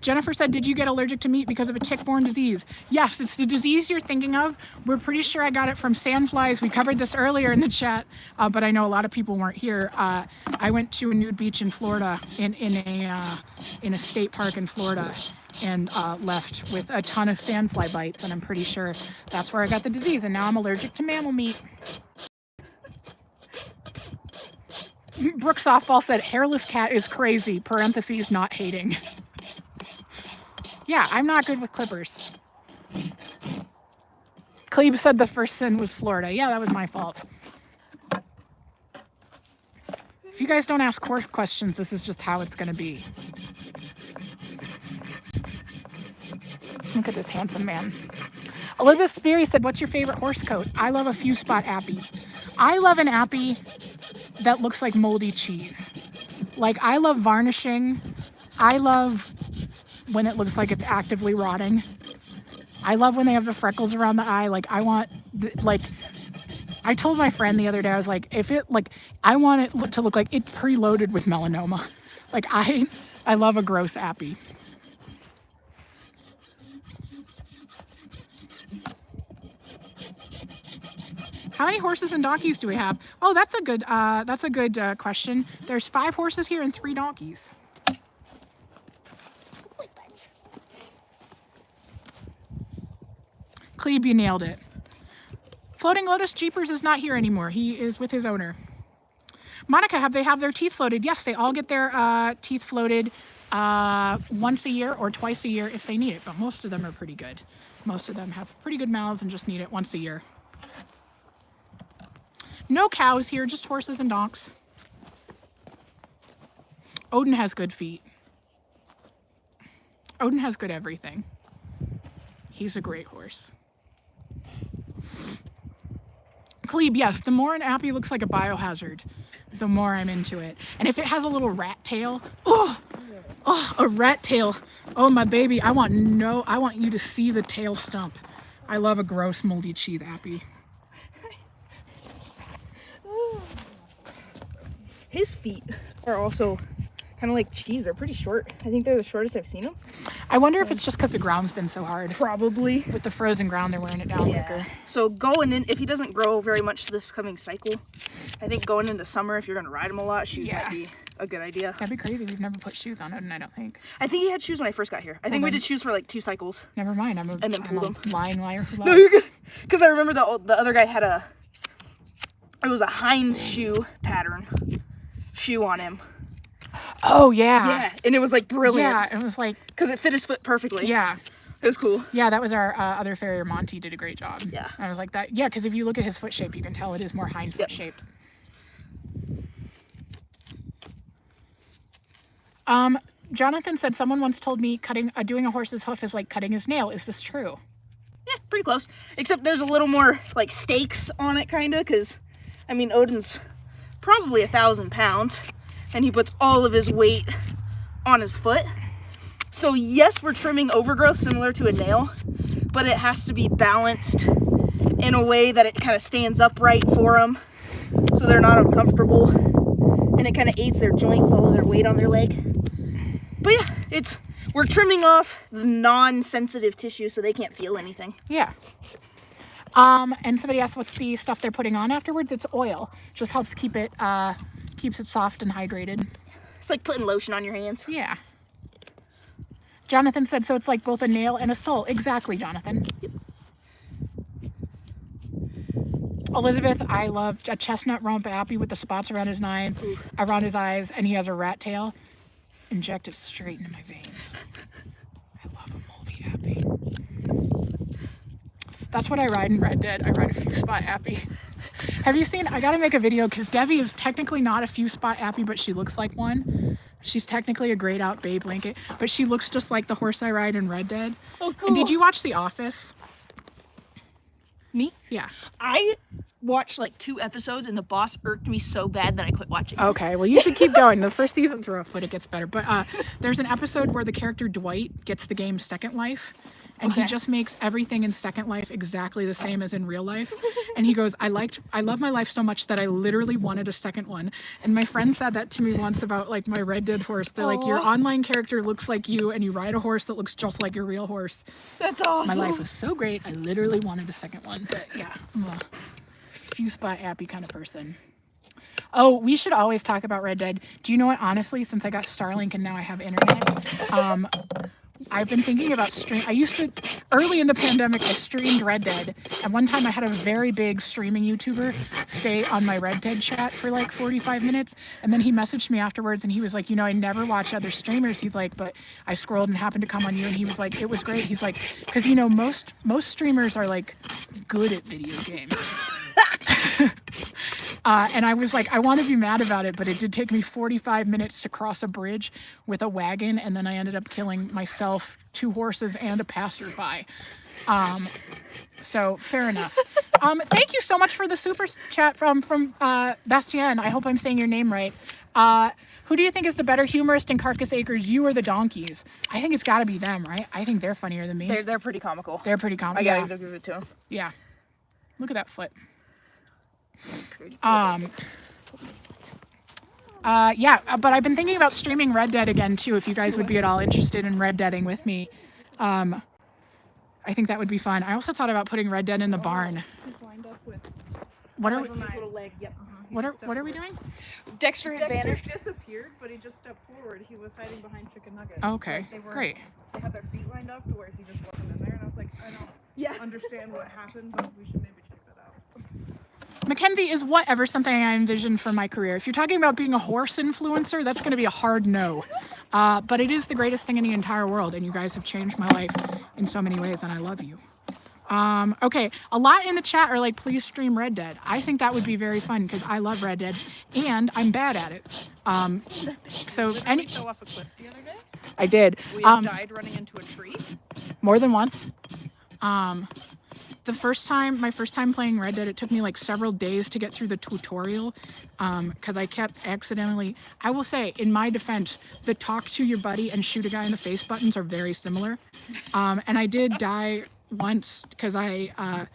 Jennifer said, did you get allergic to meat because of a tick-borne disease? Yes, it's the disease you're thinking of. We're pretty sure I got it from sandflies. We covered this earlier in the chat, but I know a lot of people weren't here. I went to a nude beach in Florida, in a state park in Florida, and left with a ton of sandfly bites, and I'm pretty sure that's where I got the disease, and now I'm allergic to mammal meat. Brooke Softball said, hairless cat is crazy, parentheses, not hating. Yeah, I'm not good with clippers. Cleve said the first sin was Florida. Yeah, that was my fault. If you guys don't ask court questions, this is just how it's going to be. Look at this handsome man. Elizabeth Speary said, what's your favorite horse coat? I love a few spot appy. I love an appy that looks like moldy cheese. Like, I love varnishing. I love when it looks like it's actively rotting. I love when they have the freckles around the eye. Like, I want, like, I told my friend the other day, I was like, I want it to look like it's preloaded with melanoma. Like, I love a gross appy. How many horses and donkeys do we have? Oh, that's a good question. There's 5 horses here and 3 donkeys. Clebe, you nailed it. Floating Lotus Jeepers is not here anymore. He is with his owner. Monica, have they have their teeth floated? Yes, they all get their teeth floated once a year or twice a year if they need it, but most of them are pretty good. Most of them have pretty good mouths and just need it once a year. No cows here, just horses and donks. Odin has good feet. Odin has good everything. He's a great horse. Clebe, yes, the more an appy looks like a biohazard, the more I'm into it. And if it has a little rat tail, oh, a rat tail. Oh, my baby, I want you to see the tail stump. I love a gross moldy cheese appy. His feet are also kind of like cheese. They're pretty short. I think they're the shortest I've seen them. I wonder if it's just because the ground's been so hard. Probably. With the frozen ground, they're wearing it down quicker. So going in, if he doesn't grow very much this coming cycle, I think going into summer, if you're going to ride him a lot, shoes might be a good idea. That'd be crazy. We've never put shoes on Odin, I don't think. I think he had shoes when I first got here. I think we did shoes for like 2 cycles. Never mind. I'm a lying liar who lies. No, you're good. Because I remember the other guy had it was a hind shoe pattern shoe on him. Oh, yeah. Yeah, and it was like brilliant. Yeah, it was like... Because it fit his foot perfectly. Yeah. It was cool. Yeah, that was our other farrier, Monty, did a great job. Yeah. I was like that. Yeah, because if you look at his foot shape, you can tell it is more hind foot shaped. Jonathan said someone once told me doing a horse's hoof is like cutting his nail. Is this true? Yeah, pretty close. Except there's a little more like stakes on it, kind of, because, I mean, Odin's probably 1,000 pounds, and he puts all of his weight on his foot. So yes, we're trimming overgrowth similar to a nail, but it has to be balanced in a way that it kind of stands upright for them, so they're not uncomfortable, and it kind of aids their joint with all of their weight on their leg. But yeah, we're trimming off the non-sensitive tissue so they can't feel anything. Yeah. And somebody asked what's the stuff they're putting on afterwards. It's oil. Just helps keeps it soft and hydrated. It's like putting lotion on your hands. Yeah. Jonathan said, so it's like both a nail and a sole. Exactly, Jonathan. Yep. Elizabeth, I love a chestnut rump appy with the spots around his around his eyes, and he has a rat tail. Inject it straight into my veins. I love a moldy appy. That's what I ride in Red Dead. I ride a few spot appy. Have you seen, I gotta make a video because Debbie is technically not a few spot appy, but she looks like one. She's technically a grayed out bay blanket, but she looks just like the horse I ride in Red Dead. Oh, cool. And did you watch The Office? Me? Yeah. I watched like 2 episodes and the boss irked me so bad that I quit watching. Okay, well you should keep going. The first season's rough, but it gets better. But there's an episode where the character Dwight gets the game Second Life, and he just makes everything in Second Life exactly the same as in real life. And he goes, I love my life so much that I literally wanted a second one. And my friend said that to me once about like my Red Dead horse. They're like, your online character looks like you and you ride a horse that looks just like your real horse. That's awesome. My life was so great, I literally wanted a second one. But yeah, I'm a few spot appy kind of person. Oh, we should always talk about Red Dead. Do you know what, honestly, since I got Starlink and now I have internet, I've been thinking about early in the pandemic, I streamed Red Dead, and one time I had a very big streaming YouTuber stay on my Red Dead chat for like 45 minutes, and then he messaged me afterwards, and he was like, you know, I never watch other streamers. He's like, but I scrolled and happened to come on you, and he was like, it was great. He's like, because, you know, most streamers are like good at video games. And I was like, I want to be mad about it, but it did take me 45 minutes to cross a bridge with a wagon, and then I ended up killing myself, 2 horses, and a passerby. So fair enough. Thank you so much for the super chat from Bastien. I hope I'm saying your name right. Who do you think is the better humorist in Carcass Acres, you or the donkeys? I think it's got to be them, right? I think they're funnier than me. They're pretty comical. They're pretty comical. I gotta give it to them. Yeah. Look at that foot. Yeah, but I've been thinking about streaming Red Dead again too. If you guys would be at all interested in Red Deading with me, I think that would be fun. I also thought about putting Red Dead in the barn. He's lined up with What are His little leg. Yep. what are we doing? Dexter Dexter vanished. disappeared, but he just stepped forward. He was hiding behind Chicken Nugget. Okay, They were- great. They had their feet lined up to where he just wasn't in there, and I was like, I don't understand what happened, but we should maybe check that out. Mackenzie is whatever something I envisioned for my career. If you're talking about being a horse influencer, that's going to be a hard no. But it is the greatest thing in the entire world, and you guys have changed my life in so many ways, and I love you. Okay, a lot in the chat are like, please stream Red Dead. I think that would be very fun because I love Red Dead, and I'm bad at it. So We fell off a cliff the other day. I did. We died running into a tree. More than once. My first time playing Red Dead, it took me like several days to get through the tutorial because I kept accidentally. I will say, in my defense, the talk to your buddy and shoot a guy in the face buttons are very similar. And I did die once because I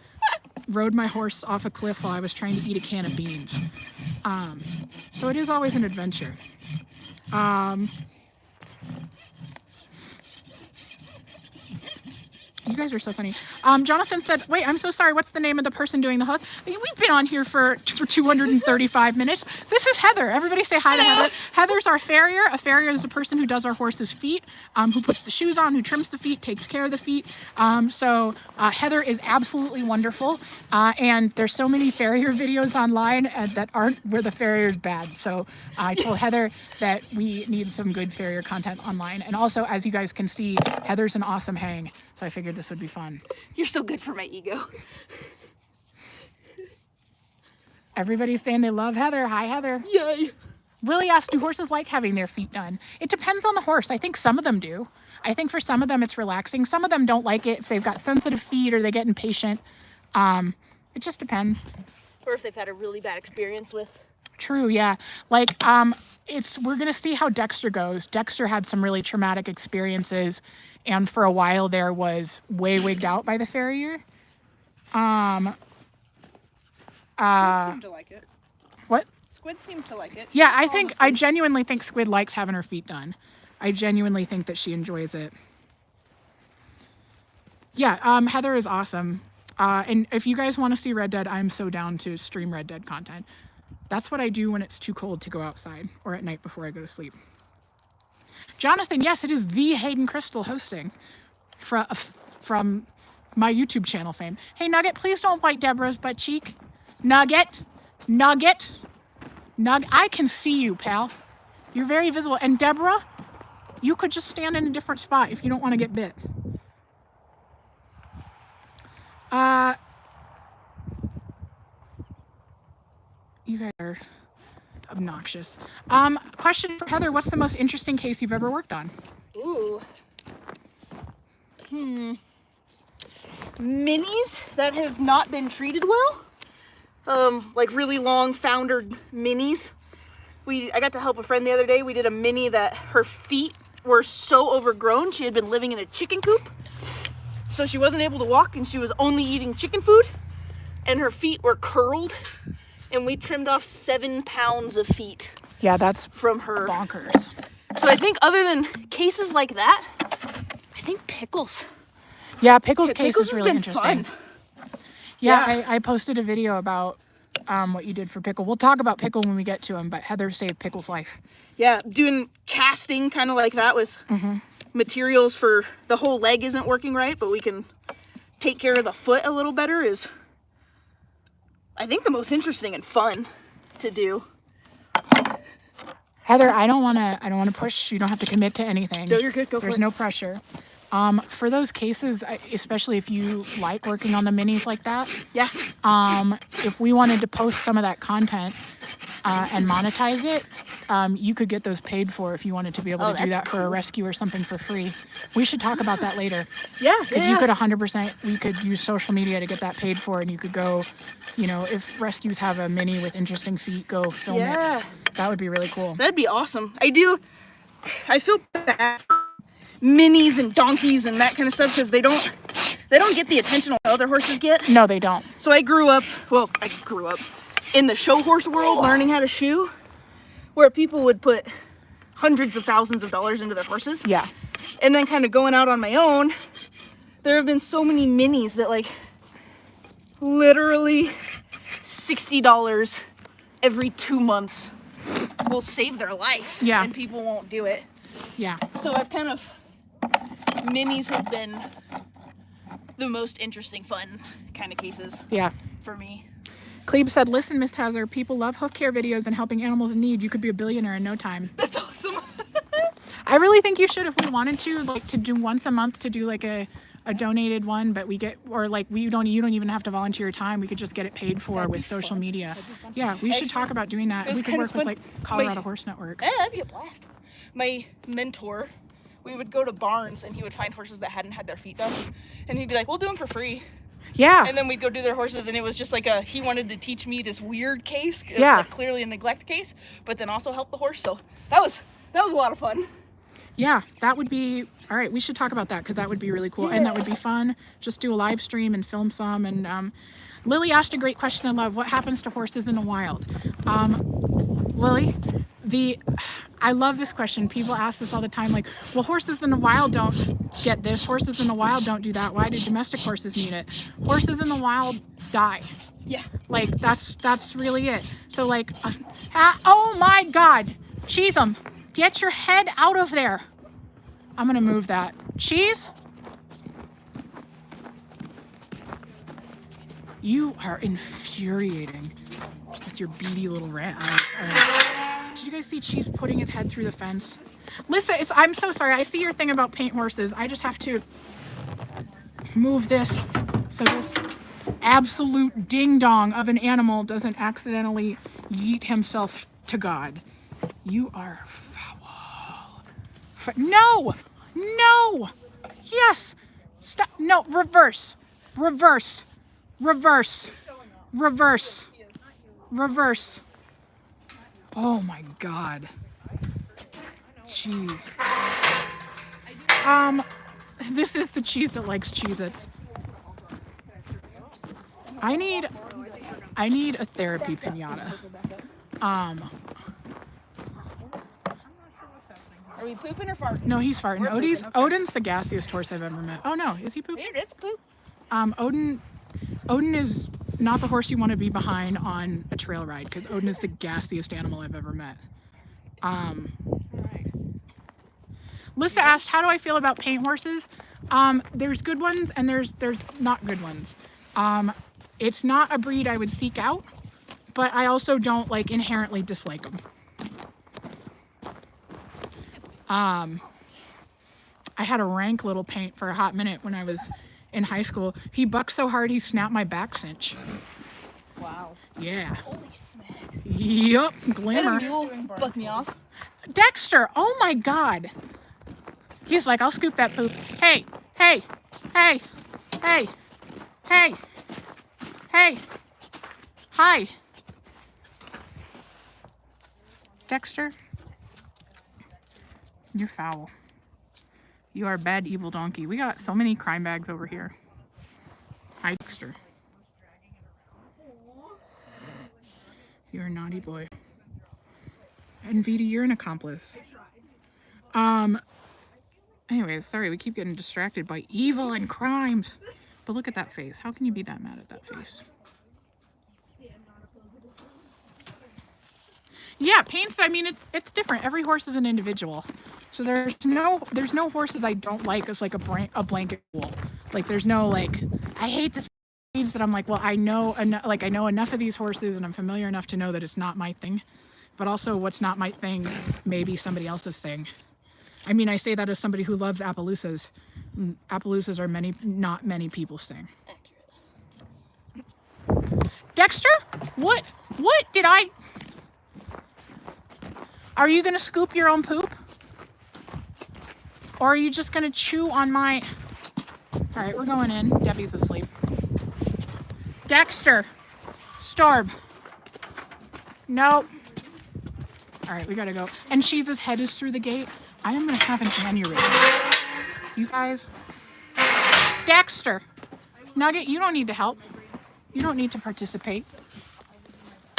rode my horse off a cliff while I was trying to eat a can of beans. So it is always an adventure. You guys are so funny. Jonathan said, wait, I'm so sorry. What's the name of the person doing the host? We've been on here for 235 minutes. This is Heather. Everybody say hi to Heather. Heather's our farrier. A farrier is the person who does our horse's feet, who puts the shoes on, who trims the feet, takes care of the feet. So Heather is absolutely wonderful. And there's so many farrier videos online that aren't where the farrier is bad. So I told Heather that we need some good farrier content online. And also, as you guys can see, Heather's an awesome hang. So I figured this would be fun. You're so good for my ego. Everybody's saying they love Heather. Hi, Heather. Yay. Willie asked, do horses like having their feet done? It depends on the horse. I think some of them do. I think for some of them it's relaxing. Some of them don't like it if they've got sensitive feet or they get impatient. It just depends. Or if they've had a really bad experience with. True, yeah. Like, we're gonna see how Dexter goes. Dexter had some really traumatic experiences, and for a while there was way wigged out by the farrier. Squid seemed to like it. What? Squid seemed to like it. Yeah, I genuinely think Squid likes having her feet done. I genuinely think that she enjoys it. Yeah, Heather is awesome. And if you guys want to see Red Dead, I'm so down to stream Red Dead content. That's what I do when it's too cold to go outside or at night before I go to sleep. Jonathan, yes, it is the Hayden Crystal hosting from my YouTube channel fame. Hey, Nugget, please don't bite Deborah's butt cheek. Nugget. I can see you, pal. You're very visible. And Deborah, you could just stand in a different spot if you don't want to get bit. You guys are obnoxious. Question for Heather, what's the most interesting case you've ever worked on? Ooh. Minis that have not been treated well. Like really long foundered minis. I got to help a friend the other day. We did a mini that her feet were so overgrown. She had been living in a chicken coop. So she wasn't able to walk and she was only eating chicken food. And her feet were curled. And we trimmed off 7 pounds of feet. Yeah, that's from her. Bonkers. So I think other than cases like that, I think Pickles. Yeah, Pickle's case is really interesting. Fun. Yeah. I posted a video about what you did for Pickle. We'll talk about Pickle when we get to him, but Heather saved Pickle's life. Yeah, doing casting kind of like that with materials for the whole leg isn't working right, but we can take care of the foot a little better is, I think, the most interesting and fun to do. Heather, I don't want to push. You don't have to commit to anything. No, you're good. Go for it. There's no pressure. For those cases, especially if you like working on the minis like that, yeah. If we wanted to post some of that content and monetize it, you could get those paid for if you wanted to be able to do that for a rescue or something for free. We should talk about that later. Yeah, Because you could 100%, we could use social media to get that paid for, and you could go, you know, if rescues have a mini with interesting feet, go film it. That would be really cool. That'd be awesome. I feel bad for minis and donkeys and that kind of stuff because they don't get the attention other horses get. No, they don't. So I grew up in the show horse world learning how to shoe, where people would put hundreds of thousands of dollars into their horses. Yeah. And then kind of going out on my own, there have been so many minis that like literally $60 every 2 months will save their life. Yeah. And people won't do it. Yeah. So minis have been the most interesting, fun kind of cases Yeah. for me. Cleve said, listen, Miss Hauser, people love hoof care videos and helping animals in need. You could be a billionaire in no time. That's awesome. I really think you should, if we wanted to, like, to do once a month, to do like a donated one, but we get, or like you don't even have to volunteer your time. We could just get it paid for with social media. Yeah, we should talk about doing that. We could work with like Colorado Horse Network. Yeah, that'd be a blast. My mentor, we would go to barns and he would find horses that hadn't had their feet done, and he'd be like, we'll do them for free. Yeah. And then we'd go do their horses, and it was just like he wanted to teach me this weird case, like clearly a neglect case, but then also help the horse. So that was a lot of fun. Yeah, that would be, all right, we should talk about that because that would be really cool. And that would be fun. Just do a live stream and film some. And Lily asked a great question I love. What happens to horses in the wild? Lily, I love this question. People ask this all the time, like, well, horses in the wild don't get this. Horses in the wild don't do that. Why do domestic horses need it? Horses in the wild die. Yeah. Like, that's really it. So, like, oh my God, Cheesem, get your head out of there. I'm gonna move that. Cheese? You are infuriating with your beady little rat. Did you guys see Cheese putting his head through the fence? Lisa, I'm so sorry. I see your thing about paint horses. I just have to move this so this absolute ding-dong of an animal doesn't accidentally yeet himself to God. You are foul. No! No! Yes! Stop. No, reverse. Reverse. Reverse. Reverse. Reverse. Oh my God. Cheese. This is the cheese that likes Cheez-Its. I need a therapy pinata. Are we pooping or farting? No, he's farting. Odin's the gassiest horse I've ever met. Oh no, is he pooping? It's poop. Odin is not the horse you want to be behind on a trail ride because Odin is the gassiest animal I've ever met. Lisa asked, how do I feel about paint horses? There's good ones and there's not good ones. It's not a breed I would seek out, but I also don't like inherently dislike them. I had a rank little paint for a hot minute when I was in high school. He bucked so hard he snapped my back cinch. Wow. Yeah. Holy smacks. Yup, glimmer. Buck me off. Dexter, oh my God. He's like, I'll scoop that poop. Hey, hey, hey, hey, hey, hey, hi. Dexter, you're foul. You are a bad, evil donkey. We got so many crime bags over here. Hi, Dexter. You're a naughty boy. And Vita, you're an accomplice. Anyways, sorry, we keep getting distracted by evil and crimes. But look at that face. How can you be that mad at that face? Yeah, paints, I mean, it's different. Every horse is an individual. So there's no horses I don't like as like a blanket rule. Like there's no like, I hate this breeds that I'm like, well, I know enough of these horses and I'm familiar enough to know that it's not my thing. But also what's not my thing may be somebody else's thing. I mean, I say that as somebody who loves Appaloosas. Appaloosas are not many people's thing. Dexter? What did I Are you gonna scoop your own poop? Or are you just gonna chew on my... All right, we're going in. Debbie's asleep. Dexter, Starb. Nope. All right, we gotta go. And Cheese's head is through the gate. I am gonna have an aneurysm. You guys. Dexter. Nugget, you don't need to help. You don't need to participate.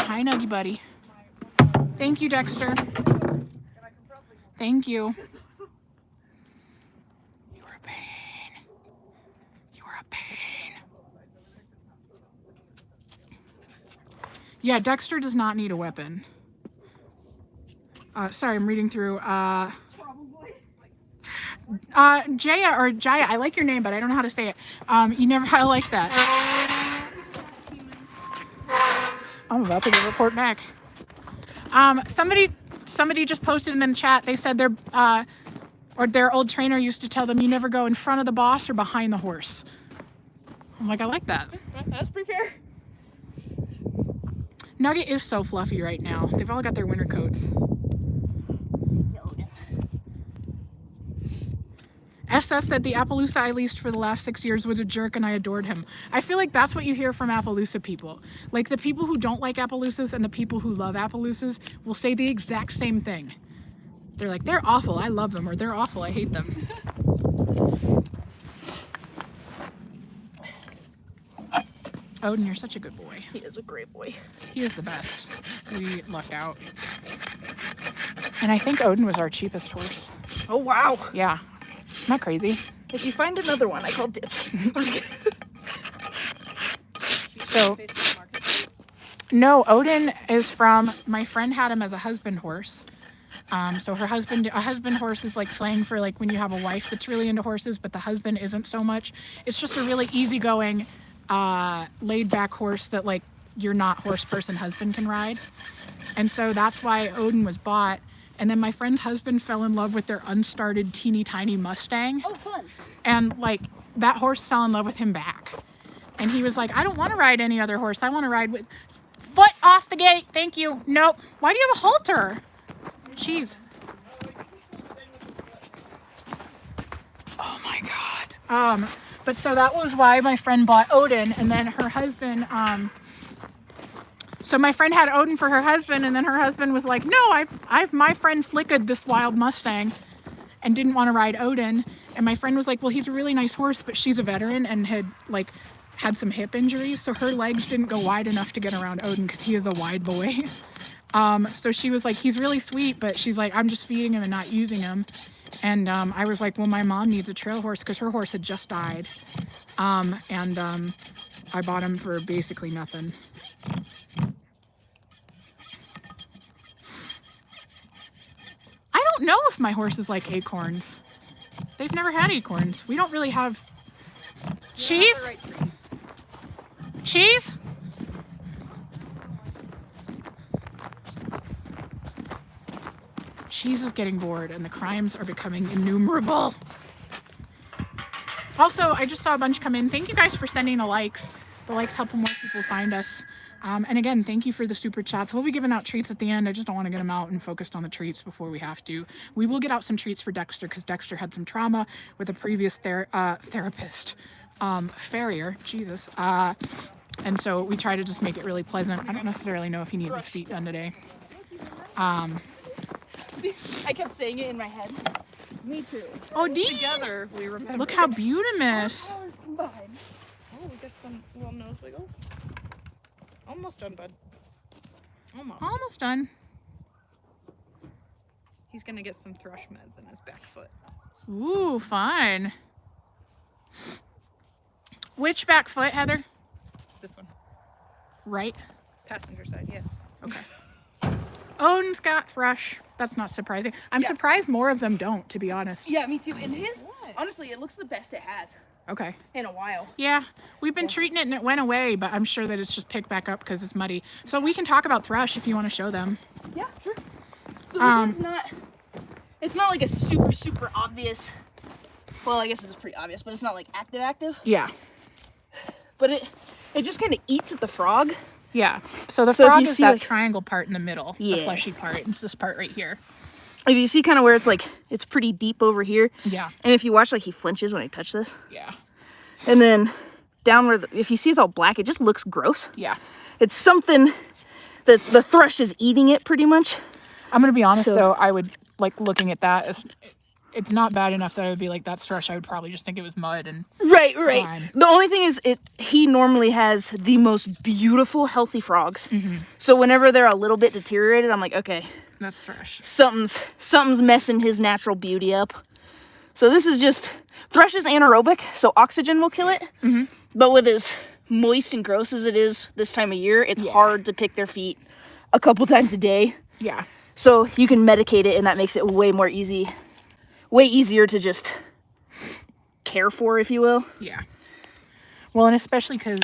Hi, Nuggy buddy. Thank you, Dexter. Thank you. You are a pain. You are a pain. Yeah, Dexter does not need a weapon. Sorry, I'm reading through. Jaya or Jaya, I like your name, but I don't know how to say it. You never, I like that. I'm about to give a report back. Somebody just posted in the chat. They said their old trainer used to tell them you never go in front of the boss or behind the horse. I'm like, I like that. That's pretty fair. Nugget is so fluffy right now. They've all got their winter coats. SS said the Appaloosa I leased for the last 6 years was a jerk and I adored him. I feel like that's what you hear from Appaloosa people. Like the people who don't like Appaloosas and the people who love Appaloosas will say the exact same thing. They're like, they're awful, I love them, or they're awful, I hate them. Odin, you're such a good boy. He is a great boy. He is the best. We lucked out. And I think Odin was our cheapest horse. Oh, wow. Yeah. Isn't that crazy? If you find another one, I call dibs. I'm just kidding. So, no, Odin is from, my friend had him as a husband horse. So a husband horse is like slang for like when you have a wife that's really into horses, but the husband isn't so much. It's just a really easygoing, laid back horse that like your not horse person husband can ride. And so that's why Odin was bought. And then my friend's husband fell in love with their unstarted teeny tiny Mustang. Oh, fun. And like that horse fell in love with him back. And he was like, I don't want to ride any other horse. I want to ride with foot off the gate. Thank you. Nope. Why do you have a halter? Jeez. Oh my God. But so that was why my friend bought Odin, and then her husband, so my friend had Odin for her husband, and then her husband was like, no, my friend flicked this wild Mustang and didn't want to ride Odin. And my friend was like, well, he's a really nice horse, but she's a veteran and had some hip injuries. So her legs didn't go wide enough to get around Odin because he is a wide boy. So she was like, he's really sweet, but she's like, I'm just feeding him and not using him. And I was like, well, my mom needs a trail horse because her horse had just died. I bought him for basically nothing. I don't know if my horses like acorns. They've never had acorns. We don't really have... Cheese? Cheese? Cheese is getting bored and the crimes are becoming innumerable. Also, I just saw a bunch come in. Thank you guys for sending the likes. The likes help more people find us. And again, thank you for the super chats. We'll be giving out treats at the end. I just don't want to get them out and focused on the treats before we have to. We will get out some treats for Dexter because Dexter had some trauma with a previous therapist, Farrier, Jesus. And so we try to just make it really pleasant. I don't necessarily know if he needs his feet done today. I kept saying it in my head. Me too. Odin! Together, we remember. Look how beautimous. Powers combined. Oh, we got some little nose wiggles. Almost done, bud. Almost. Almost done. He's gonna get some thrush meds in his back foot. Ooh, fun. Which back foot, Heather? This one. Right. Passenger side, yeah. Okay. Odin's got thrush. That's not surprising. I'm surprised more of them don't, to be honest. Yeah, me too. And his, honestly, it looks the best it has Okay. in a while. Yeah, we've been treating it and it went away, but I'm sure that it's just picked back up because it's muddy. So we can talk about thrush if you want to show them. Yeah, sure. So this one's not, it's not like a super, super obvious, well, I guess it's pretty obvious, but it's not like active. Yeah. But it just kind of eats at the frog. Yeah. So the So if frog you is see, that like- triangle part in the middle, the Yeah. fleshy part. It's this part right here. If you see kind of where it's like, it's pretty deep over here. Yeah. And if you watch, like he flinches when I touch this. Yeah. And then down where, if you see it's all black, it just looks gross. Yeah. It's something that the thrush is eating it pretty much. I'm going to be honest, So- though. I would, like, looking at that, it's not bad enough that I would be like, that's thrush. I would probably just think it was mud. And Right. Fine. The only thing is, he normally has the most beautiful, healthy frogs. So whenever they're a little bit deteriorated, I'm like, okay, that's thrush. something's messing his natural beauty up. So this is just, thrush is anaerobic, so oxygen will kill it. But with as moist and gross as it is this time of year, it's hard to pick their feet a couple times a day. Yeah. So you can medicate it, and that makes it way easier to just care for, if you will. Yeah. Well, and especially because,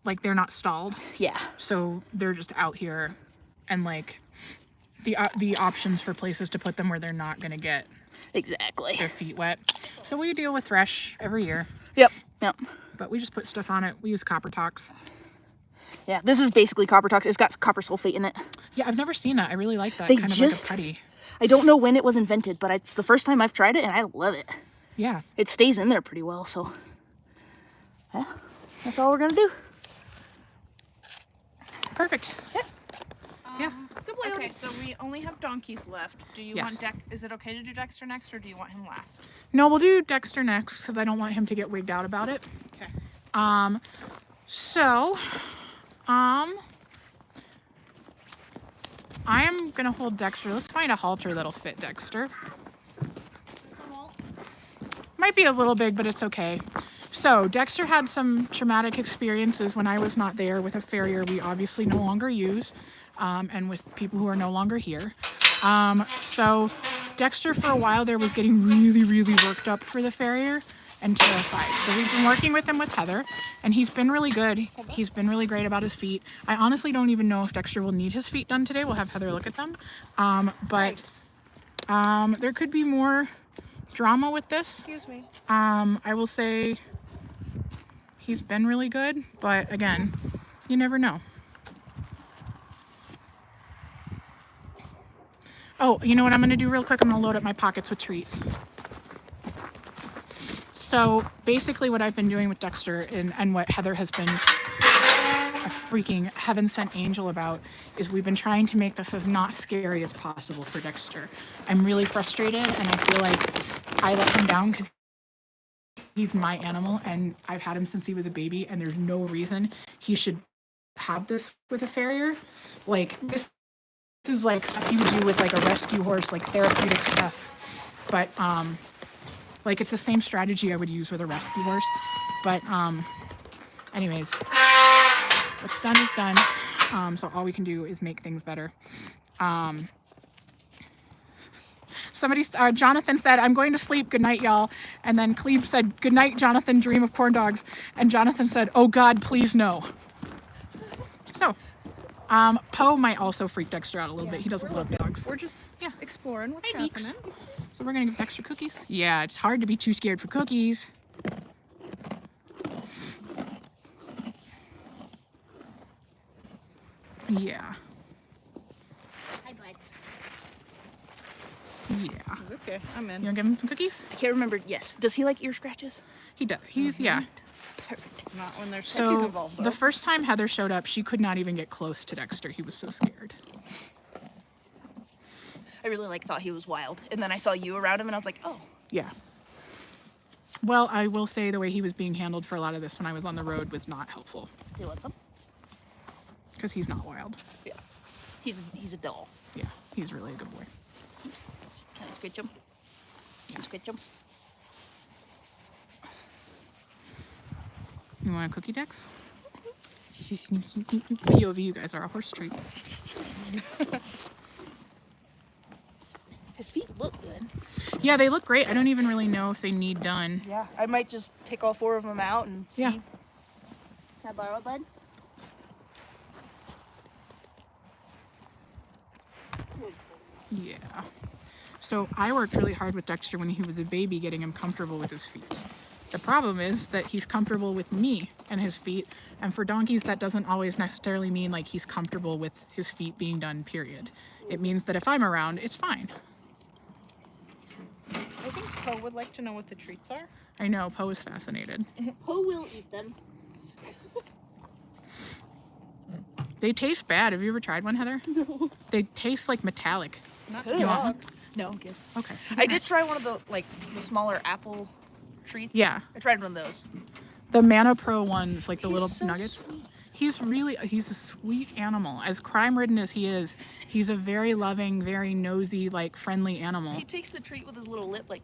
like, they're not stalled. Yeah. So they're just out here, and like the options for places to put them where they're not going to get Exactly. their feet wet. So we deal with thrush every year, Yep. but we just put stuff on it. We use copper tox. Yeah, this is basically copper tox. It's got copper sulfate in it. Yeah, I've never seen that. I really like that. They Kind of just- like a putty. I don't know when it was invented, but it's the first time I've tried it, and I love it. Yeah. It stays in there pretty well, so yeah, that's all we're gonna do. Perfect. Yeah. Okay, so we only have donkeys left. Do you want Yes. Is it okay to do Dexter next, or do you want him last? No, we'll do Dexter next because I don't want him to get wigged out about it. Okay. So, I am gonna hold Dexter. Let's find a halter that'll fit Dexter. Might be a little big, but it's okay. So, Dexter had some traumatic experiences when I was not there with a farrier we obviously no longer use, and with people who are no longer here. So, Dexter for a while there was getting really, really worked up for the farrier and terrified. So we've been working with him with Heather, and he's been really good. He's been really great about his feet. I honestly don't even know if Dexter will need his feet done today. We'll have Heather look at them. But there could be more drama with this. Excuse me. I will say he's been really good, but again, you never know. Oh, you know what I'm going to do real quick? I'm going to load up my pockets with treats. So basically what I've been doing with Dexter and what Heather has been a freaking heaven sent angel about is we've been trying to make this as not scary as possible for Dexter. I'm really frustrated, and I feel like I let him down because he's my animal and I've had him since he was a baby, and there's no reason he should have this with a farrier. Like, this is like stuff you would do with like a rescue horse, like therapeutic stuff. But like, it's the same strategy I would use with a rescue horse. But anyways, what's done is done. So all we can do is make things better. Jonathan said, "I'm going to sleep. Good night, y'all." And then Cleve said, "Good night, Jonathan. Dream of corn dogs." And Jonathan said, "Oh God, please no." So, Poe might also freak Dexter out a little bit. He doesn't love dogs. We're just exploring what's Hey, Beaks. happening. So we're gonna give Dexter cookies. Yeah, it's hard to be too scared for cookies. Yeah. Hi, buds. Yeah. It's okay. I'm You in. wanna give him some cookies? I can't remember. Yes. Does he like ear scratches? He does. He's yeah. Not when there's cookies So involved, the though. first time Heather showed up, she could not even get close to Dexter. He was so scared. I really thought he was wild, and then I saw you around him, and I was like, oh. Yeah. Well, I will say the way he was being handled for a lot of this when I was on the road was not helpful. Do you want some? Because he's not wild. Yeah. He's a doll. Yeah, he's really a good boy. Can I scratch him? Can I scratch him? You want a cookie, Dex? POV, you guys are a horse treat. His feet look good. Yeah, they look great. I don't even really know if they need done. Yeah, I might just pick all 4 of them out and see. Yeah. Can I borrow it, bud? Yeah. So I worked really hard with Dexter when he was a baby, getting him comfortable with his feet. The problem is that he's comfortable with me and his feet. And for donkeys, that doesn't always necessarily mean like he's comfortable with his feet being done, period. It means that if I'm around, it's fine. I think Poe would like to know what the treats are. I know, Poe is fascinated. Poe will eat them. They taste bad. Have you ever tried one, Heather? No. They taste like metallic. Not Ugh. You want one? dogs. No, I'm good. Okay. I did try one of the smaller apple treats. Yeah. I tried one of those. The Mana Pro ones, like the He's little so nuggets. sweet. He's a sweet animal. As crime-ridden as he is, he's a very loving, very nosy, like friendly animal. He takes the treat with his little lip, like.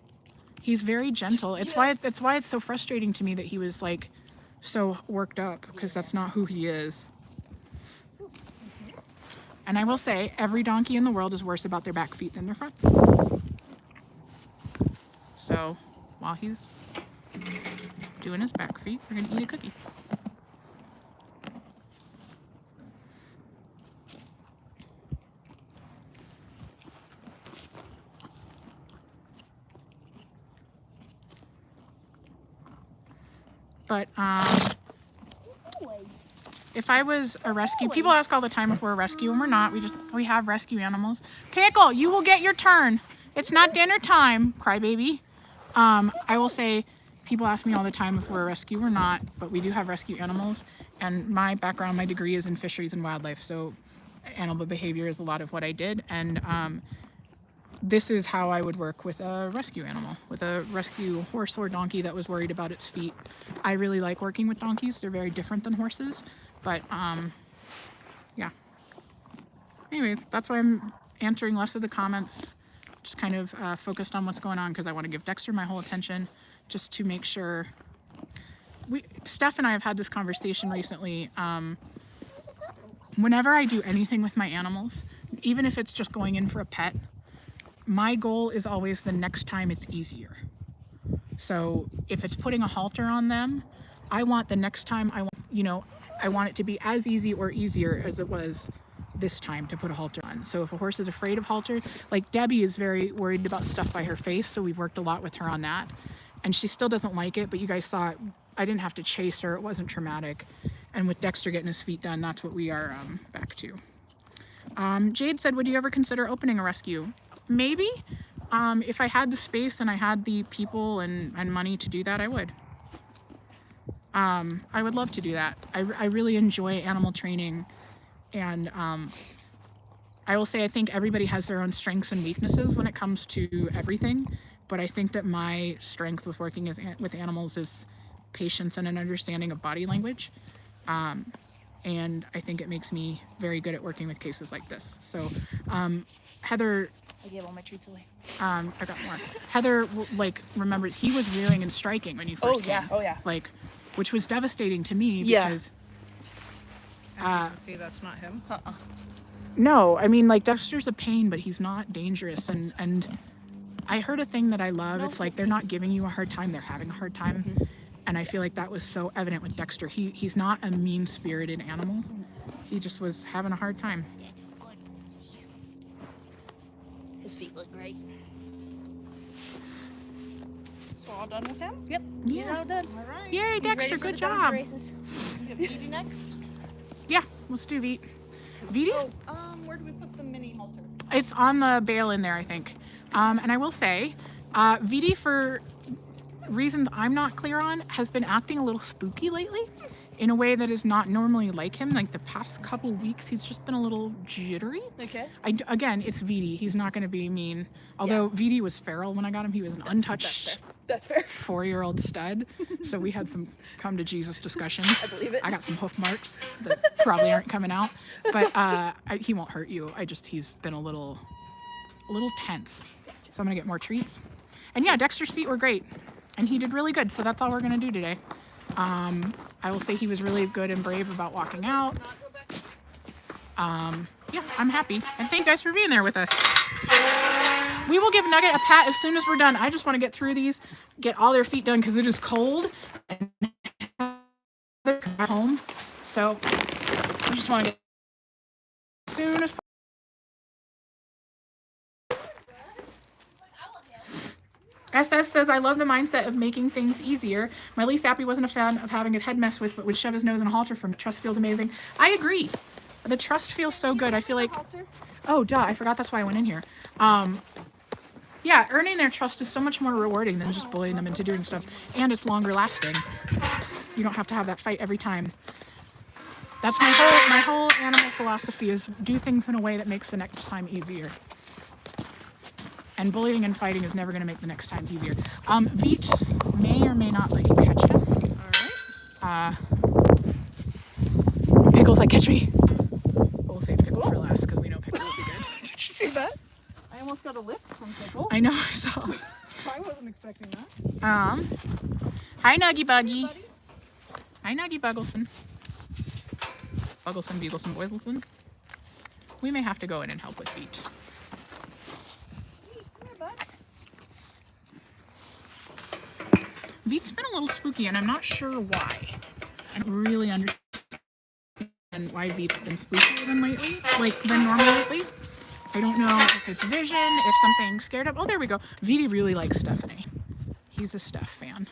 He's very gentle. It's why it's so frustrating to me that he was like so worked up, because that's not who he is. And I will say, every donkey in the world is worse about their back feet than their front. So while he's doing his back feet, we're gonna eat a cookie. But if I was a rescue, people ask all the time if we're a rescue, and we're not. We have rescue animals. Pickle, you will get your turn. It's not dinner time, crybaby. I will say, people ask me all the time if we're a rescue or not, but we do have rescue animals. And my background, my degree is in fisheries and wildlife, so animal behavior is a lot of what I did. And this is how I would work with a rescue animal, with a rescue horse or donkey that was worried about its feet. I really like working with donkeys. They're very different than horses, but yeah. Anyways, that's why I'm answering less of the comments, just kind of focused on what's going on, because I want to give Dexter my whole attention, just to make sure. Steph and I have had this conversation recently. Whenever I do anything with my animals, even if it's just going in for a pet, my goal is always the next time it's easier. So if it's putting a halter on them, I want the next time, I want it to be as easy or easier as it was this time to put a halter on. So if a horse is afraid of halters, like Debbie is very worried about stuff by her face, so we've worked a lot with her on that. And she still doesn't like it, but you guys saw it. I didn't have to chase her. It wasn't traumatic. And with Dexter getting his feet done, that's what we are back to. Jade said, would you ever consider opening a rescue? Maybe. If I had the space and I had the people and money to do that, I would. I would love to do that. I really enjoy animal training, and I will say I think everybody has their own strengths and weaknesses when it comes to everything, but I think that my strength with working with animals is patience and an understanding of body language, and I think it makes me very good at working with cases like this. So Heather, I gave all my treats away. I got more. Heather, remembered he was rearing and striking when you first came. Oh yeah. Which was devastating to me Yeah. because. As you can see, that's not him. No, I mean, Dexter's a pain, but he's not dangerous. And I heard a thing that I love. It's like they're not giving you a hard time; they're having a hard time. Mm-hmm. And I feel like that was so evident with Dexter. He's not a mean-spirited animal. He just was having a hard time. His feet look great. So all done with him? Yep. Yeah. All done. All right. Yay, He's ready Dexter! for Good the donkey job. races. We have Edie next. Yeah, let's do Veet. Veety's Oh, where do we put the mini halter? It's on the bale in there, I think. And I will say, Veety, for reasons I'm not clear on, has been acting a little spooky lately in a way that is not normally like him. Like the past couple weeks, he's just been a little jittery. Okay. Again, it's Veety. He's not going to be mean. Although Veety was feral when I got him. He was an untouched That's fair. 4-year-old stud. So we had some come to Jesus discussions. I believe it. I got some hoof marks that probably aren't coming out, but he won't hurt you. He's been a little tense. So I'm gonna get more treats. And yeah, Dexter's feet were great, and he did really good. So that's all we're gonna do today. I will say he was really good and brave about walking out. Yeah, I'm happy, and thank you guys for being there with us. We will give Nugget a pat as soon as we're done. I just want to get through these, get all their feet done because it is cold and they're at home. So I just want to get as soon as possible. SS says, I love the mindset of making things easier. My least happy wasn't a fan of having his head messed with, but would shove his nose in a halter from it. Trust feels amazing. I agree. The trust feels so good. I feel like, oh, duh, I forgot that's why I went in here. Yeah, earning their trust is so much more rewarding than just bullying them into doing stuff. And it's longer lasting. You don't have to have that fight every time. That's my whole animal philosophy is do things in a way that makes the next time easier. And bullying and fighting is never going to make the next time easier. Veet may or may not let you catch him. Alright. Pickle's like, catch me. We'll save Pickle for last because we know Pickle will be good. Did you see that? I almost got a lift from Pickle. I know, I saw. I wasn't expecting that. Hi Nuggy Buggy. Hi Nuggy Buggleson. Buggleson, Bugleson, Boyleson. We may have to go in and help with Veet. Veet's been a little spooky and I'm not sure why. I don't really understand why Veet's been spookier than normal lately. I don't know if it's vision, if something scared him. Oh, there we go. Veety really likes Stephanie. He's a Steph fan.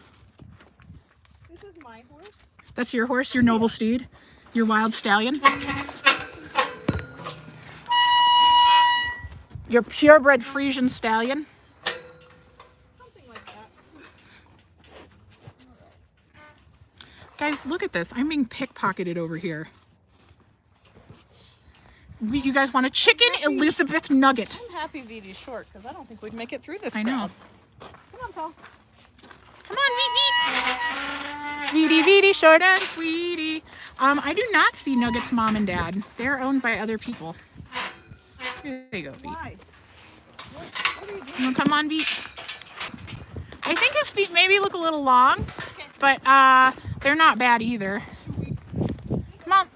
This is my horse. That's your horse, your noble steed, your wild stallion. Your purebred Frisian stallion. Something like that. Guys, look at this. I'm being pickpocketed over here. You guys want a chicken Elizabeth nugget? I'm happy VD's short because I don't think we'd make it through this I know. crowd. Come on, pal. Come on, Veet, Veet. Veety, short and sweetie. I do not see Nugget's mom and dad. They're owned by other people. Here you go, Veet. Why? You wanna come on, Veet? I think his feet maybe look a little long, but they're not bad either. Come on.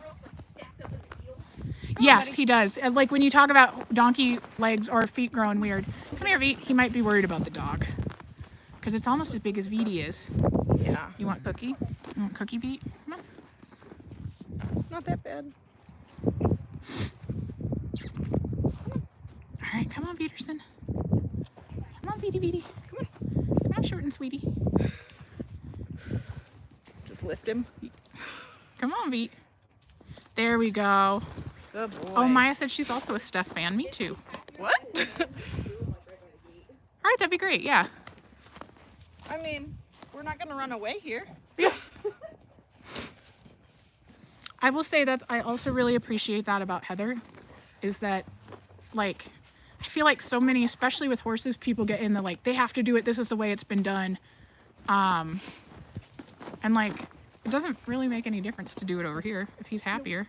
Yes, he does. And like when you talk about donkey legs or feet growing weird. Come here, Veet. He might be worried about the dog. Because it's almost as big as Veety is. Yeah. You want Cookie? You want Cookie, Veet? Come on. Not that bad. Alright, come on, Peterson. Come on, Veety, Veety. Come on. Come on, short and sweetie. Just lift him. Come on, Veet. There we go. Good boy. Oh, Maya said she's also a Steph fan. Me too. What? Alright, that'd be great, yeah. I mean, we're not going to run away here. Yeah. I will say that I also really appreciate that about Heather, is that, like, I feel like so many, especially with horses, people get in the, like, they have to do it, this is the way it's been done. And, like, it doesn't really make any difference to do it over here if he's happier.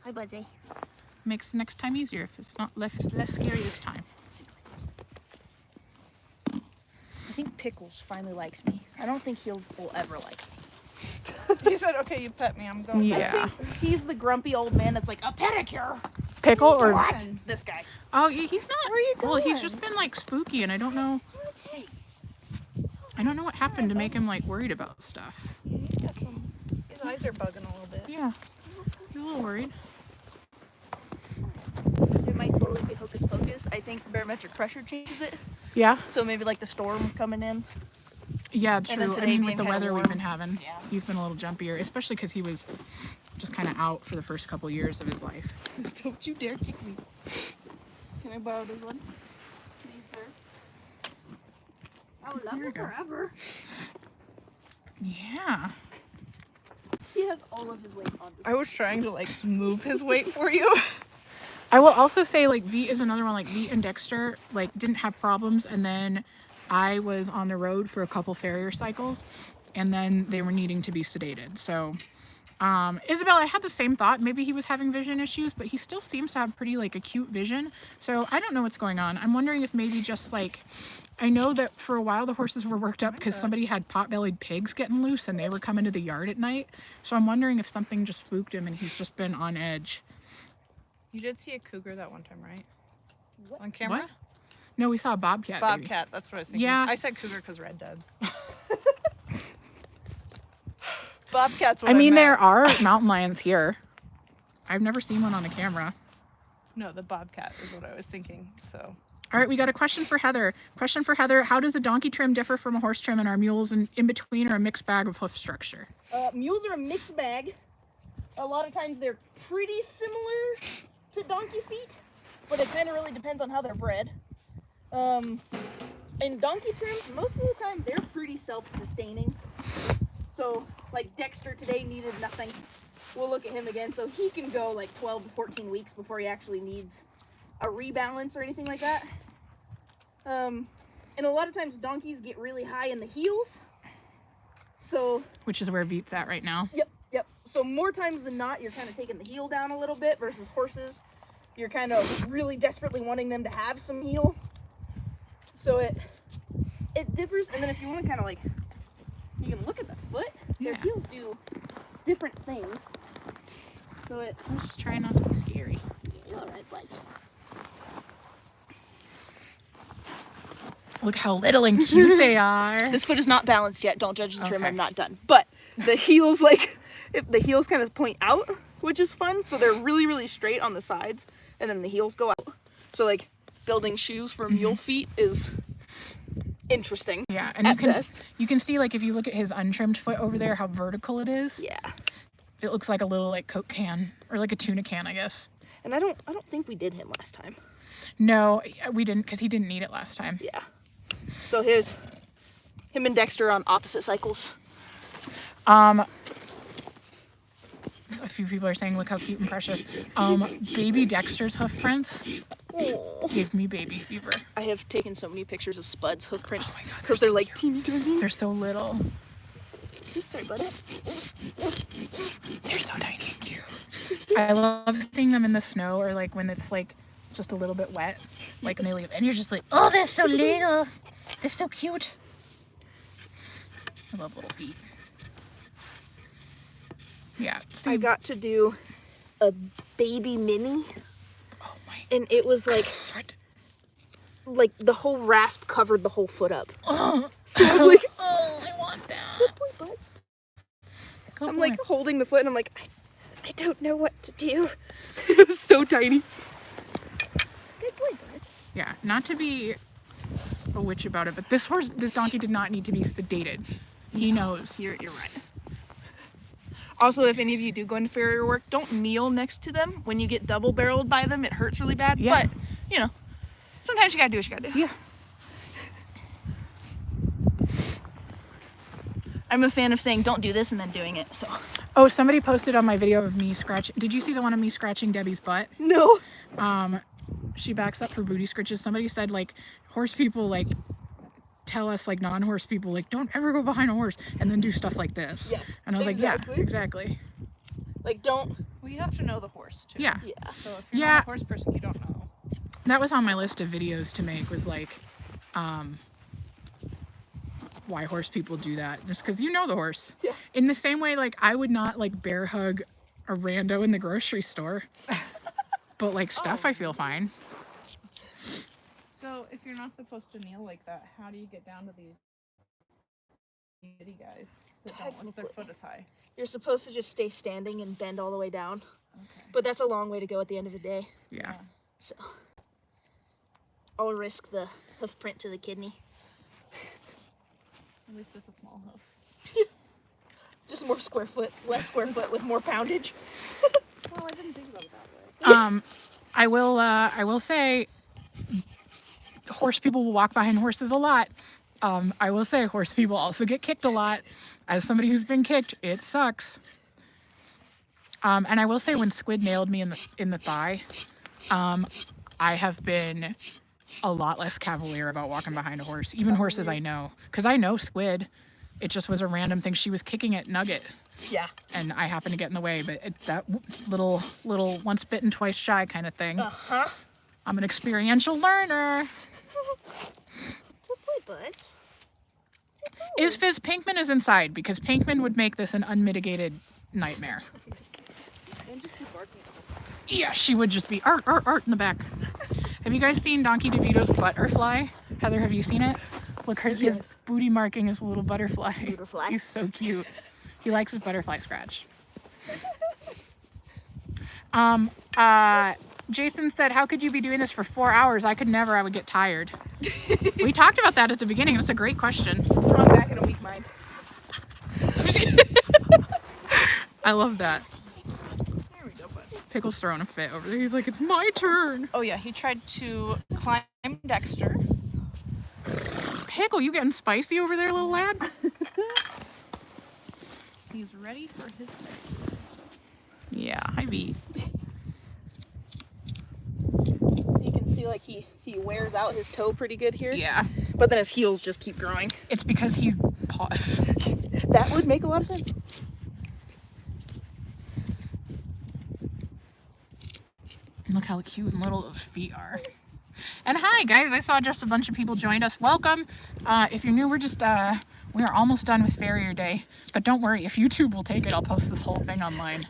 Hi, Buzzy. Makes the next time easier if it's not less scary this time. I think Pickles finally likes me. I don't think will ever like me. He said, okay, you pet me, I'm going. Yeah. He's the grumpy old man that's like, a pedicure. Pickle or... What? This guy. Oh, he's not... Where are you Well, he's going? just been, like, spooky, and I don't know... I don't know what happened to make him, like, worried about stuff. His eyes are bugging a little bit. Yeah. I'm a little worried. It might totally be hocus pocus. I think barometric pressure changes it. Yeah? So maybe like the storm coming in. Yeah, And then true. I today mean, being with the kinda weather we've warm. been having, Yeah. he's been a little jumpier, especially because he was just kind of out for the first couple years of his life. Don't you dare kick me. Can I borrow this one? Please, sir. I would love Here we it go. forever. Yeah. He has all of his weight on this. I was trying to, like, move his weight for you. I will also say, like, Veet is another one. Like, Veet and Dexter, like, didn't have problems, and then I was on the road for a couple Farrier cycles, and then they were needing to be sedated. So, Isabel, I had the same thought. Maybe he was having vision issues, but he still seems to have pretty, like, acute vision. So I don't know what's going on. I'm wondering if maybe just, like, I know that for a while the horses were worked up because somebody had pot-bellied pigs getting loose, and they were coming to the yard at night. So I'm wondering if something just spooked him, and he's just been on edge. You did see a cougar that one time, right? What? On camera? What? No, we saw a bobcat. Baby. Bobcat, that's what I was thinking. Yeah. I said cougar because Red dead. Bobcat's what I mean, meant. there are mountain lions here. I've never seen one on the camera. No, the bobcat is what I was thinking, so. All right, we got a question for Heather. Question for Heather: how does a donkey trim differ from a horse trim, and are mules in between or a mixed bag of hoof structure? Mules are a mixed bag. A lot of times they're pretty similar to donkey feet, but it kind of really depends on how they're bred. In donkey trims, most of the time they're pretty self-sustaining. So, like Dexter today needed nothing. We'll look at him again. So he can go like 12 to 14 weeks before he actually needs a rebalance or anything like that. And a lot of times donkeys get really high in the heels. So, which is where Veep's at right now. Yep. So more times than not, you're kind of taking the heel down a little bit versus horses. You're kind of really desperately wanting them to have some heel. So it differs. And then if you want to kind of like, you can look at the foot. Their heels do different things. So I'm just trying not to be scary. You're all right, boys. Look how little and cute they are. This foot is not balanced yet. Don't judge the trim. I'm not done. But the heels, like, if the heels kind of point out, which is fun. So they're really, really straight on the sides, and then the heels go out. So like building shoes for mule feet is interesting. Yeah, and you can see, like, if you look at his untrimmed foot over there, how vertical it is. Yeah. It looks like a little like Coke can or like a tuna can, I guess. And I don't think we did him last time. No, we didn't, because he didn't need it last time. Yeah. So here's him and Dexter on opposite cycles. A few people are saying, look how cute and precious. Baby Dexter's hoof prints gave me baby fever. I have taken so many pictures of Spud's hoof prints because they're like teeny tiny. They're so little. Oops, sorry, bud. They're so tiny and cute. I love seeing them in the snow, or like when it's like just a little bit wet, like when they leave, and you're just like, oh, they're so little. They're so cute. I love little feet. Yeah. See, I got to do a baby mini. Oh my. And it was like, God. like the whole rasp covered the whole foot up. Oh. So I'm like, oh, I want that. good boy, buds. I'm like holding the foot and I'm like, I don't know what to do. It was so tiny. Good boy, buds. Yeah, not to be a witch about it, but this donkey did not need to be sedated. He knows. You're right. Also, if any of you do go into farrier work, don't kneel next to them. When you get double barreled by them, it hurts really bad. Yeah. But, you know, sometimes you gotta do what you gotta do. Yeah. I'm a fan of saying don't do this and then doing it, so. Oh, somebody posted on my video of me scratching. Did you see the one of me scratching Debbie's butt? No. She backs up for booty scratches. Somebody said, like, horse people, like, tell us, like, non-horse people, like, don't ever go behind a horse and then do stuff like this. Yes. And I was exactly. like, yeah, exactly. Like, don't. Well, you have to know the horse too. Yeah. Yeah. So if you're not a horse person, you don't know. That was on my list of videos to make, was like, why horse people do that. Just because you know the horse. Yeah. In the same way, like, I would not, like, bear hug a rando in the grocery store. But, like, stuff, I feel fine. So if you're not supposed to kneel like that, how do you get down to these itty guys that don't want their foot as high? You're supposed to just stay standing and bend all the way down. Okay. But that's a long way to go at the end of the day. Yeah. So I'll risk the hoof print to the kidney. At least it's a small hoof. Just more square foot, less square foot with more poundage. Well, I didn't think about it that way. I will say, horse people will walk behind horses a lot. I will say horse people also get kicked a lot. As somebody who's been kicked, it sucks. And I will say, when Squid nailed me in the thigh, I have been a lot less cavalier about walking behind a horse, even horses I know, because I know Squid. It just was a random thing. She was kicking at Nugget. Yeah. And I happened to get in the way, but that little once bitten, twice shy kind of thing. Uh-huh. I'm an experiential learner. Good boy, buds. Is Fizz Pinkman is inside, because Pinkman would make this an unmitigated nightmare. And just keep barking. Yeah, she would just be art in the back. Have you guys seen Donkey DeVito's butterfly? Heather, have you seen it? Look, his booty marking is a little butterfly. Butterfly. He's so cute. He likes his butterfly scratch. Jason said, how could you be doing this for 4 hours? I could never. I would get tired. We talked about that at the beginning. That's a great question. So I'm back in a weak mind. I love that. There we go, bud. Pickle's throwing a fit over there. He's like, it's my turn. Oh yeah, he tried to climb Dexter. Pickle, you getting spicy over there, little lad? He's ready for his day. Yeah, hi V. So you can see like he wears out his toe pretty good here. Yeah, But then his heels just keep growing. it's because he's paused. That would make a lot of sense. Look how cute and little those feet are. And hi guys, I saw just a bunch of people joined us. Welcome. If you're new, we are almost done with Farrier Day. But don't worry, if YouTube will take it, I'll post this whole thing online.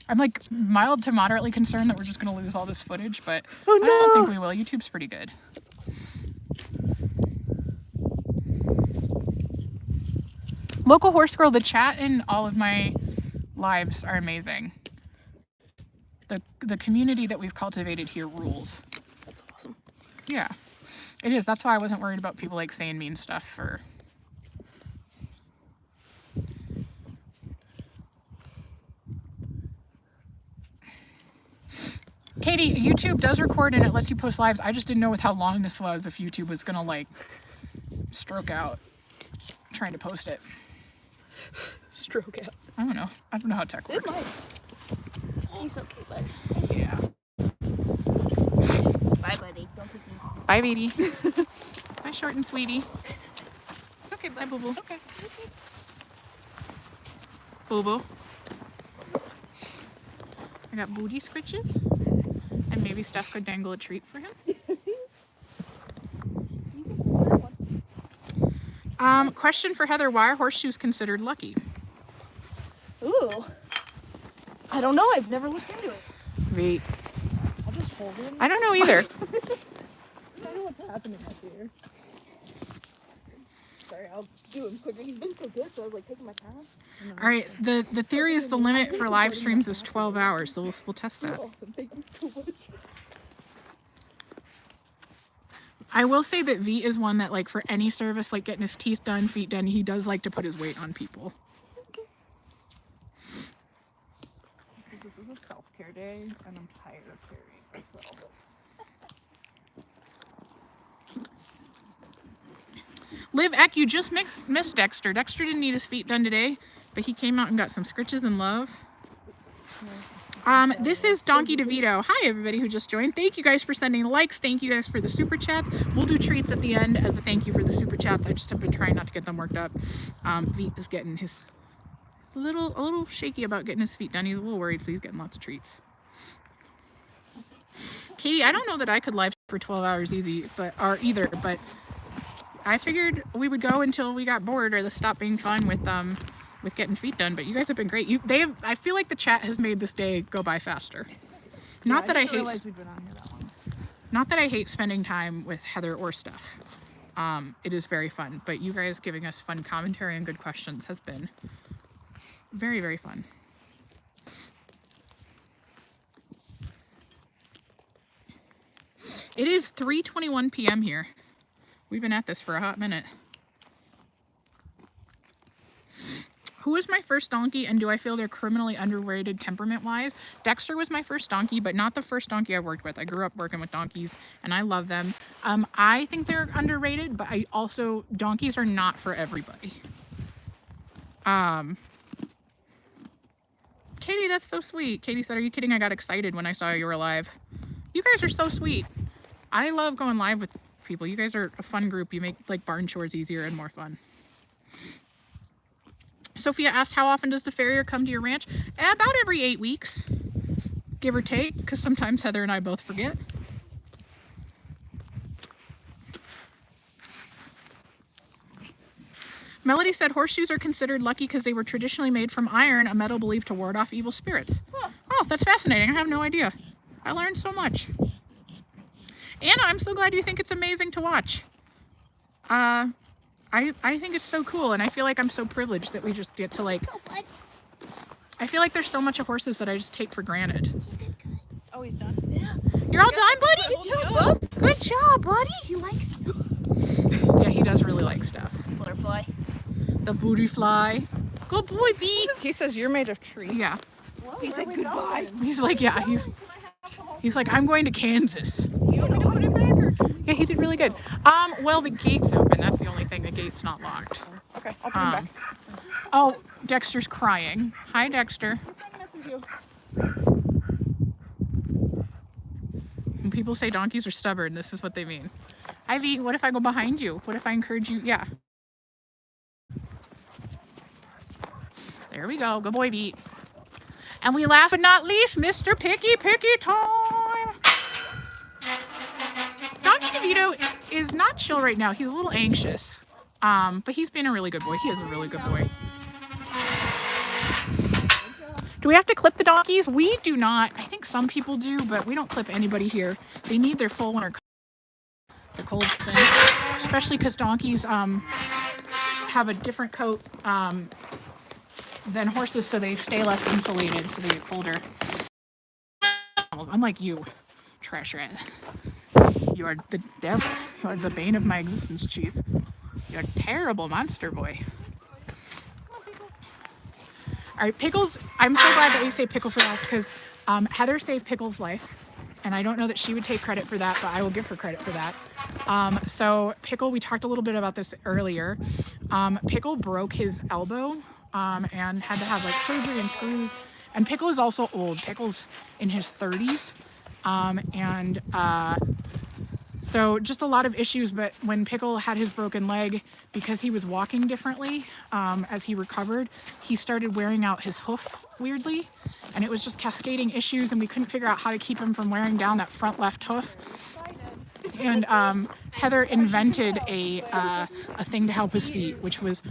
I'm like mild to moderately concerned that we're just gonna lose all this footage, but Oh, no. I don't think we will. YouTube's pretty good. Local Horse Girl, the chat in all of my lives are amazing. The community that we've cultivated here rules. That's awesome. Yeah, it is. That's why I wasn't worried about people like saying mean stuff for. Katie, YouTube does record and it lets you post lives. I just didn't know with how long this was if YouTube was gonna like stroke out trying to post it. Stroke out. I don't know. I don't know how tech It works. might. He's okay, bud. Yeah. Bye, buddy. Don't pick me. Bye, baby. Bye, short and sweetie. It's okay, Bye, bud. boo boo. Okay. Boo boo. I got booty scritches. And maybe Steph could dangle a treat for him. Question for Heather, why are horseshoes considered lucky? Ooh. I don't know. I've never looked into it. Wait. I'll just hold him. I don't know either. I don't know what's happening up here. Sorry, I'll do him quicker. He's been so good, so I was like taking my time. All right, the theory is the limit for live streams is 12 hours, so we'll test that. Awesome. Thank you so much. I will say that V is one that, like, for any service, like getting his teeth done, feet done, he does like to put his weight on people. This is a self-care day, and I'm tired of carrying myself. Liv Eck, you just missed Dexter. Dexter didn't need his feet done today, but he came out and got some scritches and love. This is Donkey DeVito. Hi, everybody who just joined. Thank you guys for sending likes. Thank you guys for the super chats. We'll do treats at the end as a thank you for the super chats. I just have been trying not to get them worked up. V is getting his a little shaky about getting his feet done. He's a little worried, so he's getting lots of treats. Katie, I don't know that I could live for 12 hours either, but I figured we would go until we got bored or this stopped being fun with getting feet done. But you guys have been great. I feel like the chat has made this day go by faster. Not that I hate. We'd been on here that long. Not that I hate spending time with Heather or Steph. It is very fun, but you guys giving us fun commentary and good questions has been very, very fun. It is 3:21 p.m. here. We've been at this for a hot minute. Who was my first donkey, and do I feel they're criminally underrated temperament-wise? Dexter was my first donkey, but not the first donkey I worked with. I grew up working with donkeys, and I love them. I think they're underrated, but donkeys are not for everybody. Katie, that's so sweet. Katie said, are you kidding? I got excited when I saw you were live. You guys are so sweet. I love going live with people. You guys are a fun group. You make like barn chores easier and more fun. Sophia asked, how often does the farrier come to your ranch? About every 8 weeks, give or take, because sometimes Heather and I both forget. Melody said horseshoes are considered lucky because they were traditionally made from iron, a metal believed to ward off evil spirits. Huh. Oh, that's fascinating. I have no idea. I learned so much. Anna, I'm so glad you think it's amazing to watch. I think it's so cool, and I feel like I'm so privileged that we just get to like... I feel like there's so much of horses that I just take for granted. Oh, he's done. You're all done, buddy? Good job, Bubs. Good job, buddy. He likes you. Yeah, he does really like stuff. Butterfly. The booty fly. Good boy, Beat. He says you're made of tree. Yeah. He said goodbye. He's like, yeah, he's like, I'm going to Kansas. You want me to put him back or? Yeah, he did really good. Well, the gate's open. That's the only thing. The gate's not locked. Okay, I'll put him back. Oh, Dexter's crying. Hi, Dexter. When people say donkeys are stubborn, this is what they mean. Ivy, what if I go behind you? What if I encourage you? Yeah. There we go. Good boy, Beat. And we last but not least, Mr. Picky time. Donkey DeVito is not chill right now. He's a little anxious. But he's been a really good boy. He is a really good boy. Do we have to clip the donkeys? We do not. I think some people do, but we don't clip anybody here. They need their full winter coat. Their cold thing. Especially because donkeys have a different coat than horses, so they stay less insulated, so they get colder. Unlike you, trash rat. You are the devil. You are the bane of my existence, Cheese. You're a terrible monster boy. Alright, Pickles, I'm so glad that we say Pickle for last because Heather saved Pickle's life. And I don't know that she would take credit for that, but I will give her credit for that. So Pickle, we talked a little bit about this earlier. Pickle broke his elbow and had to have like surgery and screws. And Pickle is also old. Pickle's in his 30s. So just a lot of issues, but when Pickle had his broken leg, because he was walking differently as he recovered, he started wearing out his hoof weirdly, and it was just cascading issues, and we couldn't figure out how to keep him from wearing down that front left hoof. And Heather invented a thing to help his feet, which was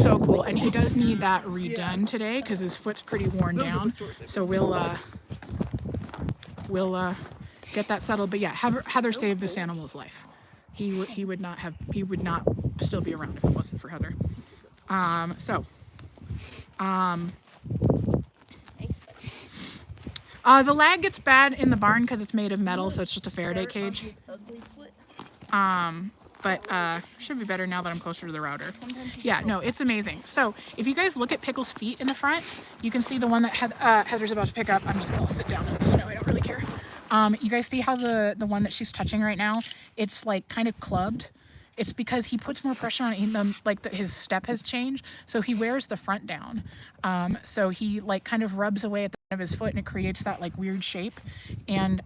so cool. And he does need that redone today because his foot's pretty worn down. So we'll get that settled. But yeah, Heather saved this animal's life. He would not still be around if it wasn't for Heather. The lag gets bad in the barn because it's made of metal, so it's just a Faraday cage. But should be better now that I'm closer to the router. Yeah, no, it's amazing. So if you guys look at Pickle's feet in the front, you can see the one that Heather's about to pick up. I'm just gonna sit down in the snow. I don't really care. You guys see how the one that she's touching right now, it's like kind of clubbed. It's because he puts more pressure on him, his step has changed, so he wears the front down. So he like kind of rubs away at the end of his foot, and it creates that like weird shape. And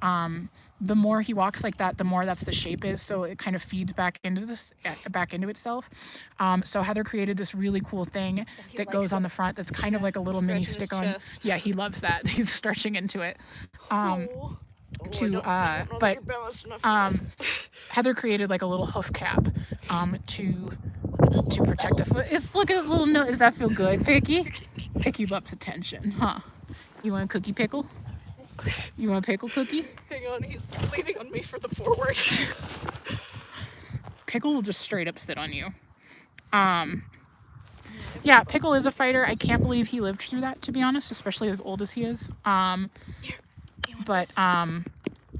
the more he walks like that, the more that's the shape is. So it kind of feeds back into itself. So Heather created this really cool thing that goes on the front. That's kind of like a little mini stick-on. Yeah, he loves that. He's stretching into it. Heather created like a little hoof cap to protect the foot. Look at his little nose. Does that feel good, Picky? Picky loves attention, huh? You want a cookie, Pickle? You want a pickle cookie? Hang on, he's leaning on me for the forward. Pickle will just straight up sit on you. Yeah, Pickle is a fighter. I can't believe he lived through that, to be honest, especially as old as he is.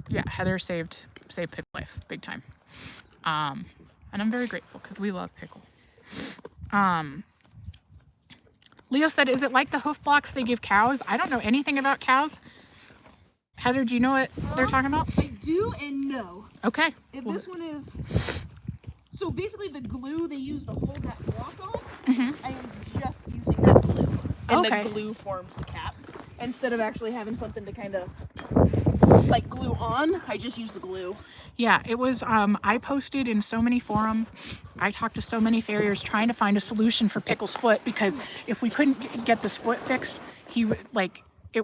Yeah, Heather saved Pickle's life big time. And I'm very grateful because we love Pickle. Leo said, is it like the hoof blocks they give cows? I don't know anything about cows. Heather, do you know what they're talking about? I do and no. Okay. If this one is, so basically the glue they use to hold that block on, I am just using that glue. And Okay. the glue forms the cap. Instead of actually having something to kind of like glue on, I just use the glue. Yeah, it was, I posted in so many forums. I talked to so many farriers trying to find a solution for Pickle's foot, because if we couldn't get this foot fixed, he would,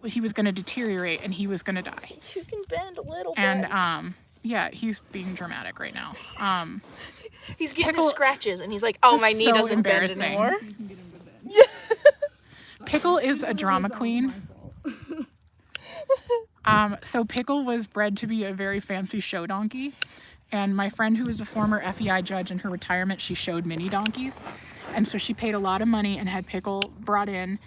he was going to deteriorate and he was going to die. You can bend a little bit. And, yeah, he's being dramatic right now. He's getting Pickle- his scratches, and he's like, "Oh, my That's knee so doesn't bend embarrassing. anymore." Pickle is a drama queen. So Pickle was bred to be a very fancy show donkey. And my friend, who was a former FEI judge, in her retirement, she showed mini donkeys. And so she paid a lot of money and had Pickle brought in.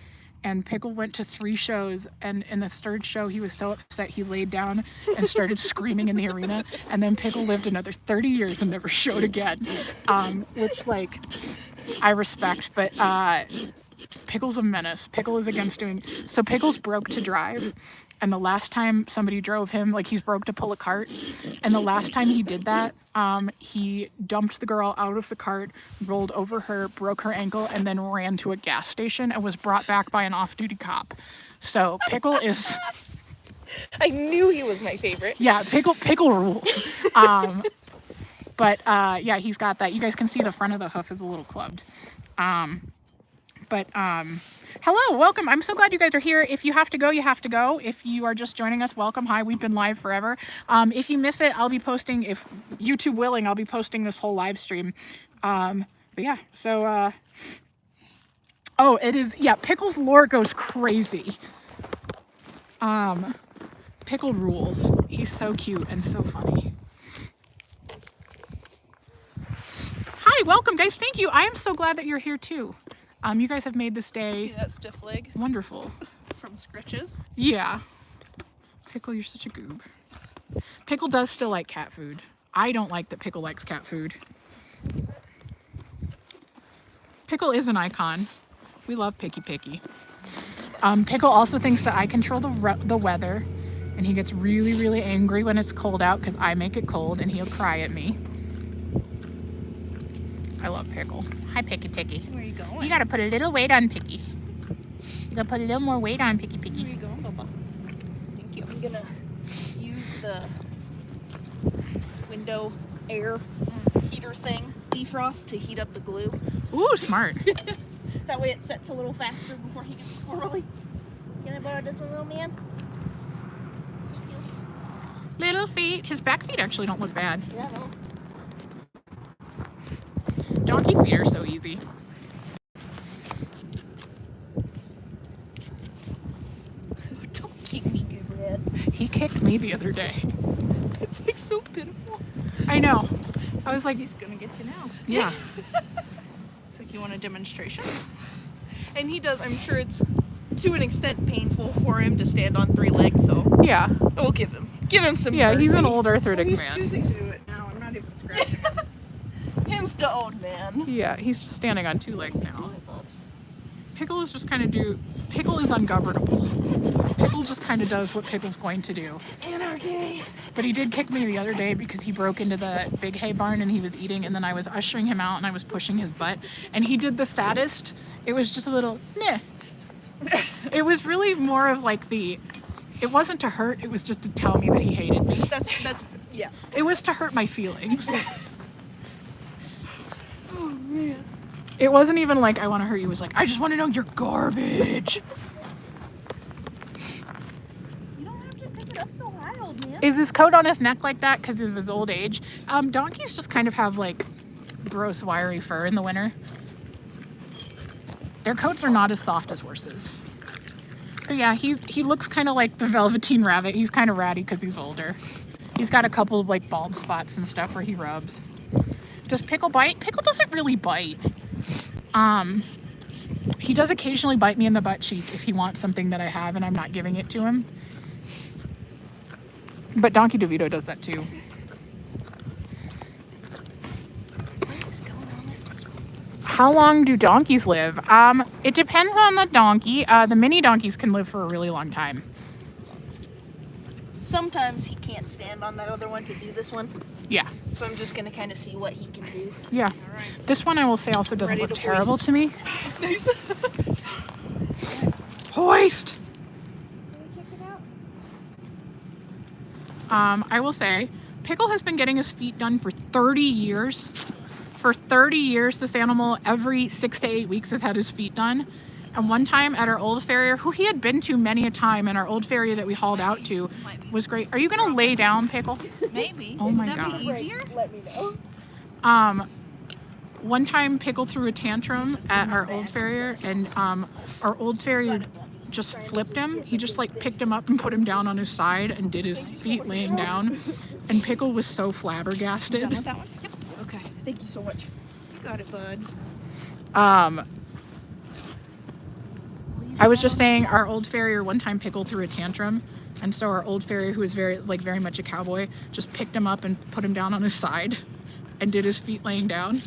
and Pickle went to 3 shows, and in the 3rd show he was so upset he laid down and started screaming in the arena, and then Pickle lived another 30 years and never showed again, which, like, I respect, but Pickle's a menace. Pickle is against doing... So Pickle's broke to drive, and the last time somebody drove him, like, he's broke to pull a cart, and the last time he did that, he dumped the girl out of the cart, rolled over her, broke her ankle, and then ran to a gas station and was brought back by an off-duty cop. So Pickle is... I knew he was my favorite. Yeah, Pickle rules. But yeah, he's got that. You guys can see the front of the hoof is a little clubbed. Hello, welcome. I'm so glad you guys are here. If you have to go, you have to go. If you are just joining us, welcome. Hi, we've been live forever. If you miss it, I'll be posting, if YouTube willing, I'll be posting this whole live stream. But yeah, so, oh, it is, yeah, Pickle's lore goes crazy. Pickle rules. He's so cute and so funny. Hi, welcome guys. Thank you. I am so glad that you're here too. You guys have made this day See that stiff leg wonderful. from Scritches? Yeah. Pickle, you're such a goob. Pickle does still like cat food. I don't like that Pickle likes cat food. Pickle is an icon. We love Picky. Pickle also thinks that I control the weather, and he gets really, really angry when it's cold out because I make it cold, and he'll cry at me. I love Pickle. Hi, Picky. Where are you going? You gotta put a little weight on Picky. You gotta put a little more weight on Picky. Where are you going, Bubba? Thank you. I'm gonna use the window air heater thing, defrost, to heat up the glue. Ooh, smart. That way it sets a little faster before he gets squirrely. Can I borrow this one, little man? Thank you. Little feet. His back feet actually don't look bad. Yeah, no. Donkey feet are so easy. Don't kick me, Gabriel. He kicked me the other day. It's like so pitiful. I know. I was like, He's gonna get you now. yeah. It's like, you want a demonstration? And he does. I'm sure it's to an extent painful for him to stand on 3 legs, so Yeah. we'll give him some Yeah, he's an mercy. old arthritic He's man. choosing to do it now. I'm not even scratching. Him's the old man. Yeah, he's just standing on 2 legs now. Pickle is just kind of Pickle is ungovernable. Pickle just kind of does what Pickle's going to do. Anarchy. But he did kick me the other day because he broke into the big hay barn and he was eating, and then I was ushering him out and I was pushing his butt, and he did the saddest. It was just a little meh. It was really more of like it wasn't to hurt, it was just to tell me that he hated me. That's yeah. It was to hurt my feelings. Oh man. It wasn't even like I want to hurt you. It was like, I just want to know you're garbage. You don't have to pick it up so high, old man. Is his coat on his neck like that because of his old age? Donkeys just kind of have like gross wiry fur in the winter. Their coats are not as soft as horses. So yeah, he looks kind of like the Velveteen Rabbit. He's kind of ratty because he's older. He's got a couple of like bald spots and stuff where he rubs. Does Pickle bite? Pickle doesn't really bite. He does occasionally bite me in the butt cheek if he wants something that I have and I'm not giving it to him. But Donkey DeVito does that too. What is going on with this one? How long do donkeys live? It depends on the donkey. The mini donkeys can live for a really long time. Sometimes he can't stand on that other one to do this one, Yeah. so I'm just gonna kind of see what he can do. Yeah. This one I will say also doesn't Ready look to terrible hoist. to me. Nice. Hoist! Check it out. I will say, Pickle has been getting his feet done for 30 years. For 30 years, this animal every 6 to 8 weeks has had his feet done. And one time at our old farrier, who he had been to many a time, and our old farrier that we hauled out to was great. Are you gonna lay down, Pickle? Maybe. Oh my That'd God. be easier. Let me know. One time Pickle threw a tantrum at our old farrier, and our old farrier just flipped him. He just like picked him up and put him down on his side and did his feet laying down. And Pickle was so flabbergasted. Done with that one? Yep. Okay. Thank you so much. You got it, bud. Please I was just saying our old farrier one time Pickle threw a tantrum, and so our old farrier, who was very much a cowboy, just picked him up and put him down on his side and did his feet laying down.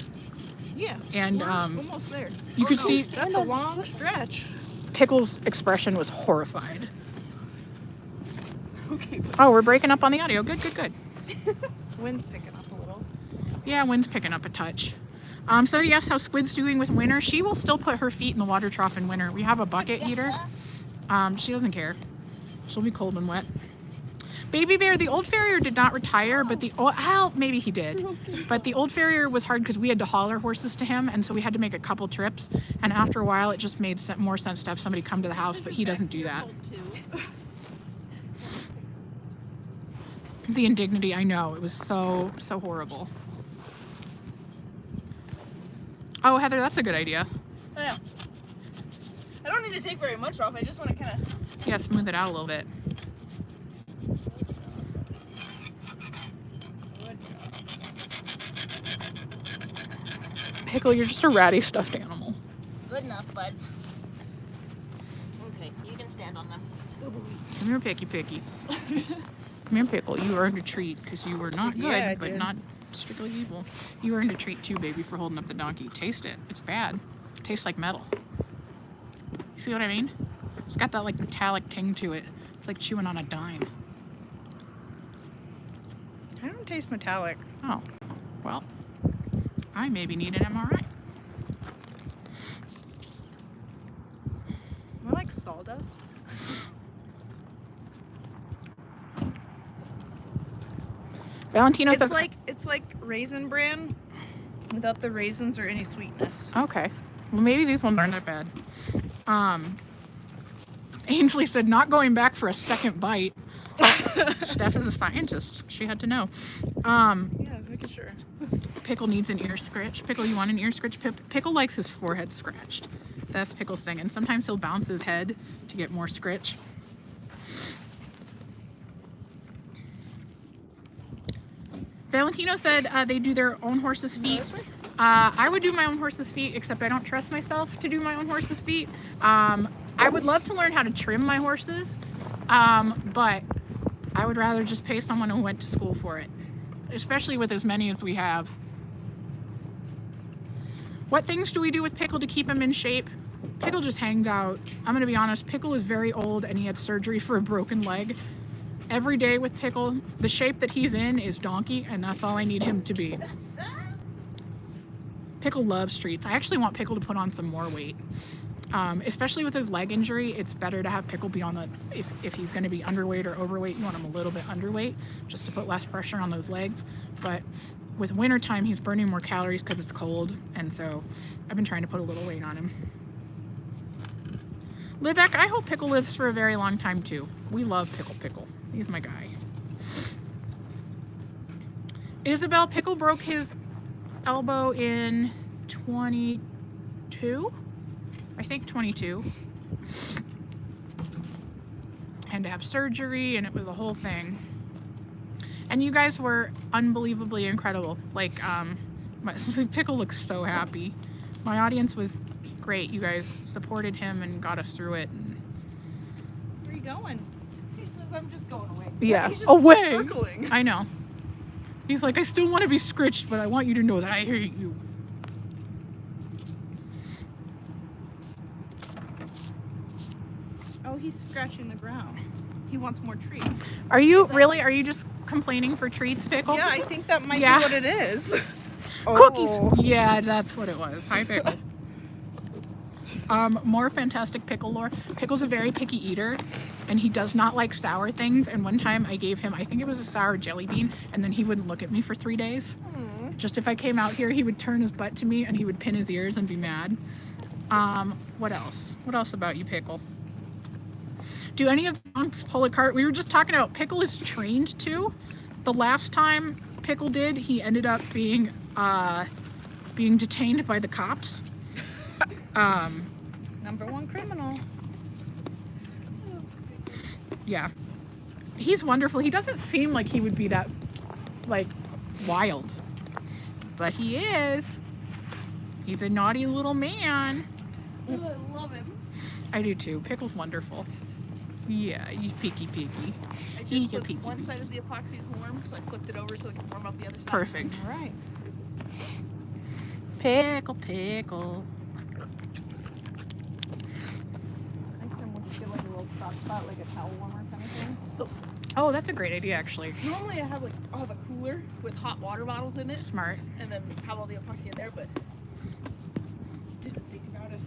Yeah. And we're almost there. you could see That's a long stretch. Pickle's expression was horrified. Okay. Oh, we're breaking up on the audio. Good, good, good. Wind's picking up a little. Yeah, wind's picking up a touch. So you asked how Squid's doing with winter. She will still put her feet in the water trough in winter. We have a bucket heater. She doesn't care. She'll be cold and wet. Baby Bear, the old farrier did not retire, but maybe he did. But the old farrier was hard because we had to haul our horses to him, and so we had to make a couple trips. And after a while, it just made more sense to have somebody come to the house, but he doesn't do that. The indignity, I know. It was so horrible. Oh, Heather, that's a good idea. I know. I don't need to take very much off. I just want to kind of... Yeah, smooth it out a little bit. Pickle, you're just a ratty stuffed animal. Good enough, buds. Okay, you can stand on them. Come here, Picky. Come here, Pickle. You earned a treat because you were not good, Yeah, I but did. not strictly evil. You earned a treat too, baby, for holding up the donkey. Taste it. It's bad. It tastes like metal. You see what I mean? It's got that like metallic ting to it. It's like chewing on a dime. I don't taste metallic. Oh, well, I maybe need an MRI. More like sawdust. Valentino says, It's like Raisin Bran without the raisins or any sweetness. okay. Well, maybe these ones aren't that bad. Ainsley said, not going back for a second bite. Steph is a scientist. She had to know. Yeah, making sure. Pickle needs an ear scratch. Pickle, you want an ear scratch? Pickle likes his forehead scratched. That's Pickle's thing. And sometimes he'll bounce his head to get more scritch. Valentino said they do their own horse's feet. I would do my own horse's feet, except I don't trust myself to do my own horse's feet. I would love to learn how to trim my horses, but I would rather just pay someone who went to school for it, especially with as many as we have. What things do we do with Pickle to keep him in shape? Pickle just hangs out. I'm gonna be honest, Pickle is very old and he had surgery for a broken leg. Every day with Pickle, the shape that he's in is donkey, and that's all I need him to be. Pickle loves treats. I actually want Pickle to put on some more weight. Especially with his leg injury, it's better to have Pickle be on the, if he's gonna be underweight or overweight, you want him a little bit underweight, just to put less pressure on those legs. But with wintertime, he's burning more calories because it's cold, and so I've been trying to put a little weight on him. Libeck, I hope Pickle lives for a very long time too. We love Pickle. He's my guy. Isabel, Pickle broke his elbow in 22? I think 22. And to have surgery, and it was a whole thing. And you guys were unbelievably incredible. Like, Pickle looks so happy. My audience was great. You guys supported him and got us through it. And Where are you going? He says, I'm just going away. yeah, He's just away. circling. I know. He's like, I still want to be scritched, but I want you to know that I hate you. Oh, he's scratching the ground. He wants more treats. Are you just complaining for treats, Pickle? Yeah, I think that might Yeah. be what it is. Cookies. Yeah, that's what it was. Hi, Pickle. More fantastic Pickle lore. Pickle's a very picky eater, and he does not like sour things. And one time I gave him, I think it was a sour jelly bean, and then he wouldn't look at me for 3 days. Just if I came out here, he would turn his butt to me and he would pin his ears and be mad. What else? What else about you, Pickle? Do any of the monks pull a cart? We were just talking about Pickle is trained to. The last time Pickle did, he ended up being detained by the cops. Number one criminal. Yeah. He's wonderful. He doesn't seem like he would be that, like, wild. But he is. He's a naughty little man. I love him. I do too. Pickle's wonderful. Yeah, he's peeky. I He's just your flipped peeky. one side of the epoxy is warm, so I flipped it over so it can warm up the other side. Perfect. All right. Pickle. Next time we'll just get like a little crock pot, like a towel warmer kind of thing. So Oh, that's a great idea, actually. normally I'll have a cooler with hot water bottles in it, Smart. and then have all the epoxy in there, but didn't think about it.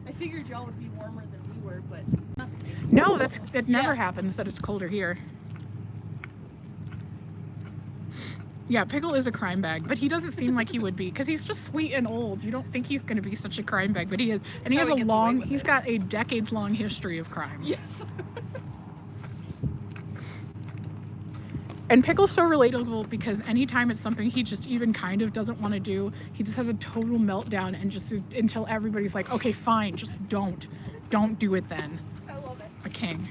I figured y'all would be warmer than we were, but not the case. No, it never Yeah. happens that it's colder here. Yeah, Pickle is a crime bag, but he doesn't seem like he would be because he's just sweet and old. You don't think he's going to be such a crime bag, but he is. And he That's has how he a gets away long, with he's it. got a decades-long history of crime. Yes. And Pickle's so relatable because anytime it's something he just even kind of doesn't want to do, he just has a total meltdown and just until everybody's like, okay, fine, just don't do it then. I love it. A king.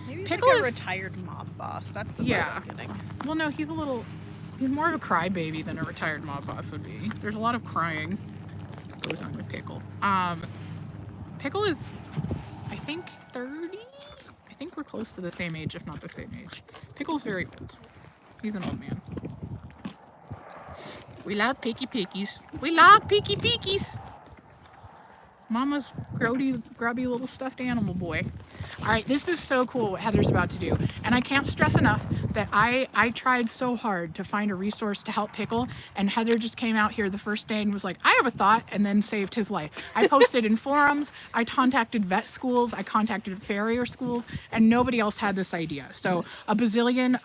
Maybe he's Pickle like a is- retired mob boss. That's the Yeah. vibe I'm getting. Well, no, he's more of a crybaby than a retired mob boss would be. There's a lot of crying goes on with Pickle. Pickle is, I think, 30? I think we're close to the same age, if not the same age. Pickle's very old. He's an old man. We love pickies. We love pickies. Mama's grubby little stuffed animal boy. All right, this is so cool what Heather's about to do. And I can't stress enough that I tried so hard to find a resource to help Pickle, and Heather just came out here the first day and was like, I have a thought, and then saved his life. I posted in forums, I contacted vet schools, I contacted farrier schools, and nobody else had this idea. So a bazillion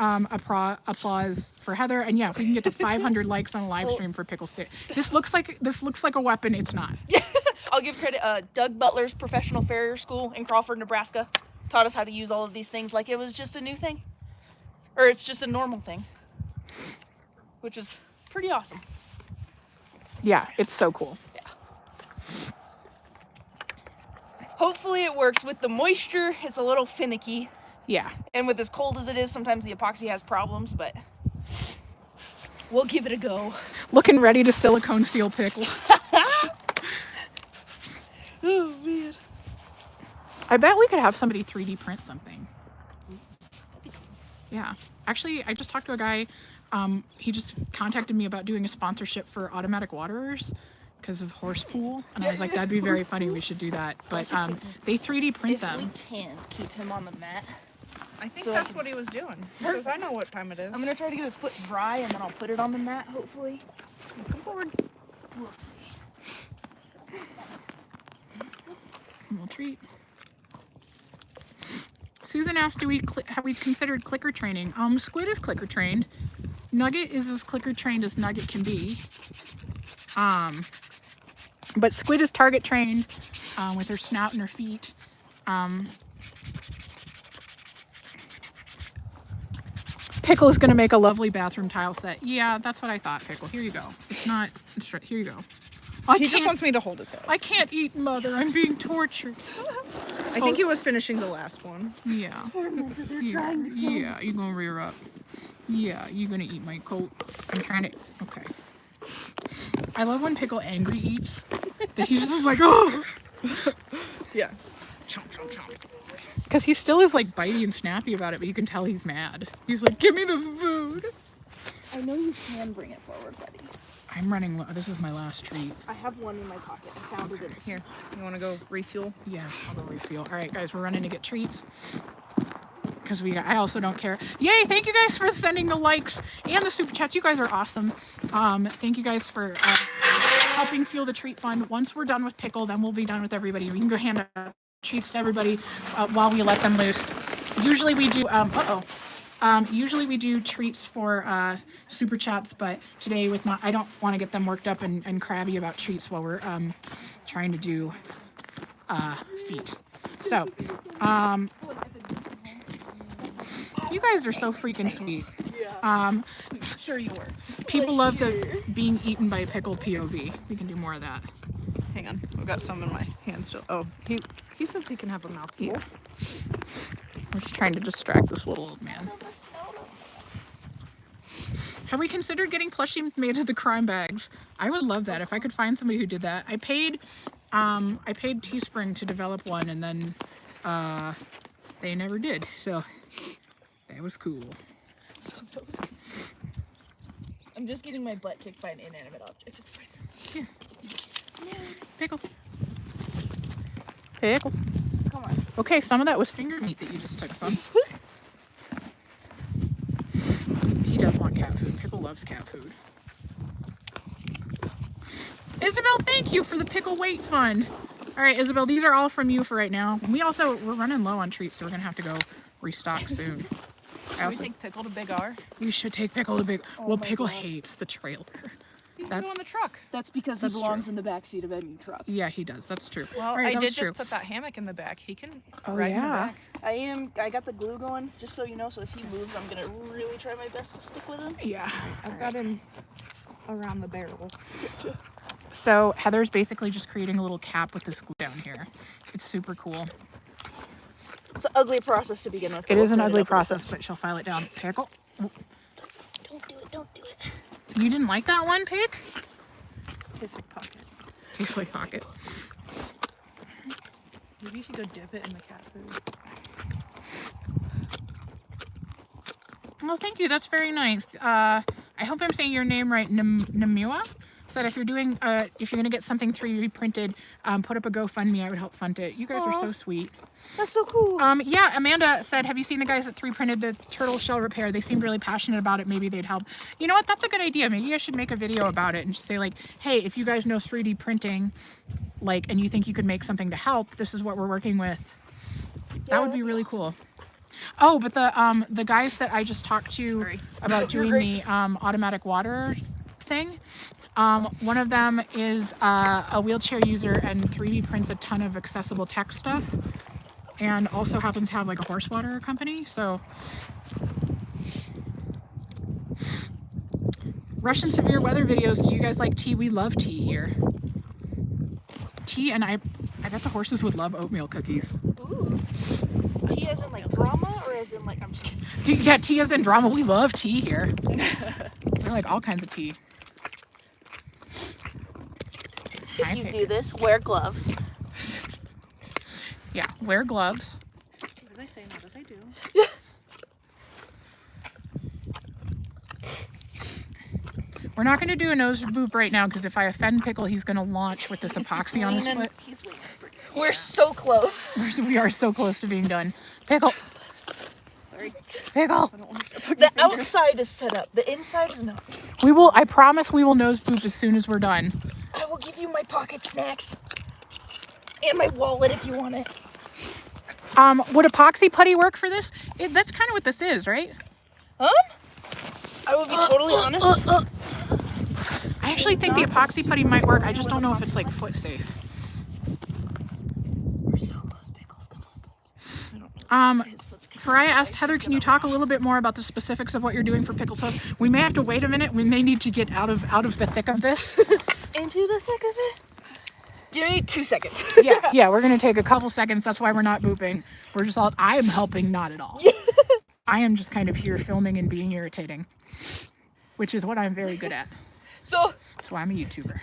applause for Heather, and yeah, if we can get to 500 likes on a live stream for Pickle Stick. This looks like a weapon, it's not. I'll give credit. Doug Butler's professional farrier school in Crawford, Nebraska, taught us how to use all of these things like it was just a new thing, or it's just a normal thing, which is pretty awesome. Yeah, it's so cool. Hopefully it works. With the moisture, it's a little finicky, Yeah. and with as cold as it is, sometimes the epoxy has problems, but we'll give it a go. Looking ready to silicone seal Pickle. Oh man. I bet we could have somebody 3D print something. Yeah. Actually, I just talked to a guy. He just contacted me about doing a sponsorship for automatic waterers because of horse pool. And I was like, that'd be very funny. We should do that. But they 3D print If we them. can keep him on the mat, I think So- that's what he was doing. Because I know what time it is. I'm gonna try to get his foot dry, and then I'll put it on the mat. Hopefully. Come forward. We'll see. A little treat. Susan asked, have we considered clicker training? Squid is clicker trained. Nugget is as clicker trained as Nugget can be. But Squid is target trained with her snout and her feet. Pickle is going to make a lovely bathroom tile set. Yeah, that's what I thought, Pickle. Here you go. It's not, it's right, here you go. He just wants me to hold his head. I can't eat, Mother. I'm being tortured. I think he was finishing the last one. Yeah. Yeah, you're gonna rear up. Yeah, you're gonna eat my coat. I'm trying to. Okay. I love when Pickle angry eats. That he just is like, oh! Yeah. Chomp, chomp, chomp. Because he still is like bitey and snappy about it, but you can tell he's mad. He's like, give me the food. I know you can bring it forward, buddy. I'm running low. This is my last treat. I have one in my pocket. I found it in the Here, you want to go refuel? Yeah, I'll go refuel. All right, guys, we're running to get treats. Because I also don't care. Yay, thank you guys for sending the likes and the super chats. You guys are awesome. Thank you guys for helping fuel the treat fund. Once we're done with Pickle, then we'll be done with everybody. We can go hand out treats to everybody while we let them loose. Usually we do, usually we do treats for super chats, but today I don't want to get them worked up and crabby about treats while we're trying to do feet. So, you guys are so freaking sweet. Sure you were. People love the being eaten by Pickle POV. We can do more of that. Hang on. I've got some in my hand still. Oh, he says he can have a mouthful. Yeah. We're just trying to distract this little old man. Have we considered getting plushies made of the crime bags? I would love that if I could find somebody who did that. I paid I paid Teespring to develop one, and then they never did. So that was cool. I'm just getting my butt kicked by an inanimate object. It's fine. Here. Pickle. Pickle. Come on. Okay, some of that was finger meat that you just took some. He does want cat food. Pickle loves cat food. Isabel, thank you for the pickle weight fund. All right, Isabel, these are all from you for right now. We're running low on treats, so we're gonna have to go restock soon. Can we take Pickle to Big R? We should take Pickle to Big. Well, Pickle hates the trailer. He's going on the truck. That's because he belongs in the backseat of any truck. Yeah, he does. That's true. Well, All right, I that did was just true. put that hammock in the back. He can Oh, ride in the yeah. back. I got the glue going, just so you know, so if he moves, I'm gonna really try my best to stick with him. Yeah. I've got him around the barrel. So Heather's basically just creating a little cap with this glue down here. It's super cool. It's an ugly process to begin with. It is an ugly process, but she'll file it down. Pickle. Don't do it, don't do it. You didn't like that one, Pig? Tastes like pocket. Tastes like pocket. Maybe you should go dip it in the cat food. Well, thank you. That's very nice. I hope I'm saying your name right, Namua. So that if you're gonna get something 3D printed, put up a GoFundMe. I would help fund it. You guys are so sweet. That's so cool. Yeah, Amanda said, have you seen the guys that 3D printed the turtle shell repair? They seemed really passionate about it. Maybe they'd help. You know what? That's a good idea. Maybe I should make a video about it and just say like, hey, if you guys know 3D printing, like, and you think you could make something to help, this is what we're working with. That would be really cool. Oh, but the guys that I just talked to about doing the automatic water thing, one of them is a wheelchair user and 3D prints a ton of accessible tech stuff, and also happens to have like a horse water company. So Russian severe weather videos. Do you guys like tea? We love tea here. Tea, and I bet the horses would love oatmeal cookies. Ooh. Tea as in like drama, or as in like, I'm just kidding. Yeah, tea is in drama. We love tea here. We like all kinds of tea. If you do this, wear gloves. Yeah, wear gloves. As I say, not as I do. We're not going to do a nose boop right now because if I offend Pickle, he's going to launch with this epoxy on his foot. He's leaning pretty. We're so close. We are so close to being done. Pickle. Sorry. Pickle. I don't want to start putting The my fingers. outside is set up. The inside is not. I promise we will nose boop as soon as we're done. I will give you my pocket snacks. And my wallet if you want it. Would epoxy putty work for this? That's kind of what this is, right? I will be totally honest. I actually think the epoxy putty might work. I just don't know if it's like foot safe. We're so close, Pickles. Come on. His foot's Farrier asked, Heather, can you talk a little bit more about the specifics of what you're doing for Pickle's hoof? We may have to wait a minute. We may need to get out of the thick of this. Into the thick of it. Give me 2 seconds. Yeah, we're gonna take a couple seconds. That's why we're not booping. We're just all, I am helping not at all. I am just kind of here filming and being irritating, which is what I'm very good at. So, That's why I'm a YouTuber.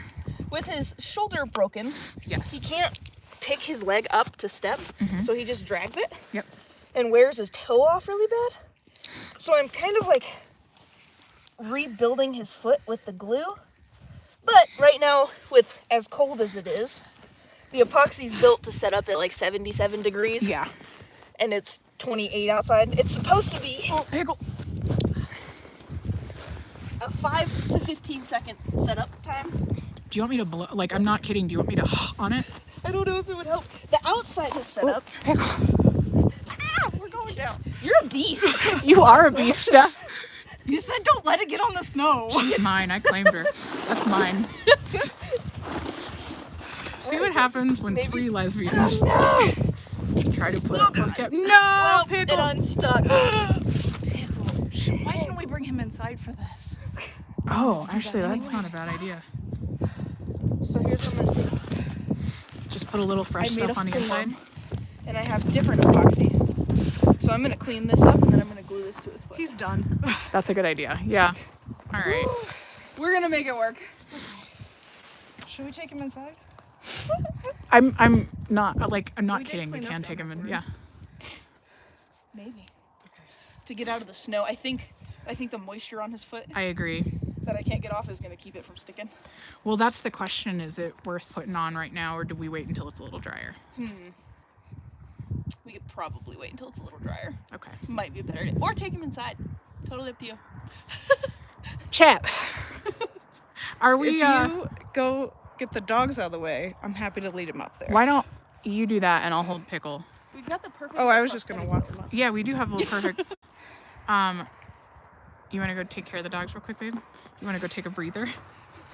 with his shoulder broken, Yes. he can't pick his leg up to step, so he just drags it. Yep. And wears his toe off really bad. So I'm kind of like rebuilding his foot with the glue. But right now, with as cold as it is, the epoxy's built to set up at like 77 degrees. Yeah. And it's 28 outside. It's supposed to be Oh, Pickle. a 5 to 15 second setup time. Do you want me to blow? Like, I'm not kidding. Do you want me to on it? I don't know if it would help. The outside is set up. Pickle. We're going down. You're a beast. You are a beast, Steph. You said don't let it get on the snow. She's mine. I claimed her. That's mine. See what happens when three lesbians try to put up one cap. No, Well, Pickle. it unstuck. Why didn't we bring him inside for this? Oh, actually, that's not a bad idea. So here's what I'm gonna do. Just put a little fresh I made stuff a on the form. inside. And I have different epoxy. So I'm gonna clean this up and then I'm gonna glue this to his foot. He's done. That's a good idea. Yeah. All right. We're gonna make it work. Should we take him inside? I'm not like I'm not We did kidding. We clean up can down take him there in. for Yeah. Maybe. To get out of the snow, I think the moisture on his foot I agree. that I can't get off is gonna keep it from sticking. Well, that's the question. Is it worth putting on right now, or do we wait until it's a little drier? We could probably wait until it's a little drier. Okay. Might be a better idea. Or take him inside. Totally up to you. Chat. Are If we? you go get the dogs out of the way, I'm happy to lead him up there. Why don't you do that and I'll hold Pickle? We've got the perfect. Oh, I was just gonna walk him up. Yeah, we do have a little perfect. You want to go take care of the dogs real quick, babe? You want to go take a breather?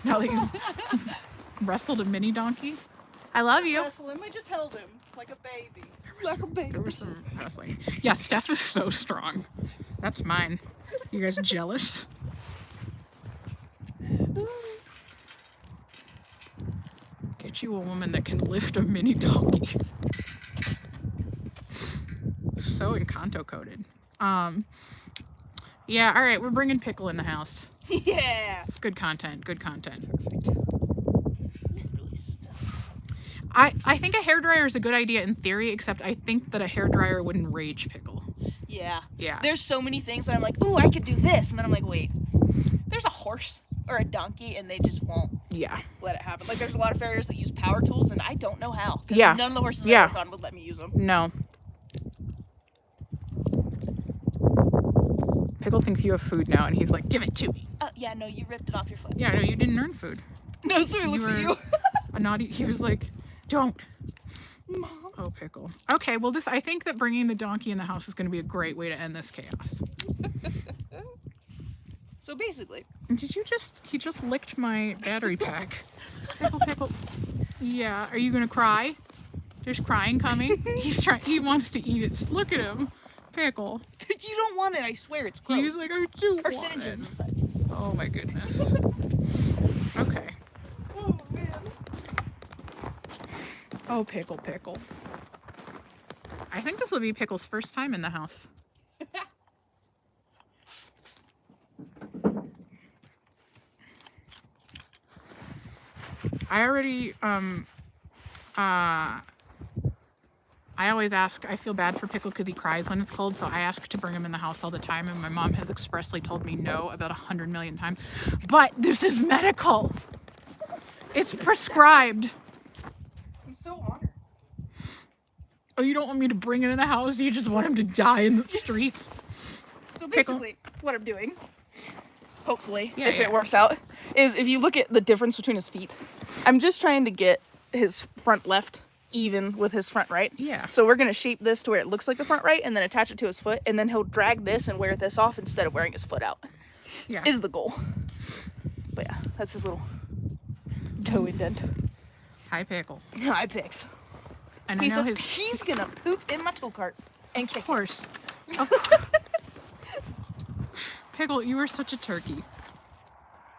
Now that you've wrestled a mini donkey. I love you. Wrestle him. I just held him like a baby. Like a baby. There was some wrestling. Yeah, Steph is so strong. That's mine. You guys jealous? Get you a woman that can lift a mini donkey. So Encanto coded. Yeah, all right, we're bringing Pickle in the house. Yeah. It's good content, good content. Really stuck. I think a hairdryer is a good idea in theory, except I think that a hairdryer would enrage Pickle. Yeah. Yeah. There's so many things that I'm like, ooh, I could do this, and then I'm like, wait, there's a horse or a donkey, and they just won't Yeah. let it happen. Like, there's a lot of farriers that use power tools, and I don't know how. 'Cause Yeah. none of the horses Yeah. I work on would let me use them. No. Pickle thinks you have food now, and he's like, give it to me. Yeah, no, you ripped it off your foot. Yeah, no, you didn't earn food. No, so he looks were at you. A naughty. He was like, don't. Mom. Oh, Pickle. Okay, well, I think that bringing the donkey in the house is going to be a great way to end this chaos. So basically, And he just licked my battery pack. Pickle. Yeah, are you going to cry? There's crying coming. He wants to eat it. Look at him. Pickle. you don't want it. I swear, it's gross. He's like, I do want carcinogens it. inside. Oh my goodness. Okay. Oh man. Oh, Pickle. I think this will be Pickle's first time in the house. I already, I always ask, I feel bad for Pickle because he cries when it's cold, so I ask to bring him in the house all the time, and my mom has expressly told me no about 100 million times. But this is medical. It's prescribed. I'm so honored. Oh, you don't want me to bring it in the house? You just want him to die in the streets? So basically, what I'm doing, hopefully, Yeah, if yeah. it works out, is if you look at the difference between his feet, I'm just trying to get his front left even with his front right. Yeah. So we're going to shape this to where it looks like the front right and then attach it to his foot, and then he'll drag this and wear this off instead of wearing his foot out. Yeah. Is the goal. But yeah, that's his little toe indent. Hi, Pickle. Hi, Pix. And He I know says his... he's going to poop in my tool cart and Of kick it. course. Pickle, you are such a turkey.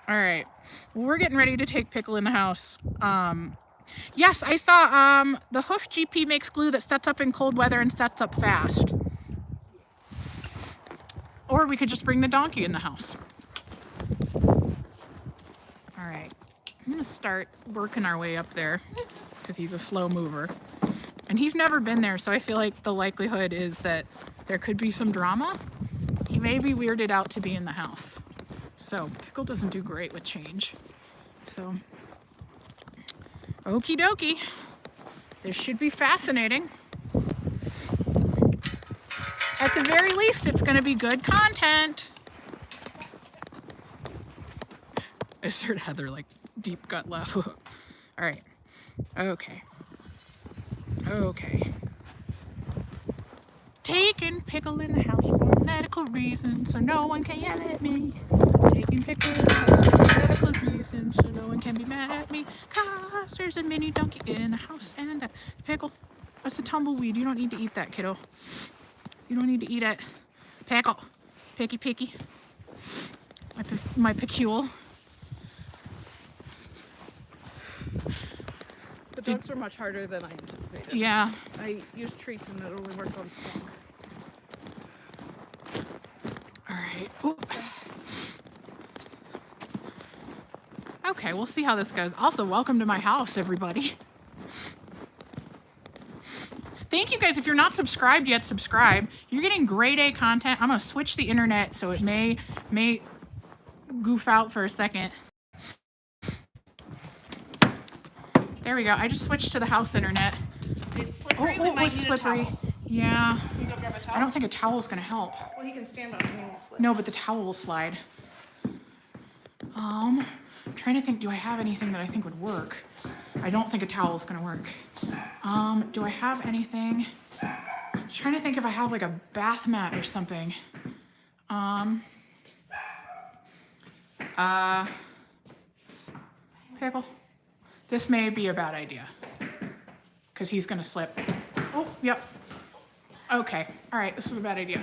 All right. Well, we're getting ready to take Pickle in the house. Yes, I saw the Hoof GP makes glue that sets up in cold weather and sets up fast. Or we could just bring the donkey in the house. All right. I'm going to start working our way up there because he's a slow mover. And he's never been there, so I feel like the likelihood is that there could be some drama. He may be weirded out to be in the house. So Pickle doesn't do great with change. So, okie dokie. This should be fascinating. At the very least, it's going to be good content. I just heard Heather like deep gut laugh. All right. Okay. Taking Pickle in the house for medical reasons, so no one can yell at me. Taking Pickle in the house for medical reasons, so no one can be mad at me. 'Cause there's a mini donkey in the house and a Pickle. That's a tumbleweed. You don't need to eat that, kiddo. You don't need to eat it. Pickle. Picky. My Pickle. The dogs were much harder than I anticipated. Yeah. I used treats and it only worked on Spawn. All right. Ooh. Okay, we'll see how this goes. Also, welcome to my house, everybody. Thank you guys. If you're not subscribed yet, subscribe. You're getting grade A content. I'm gonna switch the internet so it may goof out for a second. There we go. I just switched to the house internet. It's slippery. We it might was need slippery. a towel. Yeah. Can you go grab a towel? I don't think a towel's gonna help. Well, he can stand on it and we'll slip. No, but the towel will slide. I'm trying to think, do I have anything that I think would work? I don't think a towel is gonna work. Do I have anything? I'm trying to think if I have like a bath mat or something. Pickle. This may be a bad idea because he's gonna slip. Oh, yep. Okay, all right, this is a bad idea.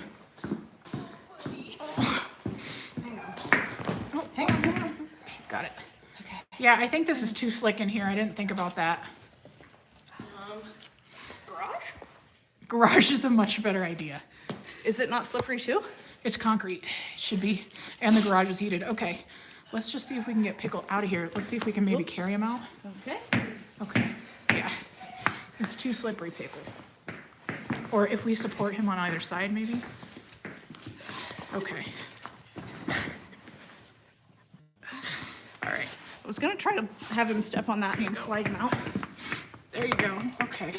Hang on. He's got it. Okay. Yeah, I think this is too slick in here. I didn't think about that. Garage? Garage is a much better idea. Is it not slippery too? It's concrete. It should be. And the garage is heated. Okay. Let's just see if we can get Pickle out of here. Let's see if we can maybe carry him out. Okay. Okay. Yeah. It's too slippery, Pickle. Or if we support him on either side, maybe. Okay. All right. I was gonna try to have him step on that and slide him out. There you go. Okay.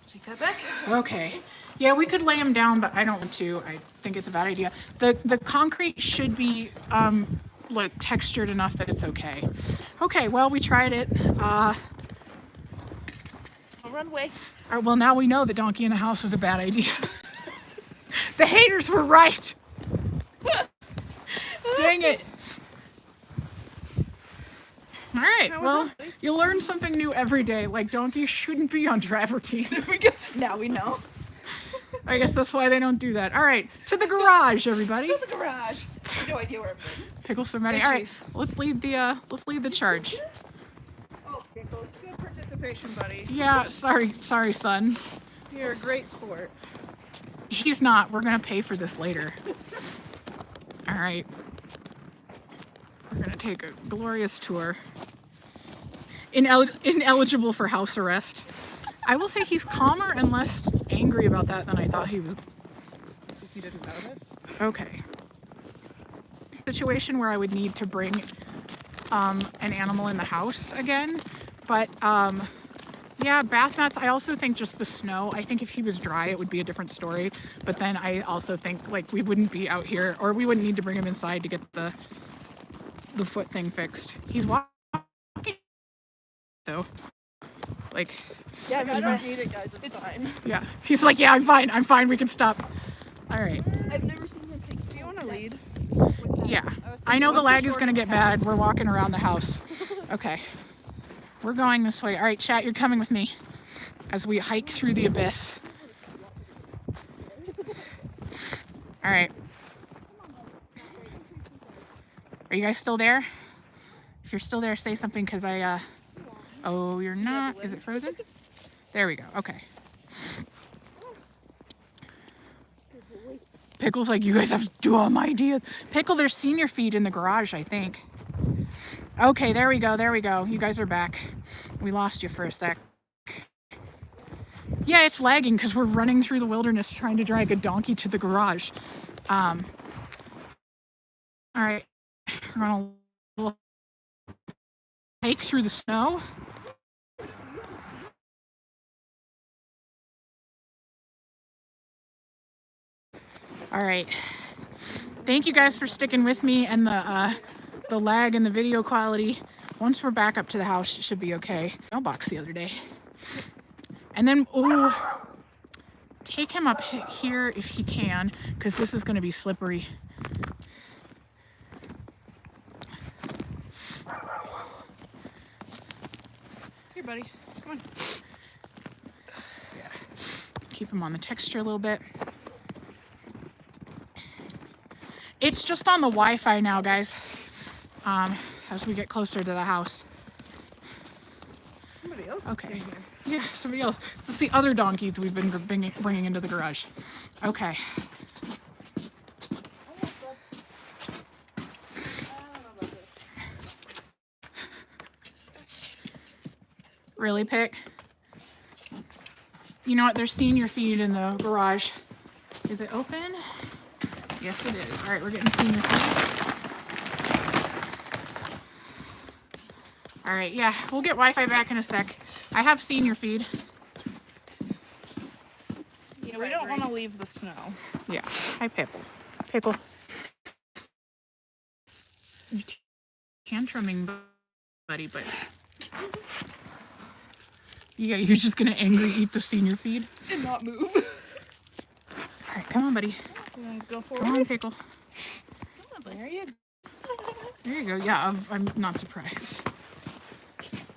Take that back. Okay. Yeah, we could lay him down, but I don't want to. I think it's a bad idea. The concrete should be like textured enough that it's okay. Okay, well, we tried it. I'll run away. Well, now we know the donkey in the house was a bad idea. The haters were right. Dang it. All right, well, you learn something new every day. Like, donkeys shouldn't be on travertine. Now we know. I guess that's why they don't do that. All right, to the garage, everybody. To the garage. No idea where I'm going. Pickle's so many. All right, let's lead the charge. Oh, Pickles, good participation, buddy. Yeah, sorry, son. You're a great sport. He's not. We're gonna pay for this later. All right. We're gonna take a glorious tour. Ineligible for house arrest. I will say he's calmer and less angry about that than I thought he would. So he didn't notice? Okay. Situation where I would need to bring an animal in the house again, but yeah, bath mats. I also think just the snow. I think if he was dry, it would be a different story. But then I also think like we wouldn't be out here, or we wouldn't need to bring him inside to get the foot thing fixed. He's walking though. Like, Yeah, I don't need it, guys. It's fine. yeah. He's like, yeah, I'm fine. We can stop. All right. I've never seen him take. Do you want to lead? Yeah. I know the lag is gonna get bad. We're walking around the house. Okay. We're going this way. All right, chat, you're coming with me as we hike through the abyss. All right. Are you guys still there? If you're still there, say something because oh, you're not. Is it frozen? There we go. Okay. Pickle's like, you guys have dumb ideas. Pickle, there's senior feed in the garage, I think. Okay, there we go. You guys are back. We lost you for a sec. Yeah, it's lagging because we're running through the wilderness trying to drag a donkey to the garage. All right, we're on a little hike through the snow. All right. Thank you guys for sticking with me and the lag and the video quality. Once we're back up to the house, it should be okay. Mailbox the other day. And then, oh, take him up here if he can, because this is going to be slippery. Here, buddy. Come on. Yeah. Keep him on the texture a little bit. It's just on the Wi-Fi now, guys, as we get closer to the house. Somebody else. Okay. Yeah, somebody else. This is the other donkeys we've been bringing into the garage. Okay. Really, Pick? You know what? There's senior feed in the garage. Is it open? Yes, it is. All right, we're getting senior feed. All right, yeah, we'll get Wi-Fi back in a sec. I have senior feed. Yeah, we don't want to leave the snow. Yeah. Hi, Pickle. Pickle. You're tantruming, buddy, but yeah, you're just gonna angry eat the senior feed And not move. All right, come on, buddy. You want to go Come forward? on, Pickle. There you go. There you go. Yeah, I'm not surprised.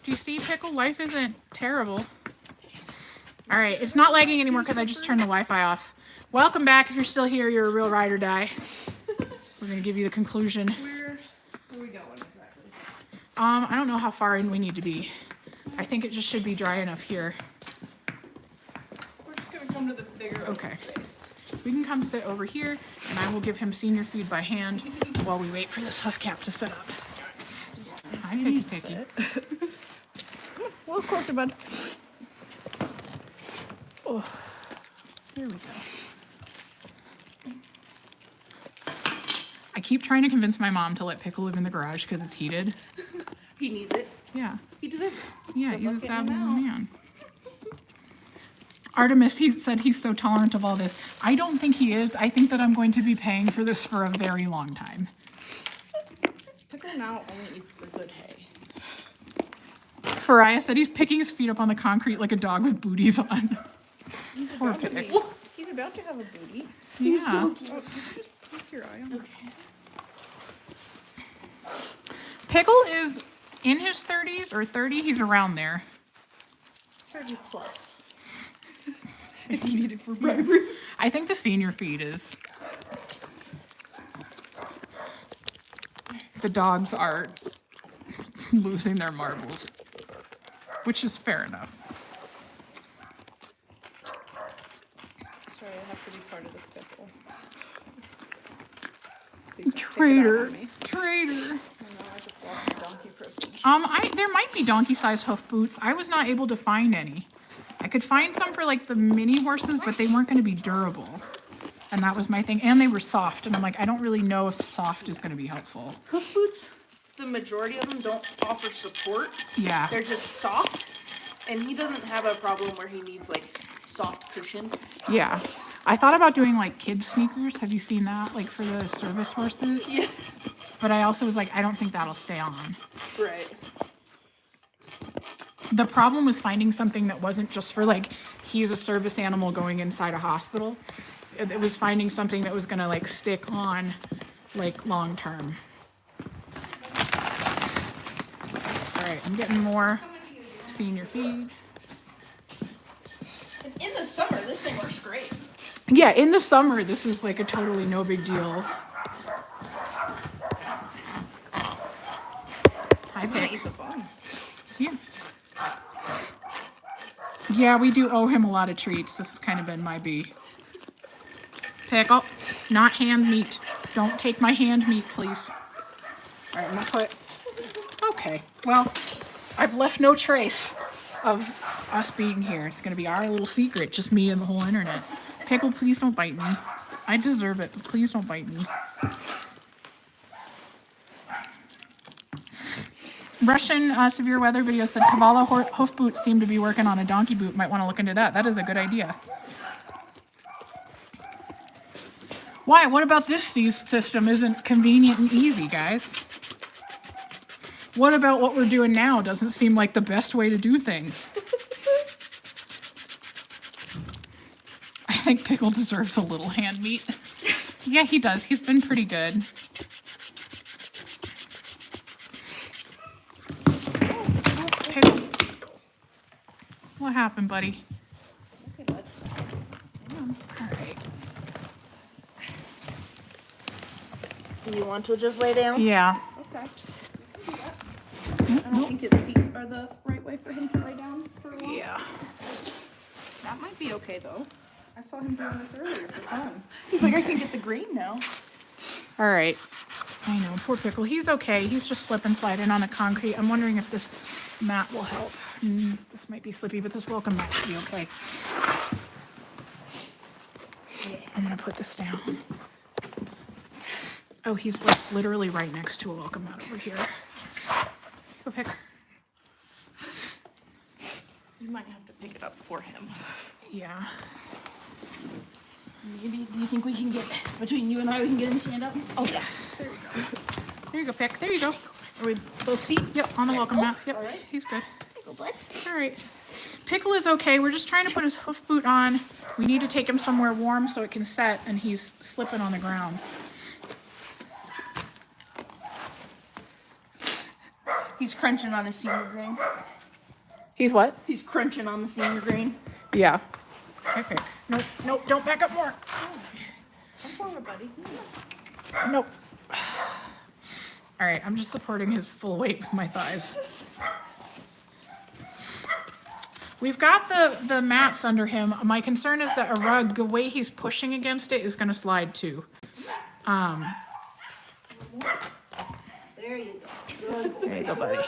Do you see, Pickle? Life isn't terrible. All right, it's not lagging anymore because I just turned the Wi-Fi off. Welcome back. If you're still here, you're a real ride or die. We're gonna give you the conclusion. Where are we going exactly? I don't know how far in we need to be. I think it just should be dry enough here. We're just going to come to this bigger Okay. open space. We can come sit over here, and I will give him senior feed by hand while we wait for this huff cap to fit up. Hi, Picky Picky. A little closer, bud. Oh, here we go. I keep trying to convince my mom to let Pickle live in the garage because it's heated. He needs it. Yeah, He deserves it. yeah, Good he's a luck sad getting little him out. man. Artemis, he said he's so tolerant of all this. I don't think he is. I think that I'm going to be paying for this for a very long time. Pickle now only eats the good hay. Farrier said he's picking his feet up on the concrete like a dog with booties on. Poor Pick. He's about to have a booty. Yeah. Oh, you can just poke your eye on. Okay. Pickle is in his 30s or 30. He's around there. 30 plus. If you need it for bribery. I think the senior feed is. The dogs are losing their marbles, which is fair enough. Sorry, I have to be part of this pickle. Please don't take it out Traitor, on me. traitor. I know, I just lost my donkey protein. There might be donkey-sized hoof boots. I was not able to find any. I could find some for like the mini horses, but they weren't going to be durable. And that was my thing. And they were soft. And I'm like, I don't really know if soft is going to be helpful. Hoof boots, the majority of them don't offer support. Yeah. They're just soft. And he doesn't have a problem where he needs like soft cushion. Yeah. I thought about doing like kids sneakers. Have you seen that? Like for the service horses? Yeah. But I also was like, I don't think that'll stay on. Right. The problem was finding something that wasn't just for like, he's a service animal going inside a hospital. It was finding something that was gonna like stick on like long term. All right, I'm getting more senior feed. And in the summer, this thing works great. Yeah, in the summer, this is like a totally no big deal. Hi, Pick. Eat the phone. Yeah. Yeah, we do owe him a lot of treats. This has kind of been my bee. Pickle, not hand meat. Don't take my hand meat, please. All right, I'm gonna put. Okay, well, I've left no trace of us being here. It's gonna be our little secret, just me and the whole internet. Pickle, please don't bite me. I deserve it, but please don't bite me. Russian severe weather video said Kavala hoof boots seem to be working on a donkey boot. Might want to look into that. That is a good idea. Why? What about this system isn't convenient and easy, guys? What about what we're doing now doesn't seem like the best way to do things? I think Pickle deserves a little hand meat. Yeah, he does. He's been pretty good. Pickle. What happened, buddy? Okay, bud. All right. Do you want to just lay down? Yeah. Okay. I don't think his feet are the right way for him to lay down for a while. Yeah. That might be okay though. I saw him doing this earlier for fun. He's like, I can get the green now. All right. I know, poor Pickle. He's okay. He's just slip and sliding on the concrete. I'm wondering if this mat will help. This might be slippy, but this welcome mat should be okay. I'm gonna put this down. Oh, he's like literally right next to a welcome mat over here. Go pick. You might have to pick it up for him. Yeah. Maybe, do you think we can get, between you and I, we can get him to stand up? Oh yeah. There you go. There you go, pick. There you go. Are we both feet? Yep, on the welcome mat. Yep, All right. he's good. Pickle butts. All right. Pickle is okay. We're just trying to put his hoof boot on. We need to take him somewhere warm so it can set, and he's slipping on the ground. He's crunching on his senior grain. He's what? He's crunching on the senior grain. Yeah. Okay. Nope, nope, don't back up more. Come forward, buddy. Nope. All right, I'm just supporting his full weight with my thighs. We've got the mats under him. My concern is that a rug, the way he's pushing against it, is going to slide too. There you go. There you go, buddy.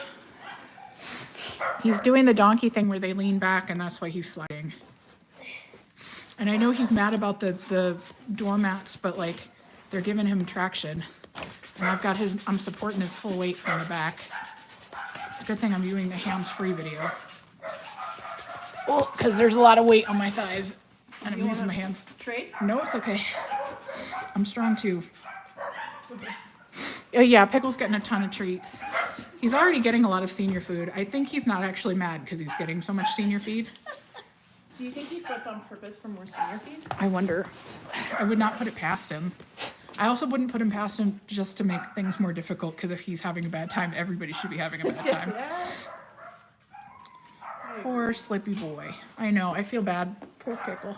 He's doing the donkey thing where they lean back, and that's why he's sliding. And I know he's mad about the doormats, but like they're giving him traction. And I'm supporting his full weight from the back. It's a good thing I'm doing the hands-free video. Well, because there's a lot of weight on my thighs, and I'm using my hands. Trade? No, it's okay. I'm strong too. Yeah, Pickle's getting a ton of treats. He's already getting a lot of senior food. I think he's not actually mad because he's getting so much senior feed. Do you think he slept on purpose for more senior feed? I wonder. I would not put it past him. I also wouldn't put him past him just to make things more difficult, because if he's having a bad time, everybody should be having a bad time. Poor Slippy boy. I know, I feel bad. Poor Pickle.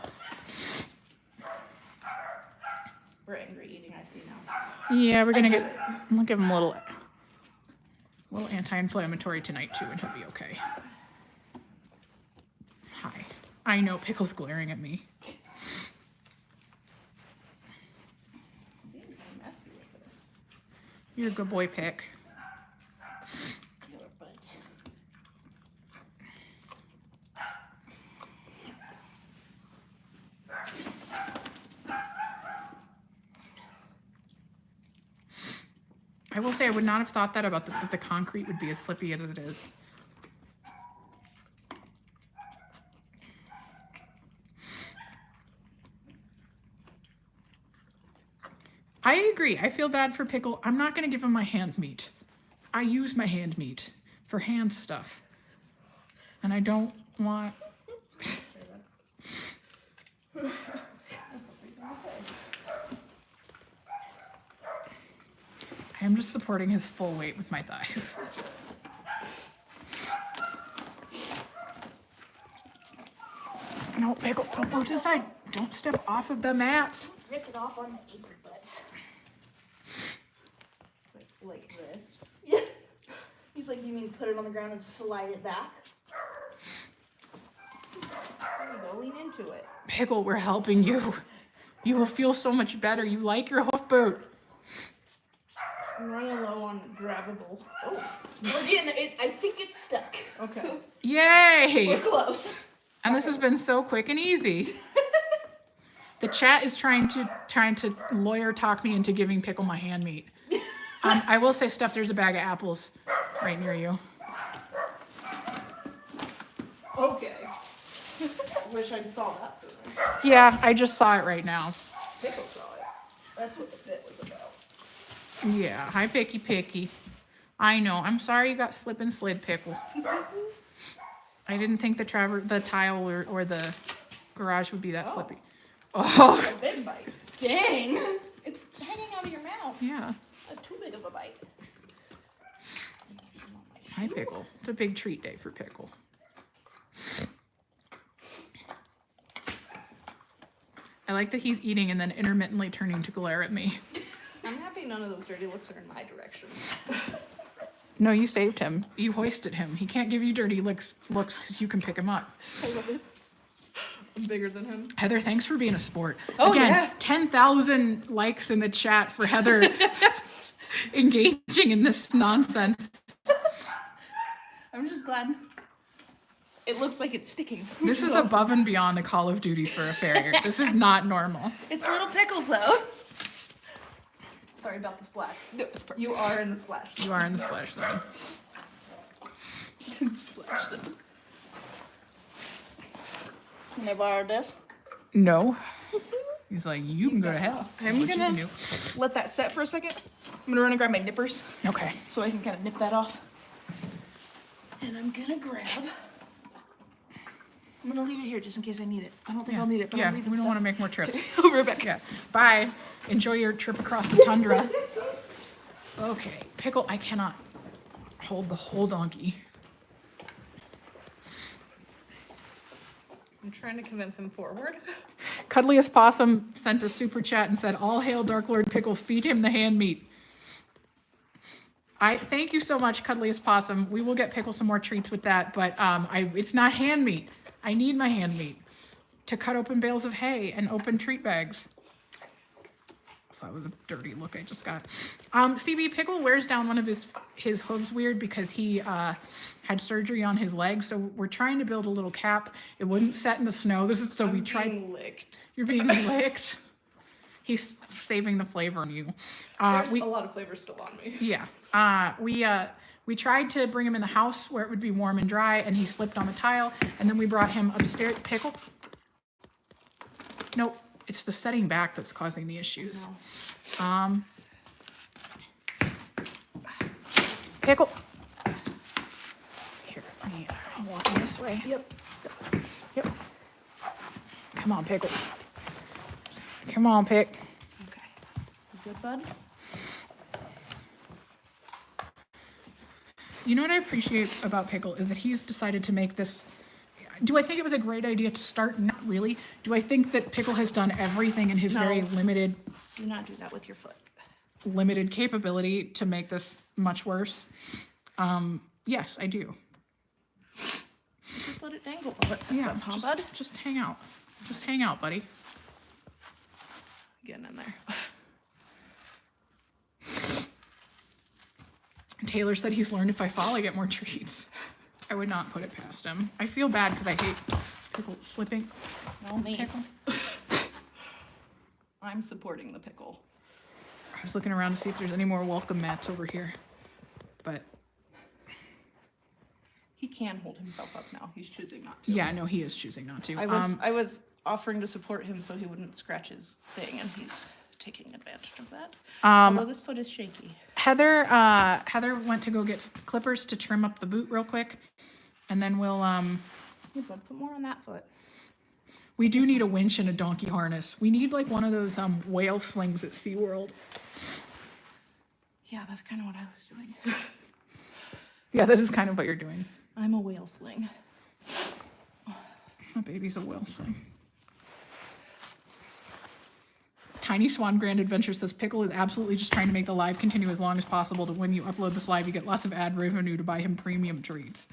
We're angry eating, I see now. Yeah, I'm gonna give him a little anti-inflammatory tonight too, and he'll be okay. Hi. I know, Pickle's glaring at me. You're a good boy, Pick. I will say I would not have thought that about that the concrete would be as slippy as it is. I agree. I feel bad for Pickle. I'm not going to give him my hand meat. I use my hand meat for hand stuff. And I don't want... I'm just supporting his full weight with my thighs. No, Pickle, don't move to the side. Don't step off of the mat. Rip it off on the apron butts. Like this. Yeah. He's like, you mean put it on the ground and slide it back? There you go, lean into it. Pickle, we're helping you. You will feel so much better. You like your hoof boot. I'm running low on grabbables. Oh, We're getting there. I think it's stuck. okay. Yay! We're close. And this has been so quick and easy. The chat is trying to lawyer talk me into giving Pickle my hand meat. I will say, Steph, there's a bag of apples right near you. Okay. Wish I saw that sooner. Yeah, I just saw it right now. Pickle saw it. That's what the fit was about. Yeah, hi Picky. I know. I'm sorry you got slip and slid, Pickle. I didn't think the tile or the garage would be that slippy. Oh. A big bite. Dang. It's hanging out of your mouth. Yeah. That's too big of a bite. Hi Pickle. It's a big treat day for Pickle. I like that he's eating and then intermittently turning to glare at me. I'm happy none of those dirty looks are in my direction. No, you saved him. You hoisted him. He can't give you dirty looks because you can pick him up. I love it. I'm bigger than him. Heather, thanks for being a sport. Oh, Again, yeah. 10,000 likes in the chat for Heather engaging in this nonsense. I'm just glad It looks like it's sticking. This is above and beyond the Call of Duty for a farrier. This is not normal. It's little pickles though. Sorry about the splash. No, it's perfect. You are in the splash. You are in the splash zone. Splash them. Can I borrow this? No. He's like, you can go to hell. I'm What you gonna can do. let that set for a second. I'm gonna run and grab my nippers Okay. so I can kind of nip that off. And I'm gonna grab. I'm gonna leave it here just in case I need it. I don't think I'll need it, but Yeah, I'm we leaving don't stuff. want to make more trips. I'll be right back. Yeah. Bye. Enjoy your trip across the tundra. Okay. Pickle, I cannot hold the whole donkey. I'm trying to convince him forward. Cuddliest Possum sent a super chat and said, all hail Dark Lord Pickle, feed him the hand meat. I thank you so much, Cuddliest Possum. We will get Pickle some more treats with that, but it's not hand meat. I need my hand meat to cut open bales of hay and open treat bags. That was a dirty look I just got. CB, Pickle wears down one of his hooves weird because he had surgery on his leg. So we're trying to build a little cap. It wouldn't set in the snow. This is so we tried. Being licked. You're being licked. He's saving the flavor on you. There's a lot of flavor still on me. Yeah. We tried to bring him in the house where it would be warm and dry, and he slipped on the tile. And then we brought him upstairs. Pickle. Nope. It's the setting back that's causing the issues. No. Pickle. Here, I'm walking this way. Yep. Yep. Come on, Pickle. Come on, Pick. Okay. You good, bud? You know what I appreciate about Pickle is that he's decided to make this. Do I think it was a great idea to start? Not really. Do I think that Pickle has done everything in his No. very limited Do not do that with your foot. capability to make this much worse? Yes, I do. Just let it dangle while it sets up, huh, bud? Just hang out. Just hang out, buddy. Getting in there. Taylor said he's learned if I fall, I get more treats. I would not put it past him. I feel bad because I hate Pickle slipping. Well, me. Pickle. I'm supporting the pickle. I was looking around to see if there's any more welcome mats over here, but He can hold himself up now. He's choosing not to. yeah, no, he is choosing not to. I was offering to support him so he wouldn't scratch his thing, and he's taking advantage of that. Although this foot is shaky. Heather went to go get clippers to trim up the boot real quick, and then we'll Here, bud, put more on that foot. we do need a winch and a donkey harness. We need like one of those whale slings at SeaWorld. Yeah, that's kind of what I was doing. Yeah, that is kind of what you're doing. I'm a whale sling. My baby's a whale sling. Tiny Swan Grand Adventure says Pickle is absolutely just trying to make the live continue as long as possible to when you upload this live, you get lots of ad revenue to buy him premium treats.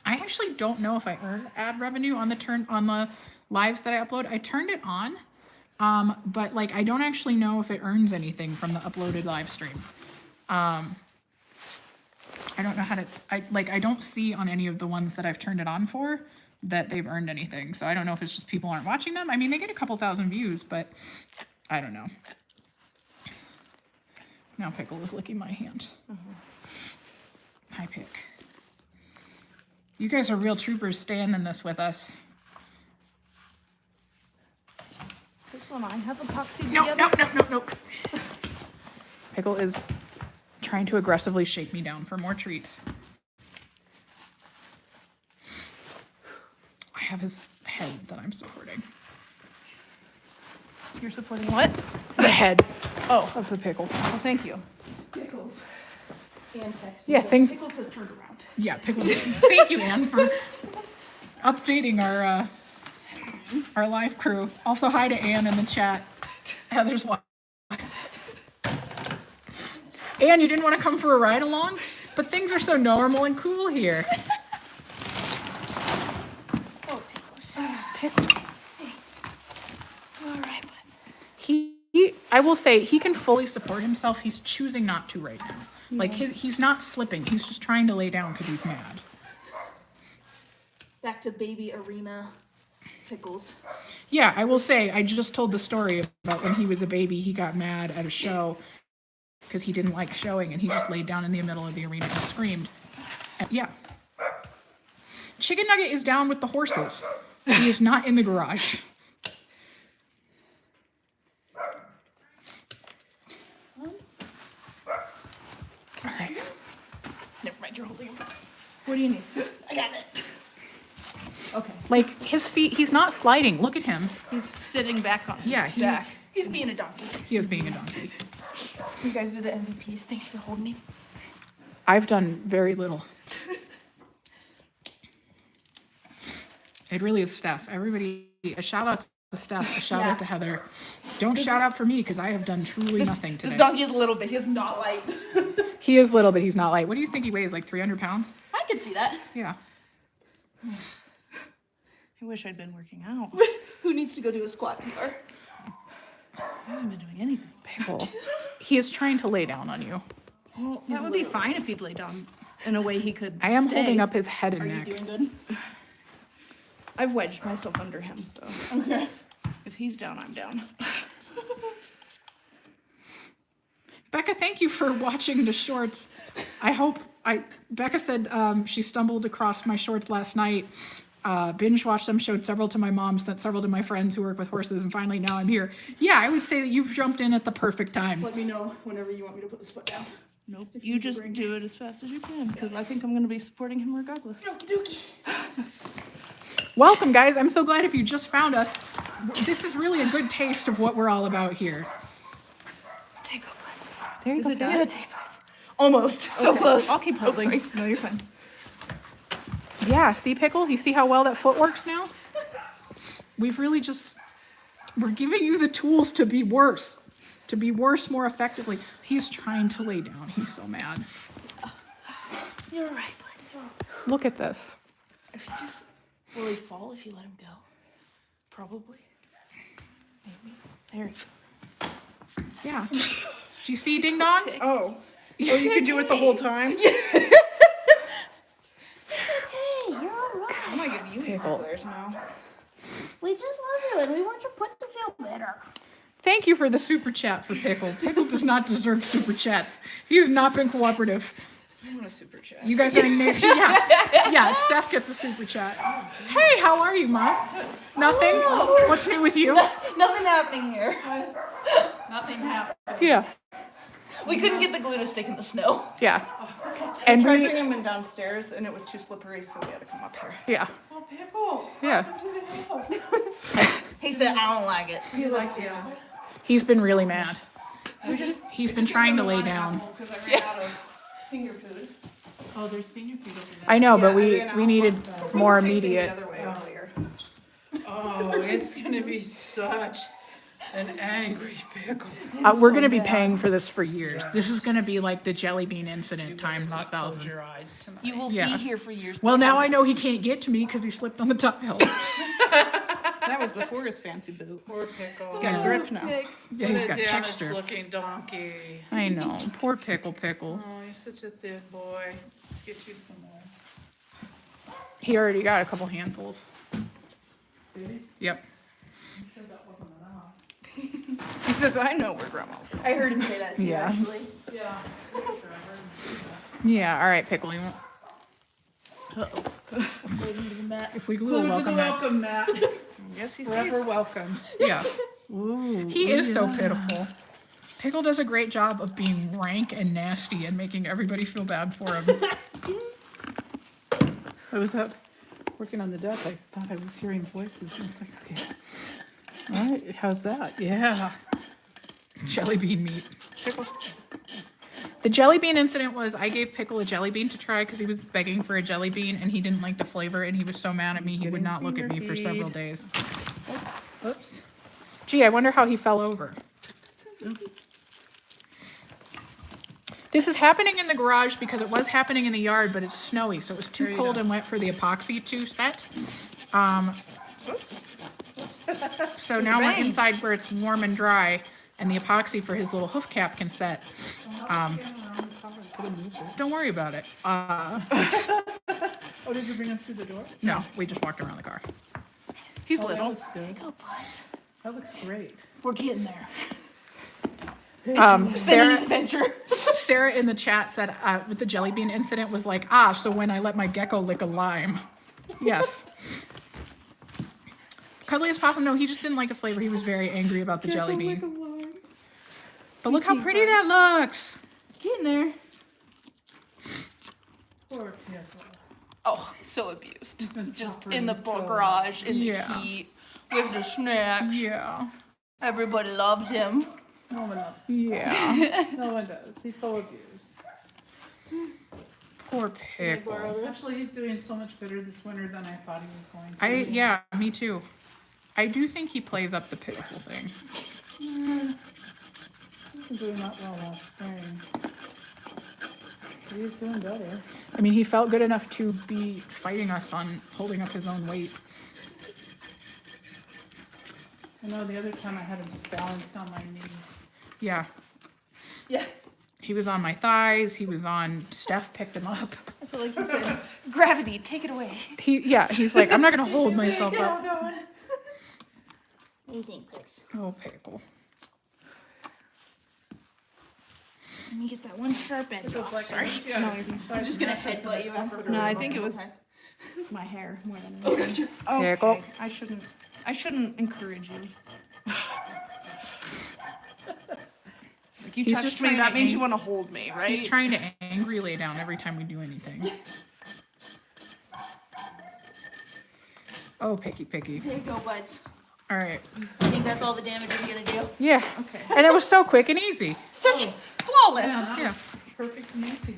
I actually don't know if I earn ad revenue on the lives that I upload. I turned it on, but like I don't actually know if it earns anything from the uploaded live streams. I don't know how to. I don't see on any of the ones that I've turned it on for that they've earned anything. So I don't know if it's just people aren't watching them. I mean, they get a couple thousand views, but I don't know. Now Pickle is licking my hand. Hi, Pick. You guys are real troopers staying in this with us. Pickle and I have epoxy No, together. no. Pickle is trying to aggressively shake me down for more treats. I have his head that I'm supporting. You're supporting what? The head Oh, of the pickle. well, thank you. Pickles. And text. Yeah, thank Pickles has turned around. yeah, Pickle. Thank you, Anne, for updating our live crew. Also, hi to Anne in the chat. Heather's watching. Anne, you didn't want to come for a ride along? But things are so normal and cool here. Oh, Pickles. Pickle. All right, bud. I will say, he can fully support himself. He's choosing not to right now. Like, he's not slipping. He's just trying to lay down because he's mad. back to baby arena Pickles. Yeah, I will say, I just told the story about when he was a baby, he got mad at a show because he didn't like showing, and he just laid down in the middle of the arena and screamed. And, yeah. Chicken Nugget is down with the horses. He is not in the garage. All right. Never mind, you're holding him. What do you need? I got it. Okay. Like, his feet, he's not sliding. Look at him. He's sitting back on his Yeah, he's, back. He's being a donkey. he is being a donkey. You guys did the MVPs. Thanks for holding him. I've done very little. It really is Steph. Everybody, a shout out to Steph, a shout out to Heather. Don't shout out for me because I have done truly nothing today. This donkey is a little bit. He's not light. He is little, but he's not light. What do you think he weighs? Like 300 pounds? I could see that. Yeah. I wish I'd been working out. Who needs to go do a squat bar? I haven't been doing anything. Pickle. He is trying to lay down on you. Well, that would be fine if he'd lay down in a way he could I am stay. holding up his head and Are you neck. doing good? I've wedged myself under him, so Okay. if he's down, I'm down. Becca, thank you for watching the shorts. Becca said she stumbled across my shorts last night, binge watched them, showed several to my mom, sent several to my friends who work with horses, and finally now I'm here. Yeah, I would say that you've jumped in at the perfect time. Let me know whenever you want me to put this foot down. Nope. You just do it as fast as you can, because I think I'm going to be supporting him regardless. Okie dokie. Welcome, guys. I'm so glad if you just found us. This is really a good taste of what we're all about here. Take a butt. There you go. it done? Yeah, take butt. Almost. So close. I'll keep holding. No, you're fine. Yeah, see, Pickle? You see how well that foot works now? We've really just, we're giving you the tools to be worse more effectively. He's trying to lay down. He's so mad. You're right, bud. You're right. Look at this. If you just, will he fall if you let him go? Probably. Maybe. There you go. Yeah. Do you see Ding Dong? Oh, you could do it the whole time? Hey, you're all right. I'm going to give you Pickle. players now. We just love you and we want your foot to feel better. Thank you for the super chat for Pickle. Pickle does not deserve super chats. He has not been cooperative. I want a super chat. You guys are in there. Yeah, Steph gets a super chat. Hey, how are you, Mom? Nothing? What's new with you? Nothing happening here. Nothing happened. Yeah. We couldn't get the glue to stick in the snow. Yeah. And Tried we, bringing him in downstairs, and it was too slippery, so we had to come up here. yeah. Oh, Pickle. Yeah. He said, I don't like it. He likes you. He's been really mad. He's been trying to lay down. Because I ran out of senior food. Oh, there's senior food over there. I know, but I we ran out. needed We more were facing immediate. The other way earlier. Oh, it's gonna be such an angry pickle. We're going to be paying for this for years. This is going to be like the jelly bean incident times Not close 1,000. your eyes tonight. You will Yeah. be here for years. Well, now I know he can't get to me because he slipped on the tile. That was before his fancy boot. Poor pickle. He's got grip now. Yeah, he's What got a damaged texture. looking donkey. I know. Poor Pickle. Oh, you're such a thin boy. Let's get you some more. He already got a couple handfuls. Did he? Yep. He said that wasn't enough. He says, I know where grandma's going. I heard him say that too, Yeah. actually. Yeah. Yeah, all right, Pickle. You want, Waiting to the mat. if we glue a Welcome to welcome the mat. welcome mat. Yes, he's Forever welcome. Yeah. He is so pitiful. Pickle does a great job of being rank and nasty and making everybody feel bad for him. I was up working on the deck. I thought I was hearing voices. I was like, okay. All right, how's that? Yeah. Jelly bean meat. The jelly bean incident was I gave Pickle a jelly bean to try because he was begging for a jelly bean and he didn't like the flavor and he was so mad at me he would not look at me for several days. Oops. Gee, I wonder how he fell over. This is happening in the garage because it was happening in the yard, but it's snowy, so it was too cold and wet for the epoxy to set. So now we're inside where it's warm and dry, and the epoxy for his little hoof cap can set. Don't worry about it. Oh, did you bring him through the door? No, we just walked around the car. He's Oh, that little. looks good. Go, bud. That looks great. We're getting there. Been an Sarah, adventure. Sarah in the chat said with the jelly bean incident was like, so when I let my gecko lick a lime. Yes. Cuddliest Possum, no, he just didn't like the flavor. He was very angry about the jelly bean. But look how pretty that looks. Getting there. Poor Pickle. Oh, so abused. been Just in the suffering so garage, in the Yeah. heat, with the snacks. Yeah. Everybody loves him. No one loves him. Yeah. No one does. He's so abused. Poor Pickle. Actually, he's doing so much better this winter than I thought he was going to. Yeah, me too. I do think he plays up the Pickle thing. He's been doing that well last spring. But he's doing better. I mean, he felt good enough to be fighting us on holding up his own weight. I know the other time I had him just balanced on my knee. Yeah. Yeah. He was on my thighs. He was on. Steph picked him up. I feel like he said, gravity, take it away. He's like, I'm not gonna hold myself up. What do you think, Pix? Oh, Pickle. Let me get that one sharp edge It was off. like, Sorry. I'm just gonna headbutt you after. No, I think it was It's my hair more than okay. Pickle. I shouldn't encourage you. Like you He's just touched me, trying that to means you ang- want to hold me, right? He's trying to angrily lay down every time we do anything. Oh, picky. There you go, buds. All right. I think that's all the damage you're gonna do. Yeah. Okay. And it was so quick and easy. Such flawless. Yeah. perfect and easy.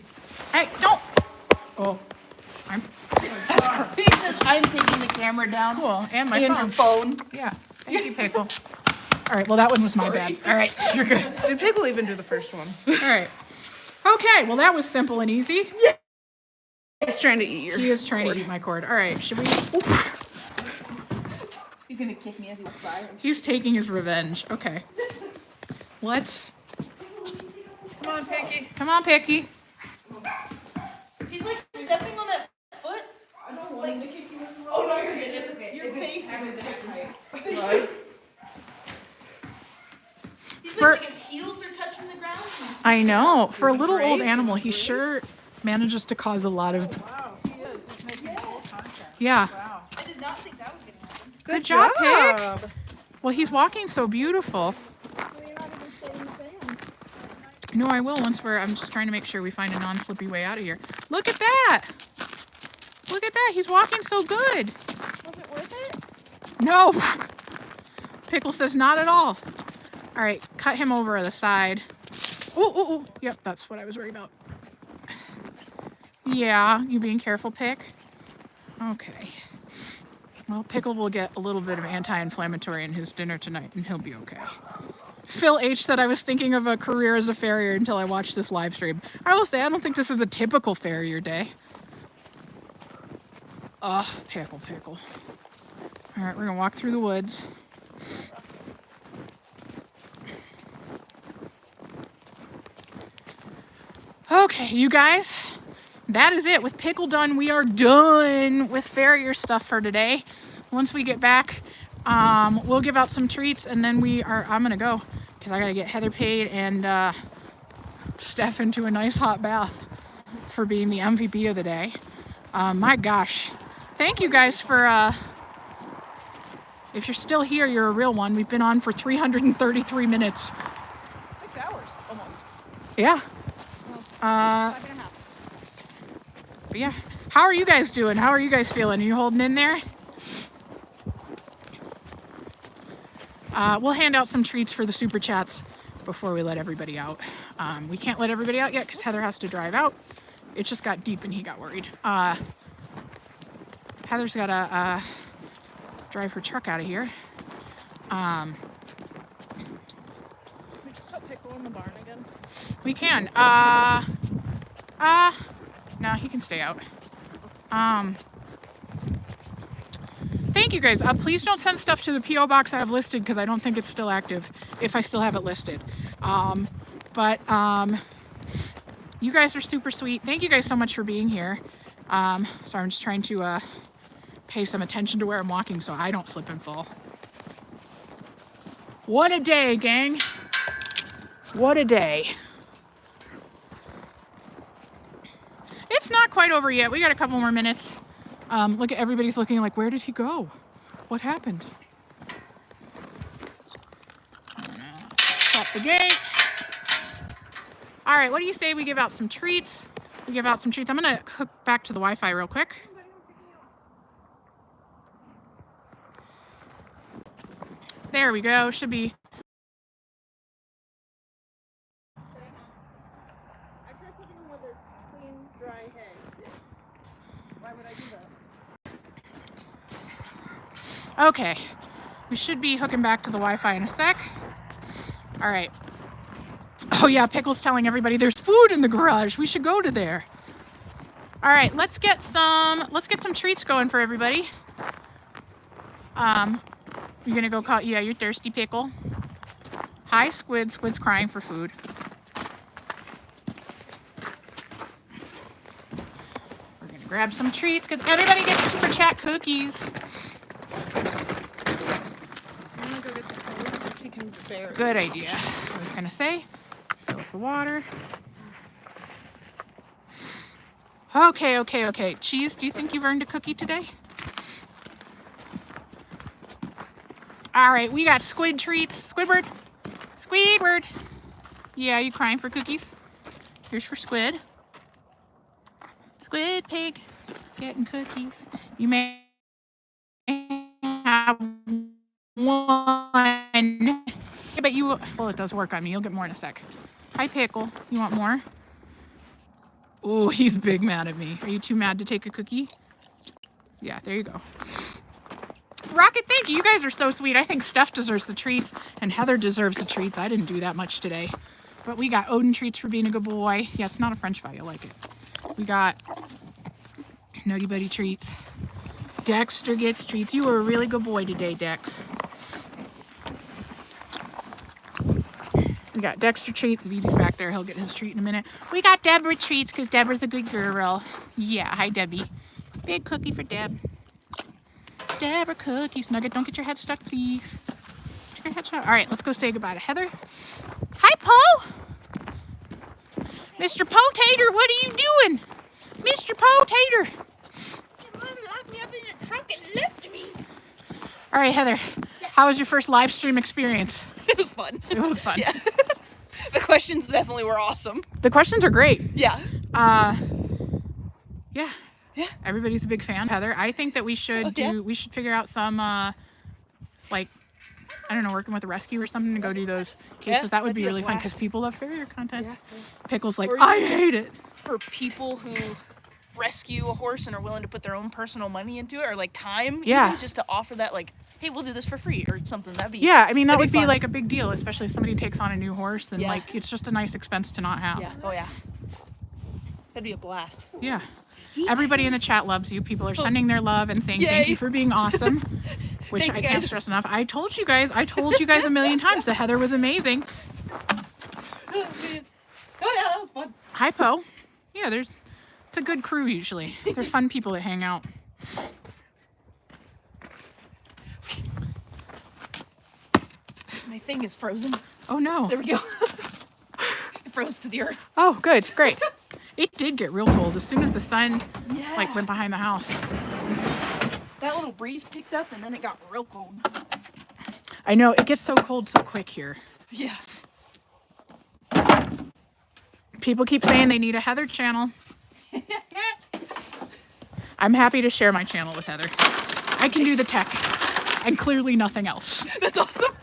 Hey, don't. Oh, I'm He says, I'm taking the camera down. cool. And my And phone. your phone. Yeah. Thank you, Pickle. All right. Well, that one was my bad. All right. You're good. Did Pickle even do the first one? All right. Okay. Well, that was simple and easy. He's trying to eat your. He is trying to eat my cord. All right. Should we? He's gonna kick me as he walks by. He's taking his revenge. Okay. Let's. Come on, Picky. Come on, Picky. He's like stepping on that foot. I don't want him to kick you in the Oh no, you're good. It's okay. Your face is his He's For- like his heels are touching the ground. I know. For a little old great. animal, he sure manages to cause a lot of. Wow, he is. He's making full contact. Yeah. Wow. I did not think that was gonna happen. Good job, Pig. Well, he's walking so beautiful. No, I will once I'm just trying to make sure we find a non-slippy way out of here. Look at that. Look at that. He's walking so good. Was it worth it? No. Pickle says not at all. All right, cut him over the side. Oh. Yep, that's what I was worried about. Yeah, you being careful, Pick? Okay. Well, Pickle will get a little bit of anti-inflammatory in his dinner tonight, and he'll be okay. Phil H said I was thinking of a career as a farrier until I watched this live stream. I will say, I don't think this is a typical farrier day. Oh, Pickle. All right, we're gonna walk through the woods. Okay, you guys, that is it. With Pickle done, we are done with farrier stuff for today. Once we get back, we'll give out some treats, and then I'm gonna go because I gotta get Heather paid and Steph into a nice hot bath for being the MVP of the day. My gosh, thank you guys for. If you're still here, you're a real one. We've been on for 333 minutes. 6 hours almost. Yeah. 5.5. But yeah. How are you guys doing? How are you guys feeling? Are you holding in there? We'll hand out some treats for the super chats before we let everybody out. We can't let everybody out yet because Heather has to drive out. It just got deep and he got worried. Heather's got to drive her truck out of here. We just put Pickle in the barn again. We can. No, he can stay out. Thank you guys. Please don't send stuff to the P.O. box I have listed because I don't think it's still active, if I still have it listed. But you guys are super sweet. Thank you guys so much for being here. So I'm just trying to pay some attention to where I'm walking so I don't slip and fall. What a day, gang. What a day. It's not quite over yet. We got a couple more minutes. Look at everybody's looking like, where did he go? What happened? Shut the gate. All right, what do you say we give out some treats? We give out some treats. I'm gonna hook back to the Wi-Fi real quick. There we go, should be. I tried putting them where there's clean, dry hay. Why would I do that? Okay, we should be hooking back to the Wi-Fi in a sec. All right. Oh yeah, Pickle's telling everybody there's food in the garage. We should go to there. All right, let's get some treats going for everybody. You're gonna go call, yeah, you're thirsty, Pickle. Hi, Squid. Squid's crying for food. We're gonna grab some treats because everybody gets super chat cookies. I'm gonna go get the hose so he can bury. Good idea. I was gonna say, fill up the water. Okay. Cheese, do you think you've earned a cookie today? All right, we got squid treats. Squidward. Squidward. Yeah, you crying for cookies? Here's for Squid. Squid pig getting cookies. You may have one. But you, well, it does work on me. You'll get more in a sec. Hi, Pickle. You want more? Oh, he's big mad at me. Are you too mad to take a cookie? Yeah, there you go. Rocket, thank you. You guys are so sweet. I think Steph deserves the treats and Heather deserves the treats. I didn't do that much today. But we got Odin treats for being a good boy. Yeah, it's not a French fry. You'll like it. We got Nugget Buddy treats. Dexter gets treats. You were a really good boy today, Dex. We got Dexter treats. If he's back there, he'll get his treat in a minute. We got Deborah treats because Deborah's a good girl. Yeah, hi, Debbie. Big cookie for Deb. Deborah cookies. Nugget, don't get your head stuck, please. Get your head stuck. All right, let's go say goodbye to Heather. Hi, Poe. Mr. Potater, what are you doing? Mr. Potater. Mom locked me up in the trunk and left me. All right, Heather. How was your first live stream experience? It was fun. It was fun. Yeah. The questions definitely were awesome. The questions are great. Yeah. Yeah. Yeah. Everybody's a big fan, Heather. I think that we should we should figure out some like, I don't know, working with a rescue or something to go do those cases. Yeah, that would that'd be be a really fun blast. because people love Farrier content. Yeah. Pickle's like, Or I even- hate it. For people who rescue a horse and are willing to put their own personal money into it or like time, Yeah. even just to offer that, like, hey, we'll do this for free or something. That'd be Yeah, I mean, that that'd would be fun. like a big deal, especially if somebody takes on a new horse and Yeah. like, it's just a nice expense to not have. Yeah. Oh yeah. That'd be a blast. Yeah. Everybody in the chat loves you. People are sending their love and saying thank Yay. you for being awesome, which Thanks, I can't guys. stress enough. I told you guys a million times that Heather was amazing. Oh yeah, that was fun. Hi, Poe. Yeah, it's a good crew usually. They're fun people that hang out. My thing is frozen. Oh no. There we go. It froze to the earth. Oh, good, great. It did get real cold as soon as the sun Yeah. like went behind the house. That little breeze picked up and then it got real cold. I know, it gets so cold so quick here. Yeah. People keep saying they need a Heather channel. I'm happy to share my channel with Heather. I can do the tech and clearly nothing else. That's awesome.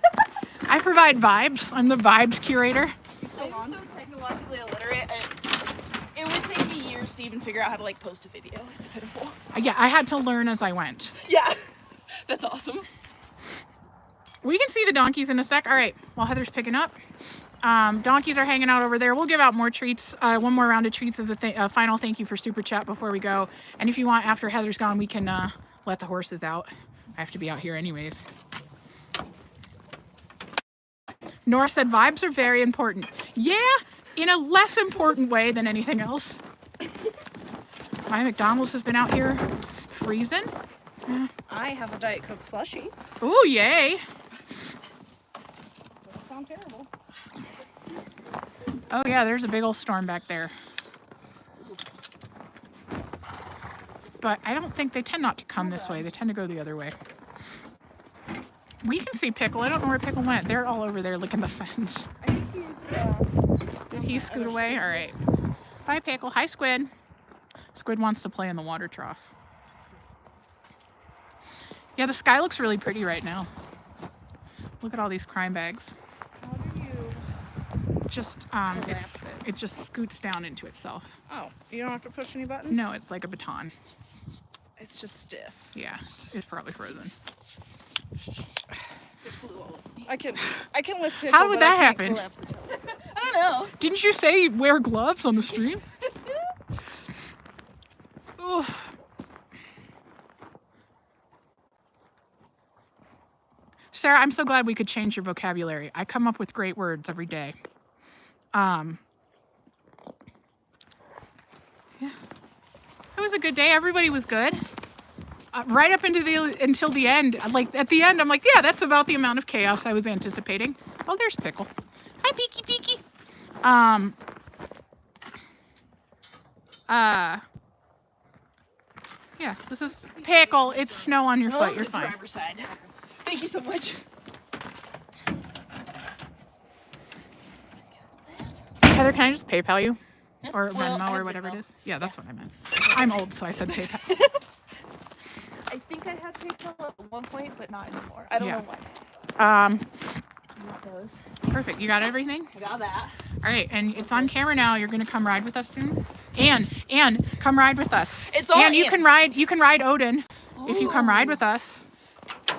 I provide vibes. I'm the vibes curator. I'm so technologically illiterate, and it would take me years to even figure out how to like post a video. It's pitiful. Yeah, I had to learn as I went. Yeah. That's awesome. We can see the donkeys in a sec. All right, while Heather's picking up. Donkeys are hanging out over there. We'll give out more treats, one more round of treats as a final thank you for Super Chat before we go. And if you want, after Heather's gone, we can let the horses out. I have to be out here anyways. Nora said vibes are very important. Yeah, in a less important way than anything else. My McDonald's has been out here freezing. I have a Diet Coke slushie. Ooh, yay. Doesn't sound terrible. Oh yeah, there's a big old storm back there. But I don't think they tend not to come this way. They tend to go the other way. We can see Pickle. I don't know where Pickle went. They're all over there licking the fence. I think he's, Did he scoot away? All right. Bye, Pickle. Hi, Squid. Squid wants to play in the water trough. Yeah, the sky looks really pretty right now. Look at all these crime bags. how do you... Just it just scoots down into itself. Oh, you don't have to push any buttons? No, it's like a baton. It's just stiff. Yeah, it's probably frozen. I can lift Pickle, How would but that I can't happen? collapse the toilet. I don't know. Didn't you say wear gloves on the stream? Ugh. Sarah, I'm so glad we could change your vocabulary. I come up with great words every day. Yeah. It was a good day. Everybody was good. Right up until the end. Like at the end, I'm like, yeah, that's about the amount of chaos I was anticipating. Oh, there's Pickle. Hi, Peeky Peeky. Yeah, this is Pickle. It's snow on your foot. You're fine. Driver's side. Thank you so much. Heather, can I just PayPal you? Or Well, I Venmo or have whatever PayPal. it is? Yeah, that's what I meant. I'm old, so I said PayPal. I think I had PayPal at one point, but not anymore. I don't Yeah. know why. Um, Those. perfect. You got everything? I got that. All right, and it's on camera now. You're gonna come ride with us soon. And come ride with us. It's all And you in. can ride Odin if you come ride with us.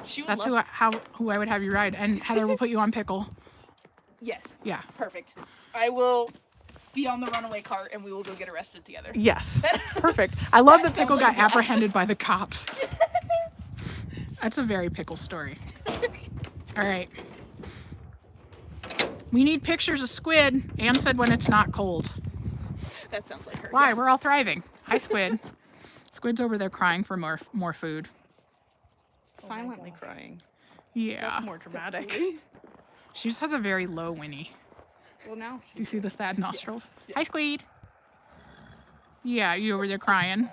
She would That's love. who I would have you ride. And Heather will put you on Pickle. Yes. Yeah. Perfect. I will be on the runaway cart and we will go get arrested together. Yes. Perfect. I love that That Pickle sounds got like the best. apprehended by the cops. That's a very Pickle story. All right. We need pictures of Squid. Anne said when it's not cold. That sounds like her. Why? Yeah. We're all thriving. Hi, Squid. Squid's over there crying for more food. Silently crying. Yeah. That's more dramatic. She just has a very low whinny. Well, now. Do you see the sad nostrils? Hi, Squid. Yeah, you over there crying.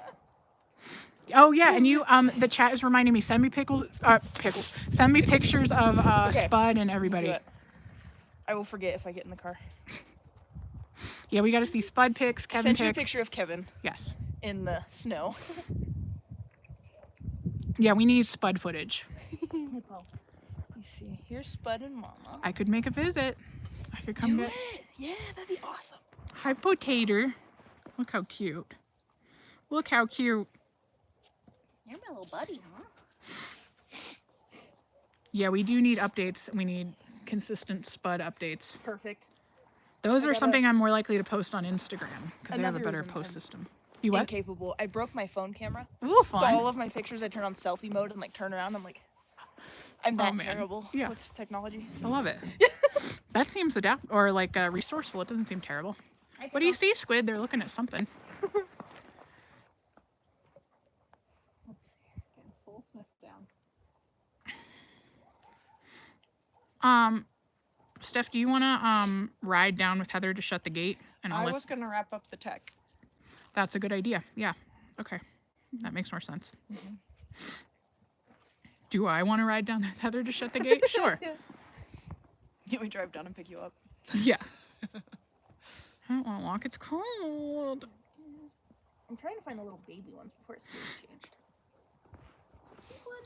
Oh yeah, and you the chat is reminding me. Send me pickles. Send me pictures of Okay. Spud and everybody. Do it. I will forget if I get in the car. Yeah, we got to see Spud pics, I Kevin sent you a pics. picture of Kevin Yes. in the snow. Yeah, we need Spud footage. Let me see. Here's Spud and Mama. I could make a visit. I could come Do get. it. Yeah, that'd be awesome. Hi, Potato. Look how cute. Look how cute. You're my little buddy, huh? Yeah, we do need updates. We need consistent Spud updates. Perfect. Those I are gotta- something I'm more likely to post on Instagram because they have a Another better reason post I'm system. You what? Incapable. I broke my phone camera. Ooh, So fun. all of my pictures I turn on selfie mode and like turn around. I'm like, I'm that man. terrible Yeah. with technology. I love it. That seems resourceful. It doesn't seem terrible. What do you see, Squid? They're looking at something. Let's see. Getting full sniff down. Steph, do you want to ride down with Heather to shut the gate? And I was gonna wrap up the tech. That's a good idea. Yeah. Okay. That makes more sense. Do I want to ride down with Heather to shut the gate? Sure. Can we drive down and pick you up? Yeah. I don't want to walk. It's cold. I'm trying to find the little baby ones before it's changed.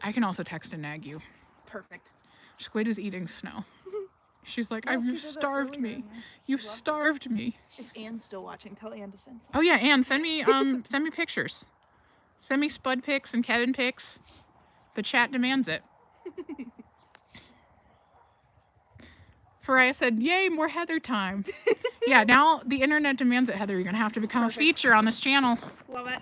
I can also text and nag you. Perfect. Squid is eating snow. She's like, No, she you've did that starved earlier me. in there. You've starved me. If Anne's still watching, tell Anne to send some. Oh yeah, Anne, send me pictures. Send me Spud pics and Kevin pics. The chat demands it. Farrier said, yay, more Heather time. Yeah, now the internet demands it, Heather. You're gonna have to become a feature on this channel. Love it.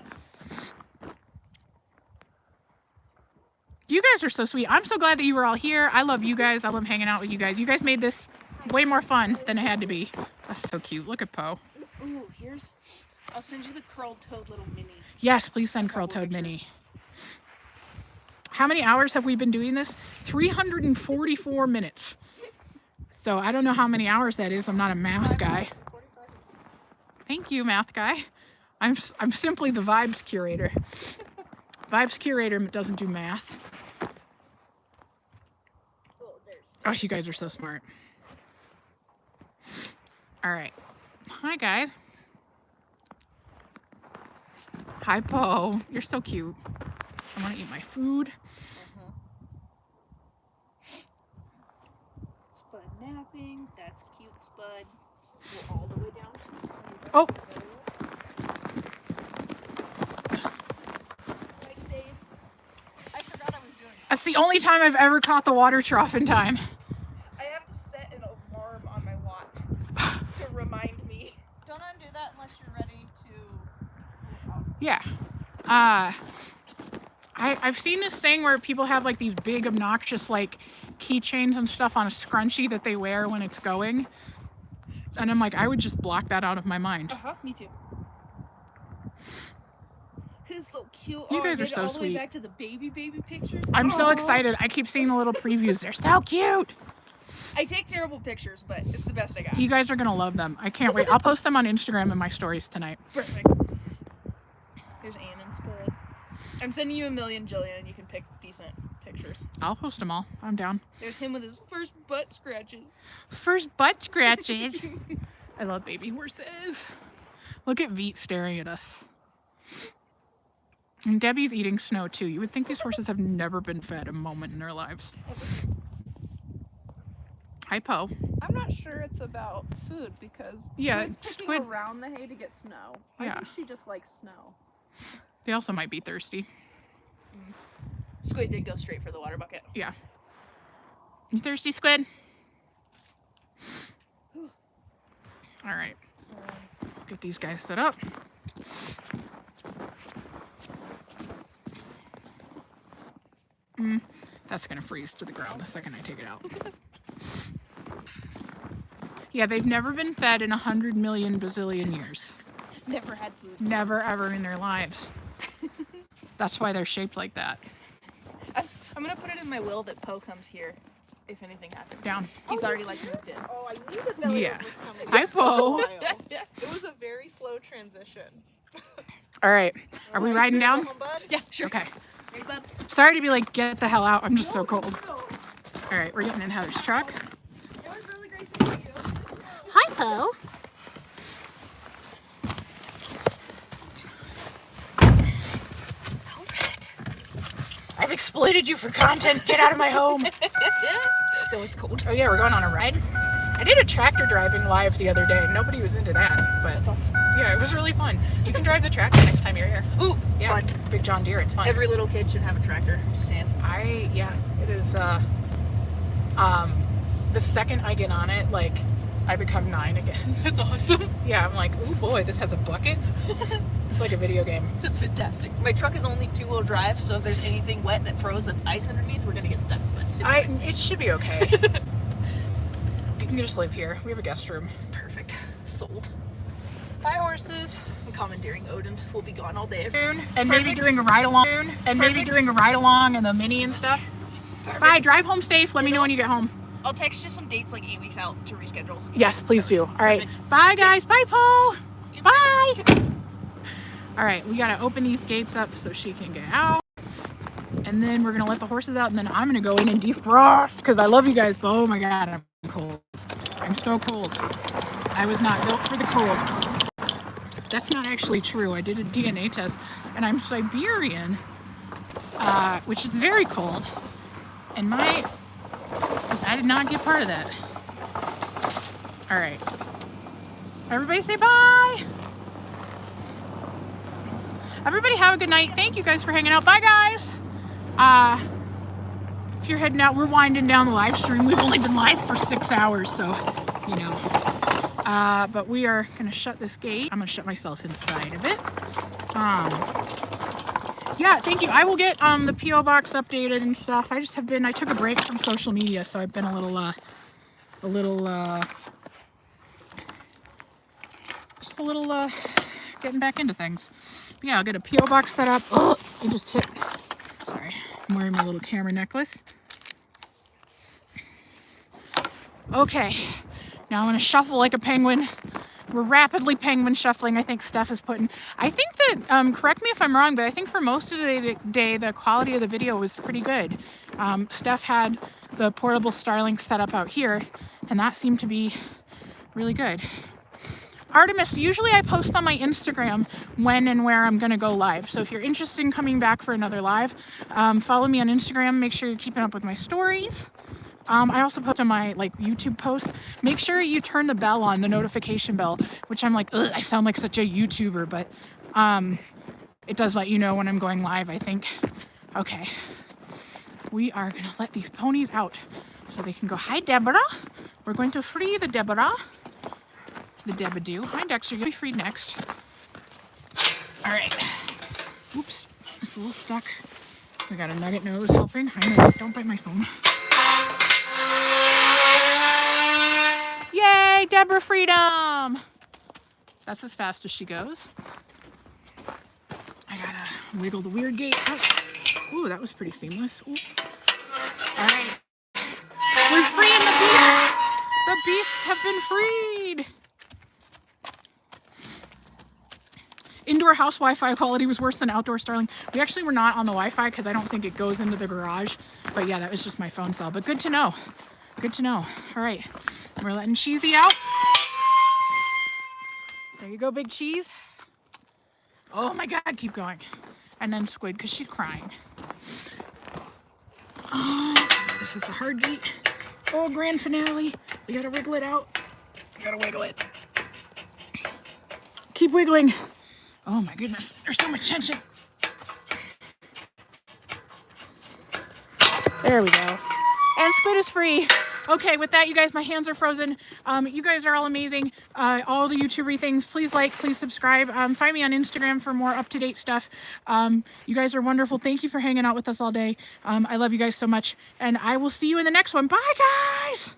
You guys are so sweet. I'm so glad that you were all here. I love you guys. I love hanging out with you guys. You guys made this way more fun than it had to be. That's so cute. Look at Poe. Ooh, here's I'll send you the curled toad little mini. Yes, please send Curl Toad Mini. How many hours have we been doing this? 344 minutes. So I don't know how many hours that is. I'm not a math guy. Thank you, math guy. I'm simply the vibes curator. Vibes curator doesn't do math. Oh, you guys are so smart. All right. Hi, guys. Hi, Poe. You're so cute. I want to eat my food. Spud napping. That's cute, Spud. Go all the way down. Oh, I forgot I was doing. that's the only time I've ever caught the water trough in time. I have to set an alarm on my watch to remind me. Don't undo that unless you're ready to. Yeah. I've seen this thing where people have like these big obnoxious like keychains and stuff on a scrunchie that they wear when it's going. And I'm like, I would just block that out of my mind. Me too. He's so cute. You I guys are did so all the way sweet. back to the baby pictures. I'm so Aw. excited. I keep seeing the little previews. They're so cute. I take terrible pictures, but it's the best I got. You guys are going to love them. I can't wait. I'll post them on Instagram and my stories tonight. Perfect. Here's Ann and Spud. I'm sending you a million jillion and you can pick decent pictures. I'll post them all. I'm down. There's him with his first butt scratches. First butt scratches. I love baby horses. Look at Veet staring at us. And Debbie's eating snow too. You would think these horses have never been fed a moment in their lives. Hi, Poe. I'm not sure it's about food because Yeah, Squid's picking Squid- around the hay to get snow. I Yeah. think she just likes snow. They also might be thirsty. Squid did go straight for the water bucket. Yeah. You thirsty, Squid? All right. Get these guys set up. That's gonna freeze to the ground the second I take it out. Yeah, they've never been fed in 100 million bazillion years. Never had food. Never ever in their lives. That's why they're shaped like that. I'm gonna put it in my will that Poe comes here if anything happens. Down. He's already like moved in. Oh, I knew the belly Yeah. was coming. Hi, Poe. It was a very slow transition. All right. Are we riding down? Yeah, sure. Okay. Here, bubs. Sorry to be like, get the hell out. I'm just so cold. All right, we're getting in Heather's truck. It was really great to meet you. Hi, Poe. I've exploited you for content. Get out of my home. No, it's cold. Oh yeah, we're going on a ride. I did a tractor driving live the other day. Nobody was into that, but That's awesome. yeah, it was really fun. You can drive the tractor next time you're here. Ooh, Yeah, fun. big John Deere. It's fun. Every little kid should have a tractor. Just saying. It is. The second I get on it, like, I become 9 again. That's awesome. Yeah, I'm like, oh boy, this has a bucket. It's like a video game. That's fantastic. My truck is only 2-wheel drive, so if there's anything wet that froze that's ice underneath, we're gonna get stuck. But it's fine. It should be okay. You can just live here. We have a guest room. Perfect. Sold. Bye, horses. I'm commandeering Odin. We'll be gone all day. Soon, and maybe Perfect. doing a ride along. And maybe Perfect. doing a ride along and the mini and stuff. Bye. Drive home safe. Let me know when you get home. I'll text you some dates like 8 weeks out to reschedule. Yes, please do. All right. Perfect. Bye, guys. Bye, Paul. Bye. All right. We got to open these gates up so she can get out. And then we're going to let the horses out. And then I'm going to go in and defrost because I love you guys. Oh, my God. I'm cold. I'm so cold. I was not built for the cold. That's not actually true. I did a DNA test. And I'm Siberian, which is very cold. And I did not get part of that. All right. Everybody say bye. Everybody have a good night. Thank you guys for hanging out. Bye, guys. If you're heading out, we're winding down the live stream. We've only been live for 6 hours, so, you know. But we are going to shut this gate. I'm going to shut myself inside of it. Yeah, thank you. I will get the P.O. box updated and stuff. I took a break from social media, so I've been a little getting back into things. But yeah, I'll get a P.O. box set up. Oh, I just hit. Sorry, I'm wearing my little camera necklace. Okay, now I'm gonna shuffle like a penguin. We're rapidly penguin shuffling. I think Steph is putting. I think that, correct me if I'm wrong, but I think for most of the day, the quality of the video was pretty good. Steph had the portable Starlink set up out here, and that seemed to be really good. Artemis, usually I post on my Instagram when and where I'm gonna go live. So if you're interested in coming back for another live, follow me on Instagram. Make sure you're keeping up with my stories. I also post on my YouTube posts. Make sure you turn the bell on, the notification bell, which I'm like, ugh, I sound like such a YouTuber, but it does let you know when I'm going live, I think. Okay, we are gonna let these ponies out so they can go. Hi, Deborah. We're going to free the Deborah. The Debadoo. Hi, Dexter. You'll be freed next. All right. Oops, it's a little stuck. We got a Nugget nose helping. Hi, Nugget. Don't bite my phone. Yay, Deborah freedom! That's as fast as she goes. I gotta wiggle the weird gate out. Ooh, that was pretty seamless. Ooh. All right. We're freeing the beasts. The beasts have been freed. Indoor house Wi-Fi quality was worse than outdoor Starlink. We actually were not on the Wi-Fi because I don't think it goes into the garage. But yeah, that was just my phone cell. But good to know. Good to know. All right. We're letting Cheesy out. There you go, Big Cheese. Oh my God, keep going. And then Squid, because she's crying. Oh, this is the hard gate. Oh, grand finale. We gotta wiggle it out. We gotta wiggle it. Keep wiggling. Oh my goodness, there's so much tension. There we go. And Squid is free. Okay, with that, you guys, my hands are frozen. You guys are all amazing. All the YouTuber things, please like, please subscribe. Find me on Instagram for more up-to-date stuff. You guys are wonderful. Thank you for hanging out with us all day. I love you guys so much. And I will see you in the next one. Bye, guys!